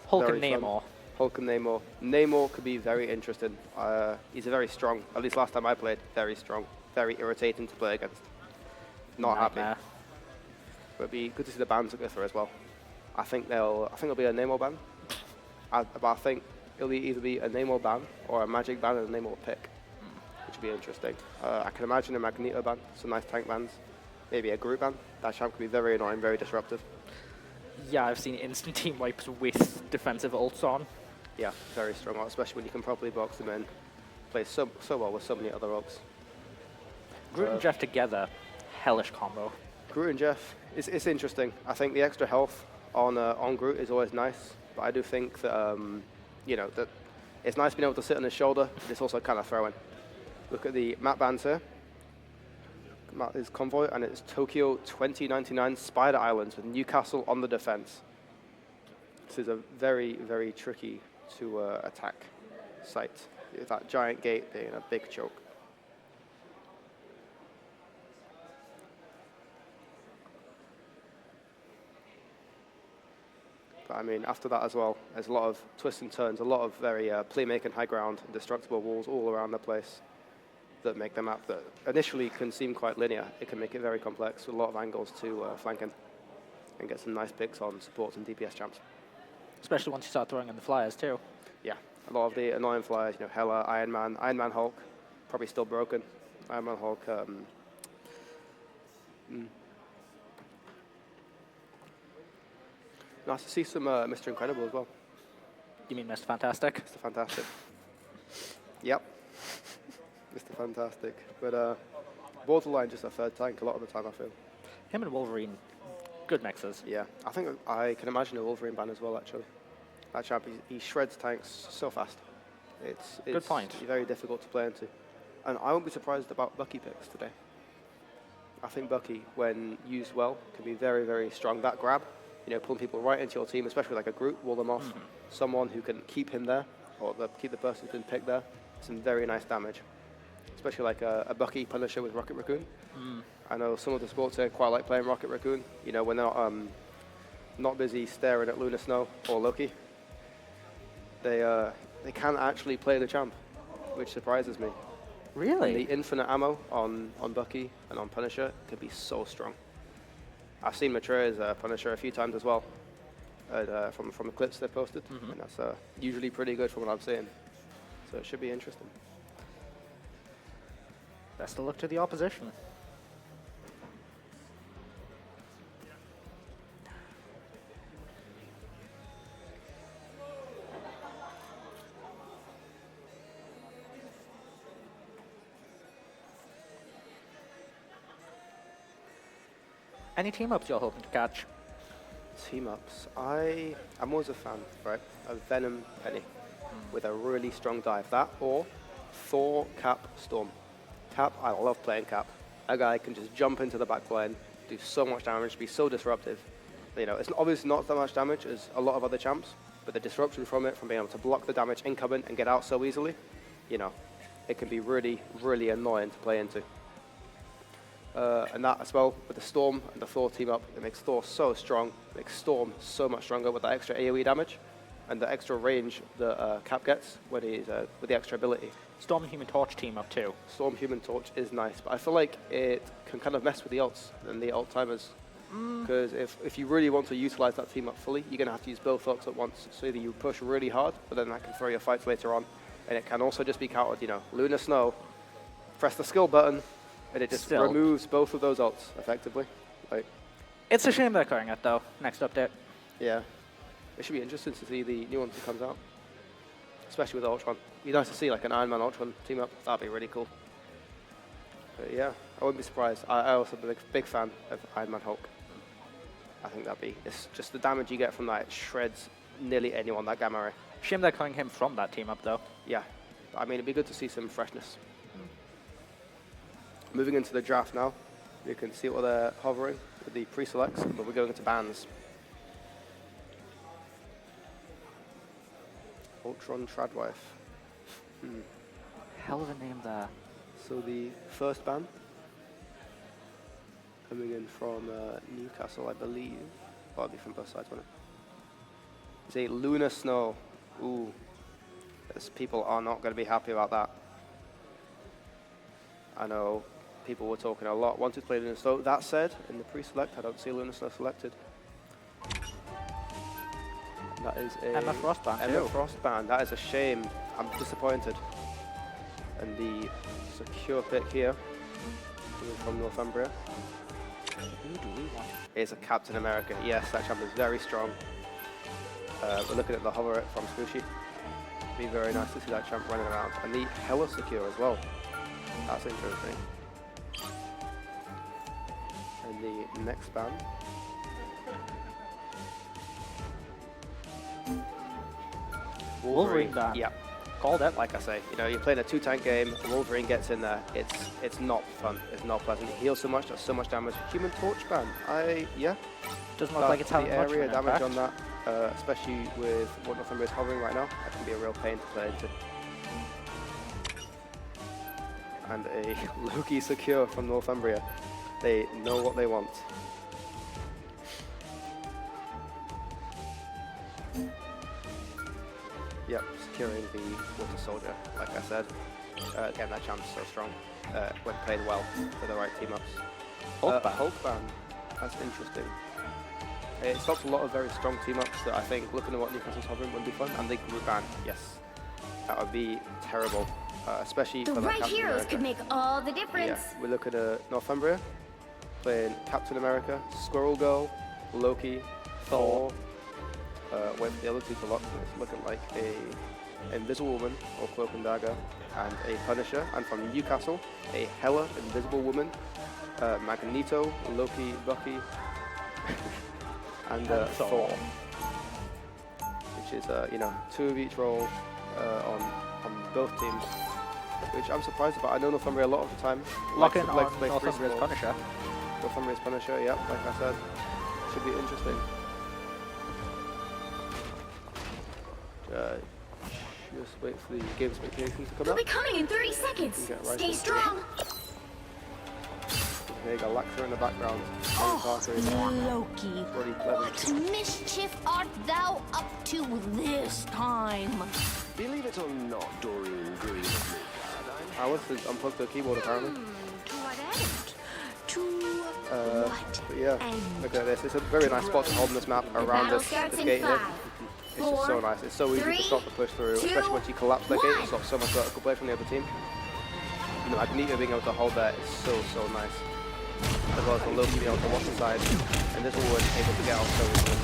Hulk Very and fun. Namor. Hulk and Namor. Namor could be very interesting. He's a very strong, at least last time I played, very strong, very irritating to play against. Not happy. But it'd be good to see the bans that go through as well. I think there'll be a Namor ban. But I think it'll either be a Namor ban or a Magic ban and a Namor pick, which would be interesting. I can imagine a Magneto ban, some nice tank bans. Maybe a group ban. That champ could be very annoying, very disruptive. Yeah, I've seen instant team wipes with defensive ults on. Yeah, very strong ult, especially when you can properly box them in. Plays so well with so many other ults. Groot and Jeff together, hellish combo. Groot and Jeff, it's interesting. I think the extra health on Groot is always nice, but I do think that you know, that it's nice being able to sit on his shoulder, but it's also kind of throwing. Look at the map bans here. Map is Convoy, and it's Tokyo 2099 Spider Islands with Newcastle on the defense. This is a very, very tricky to attack site, with that giant gate being a big choke. But I mean, after that as well, there's a lot of twists and turns, a lot of very playmaking high ground, indestructible walls all around the place that make the map that initially can seem quite linear. It can make it very complex with a lot of angles to flanking and get some nice picks on supports and DPS champs. Especially once you start throwing in the flyers too. Yeah, a lot of the annoying flyers, you know, Hela, Iron Man Hulk, probably still broken. Iron Man Hulk, Nice to see some Mr. Incredible as well. You mean Mr. Fantastic? Mr. Fantastic. Yep. Mr. Fantastic. But borderline just a third tank a lot of the time, I feel. Him and Wolverine, good mixers. Yeah, I think I can imagine a Wolverine ban as well, actually. That champ, he shreds tanks so fast. It's good point. Very difficult to play into. And I won't be surprised about Bucky picks today. I think Bucky, when used well, can be very, very strong. That grab, you know, pulling people right into your team, especially like a group, wall them off. Someone who can keep him there, or keep the person who's been picked there. Some very nice damage. Especially like a Bucky Punisher with Rocket Raccoon. I know some of the sports here quite like playing Rocket Raccoon. You know, when they're not busy staring at Luna Snow or Loki. They can actually play the champ, which surprises me. Really? And the infinite ammo on Bucky and on Punisher can be so strong. I've seen Maitreya's Punisher a few times as well, from the clips they've posted, and that's usually pretty good from what I'm seeing. So it should be interesting. Best of luck to the opposition. Any team ups you're hoping to catch? Team ups. I'm always a fan, right, of Venom Penny. with a really strong dive. That or Thor Cap Storm. Cap, I love playing Cap. A guy can just jump into the back line, do so much damage, be so disruptive. You know, it's obviously not that much damage as a lot of other champs, but the disruption from it, from being able to block the damage incoming and get out so easily, you know, it can be really, really annoying to play into. And that as well, with the Storm and the Thor team up, it makes Thor so strong, makes Storm so much stronger with that extra AoE damage and the extra range that Cap gets when he's with the extra ability. Storm and Human Torch team up too. Storm Human Torch is nice, but I feel like it can kind of mess with the ults and the ult timers. Because if you really want to utilize that team up fully, you're going to have to use both ults at once. So either you push really hard, but then that can throw your fights later on. And it can also just be countered, you know, Lunar Snow, press the skill button, and it just removes both of those ults effectively. Like, it's a shame they're clearing it though, next update. Yeah. It should be interesting to see the new one that comes out. Especially with Ultron. It'd be nice to see like an Iron Man Ultron team up. That'd be really cool. But yeah, I wouldn't be surprised. I also am a big fan of Iron Man Hulk. I think it's just the damage you get from that, it shreds nearly anyone, that Gamma Ray. Shame they're calling him from that team up though. Yeah, I mean, it'd be good to see some freshness. Moving into the draft now, you can see what they're hovering with the pre-selects, but we're going into bans. Ultron Tradwife. Hell of a name there. So the first ban, coming in from Newcastle, I believe. Well, it'll be from both sides, won't it? It's a Lunar Snow. Ooh. People are not going to be happy about that. I know people were talking a lot, wanted to play Lunar Snow. That said, in the pre-select, I don't see Lunar Snow selected. That is a Emma Frost ban. Emma Frost ban. That is a shame. I'm disappointed. And the secure pick here, coming from Northumbria, Who do we want? is a Captain America. Yes, that champ is very strong. We're looking at the hover from Squishy. Be very nice to see that champ running around. And the hella secure as well. That's interesting. And the next ban. Wolverine ban. Yeah. Called it. Like I say, you know, you're playing a 2-tank game, Wolverine gets in there, it's not fun, it's not pleasant. He heals so much, does so much damage. Human Torch ban, yeah. Doesn't look like it's having much of area an damage impact. on that, especially with what Northumbria is hovering right now, that can be a real pain to play into. And a Loki secure from Northumbria. They know what they want. Yep, securing the Water Soldier, like I said. Again, that champ's so strong when played well with the right team-ups. Hulk ban, that's interesting. It stops a lot of very strong team-ups that I think, looking at what Newcastle's hovering, would be fun. And the group ban, yes. That would be terrible, especially The for that right Captain heroes America. could make all the difference. Yeah, we look at Northumbria, playing Captain America, Squirrel Girl, Loki, Thor, with the other two for locked, it's looking like a Invisible Woman, or Cloak and Dagger, and a Punisher, and from Newcastle, a Hela, Invisible Woman, Magneto, Loki, Bucky, and Thor. Which is, you know, 2 of each role on both teams, which I'm surprised about. I know Northumbria a lot of the time. Lock in likes on to play Northumbria's free Punisher. Northumbria's Punisher, yeah, like I said. Should be interesting. Just wait for the game expectation to come They'll up. be coming in 30 seconds. Get right Stay into it. strong. There you go, Laxer in the background. Oh, Loki. What mischief art thou up to this time? Believe it or not, Doreen agrees with me. I was to unplug the keyboard apparently. To what end? To But yeah, look at this. It's a very nice spot to hold on this map around this gate here. It's just so nice. It's so easy to stop the push through, especially once you collapse that gate. It stops so much vertical play from the other team. And the Magneto being able to hold there is so nice. As well as the Loki being able to watch the side. And this all was able to get out so easily.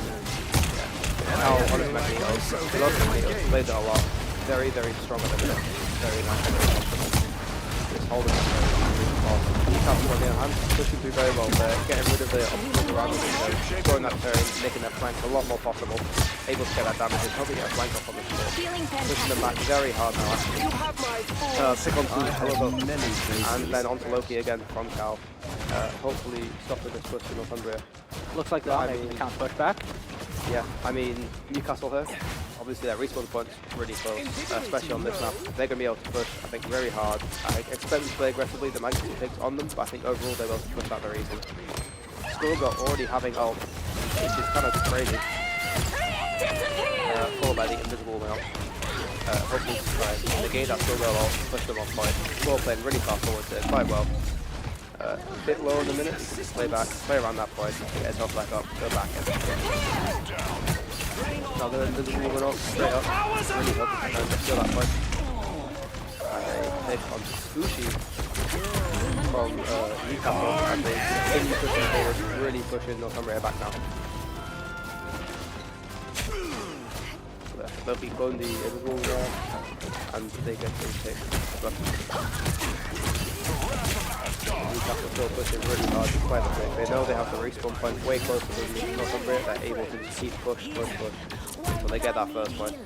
Yeah. And now on his Magneto, I love Magneto. Played it a lot. Very strong at the minute. Very nice. Very confident. Just holding it really fast. Newcastle on the other hand, pushing through very well there, getting rid of the obstacles around the window, throwing that turn, making that flank a lot more possible, able to get that damage and hoping get a flank off on the floor. Pushing them back very hard now. Pick on two, and then onto Loki again from Cal. Hopefully stopping this push to Northumbria. Looks like they're making the counter push back. Yeah, I mean, Newcastle here, obviously their respawn point's really close, especially on this map. They're going to be able to push, I think, very hard. I expect them to play aggressively, there might be some picks on them, but I think overall they'll be able to push that very easily. Skulga already having ult, which is kind of crazy. Followed by the invisible melt. Hopefully to try and negate that Skulga ult, push them off point. Well playing really far forward there, quite well. A bit low in the minute, play back, play around that point, get his health back up, go back in. Another invisible run up, straight up, really hoping to steal that point. And a pick on Sushi from Newcastle, and they continue pushing forward, really pushing Northumbria back now. They'll be going the invisible there, and they get the pick. Newcastle still pushing really hard despite the pick. They know they have the respawn point way closer than Northumbria. They're able to just keep push. So they get that first point.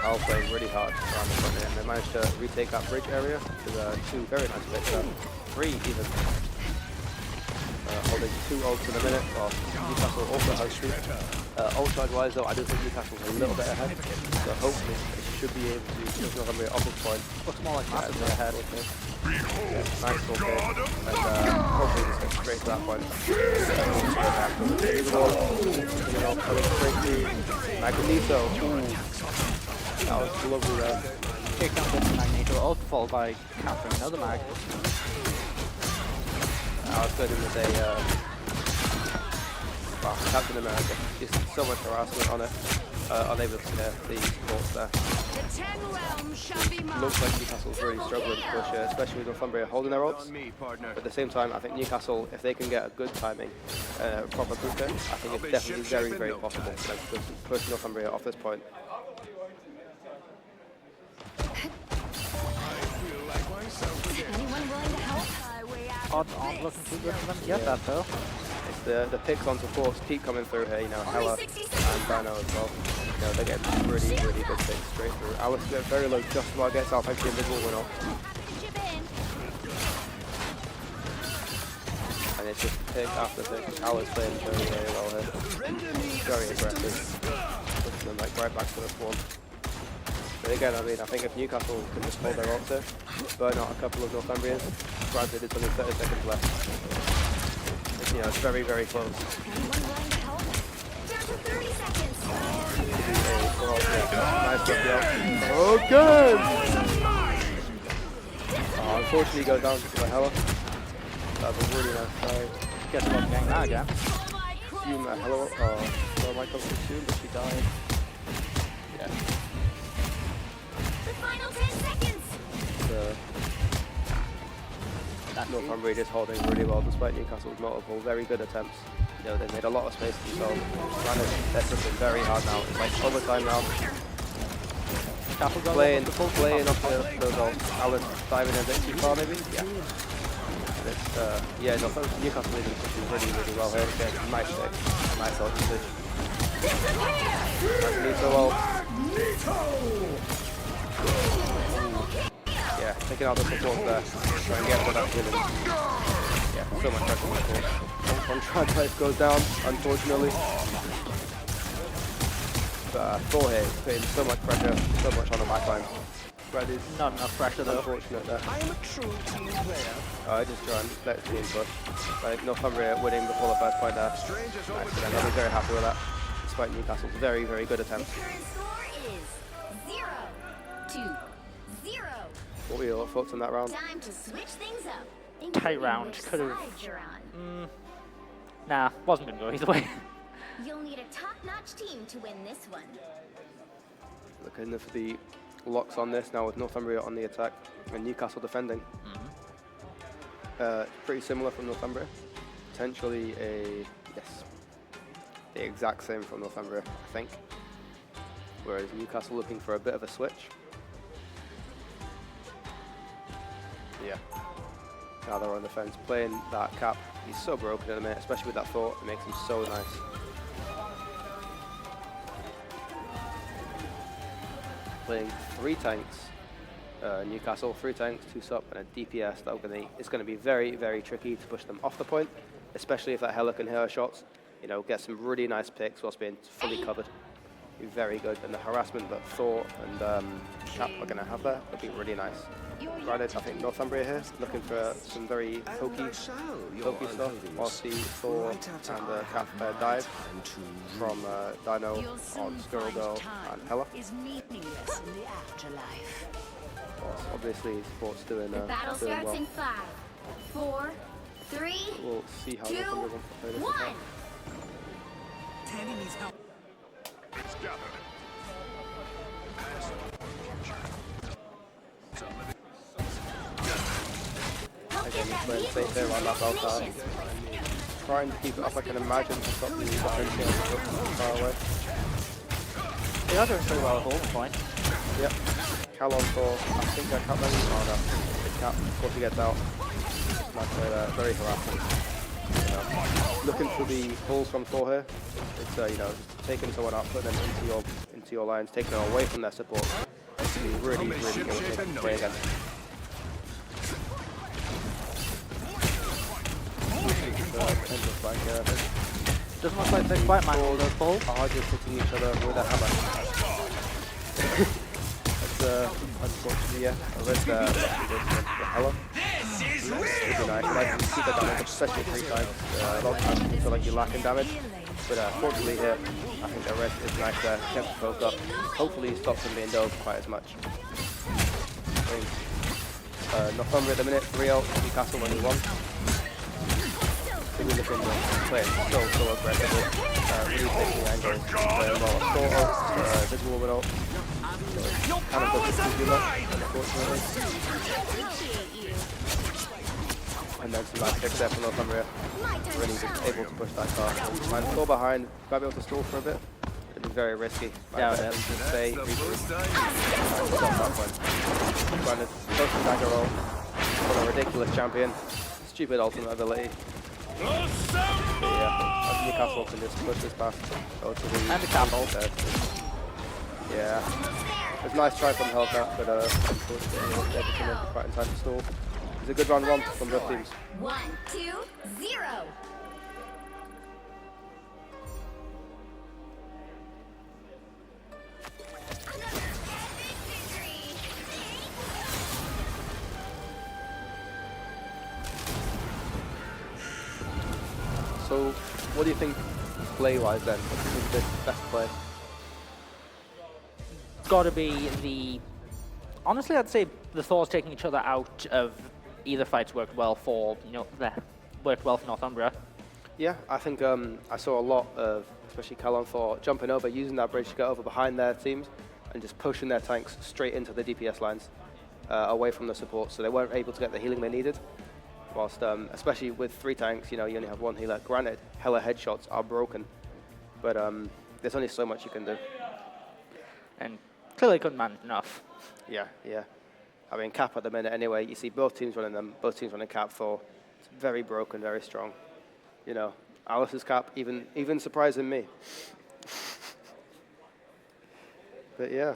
Cal playing really hard around the front here, and they managed to retake that bridge area with 2 very nice picks there. 3 even. Holding 2 ults in a minute, while Newcastle also has 2. Ult charge wise though, I do think Newcastle's a little bit ahead, so hopefully they should be able to push Northumbria off this point. Looks more like massively ahead. Yeah, nice full pick, and hopefully just get straight to that point. Coming straight through Magneto. That was lovely there. Kick down with Magneto, ult followed by countering another mag. I was good with a Captain America. Just so much harassment on it. Unable to get the supports there. Looks like Newcastle's really struggling to push, especially with Northumbria holding their ults. But at the same time, I think Newcastle, if they can get a good timing, proper group in, I think it's definitely very, very possible for them to push Northumbria off this point. Anyone willing to help? Odds aren't looking too good for them to get that though. It's the picks on supports keep coming through here, you know, Hella and Dino as well. You know, they're getting really, really good picks straight through. Alice gets very low, just about gets out, hopefully invisible win off. And it's just pick after pick. Alice playing very, very well here. Very aggressive. Pushing them like right back to the spawn. But again, I mean, I think if Newcastle can just hold their ults here, burn out a couple of Northumbrians, granted it's only 30 seconds left. You know, it's very, very close. Anyone willing to help? Down to 30 seconds. Nice job, yo. Oh, good! Oh, unfortunately, he goes down to the Hella. That was a really nice try. Guess what gang now again? Assume that Hella, well, might come too soon, but she died. Yeah. The final 10 seconds. That Northumbria is holding really well despite Newcastle's multiple very good attempts. You know, they made a lot of space for themselves. They're pushing very hard now. It's like overtime now. Playing off those ults. Alan diving in a bit too far maybe? Yeah. And it's, yeah, no, Newcastle is pushing really, really well here. Getting a nice pick. Nice ult usage. Magneto ult. Yeah, taking out the support there. Try and get to that killing. Yeah, so much pressure on the support. One try price goes down, unfortunately. But Thor here is putting so much pressure, so much on the backline. Brad is not enough pressure though. Unfortunate there. I am a true team player. I just try and let the team push. Like Northumbria winning before the first point there. Nice for them. I'll be very happy with that. Despite Newcastle's very, very good attempts. The current score is 0-2. What were your thoughts on that round? Time to switch things up. Tight round. Could have. Nah, wasn't going to go either way. You'll need a top-notch team to win this one. Looking for the locks on this now with Northumbria on the attack and Newcastle defending. Pretty similar from Northumbria. Potentially the exact same from Northumbria, I think. whereas Newcastle looking for a bit of a switch. Yeah. Now they're on the fence, playing that cap. He's so broken at the minute, especially with that thought. It makes him so nice. Playing 3 tanks. Newcastle, 3 tanks, 2 sup, and a DPS. It's going to be very, very tricky to push them off the point, especially if that Hela can hit her shots. You know, get some really nice picks whilst being fully covered. Be very good, and the harassment that Thor and Cap are going to have there will be really nice. Granted, I think Northumbria here looking for some very pokey stuff. Whilst the Thor and Cap dive from Dino on Squirrel Girl and Hela. Obviously, Sport's doing Battle doing starts well. in 5, 4, 3, We'll see how 2, Northumbria wants to play this. 1. Tandy needs help. Again, he's playing safe here on that bell tower. Trying to keep it up, I can imagine, to stop the defense from far away. They are doing pretty well at all the point. Yep. Calon for, I think they're Cap ready. Oh no. It's Cap, of course he gets out. Like very harassing. You know, looking for the pulls from Thor here. It's you know, taking someone out, putting them into your lines, taking them away from their support. It's really, really irritating to play against. Doesn't look like they're quite mindful of those balls. Are just hitting each other with a hammer. That's unfortunately, yeah. I read the Hela. It's really nice. I like to keep the damage, especially 3 times. A lot of times you feel like you're lacking damage. But fortunately here, I think the rest is nice there. Kept the poke up. Hopefully he stops him being dove quite as much. Northumbria at the minute, 3-0, Newcastle when he won. We're looking to play so aggressively. Really taking the angle. Playing well. Sort of, visible with ult. Kind of doesn't do much, unfortunately. And then some nice picks there from Northumbria. Really just able to push that car. Might still behind, might be able to stall for a bit. It'd be very risky. Yeah, to stay, stop that point. Granted, close to dagger roll. What a ridiculous champion. Stupid ultimate ability. Yeah, Newcastle can just push this past. Go to the and the cap ult. Yeah. It was a nice try from Hellcat, but unfortunately he wasn't able to come in quite in time to stall. It's a good round 1 from both teams. 1, 2, 0. So, what do you think play-wise then? What do you think the best play? It's got to be the... Honestly, I'd say the Thors taking each other out of either fights worked well for, Northumbria. Yeah, I think I saw a lot of, especially Calon Thor, jumping over, using that bridge to get over behind their teams and just pushing their tanks straight into the DPS lines, away from the support, so they weren't able to get the healing they needed. Whilst, especially with 3 tanks, you only have 1 healer. Granted, Hela headshots are broken, but there's only so much you can do. And clearly couldn't manage enough. Yeah. I mean, Cap at the minute anyway, you see both teams running them, both teams running Cap Thor. It's very broken, very strong. Alice's Cap even surprising me. But yeah.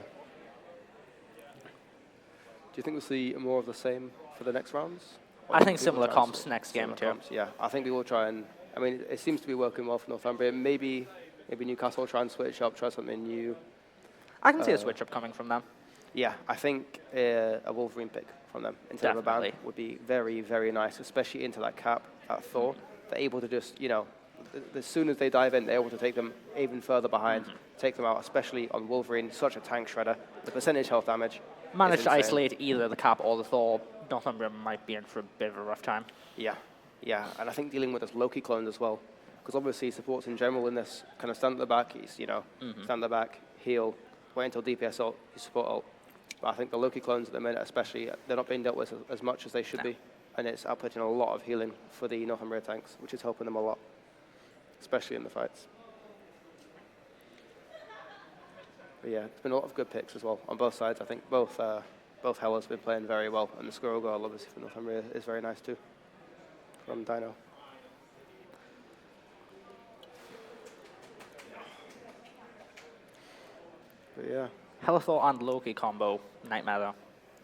Do you think we'll see more of the same for the next rounds? I think similar comps next game too. Yeah, I think we will try and, I mean, it seems to be working well for Northumbria. Maybe Newcastle will try and switch up, try something new. I can see a switch up coming from them. Yeah, I think a Wolverine pick from them instead of a ban would be very, very nice, especially into that Cap, that Thor. They're able to just, as soon as they dive in, they're able to take them even further behind, take them out, especially on Wolverine, such a tank shredder. The percentage health damage. Manage to isolate either the Cap or the Thor, Northumbria might be in for a bit of a rough time. Yeah, and I think dealing with this Loki clone as well, because obviously supports in general in this kind of stand at the back, stand at the back, heal, wait until DPS ult, you support ult. But I think the Loki clones at the minute, especially, they're not being dealt with as much as they should be, and it's outputting a lot of healing for the Northumbria tanks, which is helping them a lot, especially in the fights. But yeah, it's been a lot of good picks as well on both sides. I think both Hella's been playing very well, and the squirrel goal obviously from Northumbria is very nice too, from Dino. But yeah. Hella Thor and Loki combo, nightmare though.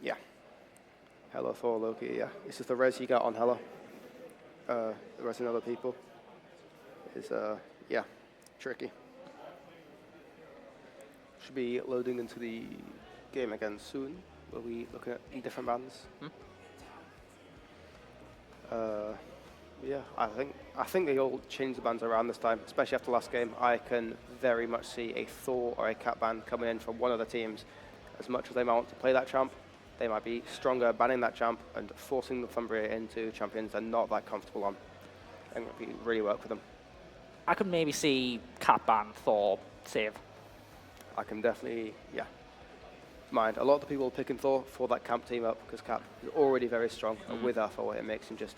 Yeah. Hella, Thor, Loki, yeah. It's just the res you got on Hella, the res in other people is, yeah, tricky. Should be loading into the game again soon. Will we look at different bands? Yeah, I think they all changed the bands around this time, especially after last game. I can very much see a Thor or a Cat band coming in from one of the teams. As much as they might want to play that champ, they might be stronger banning that champ and forcing Northumbria into champions they're not that comfortable on. I think it would really work for them. I could maybe see Cat ban Thor save. I can definitely, yeah. Mind. A lot of the people picking Thor for that camp team up because Cap is already very strong, and with our Thor, it makes him just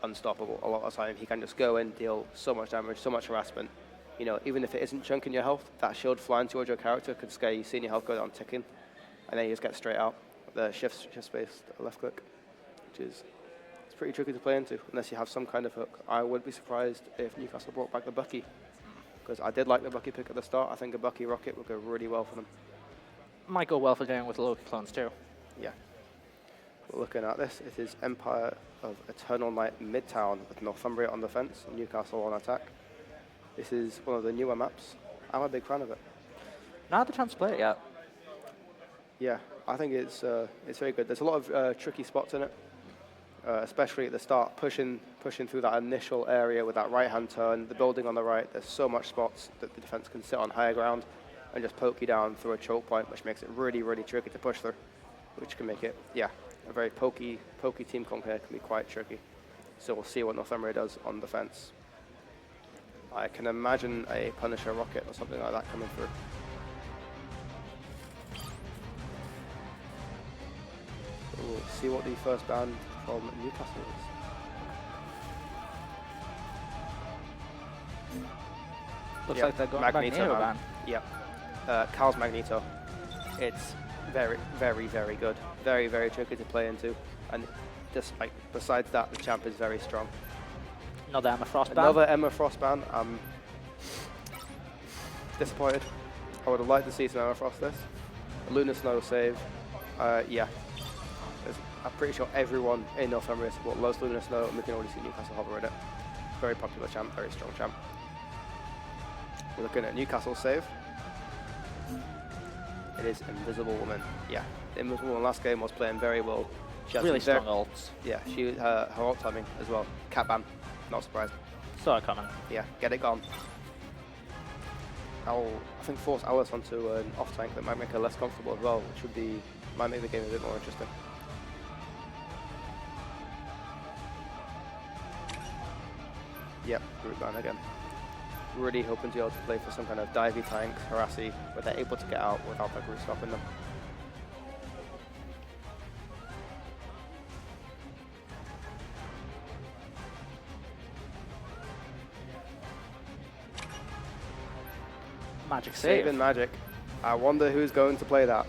unstoppable. A lot of the time, he can just go in, deal so much damage, so much harassment. You know, even if it isn't chunking your health, that shield flying towards your character could scare you, seeing your health go down ticking, and then you just get straight out. The shift space, left click, which is it's pretty tricky to play into unless you have some kind of hook. I would be surprised if Newcastle brought back the Bucky, because I did like the Bucky pick at the start. I think a Bucky rocket would go really well for them. Might go well for going with Loki clones too. Yeah. We're looking at this. It is Empire of Eternal Night Midtown with Northumbria on defense and Newcastle on attack. This is one of the newer maps. I'm a big fan of it. Not had the chance to play it yet. Yeah, I think it's very good. There's a lot of tricky spots in it, especially at the start, pushing through that initial area with that right-hand turn, the building on the right. There's so much spots that the defense can sit on higher ground and just poke you down through a choke point, which makes it really, really tricky to push through, which can make it, yeah, a very pokey team comp here can be quite tricky. So we'll see what Northumbria does on defense. I can imagine a Punisher rocket or something like that coming through. We'll see what the first band from Newcastle is. Looks like they're going Magneto ban. Yep. Cal's Magneto. It's very, very, very good. Very, very tricky to play into. And just like besides that, the champ is very strong. Another Emma Frost ban. Another Emma Frost ban. I'm disappointed. I would have liked to see some Emma Frost this. Lunar Snow save. Yeah. I'm pretty sure everyone in Northumbria loves Lunar Snow, and we can already see Newcastle hover in it. Very popular champ, very strong champ. We're looking at Newcastle save. It is Invisible Woman. Yeah, the Invisible Woman last game was playing very well. She has really strong ults. Yeah, her ult timing as well. Cat ban, not surprised. Saw it coming. Yeah, get it gone. I think force Alice onto an off tank that might make her less comfortable as well, which might make the game a bit more interesting. Yep, root ban again. Really hoping to be able to play for some kind of divey tank, harassy, where they're able to get out without the root stopping them. Magic save. Saving magic. I wonder who's going to play that.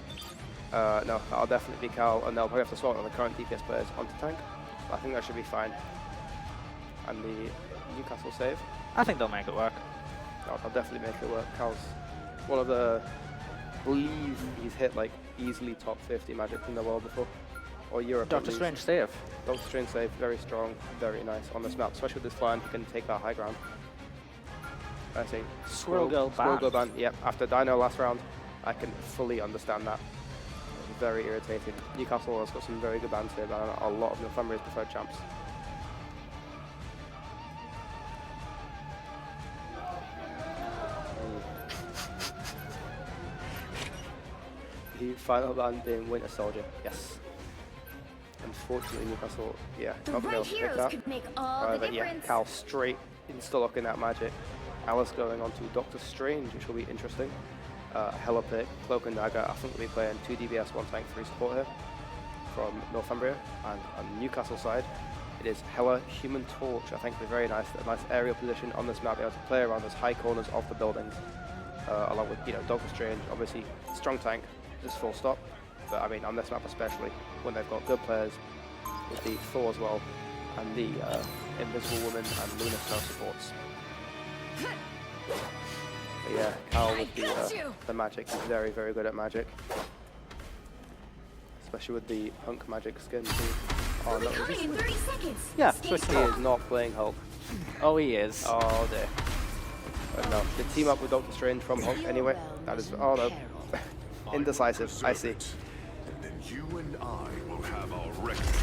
No, that'll definitely be Cal, and they'll probably have to swap on the current DPS players onto tank. But I think that should be fine. And the Newcastle save. I think they'll make it work. Oh, they'll definitely make it work. Cal's one of the, I believe he's hit like easily top 50 magic in the world before. Or Europe. Doctor Strange save. Doctor Strange save, very strong, very nice on this map, especially with this flying, he can take that high ground. I think Squirrel Girl ban. Yep, after Dino last round, I can fully understand that. Very irritating. Newcastle has got some very good bans here, but a lot of Northumbria's preferred champs. The final ban being Winter Soldier, yes. Unfortunately, Newcastle, yeah, The not being able right to pick heroes that. could make all the However, yeah, difference. Cal straight insta-locking that magic. Alice going on to Doctor Strange, which will be interesting. Hella pick, Cloak and Dagger. I think we'll be playing 2 DBS, 1 tank, 3 support here from Northumbria. And on Newcastle side, it is Hella Human Torch. I think will be very nice. A nice aerial position on this map, able to play around those high corners of the buildings. along with Doctor Strange. Obviously, strong tank, just full stop. But I mean, on this map especially, when they've got good players with the Thor as well, and the Invisible Woman and Luna Snow supports. But yeah, Cal with the magic. He's very, very good at magic. Especially with the Punk magic skin too. Oh, no, Yeah, he is not playing Hulk. Oh, he is. Oh dear. But no, the team up with Doctor Strange from Hulk anyway. That is, oh no. Indecisive, I see. Then you and I will have our reckoning.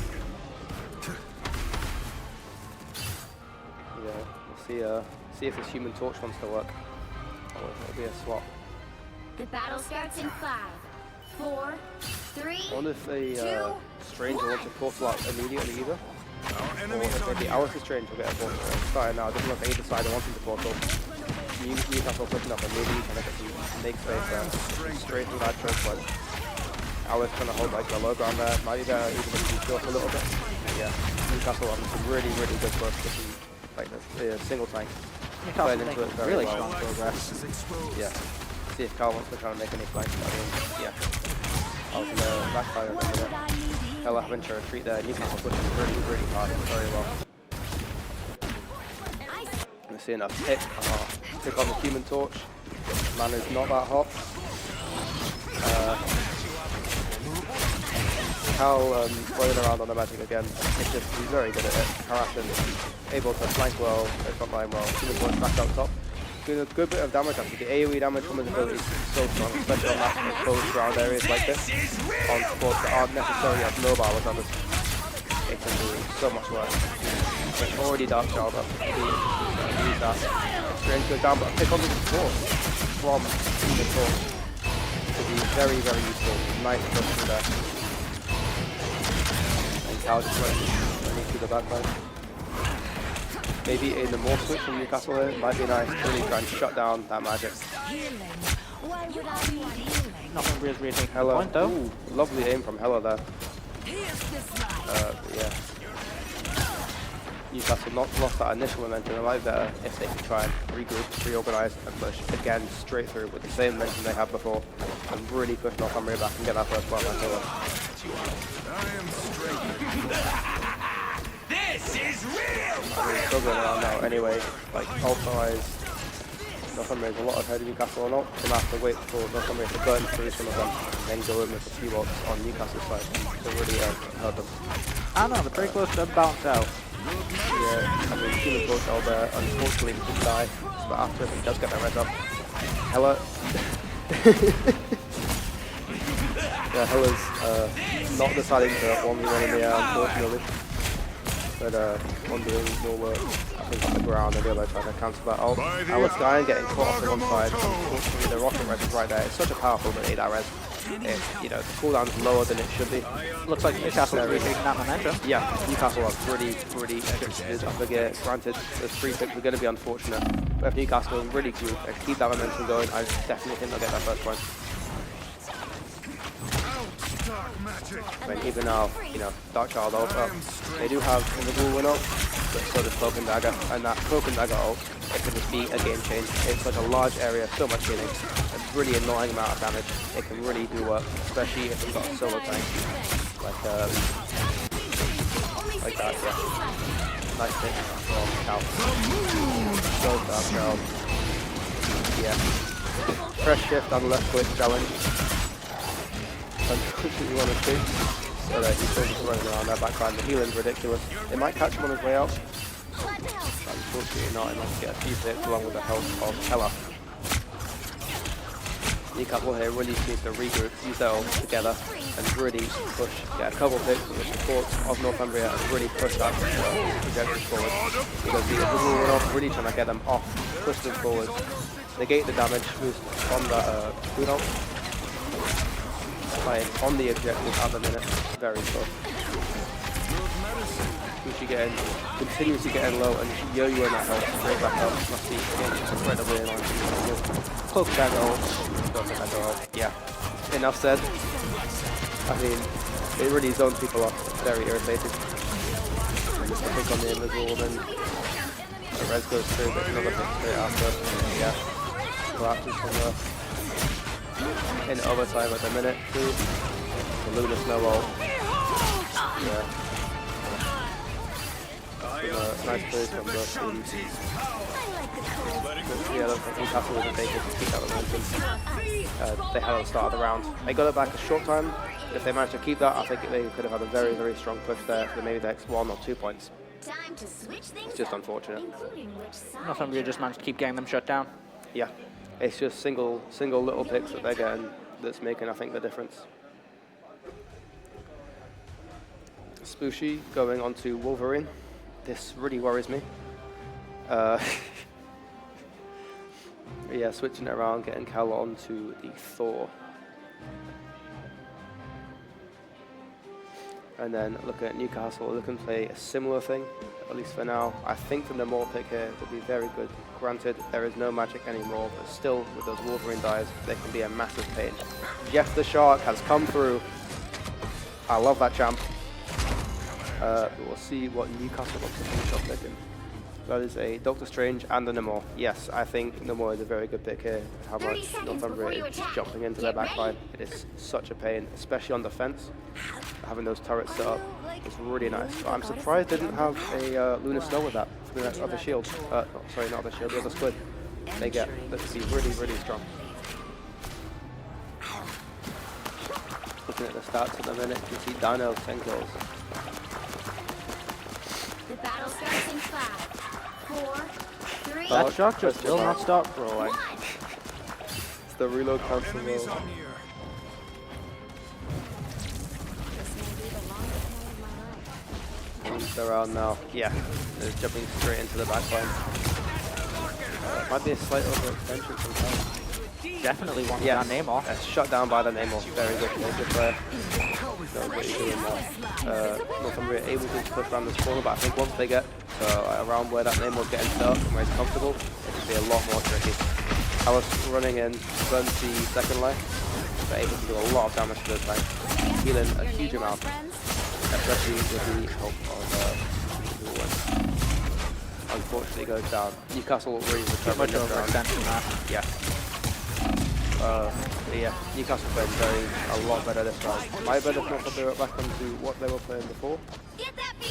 Yeah, we'll see if this Human Torch wants to work. Or it'll be a swap. The battle starts in 5, 4, 3. I wonder if the Strange wants to portal out immediately either. Or if maybe Alice's Strange will get a portal. Starting now, it doesn't look like either side are wanting to portal. Newcastle pushing up and maybe trying to get some make space there. Straight through that choke point. Alice trying to hold like the low ground there. Might be there even if he's short a little bit. Yeah, Newcastle on some really, really good push. This is like the single tank. Playing into it very really well. strong progress. Yeah. See if Carl wants to try and make any flanks. I mean, yeah. I was going to backfire a bit. Hella having to retreat there. Newcastle pushing really, really hard. Very well. I'm seeing a pick. Pick on the Human Torch. Man is not that hot. Cal rolling around on the magic again. It's just, he's very good at it. Harassing, able to flank well, front line well. Human Torch back up top. Doing a good bit of damage actually. The AoE damage from his ability is so strong, especially on that exposed ground areas like this. On supports that aren't necessarily as mobile as others. It can do so much work. It's already Dark Child up. Use that. Strange goes down, but a pick on the support from Human Torch could be very, very useful. Nice push through there. And Cal just running through the backline. Maybe in the more switch from Newcastle here might be nice to really try and shut down that magic. Northumbria's really taking Hella, point though. Ooh, lovely aim from Hella there. Yeah. Newcastle not lost that initial momentum. It might be better if they can try and regroup, reorganise and push again straight through with the same momentum they had before and really push Northumbria back and get that first one. This is real! I'm struggling around now anyway, like ult-wise. Northumbria has a lot of head of Newcastle or not. They might have to wait for Northumbria to burn through some of them and then go in with a few ults on Newcastle's side to really hurt them. I don't know, they're pretty close to bounce out. Yeah, I mean, Human Torch out there, unfortunately he could die, but after he does get that red up. Hella. Yeah, Hella's not deciding to 1v1 in the air, unfortunately. But one doing more work, I think, on the ground, and the other trying to cancel that ult. Alice Iiayan getting caught off to one side, unfortunately the rocket res is right there. It's such a powerful grenade, that res. It, the cooldown's lower than it should be. Looks like Newcastle's really taking that momentum. Yeah, Newcastle are pretty shifted up again. Granted, the 3 picks are going to be unfortunate, but if Newcastle really group and keep that momentum going, I definitely think they'll get that first point. I mean, even now, Dark Child ult up. They do have Invisible Woman ult, but so does Cloak and Dagger, and that Cloak and Dagger ult, it can just be a game change. It's such a large area, so much healing, a really annoying amount of damage. It can really do work, especially if you've got a solo tank, like that, yeah. Nice hit from Cal. So Dark Child. Yeah. Fresh shift on the left click challenge. Unfortunately, want to see. So he's still just running around that backline. The healing's ridiculous. It might catch him on his way out. Unfortunately not. He might get a few hits along with the help of Hella. Newcastle here really needs to regroup, use their ult together, and really push, get a couple of hits with the support of Northumbria and really push that trajectory forward. Because the Invisible run off, really trying to get them off, push them forward, negate the damage boost from the Boon ult. Playing on the objective at the minute, very tough. Continuously getting low and yo-yoing that health straight back up. Must be incredibly annoying. Cloak that goal. Don't think that goal. Yeah. Enough said. I mean, it really zones people off. It's very irritating. And just a pick on the Invisible Woman. The res goes through, but another pick straight after. Yeah. collapses from in overtime at the minute too. The Luna snowball. Yeah. Nice plays from both teams. Yeah, I don't think Newcastle was able to keep that momentum they had at the start of the round. They got it back a short time. If they managed to keep that, I think they could have had a very, very strong push there for maybe the next 1 or 2 points. It's just unfortunate. Northumbria just managed to keep getting them shut down. Yeah, it's just single little picks that they're getting that's making, I think, the difference. Spooshy going on to Wolverine. This really worries me. Yeah, switching it around, getting Cal onto the Thor. And then looking at Newcastle, looking to play a similar thing, at least for now. I think the Namor pick here will be very good. Granted, there is no magic anymore, but still, with those Wolverine dies, they can be a massive pain. Jeff the Shark has come through. I love that champ. But we'll see what Newcastle looks to finish off picking. That is a Doctor Strange and a Namor. Yes, I think Namor is a very good pick here. How much Northumbria is jumping into their backline. It is such a pain, especially on defense. Having those turrets set up is really nice. But I'm surprised they didn't have a Lunar Snow with that for the other shield. Sorry, not the shield, the other squid they get. That would be really, really strong. Looking at the stats at the minute, you can see Dino 10 kills. The battle starts in 5, 4, 3. That shot just will not stop rolling. It's the reload cancel roll. Around now. Yeah, they're jumping straight into the backline. Might be a slight overextension sometimes. Definitely one that Namor. Shut down by the Namor. Very good player. Knows what he's doing there. Northumbria able to push around this corner, but I think once they get around where that Namor's getting set up and where he's comfortable, it can be a lot more tricky. I was running in, burns the second life, but able to do a lot of damage to those tanks, healing a huge amount. Especially with the help of unfortunately goes down. Newcastle really recovering this round. Yeah. Yeah, Newcastle playing a lot better this round. My better if Northumbria back onto what they were playing before.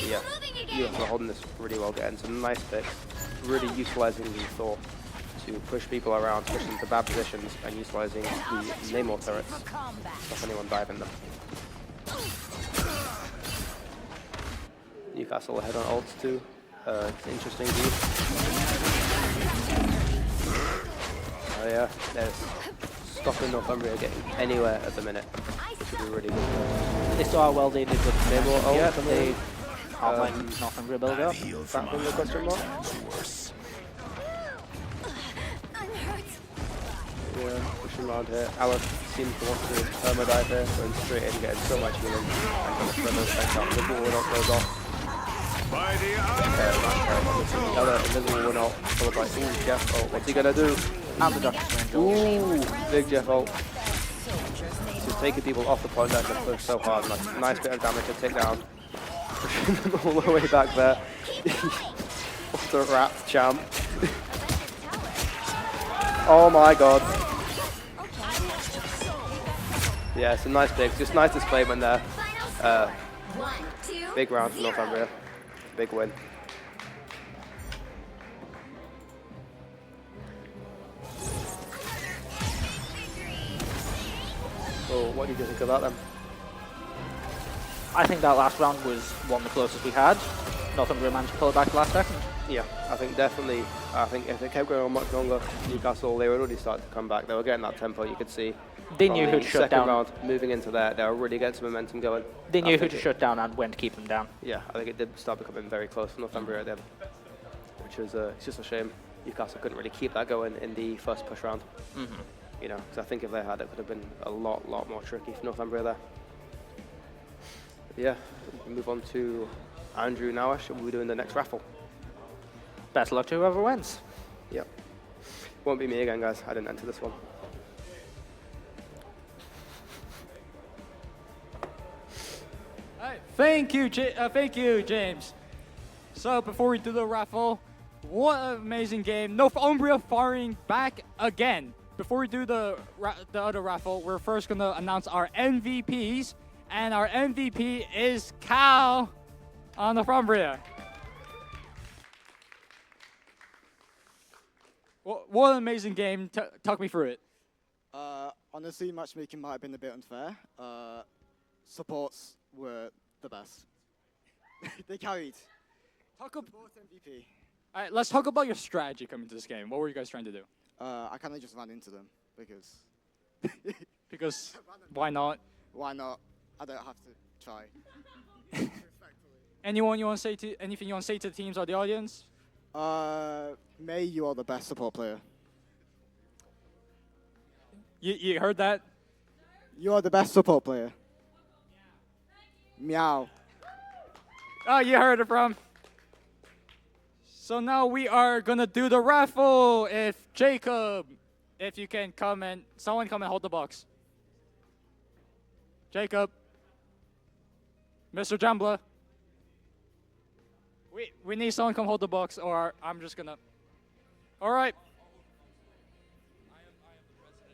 Yeah, Newcastle holding this really well, getting some nice picks, really utilising the Thor to push people around, push them to bad positions, and utilising the Namor turrets to stop anyone diving them. Newcastle ahead on ults too. It's an interesting view. Oh yeah, there's stopping Northumbria getting anywhere at the minute, which would be really good. They still are well dated with Namor ult. Yeah, They can't let Northumbria build up. That being the question mark? Yeah, pushing around here. Alice seems to want to perma-dive here, going straight in, getting so much healing. And going to spread those tanks out. Invisible will not goes off. The other invisible will not, followed by Jeff. Oh, what's he gonna do? And the Doctor Strange. Ooh, big Jeff ult. Just taking people off the point that can push so hard. Nice bit of damage to take down. Pushing them all the way back there. Off the rat champ. Oh my god. Yeah, some nice picks. Just nice displacement there. Big round for Northumbria. Big win. So, what do you think about them? I think that last round was one of the closest we had. Northumbria managed to pull it back last second. Yeah, I think definitely. I think if it kept going on much longer, Newcastle, they would already start to come back. They were getting that tempo, you could see. They knew who to shut down. Round, moving into there, they were really getting some momentum going. They knew who to shut down and when to keep them down. Yeah, I think it did start becoming very close for Northumbria then, which is it's just a shame. Newcastle couldn't really keep that going in the first push round. You know, because I think if they had, it would have been a lot more tricky for Northumbria there. But yeah, we can move on to Andrew Nowish, and we'll be doing the next raffle. Best luck to whoever wins. Yep. Won't be me again, guys. I didn't enter this one. Thank you, James. So before we do the raffle, What an amazing game. Northumbria firing back again. Before we do the other raffle, we're first going to announce our MVPs. And our MVP is Cal on Northumbria. What an amazing game. Talk me through it. Honestly, matchmaking might have been a bit unfair. Supports were the best. They carried. Support MVP. All right, let's talk about your strategy coming to this game. What were you guys trying to do? I kind of just ran into them because. Because why not? Why not? I don't have to try. Anything you want to say to the teams or the audience? May, you are the best support player. You heard that? You are the best support player. Meow. Oh, you heard it from. So now we are gonna do the raffle. If Jacob, if you can come and someone come and hold the box. Jacob. Mr. Jambla. We need someone come hold the box, or I'm just gonna. All right.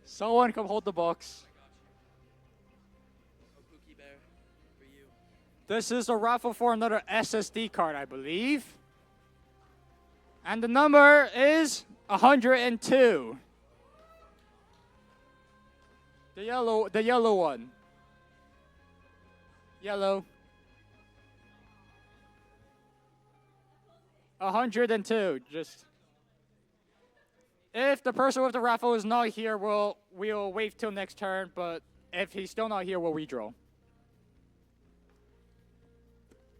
Someone come hold the box. This is a raffle for another SSD card, I believe. And the number is 102. The yellow one. Yellow. 102. Just. If the person with the raffle is not here, we'll wait till next turn. But if he's still not here, we'll redraw.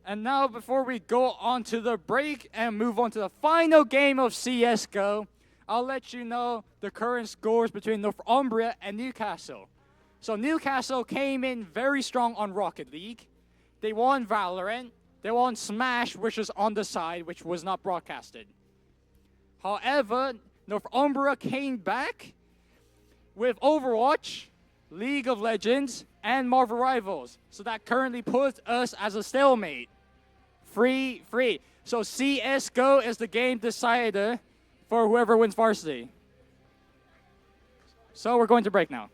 And now, before we go on to the break and move on to the final game of CSGO, I'll let you know the current scores between Northumbria and Newcastle. So Newcastle came in very strong on Rocket League. They won Valorant. They won Smash, which is on the side, which was not broadcasted. However, Northumbria came back with Overwatch, League of Legends, and Marvel Rivals. So that currently puts us as a stalemate. Free. So CSGO is the game decider for whoever wins varsity. So we're going to break now.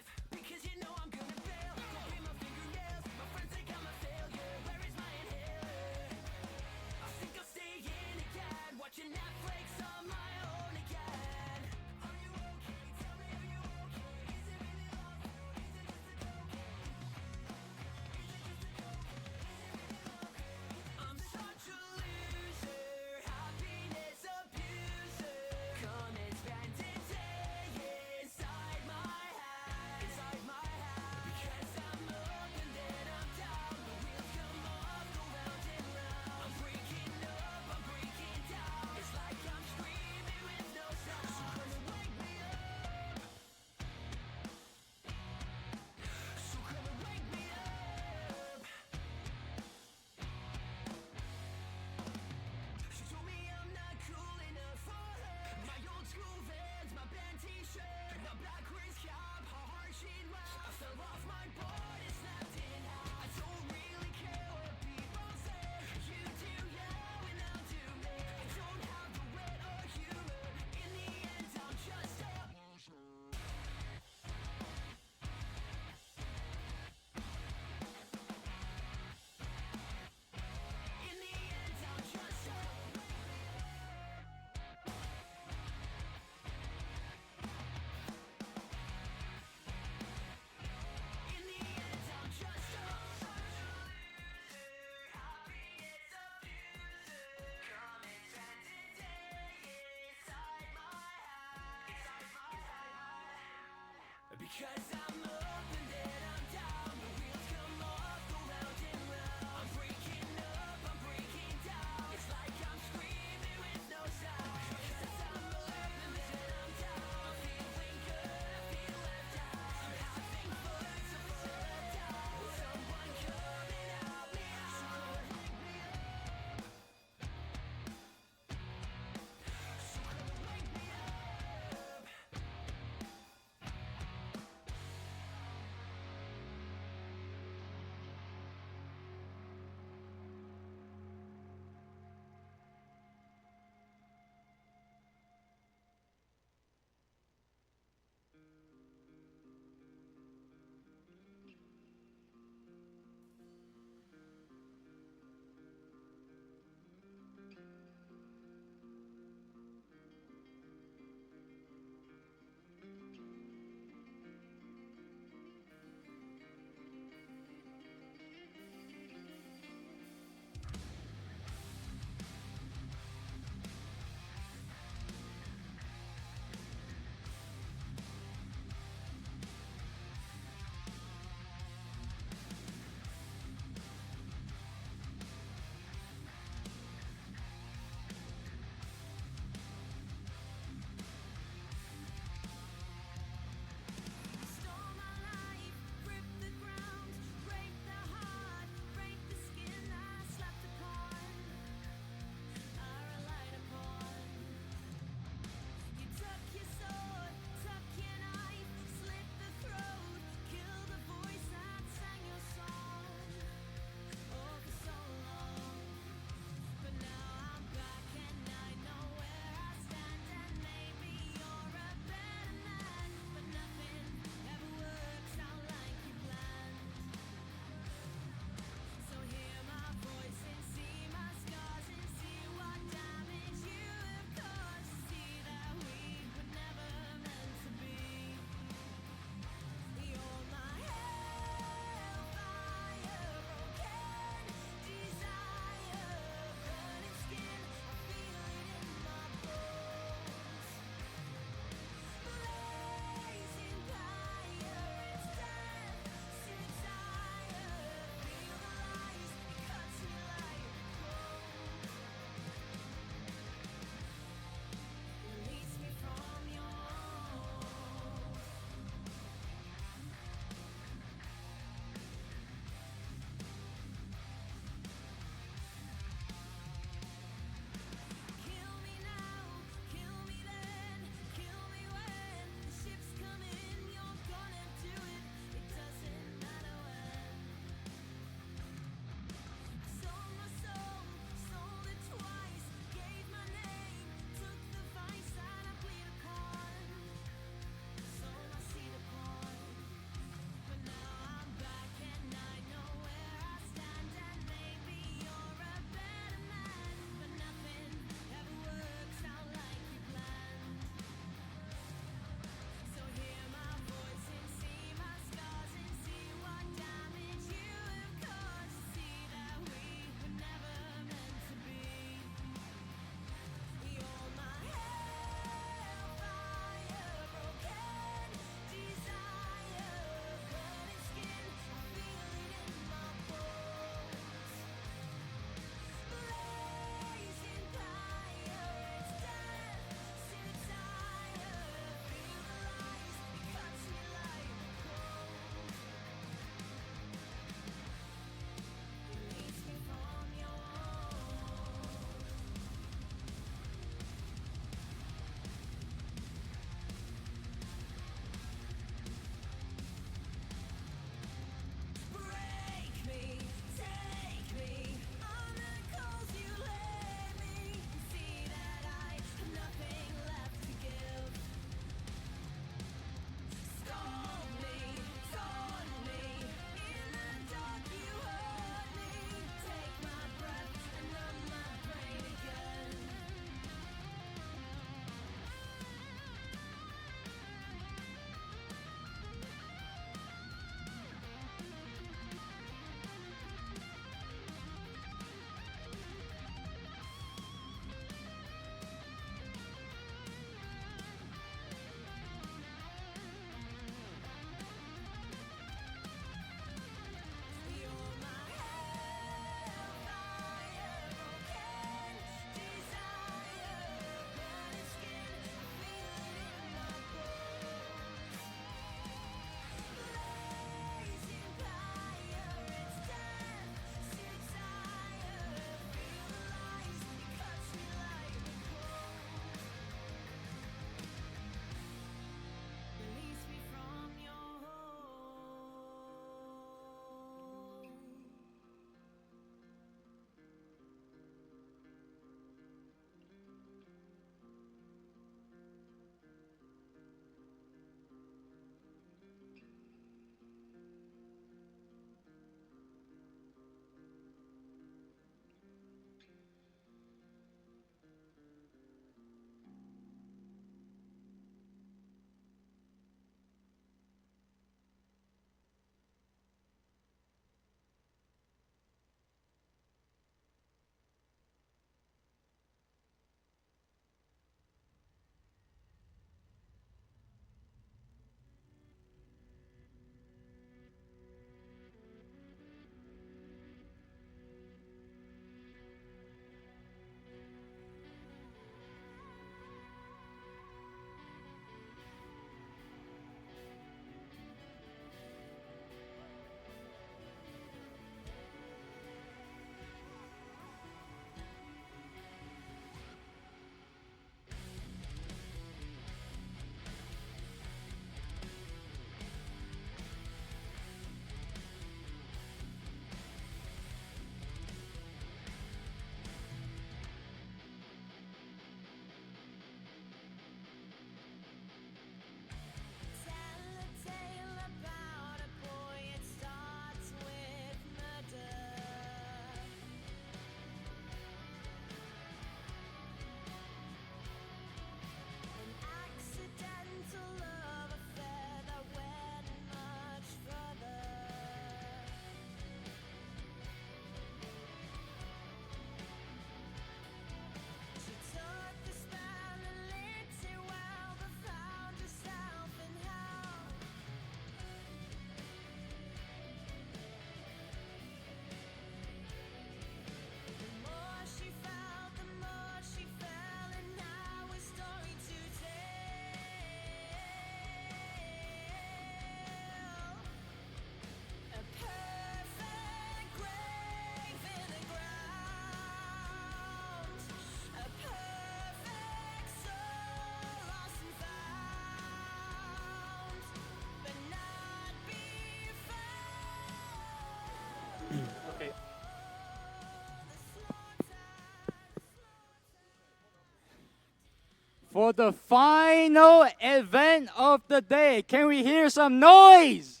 for the final event of the day. Can we hear some noise?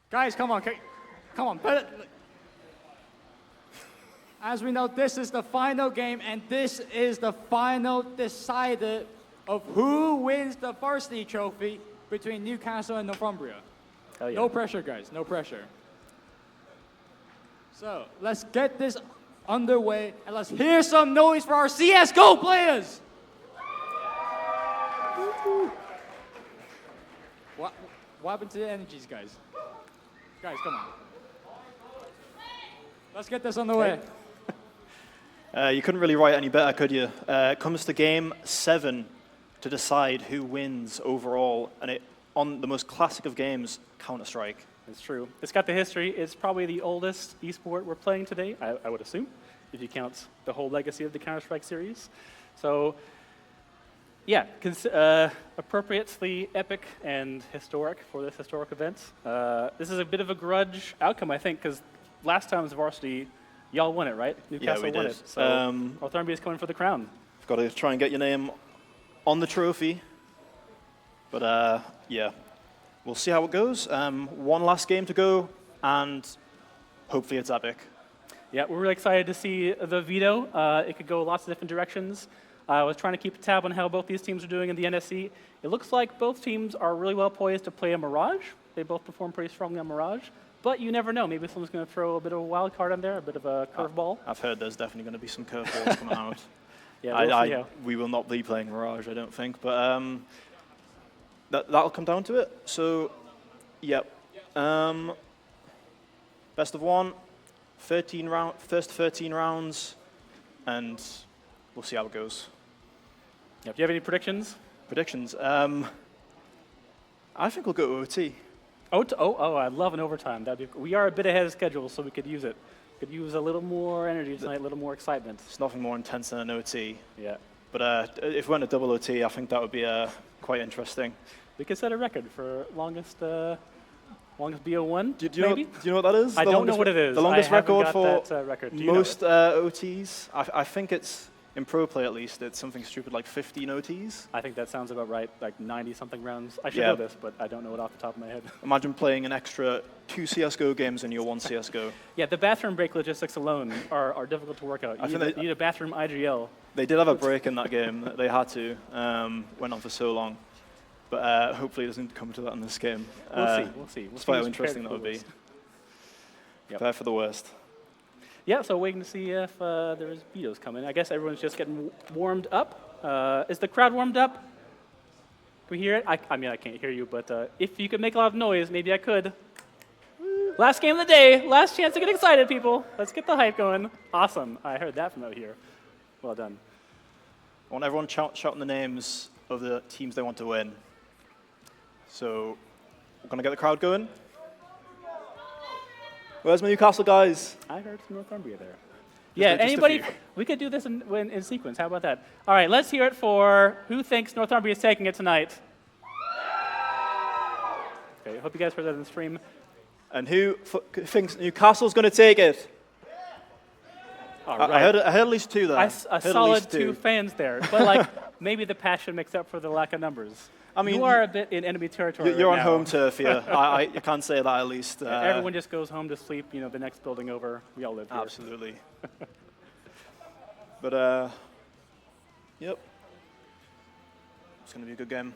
Guys, come on. Come on. As we know, this is the final game, and this is the final decider of who wins the varsity trophy between Newcastle and Northumbria. Oh, yeah. No pressure, guys. No pressure. So let's get this underway, and let's hear some noise for our CSGO players. What happened to the energies, guys? Guys, come on. Let's get this underway. You couldn't really write any better, could you? It comes to game 7 to decide who wins overall, and on the most classic of games, Counter-Strike. It's true. It's got the history. It's probably the oldest esport we're playing today, I would assume, if you count the whole legacy of the Counter-Strike series. So, yeah, appropriately epic and historic for this historic event. This is a bit of a grudge outcome, I think, because last time's varsity, y'all won it, right? Newcastle won it. So Northumbria is coming for the crown. I've got to try and get your name on the trophy. But yeah, we'll see how it goes. One last game to go, and hopefully it's epic. Yeah, we're really excited to see the veto. It could go lots of different directions. I was trying to keep a tab on how both these teams are doing in the NSC. It looks like both teams are really well poised to play a Mirage. They both perform pretty strongly on Mirage. But you never know. Maybe someone's going to throw a bit of a wild card in there, a bit of a curveball. I've heard there's definitely going to be some curveballs coming out. Yeah, we will not be playing Mirage, I don't think. But that'll come down to it. So, yep. Best of one, first 13 rounds, and we'll see how it goes. Yep. Do you have any predictions? Predictions? I think we'll go OT. I love an overtime. We are a bit ahead of schedule, so we could use it. Could use a little more energy tonight, a little more excitement. It's nothing more intense than an OT. Yeah. But if we went a double OT, I think that would be quite interesting. We could set a record for longest BO1, do you know what that is? I don't know what it is. The longest record for record. most OTs? I think it's, in pro play at least, it's something stupid like 15 OTs. I think that sounds about right, like 90-something rounds. I should know this, but I don't know it off the top of my head. Imagine playing an extra 2 CSGO games in your 1 CSGO. Yeah, the bathroom break logistics alone are difficult to work out. You need a bathroom IGL. They did have a break in that game. They had to. Went on for so long. But hopefully it doesn't come to that in this game. We'll see. Despite how interesting that would be. Prepare for the worst. Yeah, so waiting to see if there's vetoes coming. I guess everyone's just getting warmed up. Is the crowd warmed up? Can we hear it? I mean, I can't hear you, but if you could make a lot of noise, maybe I could. Last game of the day. Last chance to get excited, people. Let's get the hype going. Awesome. I heard that from out here. Well done. I want everyone shouting the names of the teams they want to win. So, we're going to get the crowd going. Where's my Newcastle guys? I heard some Northumbria there. Yeah, anybody? We could do this in sequence. How about that? All right, let's hear it for who thinks Northumbria is taking it tonight. Okay, I hope you guys heard that in the stream. And who thinks Newcastle's going to take it? All right. I heard at least 2 there. A solid 2 fans there. But like, maybe the passion makes up for the lack of numbers. I mean, you are a bit in enemy territory. You're right on now. home turf here. I can't say that at least. Everyone just goes home to sleep. You know, the next building over. We all live here. Absolutely. But yep, it's going to be a good game.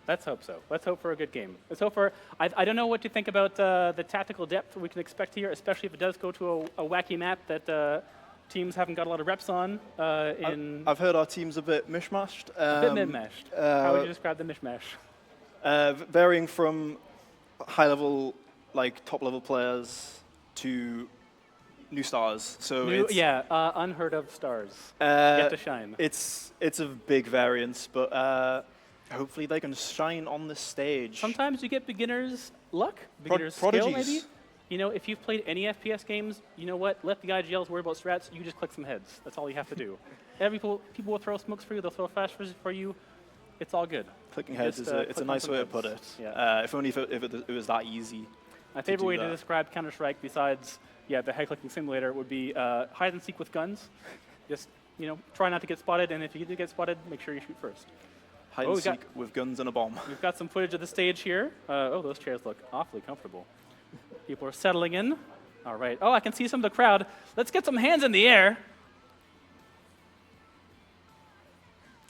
Let's hope so. Let's hope for a good game. Let's hope for. I don't know what you think about the tactical depth we can expect here, especially if it does go to a wacky map that teams haven't got a lot of reps on. I've heard our team's a bit mishmashed. A bit mishmashed. How would you describe the mishmash? Varying from high-level, like top-level players to new stars. So unheard of stars. Yet to shine. It's a big variance, but hopefully they can shine on this stage. Sometimes you get beginners luck, beginners skill maybe. You know, if you've played any FPS games, you know what? Let the IGLs worry about strats. You just click some heads. That's all you have to do. People will throw smokes for you. They'll throw flashes for you. It's all good. Clicking heads is a nice way to put it. Yeah. If only if it was that easy. My favorite way to describe Counter-Strike, besides the head-clicking simulator, would be hide and seek with guns. Just try not to get spotted, and if you do get spotted, make sure you shoot first. Hide and seek with guns and a bomb. We've got some footage of the stage here. Those chairs look awfully comfortable. People are settling in. All right. Oh, I can see some of the crowd. Let's get some hands in the air.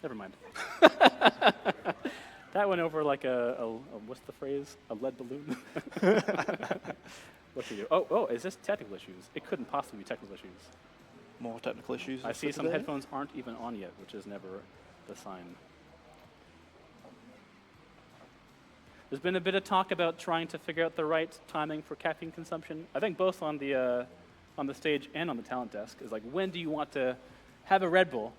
Never mind. That went over like what's the phrase? A lead balloon? What do you do? Oh, is this technical issues? It couldn't possibly be technical issues. More technical issues. I see some headphones aren't even on yet, which is never the sign. There's been a bit of talk about trying to figure out the right timing for caffeine consumption. I think both on the stage and on the talent desk is like, when do you want to have a Red Bull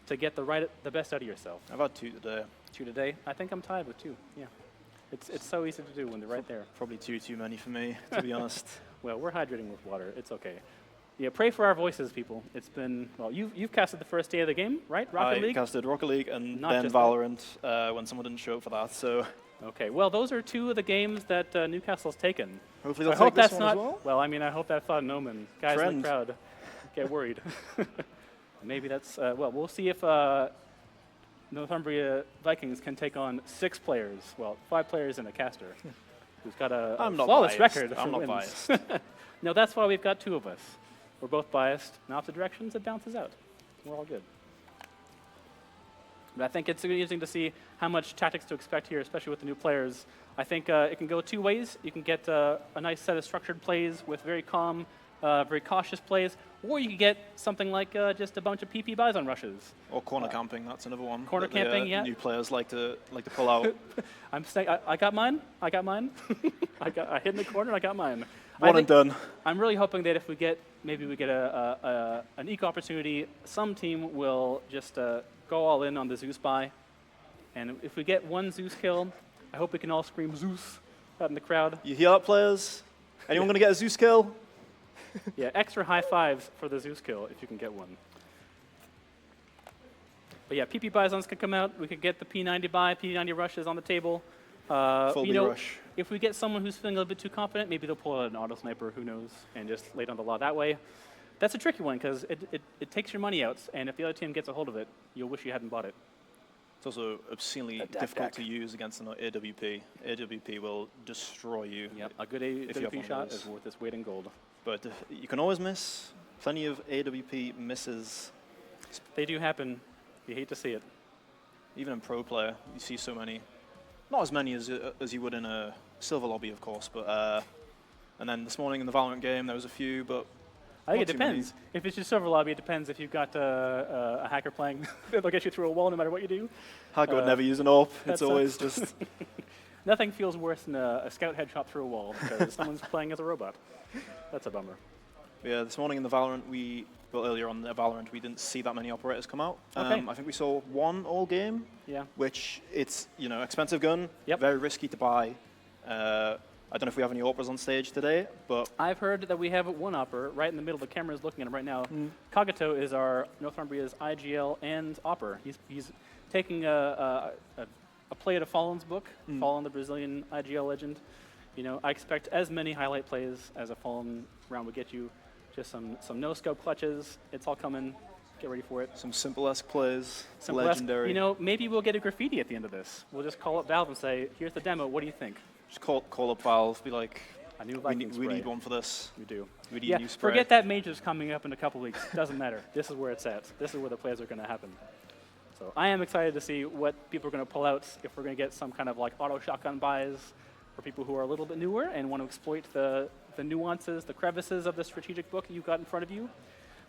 to get the best out of yourself? I've had 2 today. 2 today? I think I'm tied with 2. Yeah, it's so easy to do when they're right there. Probably too many for me, to be honest. Well, we're hydrating with water. It's okay. Yeah, pray for our voices, people. It's been, well, you've casted the first day of the game, right? Rocket League? I casted Rocket League and then Valorant when someone didn't show up for that, so... Okay, well, those are 2 of the games that Newcastle's taken. Hopefully they'll take this one as well. Well, I mean, I hope that's not an omen. Guys in the crowd get worried. Maybe that's, well, we'll see if Northumbria Vikings can take on 6 players, well, 5 players and a caster, who's got a flawless record for I'm not wins. biased. No, that's why we've got 2 of us. We're both biased. In opposite directions, it bounces out. We're all good. But I think it's interesting to see how much tactics to expect here, especially with the new players. I think it can go 2 ways. You can get a nice set of structured plays with very calm, very cautious plays, or you can get something like just a bunch of PP buys on rushes. Or corner camping, that's another one. Corner camping, yeah. New players like to pull out. I'm saying I got mine. I hid in the corner. I got mine. One and done. I'm really hoping that if we get an eco opportunity, some team will just go all in on the Zeus buy, and if we get 1 Zeus kill, I hope we can all scream Zeus out in the crowd. You heal up, players? Anyone gonna get a Zeus kill? Yeah, extra high fives for the Zeus kill if you can get one. But yeah, PP Bisons could come out. We could get the P90 buy, P90 rushes on the table. Fully rush. If we get someone who's feeling a little bit too confident, maybe they'll pull out an auto sniper, who knows, and just lay down the law that way. That's a tricky one because it takes your money out, and if the other team gets a hold of it, you'll wish you hadn't bought it. It's also obscenely difficult to use against an AWP. AWP will destroy you. Yep, a good AWP shot is worth its weight in gold. But you can always miss. Plenty of AWP misses. They do happen. You hate to see it. Even in pro player, you see so many. Not as many as you would in a silver lobby, of course, but and then this morning in the Valorant game there was a few, but I think it depends. If it's just silver lobby, it depends. If you've got a hacker playing, they'll get you through a wall no matter what you do. Hacker would never use an AWP. It's always just... Nothing feels worse than a scout headshot through a wall because someone's playing as a robot. That's a bummer. Yeah, this morning in the Valorant, earlier on in the Valorant, we didn't see that many operators come out. Okay. I think we saw 1 all game. Yeah. Which it's expensive gun. Yep. Very risky to buy. I don't know if we have any operas on stage today, but I've heard that we have 1 opera right in the middle. The camera is looking at him right now. Kagato is our Northumbria's IGL and opera. He's taking a play at a Fallen's book, Fallen, the Brazilian IGL legend. I expect as many highlight plays as a Fallen round would get you. Just some no-scope clutches. It's all coming. Get ready for it. Some simple-esque plays. Simple-esque. Legendary. Maybe we'll get a graffiti at the end of this. We'll just call up Valve and say, here's the demo. What do you think? Just call up Valve. Be like, a new we need one for this. We do. We need a new spray. Forget that Major's coming up in a couple weeks. Doesn't matter. This is where it's at. This is where the plays are going to happen. So I am excited to see what people are going to pull out, if we're going to get some kind of like auto shotgun buys for people who are a little bit newer and want to exploit the nuances, the crevices of the strategic book you've got in front of you.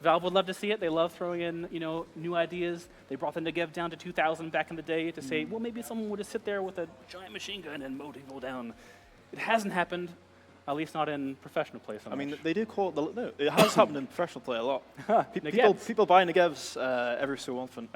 Valve would love to see it. They love throwing in, new ideas. They brought the Negev down to 2,000 back in the day to say, well, maybe someone would just sit there with a giant machine gun and mow people down. It hasn't happened, at least not in professional play so much. I mean, they do call it no, it has happened in professional play a lot. people buy Negevs every so often.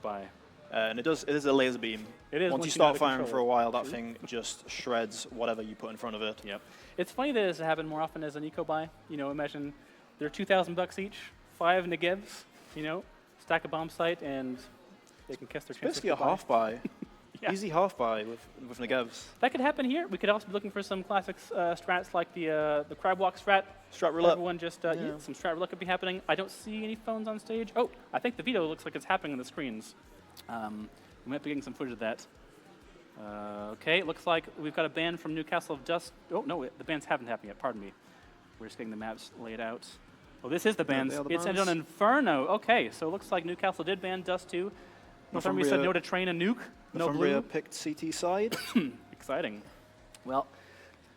Buy. And it is a laser beam. It is. Once you start firing for a while, that thing just shreds whatever you put in front of it. Yep. It's funny that it's happened more often as an eco buy. Imagine they're $2,000 each, 5 Negevs, stack a bomb site, and they can cast their chances. Basically a half buy. Yeah. Easy half buy with Negevs. That could happen here. We could also be looking for some classic strats like the crab walk strat. Strat roulette. Everyone just, some strat roulette could be happening. I don't see any phones on stage. Oh, I think the veto looks like it's happening on the screens. We might be getting some footage of that. Okay, it looks like we've got a ban from Newcastle of Dust. Oh, no, the bans haven't happened yet. Pardon me. We're just getting the maps laid out. Oh, this is the bans. It's ended on Inferno. Okay, so it looks like Newcastle did ban Dust 2. Northumbria said no to train and nuke. No blue. Northumbria picked CT side. Exciting. Well,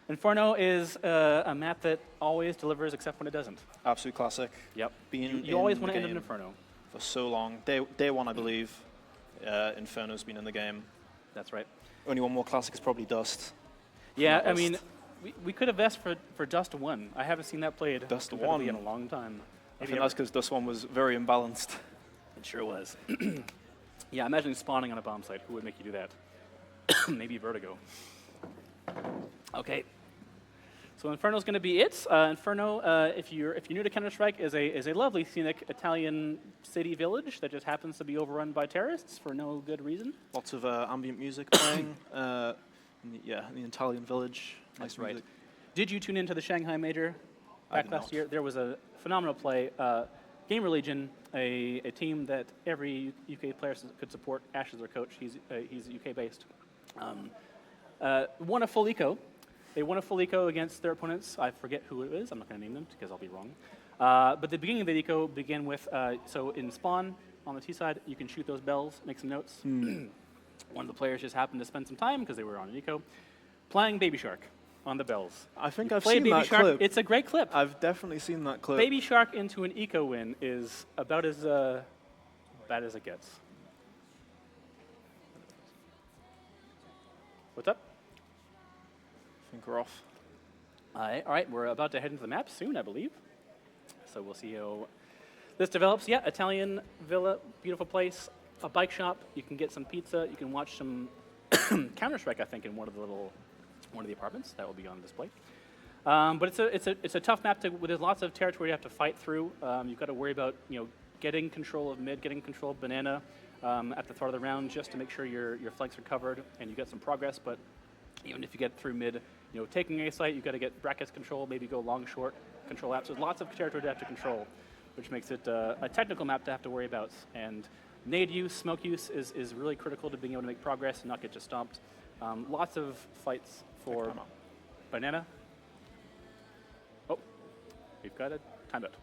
Inferno is a map that always delivers except when it doesn't. Absolute classic. Yep. You always want to end in Inferno. For so long. Day one, I believe, Inferno's been in the game. That's right. Only one more classic is probably Dust. Yeah, I mean, we could have asked for Dust 1. I haven't seen that played Dust competitively 1 in a long time. I think that's because Dust 1 was very imbalanced. It sure was. Yeah, imagine spawning on a bomb site. Who would make you do that? Maybe Vertigo. Okay. So Inferno's going to be it. Inferno, if you're new to Counter-Strike, is a lovely scenic Italian city village that just happens to be overrun by terrorists for no good reason. Lots of ambient music playing. In the Italian village. That's right. Did you tune into the Shanghai Major back last year? There was a phenomenal play. Gamer Legion, a team that every UK player could support. Ash is their coach. He's UK based. Won a full eco. They won a full eco against their opponents. I forget who it is. I'm not going to name them because I'll be wrong. But the beginning of the eco began with, so in spawn, on the T side, you can shoot those bells, make some notes. One of the players just happened to spend some time, because they were on an eco, playing Baby Shark on the bells. I think I've seen that Shark. clip. It's a great clip. I've definitely seen that clip. Baby Shark into an eco win is about as bad as it gets. What's up? I think we're off. All right, we're about to head into the map soon, I believe. So we'll see how this develops. Yeah, Italian villa, beautiful place. A bike shop. You can get some pizza. You can watch some Counter-Strike, I think, in one of the apartments that will be on display. But it's a tough map. There's lots of territory you have to fight through. You've got to worry about getting control of mid, getting control of banana at the start of the round, just to make sure your flanks are covered and you get some progress. But even if you get through mid, taking a site, you've got to get brackets control, maybe go long, short, control apps. There's lots of territory to have to control, which makes it a technical map to have to worry about. And nade use, smoke use is really critical to being able to make progress and not get just stomped. Lots of fights for banana. Oh, we've got a timeout.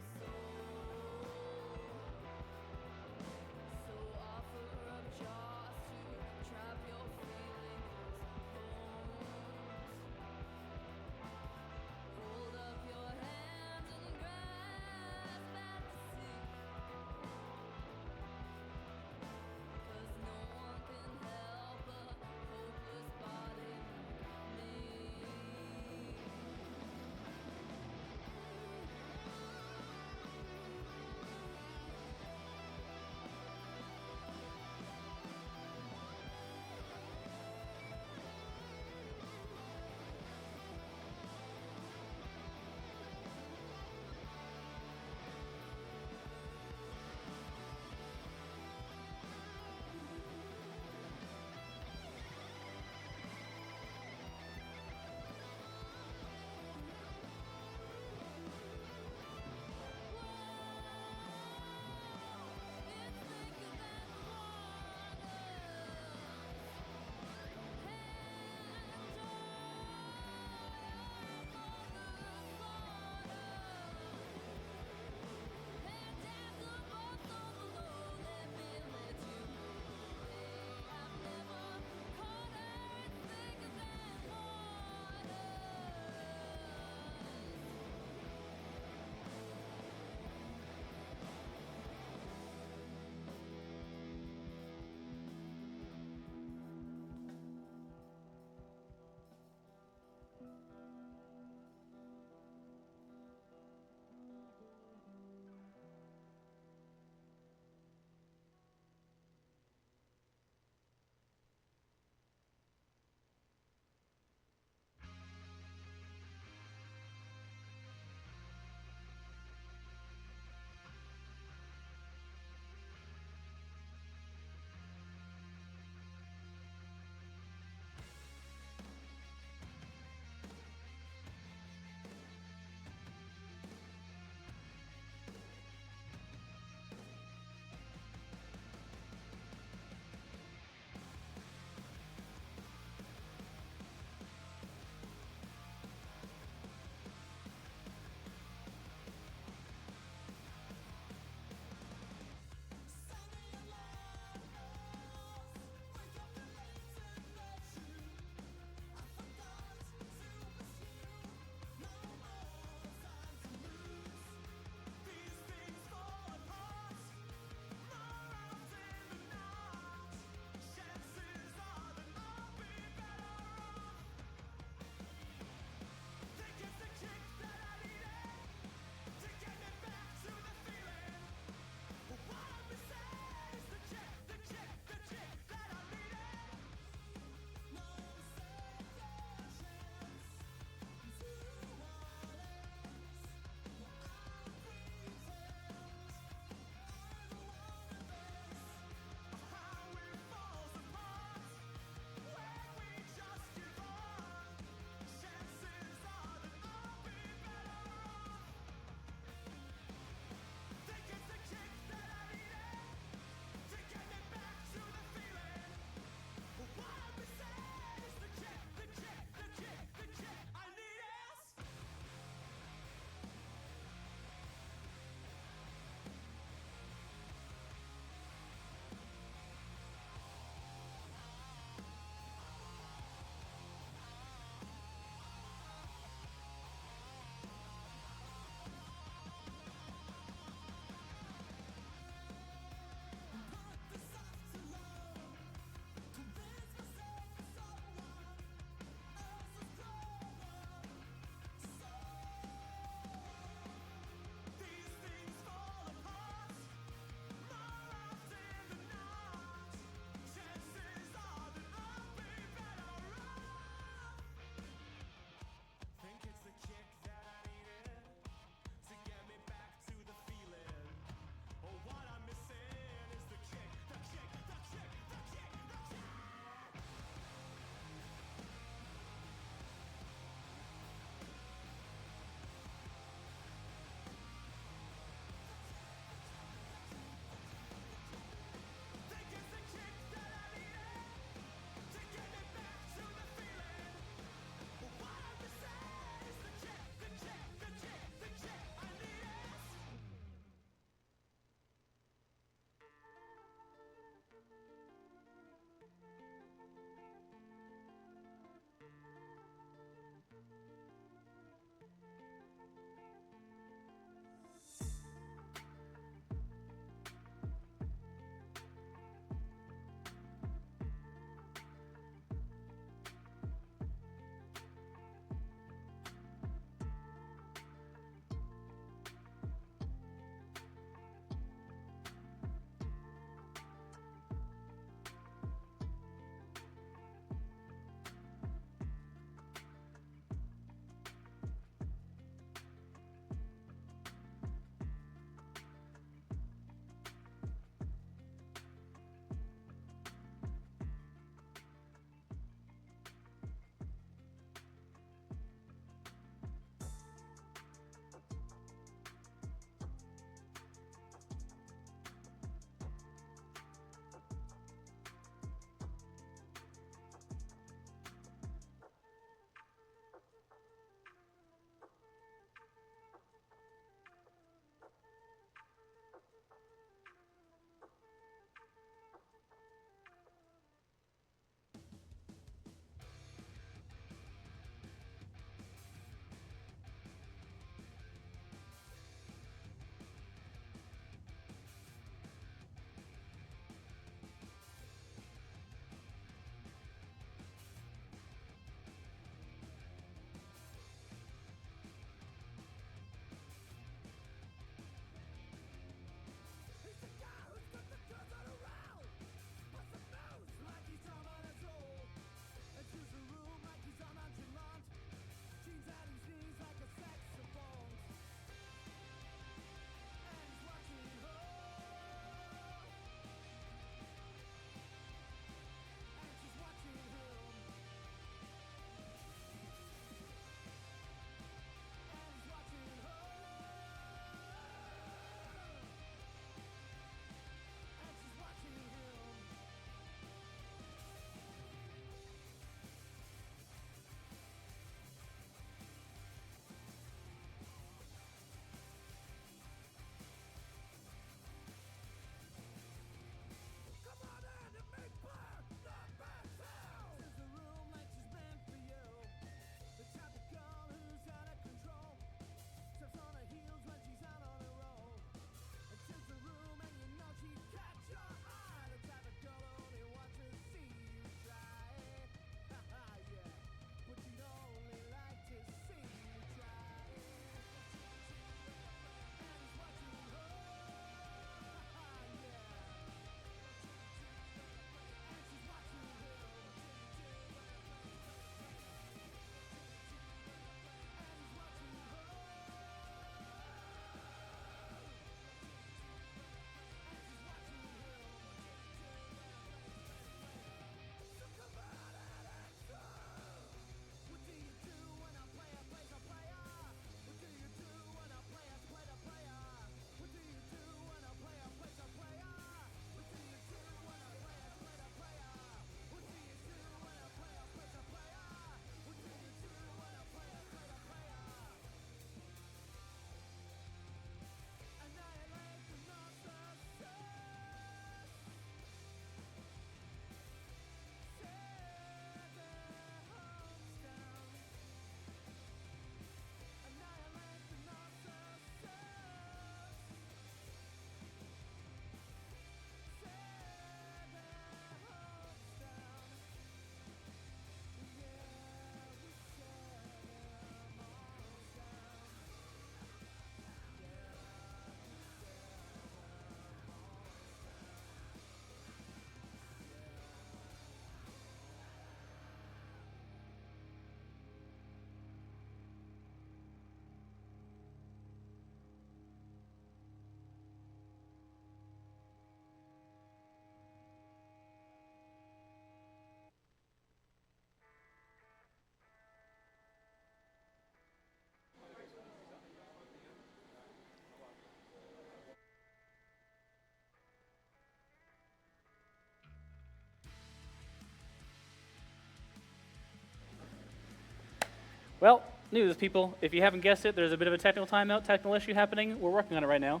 Well, news, people. If you haven't guessed it, there's a bit of a technical timeout, technical issue happening. We're working on it right now.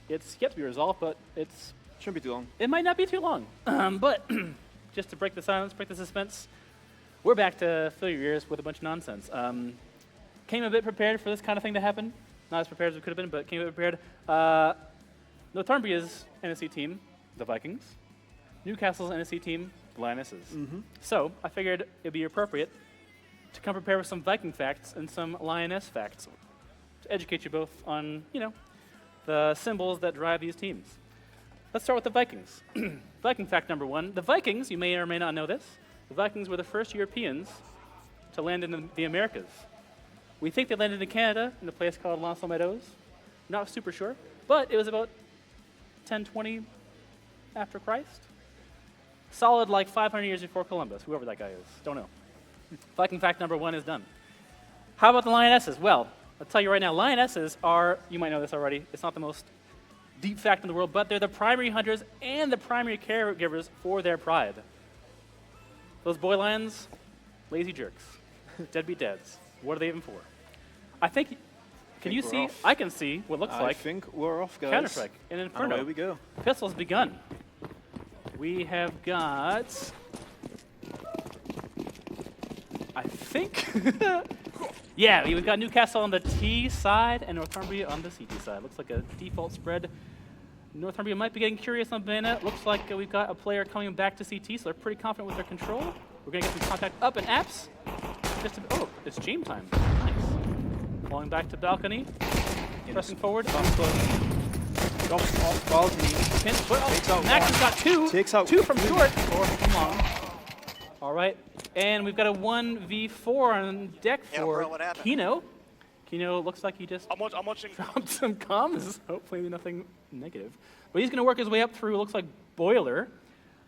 It's yet to be resolved, but it's... Shouldn't be too long. It might not be too long. But just to break the silence, break the suspense, we're back to fill your ears with a bunch of nonsense. Came a bit prepared for this kind of thing to happen. Not as prepared as we could have been, but came a bit prepared. Northumbria's NSC team, the Vikings. Newcastle's NSC team, the Lionesses. So I figured it'd be appropriate to come prepared with some Viking facts and some Lioness facts to educate you both on, you know, the symbols that drive these teams. Let's start with the Vikings. Viking fact number 1. The Vikings, you may or may not know this, the Vikings were the first Europeans to land in the Americas. We think they landed in Canada in a place called Los Meadows. Not super sure, but it was about 1020 after Christ. Solid like 500 years before Columbus, whoever that guy is. Don't know. Viking fact number 1 is done. How about the Lionesses? Well, I'll tell you right now, Lionesses are, you might know this already, it's not the most deep fact in the world, but they're the primary hunters and the primary caregivers for their pride. Those boy lions, lazy jerks, deadbeat dads. What are they even for? I think, can you see? Off. I can see what looks like. I think we're off, guys. Counter-Strike in Inferno. And away we go. Pistol's begun. We have got, I think, yeah, we've got Newcastle on the T side and Northumbria on the CT side. Looks like a default spread. Northumbria might be getting curious on banana. Looks like we've got a player coming back to CT, so they're pretty confident with their control. We're going to get some contact up in apps. Oh, it's Jame time. Nice. Falling back to balcony. Pressing forward. Drops off balcony. Max has got 2. Takes out 2 from short or from long. All right. And we've got a 1v4 on deck for Kino. Kino looks like he just I'm watching. dropped some comms. Hopefully nothing negative. But he's going to work his way up through, looks like Boiler.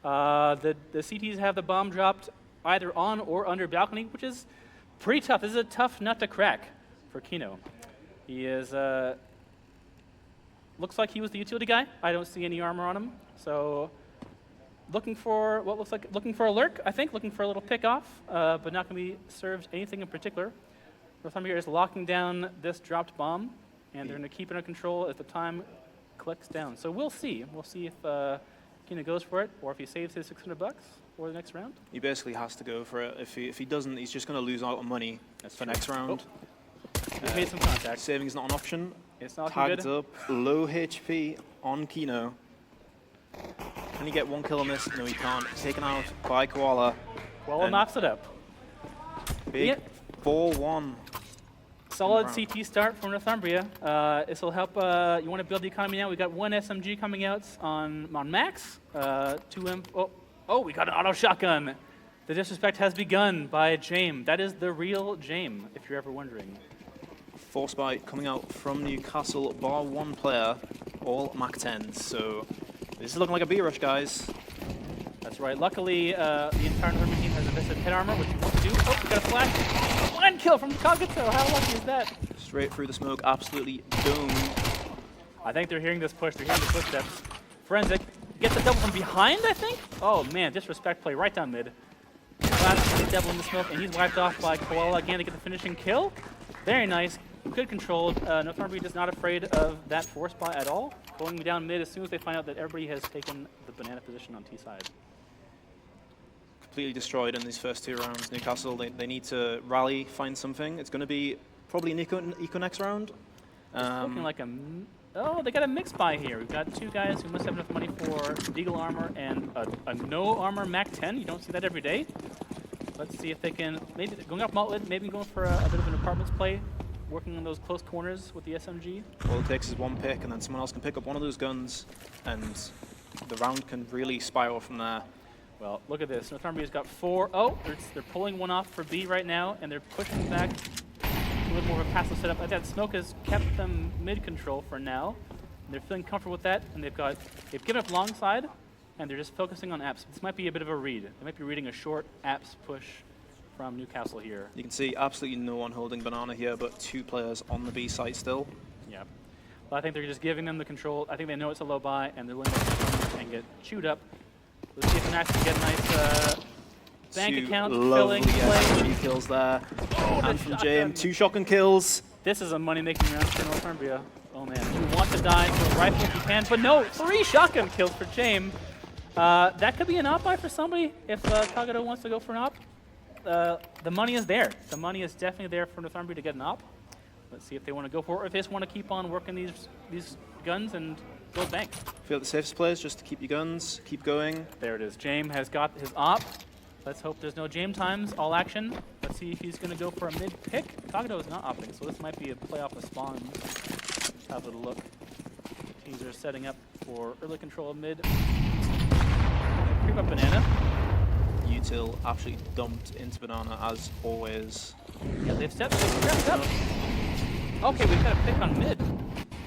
The CTs have the bomb dropped either on or under balcony, which is pretty tough. This is a tough nut to crack for Kino. He is, looks like he was the utility guy. I don't see any armor on him. So looking for what looks like, looking for a lurk, I think, looking for a little pick off, but not going to be served anything in particular. Northumbria is locking down this dropped bomb, and they're going to keep it under control as the time clicks down. So we'll see. We'll see if Kino goes for it, or if he saves his $600 for the next round. He basically has to go for it. If he doesn't, he's just going to lose out on money for next round. We've made some contact. Saving is not an option. It's not Tagged good. up, low HP on Kino. Can he get 1 kill on this? No, he can't. Taken out by Koala. Koala knocks it up. Big 4-1. Solid CT start from Northumbria. This will help. You want to build the economy now. We got 1 SMG coming out on Max. 2M. Oh, we got an auto shotgun. The disrespect has begun by Jame. That is the real Jame, if you're ever wondering. Force bite coming out from Newcastle, bar 1 player, all Mach 10s. So this is looking like a B-rush, guys. That's right. Luckily, the entire Northumbria team has invested head armor, which you want to do. Oh, got a flash. 1 kill from Kagato. How lucky is that? Straight through the smoke, absolutely domed. I think they're hearing this push. They're hearing the footsteps. Forensic gets a double from behind, I think. Oh, man, disrespect play right down mid. Last double in the smoke, and he's wiped off by Koala again to get the finishing kill. Very nice. Good controlled. Northumbria is not afraid of that force buy at all. Going down mid as soon as they find out that everybody has taken the banana position on T side. Completely destroyed in these first 2 rounds. Newcastle, they need to rally, find something. It's going to be probably an eco next round. It's looking like a... Oh, they got a mix buy here. We've got 2 guys who must have enough money for Deagle armor and a no armor Mac 10. You don't see that every day. Let's see if they can... Maybe going up Maltwood, maybe going for a bit of an apartments play. Working on those close corners with the SMG. All it takes is 1 pick, and then someone else can pick up one of those guns, and the round can really spiral from there. Well, look at this. Northumbria's got 4. Oh, they're pulling 1 off for B right now, and they're pushing back a little more of a passive setup. Like that smoke has kept them mid-control for now. And they're feeling comfortable with that, and they've given up long side, and they're just focusing on apps. This might be a bit of a read. They might be reading a short apps push from Newcastle here. You can see absolutely no one holding banana here, but 2 players on the B site still. Yeah. Well, I think they're just giving them the control. I think they know it's a low buy, and they're willing to and get chewed up. Let's see if Max can get a nice bank Two account lovely filling play. SMG kills there. And from Jame, 2 shotgun kills. This is a money-making round for Northumbria. Oh man, you want to die for a rifle if you can, but no, 3 shotgun kills for Jame. That could be an op buy for somebody if Kagado wants to go for an op. The money is there. The money is definitely there for Northumbria to get an op. Let's see if they want to go for it, or if they just want to keep on working these guns and go bank. I feel like the safest play is just to keep your guns, keep going. There it is. Jame has got his op. Let's hope there's no Jame times. All action. Let's see if he's going to go for a mid pick. Kagado is not opting, so this might be a play off of spawns. Let's have a look. Teams are setting up for early control of mid. Creep up banana. Util absolutely dumped into banana as always. Yeah, they've stepped up. Okay, we've got a pick on mid.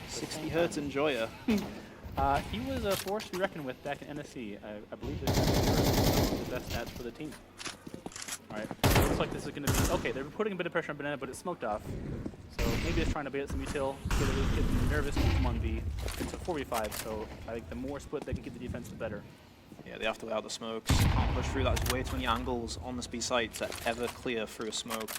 60 Hertz Enjoyer. He was a force to be reckoned with back in NSC. I believe this is the best stats for the team. All right, looks like this is going to be okay. They're putting a bit of pressure on banana, but it's smoked off. So maybe it's trying to bait some util, get them nervous, keep them on B. It's a 4v5, so I think the more split they can keep the defense, the better. Yeah, they have to lay out the smokes. Can't push through that. There's way too many angles on this B site to ever clear through a smoke.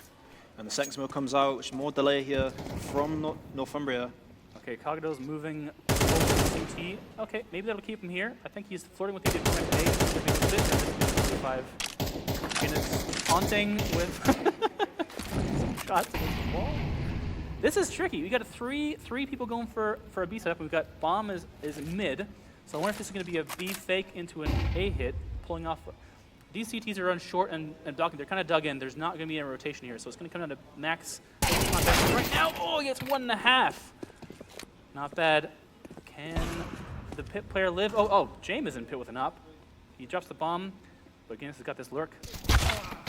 And the second smoke comes out, which is more delay here from Northumbria. Okay, Kagado's moving over to CT. Okay, maybe that'll keep him here. I think he's flirting with the opponent A. If 5. Guinness taunting with some shots against the wall. This is tricky. We got three people going for a B setup. We've got Bomb is mid. So I wonder if this is going to be a B fake into an A hit, pulling off. These CTs are run short and docking. They're kind of dug in. There's not going to be any rotation here, so it's going to come down to Max. Right now, oh, he gets 1.5. Not bad. Can the pit player live? Oh, Jame is in pit with an op. He drops the bomb, but Guinness has got this lurk.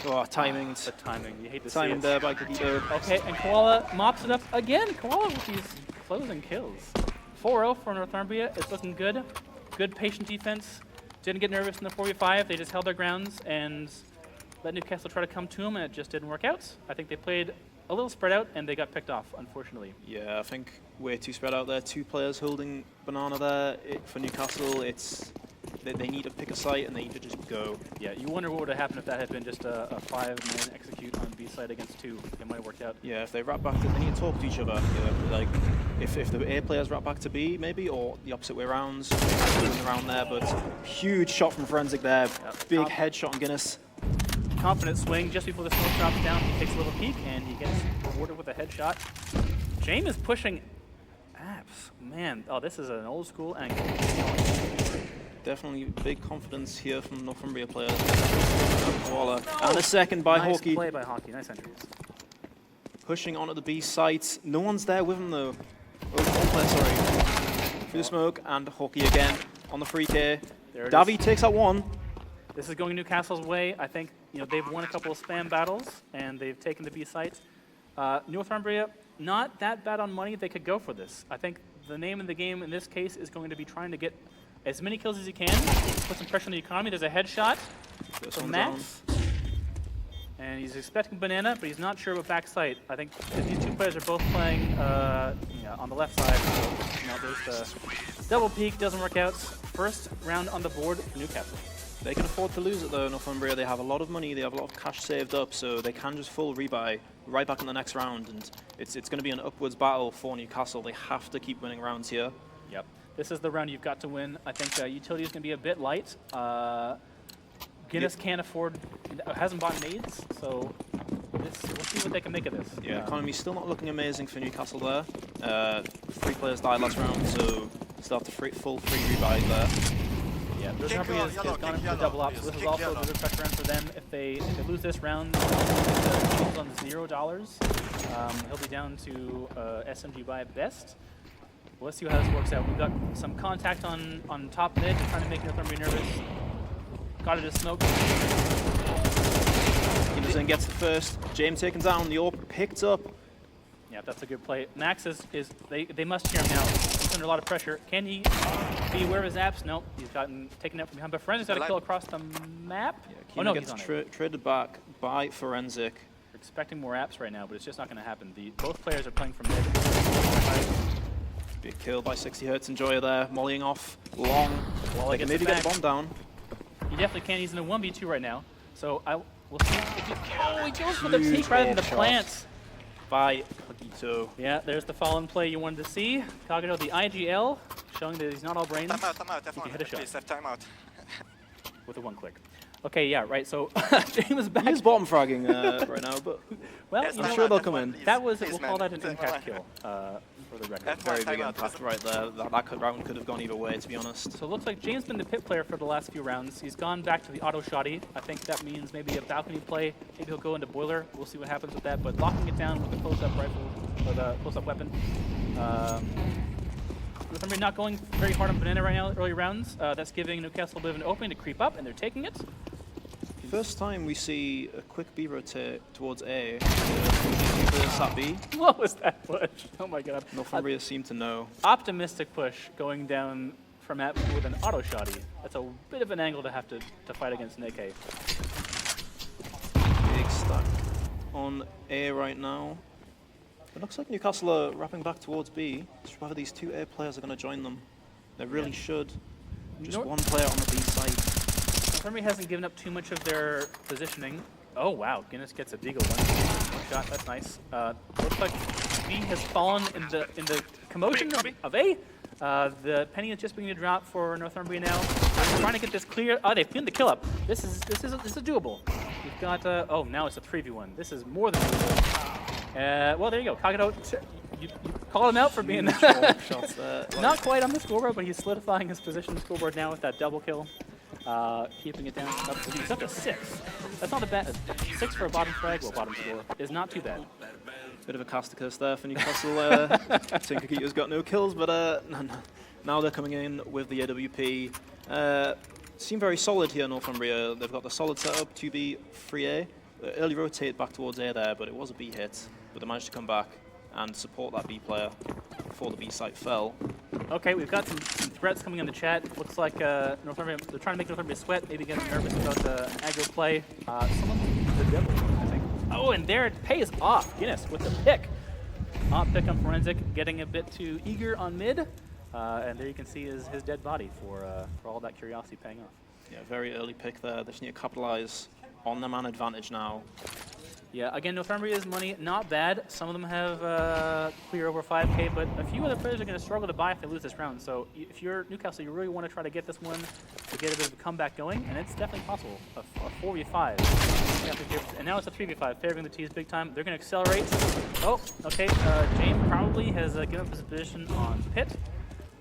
Oh, timing. The timing. You hate to timing see it. there by Kagito. Okay, and Koala mops it up again. Koala with these closing kills. 4-0 for Northumbria. It's looking good. Good patient defense. Didn't get nervous in the 4v5. They just held their grounds and let Newcastle try to come to them, and it just didn't work out. I think they played a little spread out, and they got picked off, unfortunately. Yeah, I think way too spread out there. 2 players holding banana there. For Newcastle, they need to pick a site and they need to just go. Yeah, you wonder what would have happened if that had been just a 5-man execute on B side against 2. It might have worked out. Yeah, if they wrap back to, they need to talk to each other. You know, like if the A players wrap back to B, maybe, or the opposite way around. Around there, but huge shot from Forensic there. Yep. Big headshot on Guinness. Confident swing just before the smoke drops down. He takes a little peek and he gets rewarded with a headshot. Jame is pushing apps. Man, oh, this is an old school angle. Definitely big confidence here from Northumbria players. Koala. And a second by Nice Hockey. play by Hockey. Nice entries. Pushing onto the B site. No one's there with him though. Oh, one player, sorry. Through the smoke, and Hockey again on the free K. Davi takes out one. This is going Newcastle's way. I think they've won a couple of spam battles and they've taken the B site. Northumbria, not that bad on money. They could go for this. I think the name of the game in this case is going to be trying to get as many kills as you can. Put some pressure on the economy. There's a headshot from Max. And he's expecting banana, but he's not sure about back site. I think these 2 players are both playing on the left side. So, there's the double peek, doesn't work out. First round on the board for Newcastle. They can afford to lose it though, Northumbria. They have a lot of money, they have a lot of cash saved up, so they can just full rebuy right back in the next round. And it's going to be an upwards battle for Newcastle. They have to keep winning rounds here. Yep. This is the round you've got to win. I think utility is going to be a bit light. Guinness can't afford, hasn't bought nades, so we'll see what they can make of this. Yeah, economy's still not looking amazing for Newcastle there. 3 players died last round, so still have to full free rebuy there. Yeah, Northumbria has gone into the double up, so this is also a good pressure round for them. If they lose this round, he's on $0. He'll be down to SMG by best. Well, let's see how this works out. We've got some contact on top mid, trying to make Northumbria nervous. Got it as smoke. Anderson gets the first. James taken down. The AWP picked up. Yeah, that's a good play. Max they must hear him now. He's under a lot of pressure. Can he be aware of his apps? No, he's gotten taken out from behind. But Forensic's got a kill across the map. Yeah, no, gets traded back by Forensic. We're expecting more apps right now, but it's just not going to happen. Both players are playing from mid. Big kill by 60 Hertz Enjoyer there, mollying off long. Well, they can maybe get the bomb down. He definitely can. He's in a 1v2 right now. So we'll see if he goes for the peek right in the plants. By Kogito. Yeah, there's the fallen play you wanted to see. Kagito, the IGL, showing that he's not all brains. Time out, He can hit a shot. please, have time out. With a one click. Okay, yeah, right, so James is back. He is bottom fragging right now, but well, Yes, you I'm know, sure they'll come in. that was, Please, we'll man. call that an Please, impact man. kill for the record. That's Very time big out. impact right there. That round could have gone either way, to be honest. So it looks like James has been the pit player for the last few rounds. He's gone back to the auto shotty. I think that means maybe a balcony play. Maybe he'll go into boiler. We'll see what happens with that. But locking it down with the close-up rifle, or the close-up weapon. Northumbria not going very hard on banana right now, early rounds. That's giving Newcastle a bit of an opening to creep up, and they're taking it. First time we see a quick B rotate towards A. The sat B. What was that push? Oh my god. Northumbria seem to know. Optimistic push going down from at with an auto shotty. That's a bit of an angle to have to fight against Nike. Big stack on A right now. It looks like Newcastle are wrapping back towards B. It's whether these two A players are going to join them. They really should. Just one player on the B side. Northumbria hasn't given up too much of their positioning. Oh wow, Guinness gets a deagle one shot. That's nice. Looks like B has fallen in the commotion of A. The penny is just beginning to drop for Northumbria now. They're trying to get this clear. Oh, they've cleaned the kill up. This is doable. We've got oh, now it's a 3v1. This is more than doable. Well, there you go. Kagito, you call him out for being shots there. not quite on the scoreboard, but he's solidifying his position on the scoreboard now with that double kill. Keeping it down he's up to 6. That's not a bad 6 for a bottom frag, well, bottom score is not too bad. Bit of a casticus there for Newcastle. Think Kogito's got no kills, but now they're coming in with the AWP. Seem very solid here, Northumbria. They've got the solid setup, 2B, 3A. Early rotate back towards A there, but it was a B hit. But they managed to come back and support that B player before the B site fell. Okay, we've got some threats coming in the chat. Looks like Northumbria, they're trying to make Northumbria sweat, maybe getting nervous about an aggro play. Someone, the devil, I think. Oh, and there it pays off. Guinness with the pick. Off pick on Forensic, getting a bit too eager on mid. And there you can see his dead body for all that curiosity paying off. Yeah, very early pick there. They just need to capitalize on the man advantage now. Yeah, again, Northumbria's money, not bad. Some of them have clear over 5K, but a few other players are going to struggle to buy if they lose this round. So if you're Newcastle, you really want to try to get this one to get a bit of a comeback going, and it's definitely possible. A 4v5. And now it's a 3v5, favoring the T's big time. They're going to accelerate. Oh, okay. James probably has given up his position on pit,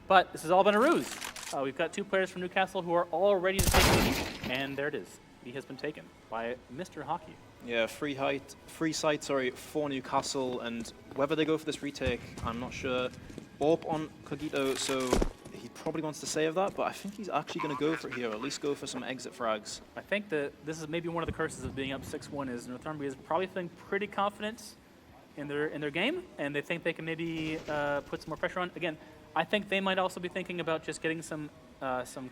but this has all been a ruse. We've got 2 players from Newcastle who are all ready to take B, and there it is. B has been taken by Mr. Hockey. Yeah, free site, for Newcastle, and whether they go for this retake, I'm not sure. AWP on Kogito, so he probably wants to save that, but I think he's actually going to go for it here, or at least go for some exit frags. I think that this is maybe one of the curses of being up 6-1 is Northumbria is probably feeling pretty confident in their game, and they think they can maybe put some more pressure on. Again, I think they might also be thinking about just getting some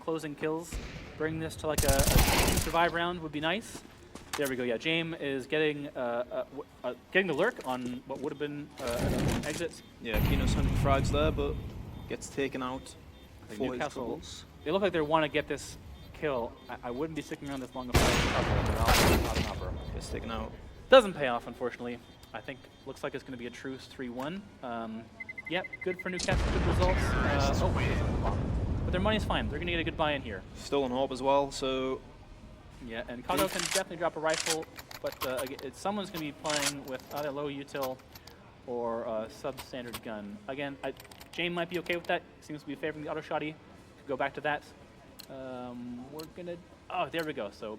closing kills. Bringing this to like a survive round would be nice. There we go. Yeah, James is getting the lurk on what would have been an exit. Yeah, Kino's hunting frags there, but gets taken out. Newcastle, they look like they want to get this kill. I wouldn't be sticking around this long if I was an offer. Gets taken out. Doesn't pay off, unfortunately. I think looks like it's going to be a truce 3-1. Yep, good for Newcastle, good results. But their money's fine. They're going to get a good buy-in here. Still on AWP as well, so... Yeah, and Kago can definitely drop a rifle, but someone's going to be playing with either low util or a substandard gun. Again, James might be okay with that. Seems to be favoring the auto shotty. Could go back to that. We're going to... Oh, there we go. So,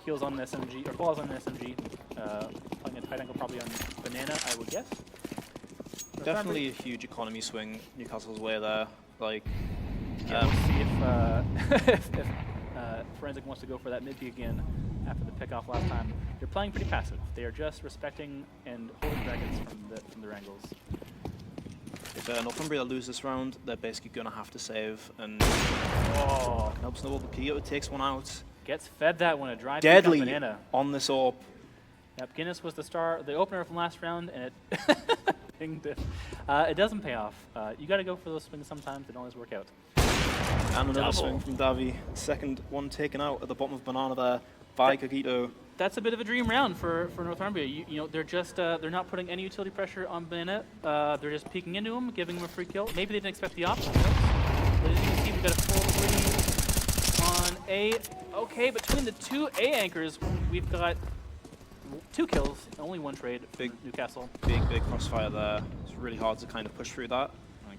heals on the SMG, or falls on the SMG. Playing a tight angle probably on banana, I would guess. Definitely a huge economy swing Newcastle's way there. Like, yeah, we'll see if Forensic wants to go for that mid peek again after the pick off last time. They're playing pretty passive. They are just respecting and holding brackets from their angles. If Northumbria lose this round, they're basically going to have to save. And helps Snowball. The Kyoto takes one out. Gets fed that one. A dry deadly banana on this AWP. Yep, Guinness was the opener from last round, and it pinged it. It doesn't pay off. You got to go for those swings sometimes. They don't always work out. And another swing from Davi. Second one taken out at the bottom of banana there. by Kogito. That's a bit of a dream round for Northumbria. You know, they're just they're not putting any utility pressure on Banana. They're just peeking into him, giving him a free kill. Maybe they didn't expect the option. But as you can see, we've got a full 3 on A. Okay, between the two A anchors, we've got 2 kills, only 1 trade. Big Newcastle. Big crossfire there. It's really hard to kind of push through that.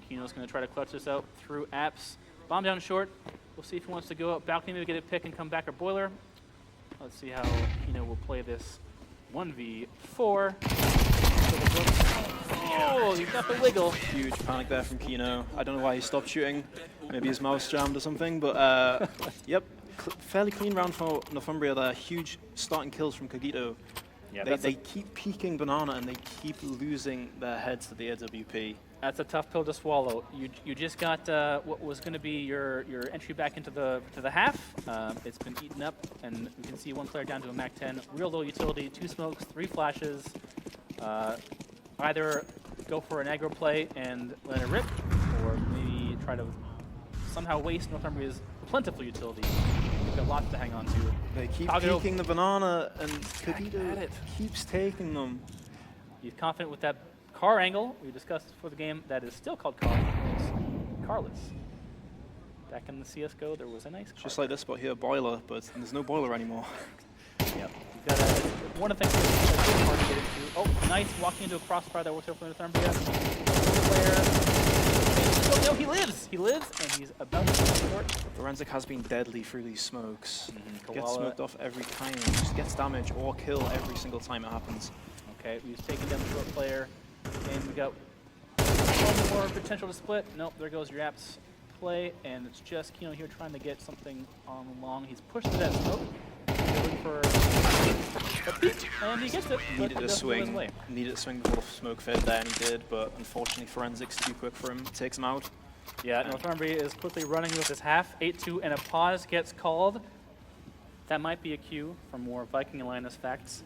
Kino's going to try to clutch this out through apps. Bomb down short. We'll see if he wants to go up balcony, maybe get a pick and come back or boiler. Let's see how Kino will play this 1v4. Oh, he got the wiggle. Huge panic there from Kino. I don't know why he stopped shooting. Maybe his mouse jammed or something, but yep. Fairly clean round for Northumbria there. Huge starting kills from Kogito. Yeah, they keep peeking Banana and they keep losing their heads to the AWP. That's a tough pill to swallow. You just got what was going to be your entry back into the half. It's been eaten up, and we can see one player down to a Mac 10. Real low utility, 2 smokes, 3 flashes. Either go for an aggro play and let it rip, or maybe try to somehow waste Northumbria's plentiful utility. We've got lots to hang on to. They keep peeking the Banana, and Kogito keeps taking them. He's confident with that car angle we discussed for the game. That is still called car. It's carless. Back in the CS:GO, there was a nice car. Just like this spot here, boiler, but there's no boiler anymore. Yep. You've got one of the things that's really hard to get into. Oh, nice walking into a crossfire that worked out for Northumbria. Oh, no, he lives! He lives, and he's about to short. Forensic has been deadly through these smokes. Gets smoked off every time, and just gets damage or kill every single time it happens. Okay, we've taken down the short player, and we got one more potential to split. Nope, there goes your apps play, and it's just Kino here trying to get something on long. He's pushed through that smoke, looking for a peek, and he gets it. Needed a swing. Needed a swing before the smoke fed there, and he did, but unfortunately Forensics too quick for him. Takes him out. Yeah, Northumbria is quickly running with his half. 8-2, and a pause gets called. That might be a cue for more Viking and Linus facts.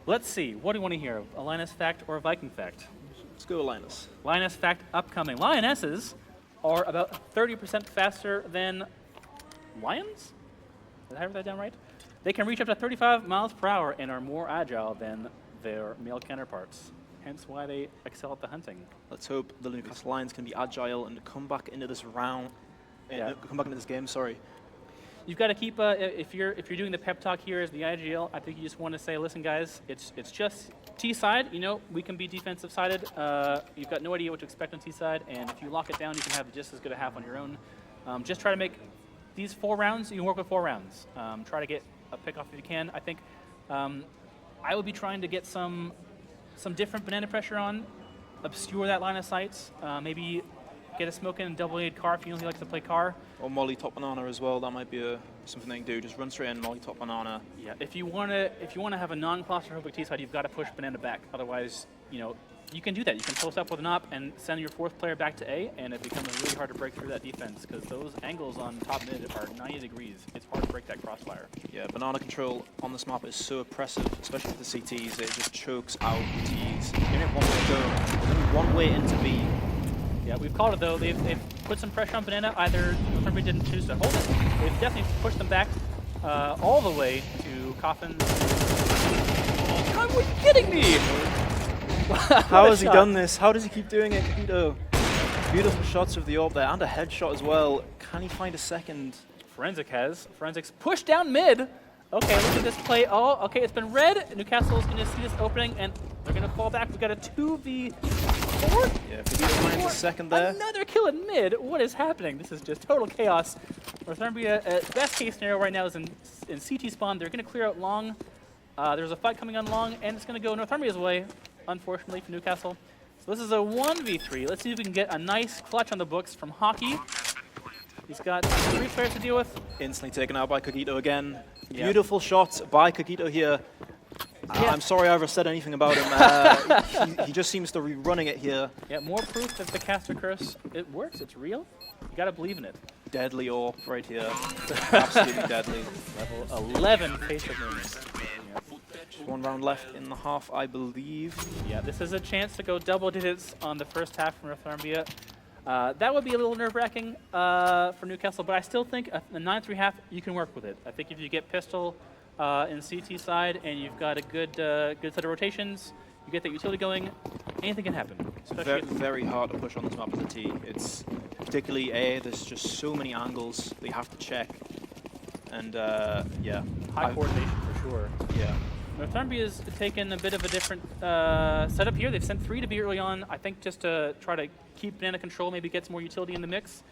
Let's see. What do you want to hear? A Linus fact or a Viking fact? Let's go with Linus. Linus fact upcoming. Lionesses are about 30% faster than lions? Did I have that down right? They can reach up to 35 miles per hour and are more agile than their male counterparts. Hence why they excel at the hunting. Let's hope the Newcastle Lions can be agile and come back into this round. Come back into this game. Sorry. You've got to keep if you're doing the pep talk here as the IGL. I think you just want to say, listen, guys, it's just T side. You know, we can be defensive sided. You've got no idea what to expect on T side, and if you lock it down, you can have just as good a half on your own. Just try to make these 4 rounds. You can work with 4 rounds. Try to get a pick off if you can. I think I would be trying to get some different banana pressure on, obscure that line of sight. Maybe get a smoke in and double-aid car if you know he likes to play car. Or molly top banana as well. That might be something they can do. Just run straight in, molly top banana. Yeah. If you want to have a non-claustrophobic T side, you've got to push banana back. Otherwise, you know, you can do that. You can post up with an op and send your 4th player back to A, and it becomes really hard to break through that defense because those angles on top mid are 90 degrees. It's hard to break that crossfire. Yeah, banana control on this map is so oppressive, especially with the CTs. It just chokes out the Ts. Give it one way to go. There's only one way into B. Yeah, we've called it though. They've put some pressure on Banana. Either Northumbria didn't choose to hold it. They've definitely pushed them back all the way to Coffin. Oh, are you kidding me? How has he done this? How does he keep doing it, Kogito? Beautiful shots of the orb there, and a headshot as well. Can he find a second? Forensic has. Forensics push down mid. Okay, look at this play. Oh, okay, it's been red. Newcastle is going to see this opening, and they're going to fall back. We've got a 2v4. Yeah, Kogito finds a second there. Another kill in mid. What is happening? This is just total chaos. Northumbria, best case scenario right now is in CT spawn. They're going to clear out long. There's a fight coming on long, and it's going to go Northumbria's way, unfortunately, for Newcastle. So this is a 1v3. Let's see if we can get a nice clutch on the books from Hockey. He's got 3 players to deal with. Instantly taken out by Kogito again. Yep. Beautiful shot by Kogito here. I'm sorry I ever said anything about him. He just seems to be running it here. Yeah, more proof that the caster curse, it works, it's real. You gotta believe in it. Deadly orb right here. Absolutely deadly. Level 11 face of movement. Yep. 1 round left in the half, I believe. Yeah, this is a chance to go double digits on the first half from Northumbria. That would be a little nerve-wracking for Newcastle, but I still think a 9-3 half, you can work with it. I think if you get pistol in CT side and you've got a good set of rotations, you get that utility going, anything can happen. It's very hard to push on this map as a T. It's particularly A, there's just so many angles that you have to check. And yeah. High coordination for sure. Yeah. Northumbria's taken a bit of a different setup here. They've sent 3 to B early on, I think just to try to keep banana control, maybe get some more utility in the mix.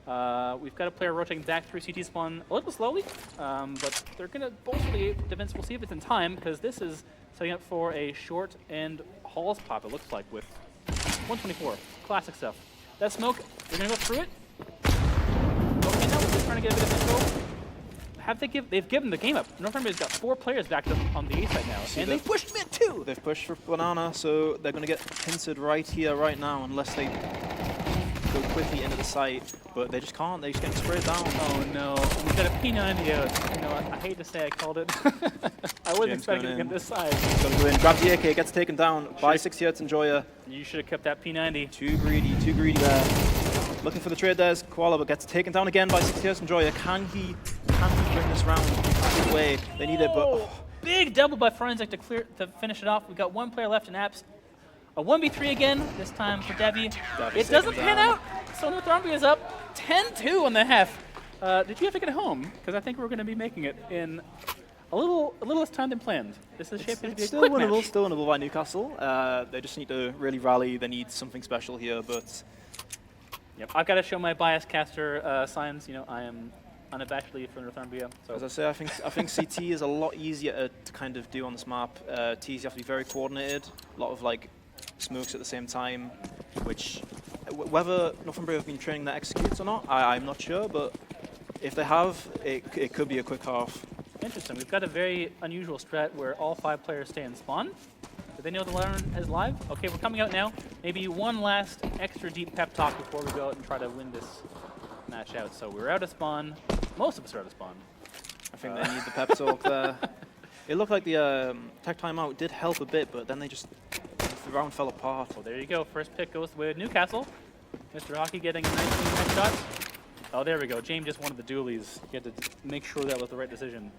We've got a player rotating back through CT spawn a little slowly, but they're going to bolster the defense. We'll see if it's in time, because this is setting up for a short and Halls pop, it looks like, with 124. Classic stuff. That smoke, they're going to go through it. Okay, now we're just trying to get a bit of info. They've given the game up. Northumbria's got 4 players backed up on the A side now, and they pushed mid too. They've pushed for banana, so they're going to get pincered right here, right now, unless they go quickly into the site. But they just can't. They're just getting sprayed down. Oh no! We've got a P90. You know, I hate to say I called it. I wasn't expecting him this side. He's going to go in, grab the AK, gets taken down by 68 Enjoyer. You should have kept that P90. Too greedy there. Looking for the trade there's Koala, but gets taken down again by 68 Enjoyer. Can he bring this round out of the way? They need it, but big double by Forensic to finish it off. We've got 1 player left in Apps. A 1v3 again, this time for Debbie. It doesn't pan out, so Northumbria's up 10-2 on the half. Did you have to get home? Because I think we're going to be making it in a little less time than planned. This is shaping to be a quick match. Still winnable by Newcastle. They just need to really rally. They need something special here, but yep, I've got to show my bias caster signs. You know, I am unabashedly for Northumbria. So. As I say, I think CT is a lot easier to kind of do on this map. T's you have to be very coordinated. A lot of like smokes at the same time, which whether Northumbria have been training that executes or not, I'm not sure, but if they have, it could be a quick half. Interesting. We've got a very unusual strat where all 5 players stay in spawn. Do they know the Valorant is live? Okay, we're coming out now. Maybe one last extra deep pep talk before we go out and try to win this match out. So we're out of spawn. Most of us are out of spawn. I think they need the pep talk there. It looked like the tech timeout did help a bit, but then the round fell apart. Well, there you go. First pick goes with Newcastle. Mr. Hockey getting a nice headshot. Oh, there we go. James just wanted the dualies. He had to make sure that was the right decision.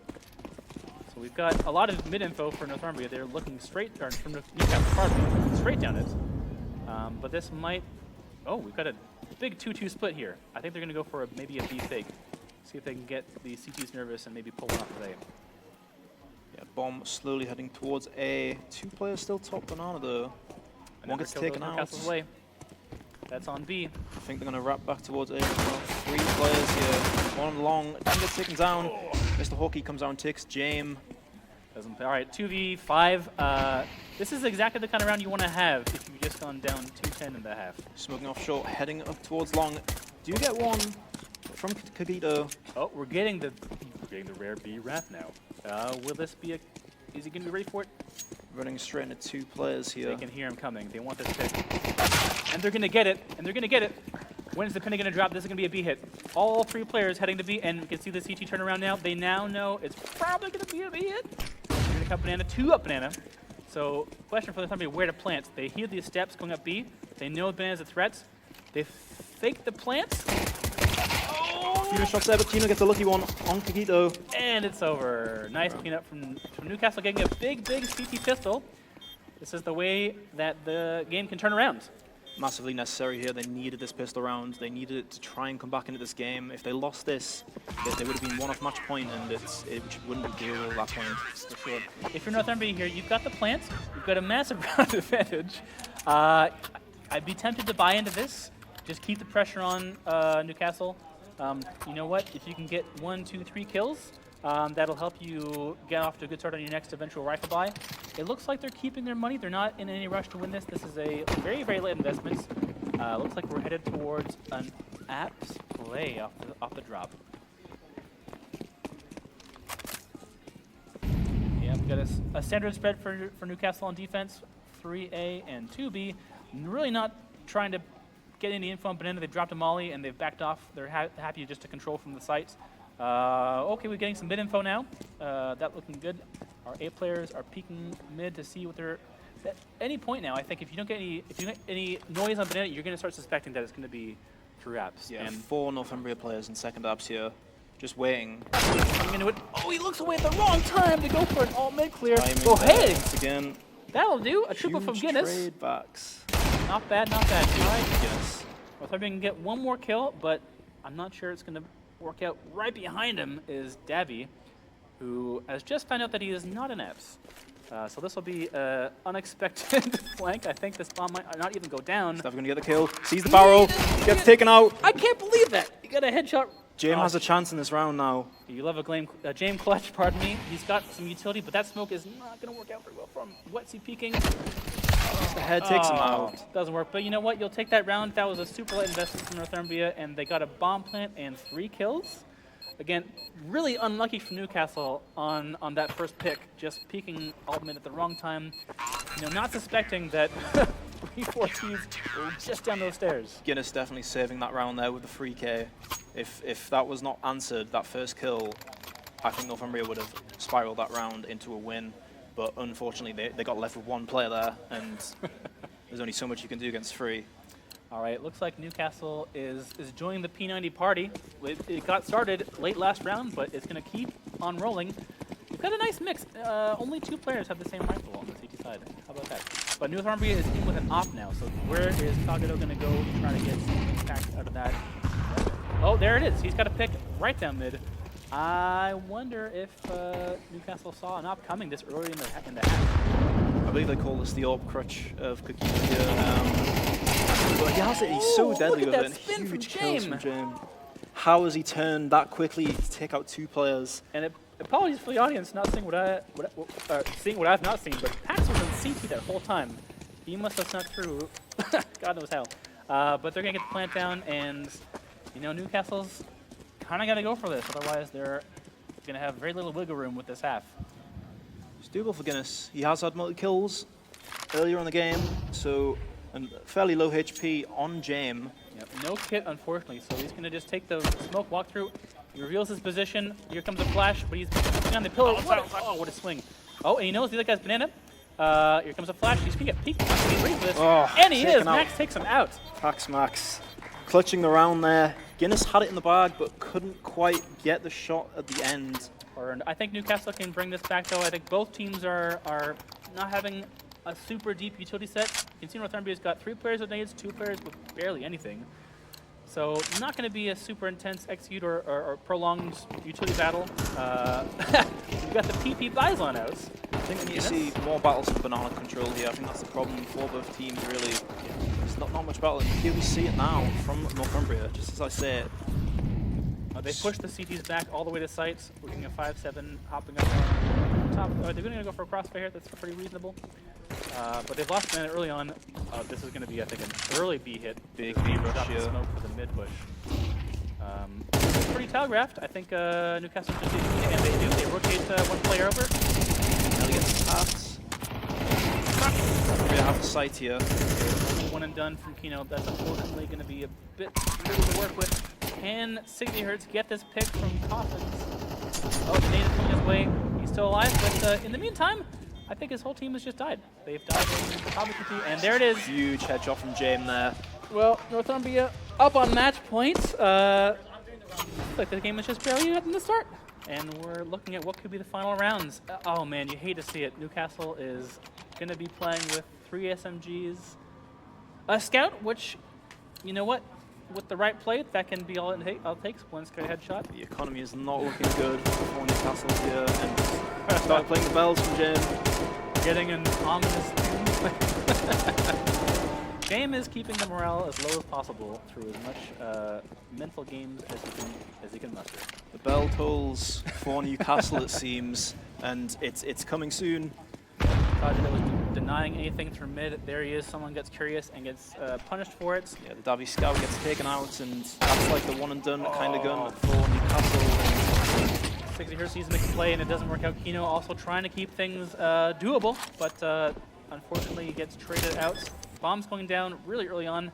So we've got a lot of mid-info for Northumbria. They're looking straight, or from Newcastle, pardon me, straight down it. But this might... Oh, we've got a big 2-2 split here. I think they're going to go for maybe a B fake. See if they can get the CTs nervous and maybe pull one off today. Yeah, bomb slowly heading towards A. 2 players still top banana though. One gets taken out. Away. That's on B. I think they're going to wrap back towards A. Well, 3 players here. One long. Then gets taken down. Mr. Hawkey comes out and takes James. Doesn't. All right, 2v5. This is exactly the kind of round you want to have if you've just gone down 2-10 in the half. Smoking off short, heading up towards long. Do you get one from Kagito? Oh, we're getting the rare B wrap now. Will this be a... Is he going to be ready for it? Running straight into 2 players here. They can hear him coming. They want this pick. And they're going to get it. And they're going to get it. When is the penny going to drop? This is going to be a B hit. All 3 players heading to B. And you can see the CT turn around now. They now know it's probably going to be a B hit. They're going to cut banana. 2 up banana. So, question for the company, where to plant. They hear the steps going up B. They know banana's a threat. They fake the plants. Few shots there, but Tino gets a lucky one on Kagito. And it's over. Nice cleanup from Newcastle, getting a big CT pistol. This is the way that the game can turn around. Massively necessary here. They needed this pistol round. They needed it to try and come back into this game. If they lost this, they would have been 1 off match point, and it wouldn't be doable at that point. For sure. If you're Northumbria here, you've got the plant. You've got a massive round advantage. I'd be tempted to buy into this. Just keep the pressure on Newcastle. You know what? If you can get 1, 2, 3 kills, that'll help you get off to a good start on your next eventual rifle buy. It looks like they're keeping their money. They're not in any rush to win this. This is a very, very late investment. Looks like we're headed towards an Apps play off the drop. Yeah, we've got a standard spread for Newcastle on defense, 3A and 2B. Really not trying to get any info on banana. They've dropped a molly and they've backed off. They're happy just to control from the site. Okay, we're getting some mid info now. That looking good. Our A players are peeking mid to see what they're at any point now, I think if you don't get any noise on Banana, you're going to start suspecting that it's going to be through apps. Yeah, And 4 Northumbria players in second apps here, just waiting. coming into it. Oh, he looks away at the wrong time to go for an alt mid clear. Timing Oh, there hey! once again. That'll do. A triple from Huge Guinness. trade backs. Not bad, not bad. All right. Guinness. Northumbria can get one more kill, but I'm not sure it's going to work out. Right behind him is Davy, who has just found out that he is not an Fs. So this will be an unexpected flank. I think this bomb might not even go down. He's never going to get the kill. Sees the barrel. Gets taken out. I can't believe that. He got a headshot. Jame has a chance in this round now. You love a Jame clutch, pardon me. He's got some utility, but that smoke is not going to work out very well from Wetsy peeking. The head takes him out. Doesn't work, but you know what? You'll take that round. That was a super light investment from Northumbria, and they got a bomb plant and 3 kills. Again, really unlucky for Newcastle on that first pick, just peeking ultimate at the wrong time. You know, not suspecting that 3-4 teams were just down those stairs. Guinness definitely saving that round there with the 3K. If that was not answered, that first kill, I think Northumbria would have spiraled that round into a win. But unfortunately, they got left with 1 player there, and there's only so much you can do against 3. All right, looks like Newcastle is joining the P90 party. It got started late last round, but it's going to keep on rolling. We've got a nice mix. Only 2 players have the same rifle on the CT side. How about that? But Northumbria is in with an op now, so where is Kagado going to go to try to get some impact out of that? Oh, there it is. He's got a pick right down mid. I wonder if Newcastle saw an op coming this early in the half. I believe they call this the orb crutch of Cookie here. But he has it. He's so deadly with it. And huge kills from Jame. How has he turned that quickly to take out 2 players? And apologies for the audience not seeing seeing what I've not seen, but Pax was in CT that whole time. He must have snuck through. God knows how. But they're gonna get the plant down, and you know Newcastle's kind of got to go for this. Otherwise, they're gonna have very little wiggle room with this half. It's doable for Guinness. He has had multi kills earlier in the game, so and fairly low HP on Jame. Yep. No kit, unfortunately, so he's going to just take the smoke, walk through. He reveals his position. Here comes a flash, but he's on the pillar. What a swing. Oh, and he knows the other guy's banana. Here comes a flash. He's going to get peeked. He's ready for this. Oh, and he is. Max takes him out. Max. Clutching the round there. Guinness had it in the bag, but couldn't quite get the shot at the end. I think Newcastle can bring this back, though. I think both teams are not having a super deep utility set. You can see Northumbria's got 3 players with nades, 2 players with barely anything. So not going to be a super intense execute or prolonged utility battle. We've got the PP Bison out. I think we need to see more battles for banana control here. I think that's the problem for both teams, really. There's not much battle. And here we see it now from Northumbria, just as I say it. They push the CTs back all the way to sites. We're getting a 5-7 hopping up on top. They're going to go for a crossfire here. That's pretty reasonable. But they've lost a minute early on. This is going to be, I think, an early B hit. Big B rush here. Smoke for the mid push. Pretty telegraphed. I think Newcastle just did, and they do. They rotate 1 player over. Nelly gets pass. We have the sight here. Only 1 and done from Kino. That's unfortunately going to be a bit tricky to work with. Can 60 Hertz get this pick from Coffins? Oh, the nade is coming his way. He's still alive, but in the meantime, I think his whole team has just died. They've died in the top of and there it is. Huge headshot from Jame there. Well, Northumbria up on match points. Looks like the game is just barely at the start. And we're looking at what could be the final rounds. Oh man, you hate to see it. Newcastle is going to be playing with 3 SMGs. A scout, which, you know what? With the right play, that can be all it takes. 1 scout headshot. The economy is not looking good for Newcastle here. And start playing the bells from Jame. Getting an ominous Jame is keeping the morale as low as possible through as much mental games as he can muster. The bell tolls for Newcastle, it seems, and it's coming soon. Kagado was denying anything through mid. There he is. Someone gets curious and gets punished for it. Yeah, the Davy Scout gets taken out, and that's like the one and done kind of gun for Newcastle. 60 Hertz needs to make a play, and it doesn't work out. Kino also trying to keep things doable, but unfortunately he gets traded out. Bomb's going down really early on.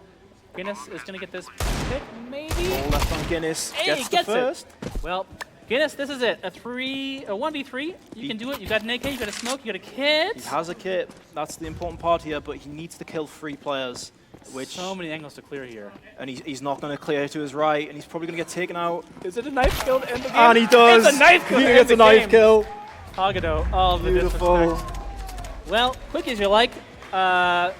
Guinness is going to get this pick, maybe? All left on Guinness. Hey, gets the first. Well, Guinness, this is it. A 1v3. You can do it. You got an AK, you got a smoke, you got a kit. He has a kit. That's the important part here, but he needs to kill 3 players. Which so many angles to clear here. And he's not going to clear to his right, and he's probably going to get taken out. Is it a knife kill to end the game? And he does. It's a knife kill. He gets a knife kill. Tagado. Oh, the beautiful. Well, quick as you like. The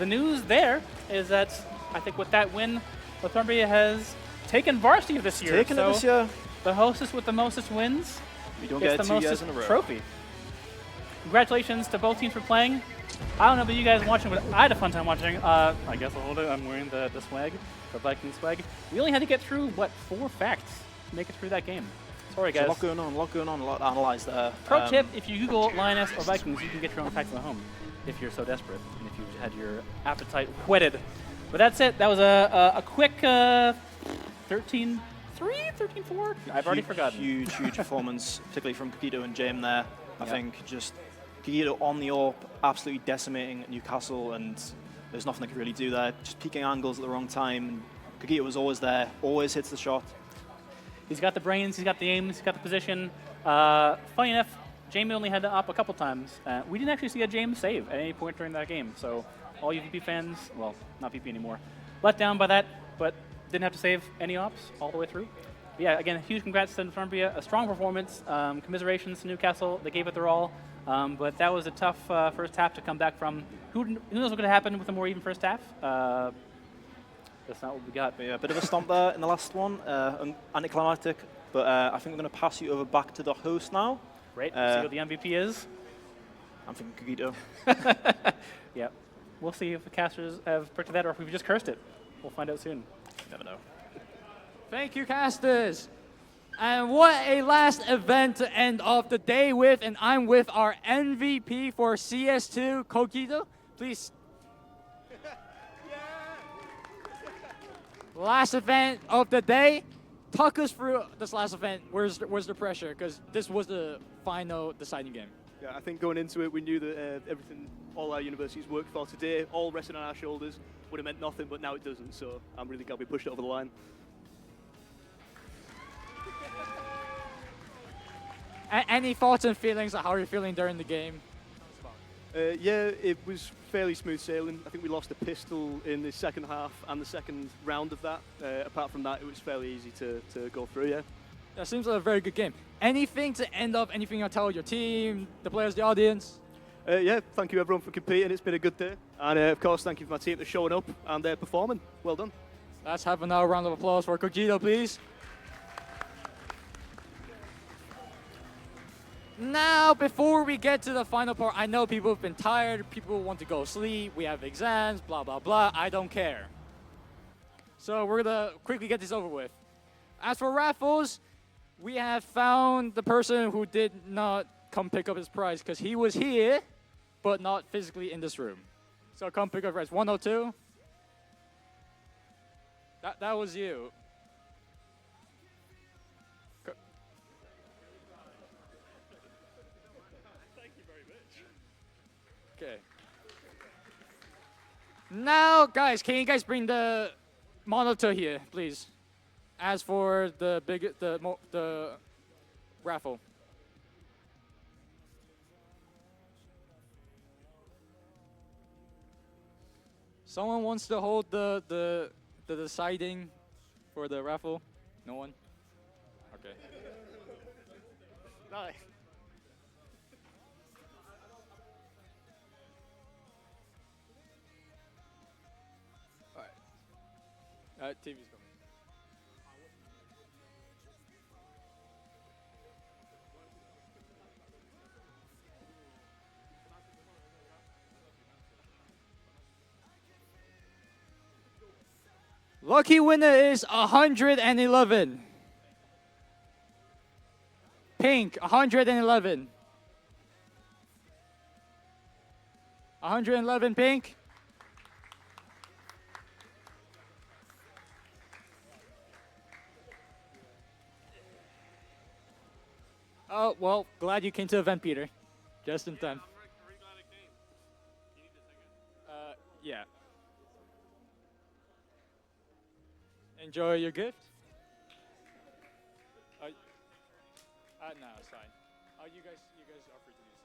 news there is that I think with that win, Northumbria has taken varsity this year. Taken it this year. The hostess with the mostest wins. We don't gets get it the 2 years mostest in a row. trophy. Congratulations to both teams for playing. I don't know about you guys watching, but I had a fun time watching. I guess I'll hold it. I'm wearing the swag, the Viking swag. We only had to get through, what, 4 facts to make it through that game. Sorry, guys. A lot going on, a lot to analyze there. Pro tip, if you Google Lioness or Vikings, you can get your own facts at home if you're so desperate and if you've had your appetite whetted. But that's it. That was a quick 13-3, 13-4? I've already forgotten. Huge performance, particularly from Kogito and Jame there. I think just Kogito on the AWP, absolutely decimating Newcastle, and there's nothing they could really do there. Just peeking angles at the wrong time. And Kogito was always there, always hits the shot. He's got the brains, he's got the aim, he's got the position. Funny enough, Jamie only had to up a couple times. We didn't actually see a James save at any point during that game. So all you VP fans, well, not VP anymore, let down by that, but didn't have to save any ops all the way through. But yeah, again, huge congrats to Northumbria. A strong performance. Commiserations to Newcastle. They gave it their all. But that was a tough first half to come back from. Who knows what's going to happen with a more even first half? That's not what we got. But yeah, a bit of a stomp there in the last one. Anticlimactic. But I think we're going to pass you over back to the host now. Great. See what the MVP is. I'm thinking Kogito. Yeah. We'll see if the casters have predicted that or if we've just cursed it. We'll find out soon. You never know. Thank you, casters. And what a last event to end off the day with. And I'm with our MVP for CS2, Kogito. Please. Last event of the day. Talk us through this last event. Where's the pressure? Because this was the final deciding game. Yeah, I think going into it, we knew that everything all our universities worked for today, all resting on our shoulders, would have meant nothing, but now it doesn't. So I'm really glad we pushed it over the line. Any thoughts and feelings on how you're feeling during the game? Yeah, it was fairly smooth sailing. I think we lost a pistol in the second half and the second round of that. Apart from that, it was fairly easy to go through, yeah. That seems like a very good game. Anything to end off, anything you'll tell your team, the players, the audience? Yeah, thank you everyone for competing. It's been a good day. And of course, thank you for my team for showing up and performing. Well done. Let's have another round of applause for Kogito, please. Now, before we get to the final part, I know people have been tired, people want to go sleep, we have exams, blah, blah, blah. I don't care. So we're going to quickly get this over with. As for raffles, we have found the person who did not come pick up his prize because he was here, but not physically in this room. So come pick up prize. 102. That was you. Thank you very much. Okay. Now, guys, can you guys bring the monitor here, please? As for the raffle. Someone wants to hold the deciding for the raffle? No one? Okay. Nice. Alright. TV's coming. Lucky winner is 111. Pink, 111. 111 pink. Oh, well, glad you came to the event, Peter. Just in time. Yeah. Enjoy your gift. No, it's fine. You guys are free to use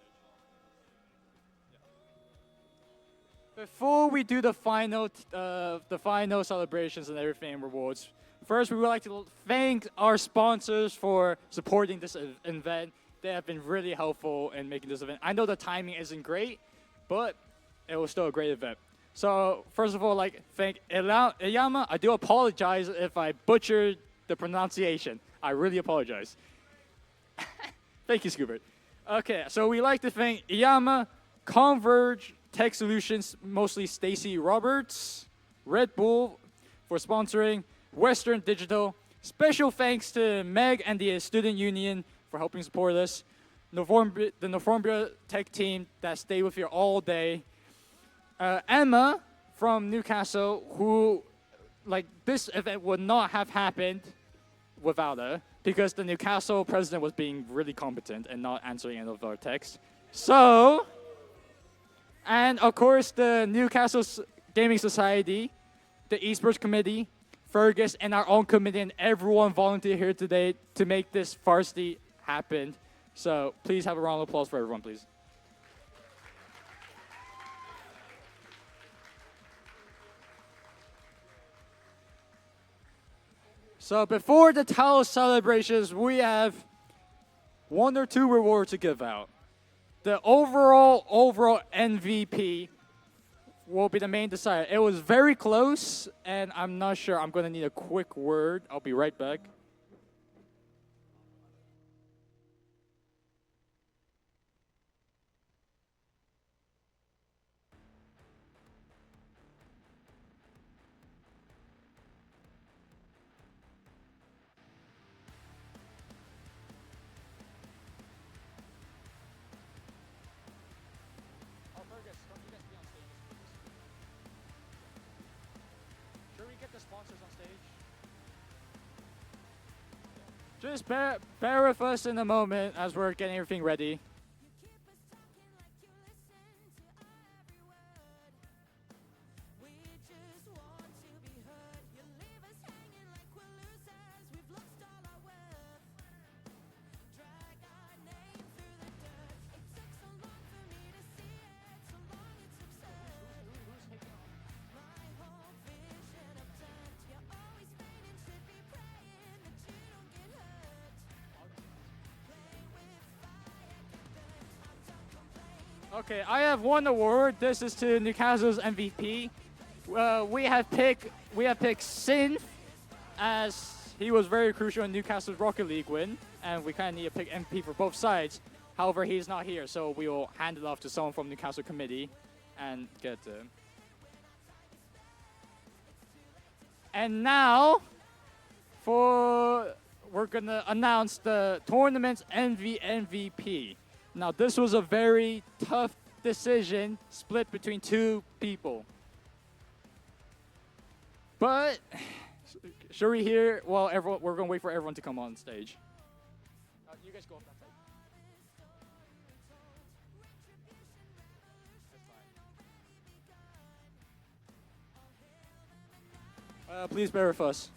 stage. Before we do the final celebrations and everything and rewards, first we would like to thank our sponsors for supporting this event. They have been really helpful in making this event. I know the timing isn't great, but it was still a great event. So first of all, thank Iiayan. I do apologize if I butchered the pronunciation. I really apologize. Thank you, Scoobert. Okay, so we like to thank Iiayan, Converge, Tech Solutions, mostly Stacy Roberts, RedBull for sponsoring, Western Digital. Special thanks to Meg and the Student Union for helping support us. The Northumbria Tech team that stayed with you all day. Emma from Newcastle, who, this event would not have happened without her because the Newcastle president was being really competent and not answering any of our texts. So, and of course the Newcastle Gaming Society, the Esports Committee, Fergus, and our own committee, and everyone volunteered here today to make this varsity happen. So please have a round of applause for everyone, please. So before the title celebrations, we have 1 or 2 rewards to give out. The overall MVP will be the main decider. It was very close, and I'm not sure. I'm going to need a quick word. I'll be right back. Just bear with us in a moment as we're getting everything ready. Okay, I have one award. This is to Newcastle's MVP. We have picked Synth as he was very crucial in Newcastle's Rocket League win, and we kind of need to pick MVP for both sides. However, he's not here, so we will hand it off to someone from Newcastle committee and get to him. And now, we're gonna announce the tournament's MVP. Now, this was a very tough decision split between 2 people. But, should we hear? Well, we're going to wait for everyone to come on stage. You guys go off that side. Please bear with us.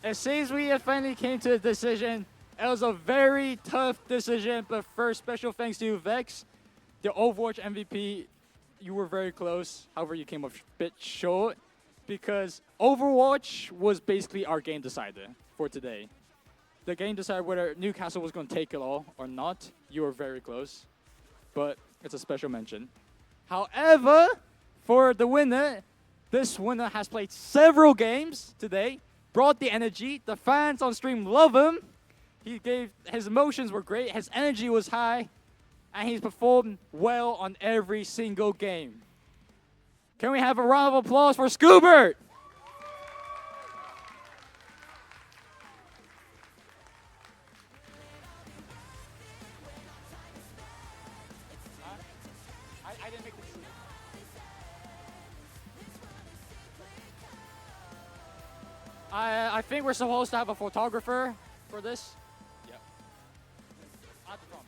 It seems we have finally came to a decision. It was a very tough decision, but first, special thanks to you, Vex, the Overwatch MVP. You were very close. However, you came up a bit short because Overwatch was basically our game decider for today. The game decided whether Newcastle was going to take it all or not. You were very close, but it's a special mention. However, for the winner, this winner has played several games today. Brought the energy. The fans on stream love him. His emotions were great. His energy was high. And he's performed well on every single game. Can we have a round of applause for Scoobert? I didn't make the decision. I think we're supposed to have a photographer for this. Yep. At the front.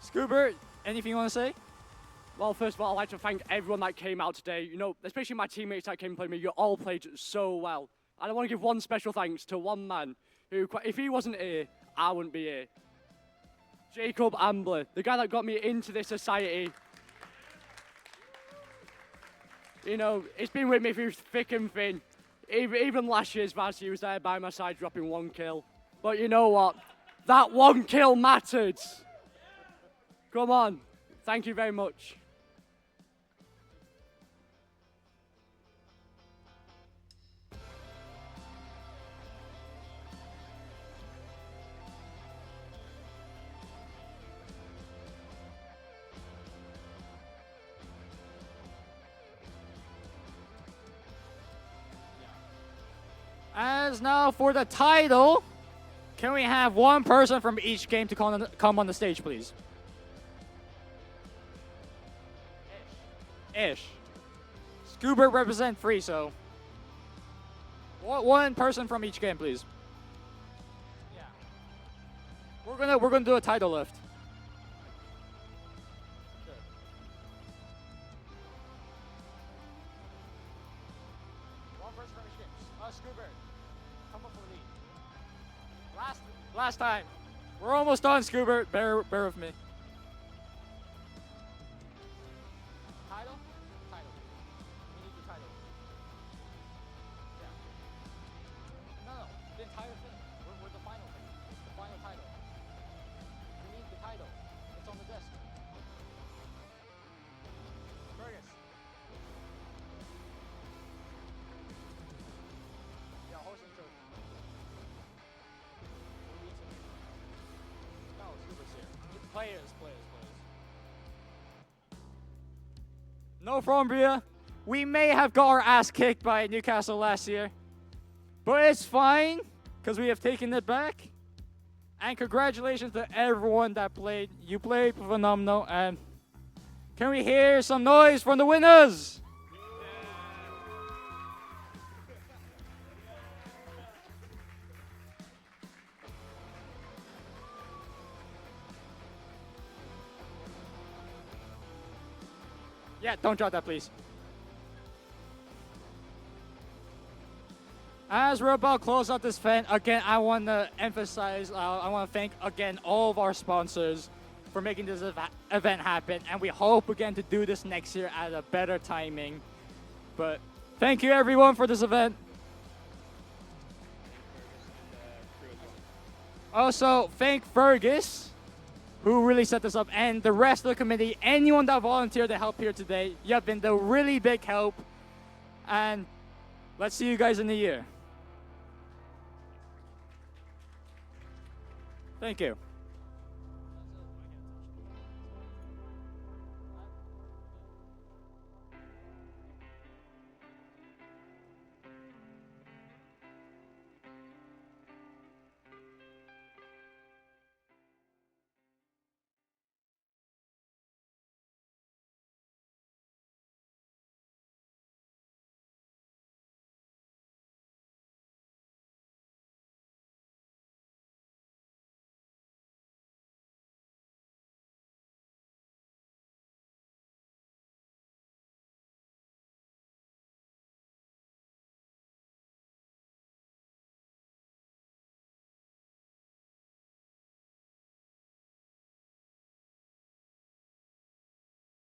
Scuba, anything you want to say? Well, first of all, I'd like to thank everyone that came out today. You know, especially my teammates that came and played me. You all played so well. And I want to give one special thanks to one man who, if he wasn't here, I wouldn't be here. Jacob Ambler, the guy that got me into this society. You know, it's been with me through thick and thin. Even last year's varsity, he was there by my side dropping 1 kill. But you know what? That 1 kill mattered. Come on. Thank you very much. As now for the title, can we have one person from each game to come on the stage, please? Ish. Scuba represent 3, so one person from each game, please. Yeah. We're gonna do a title lift. Sure. One person from each game. Scuba, come up for the lead. Last time. We're almost done, Scuba. Bear with me. Players. Northumbria, we may have got our ass kicked by Newcastle last year, but it's fine, because we have taken it back. And congratulations to everyone that played. You played phenomenal, and can we hear some noise from the winners? Yeah, don't drop that, please. As we're about to close out this event, again, I want to emphasize, I want to thank again all of our sponsors for making this event happen, and we hope again to do this next year at a better timing. But thank you everyone for this event. Also, thank Fergus, who really set this up, and the rest of the committee, anyone that volunteered to help here today. You have been the really big help, and let's see you guys in the year. Thank you.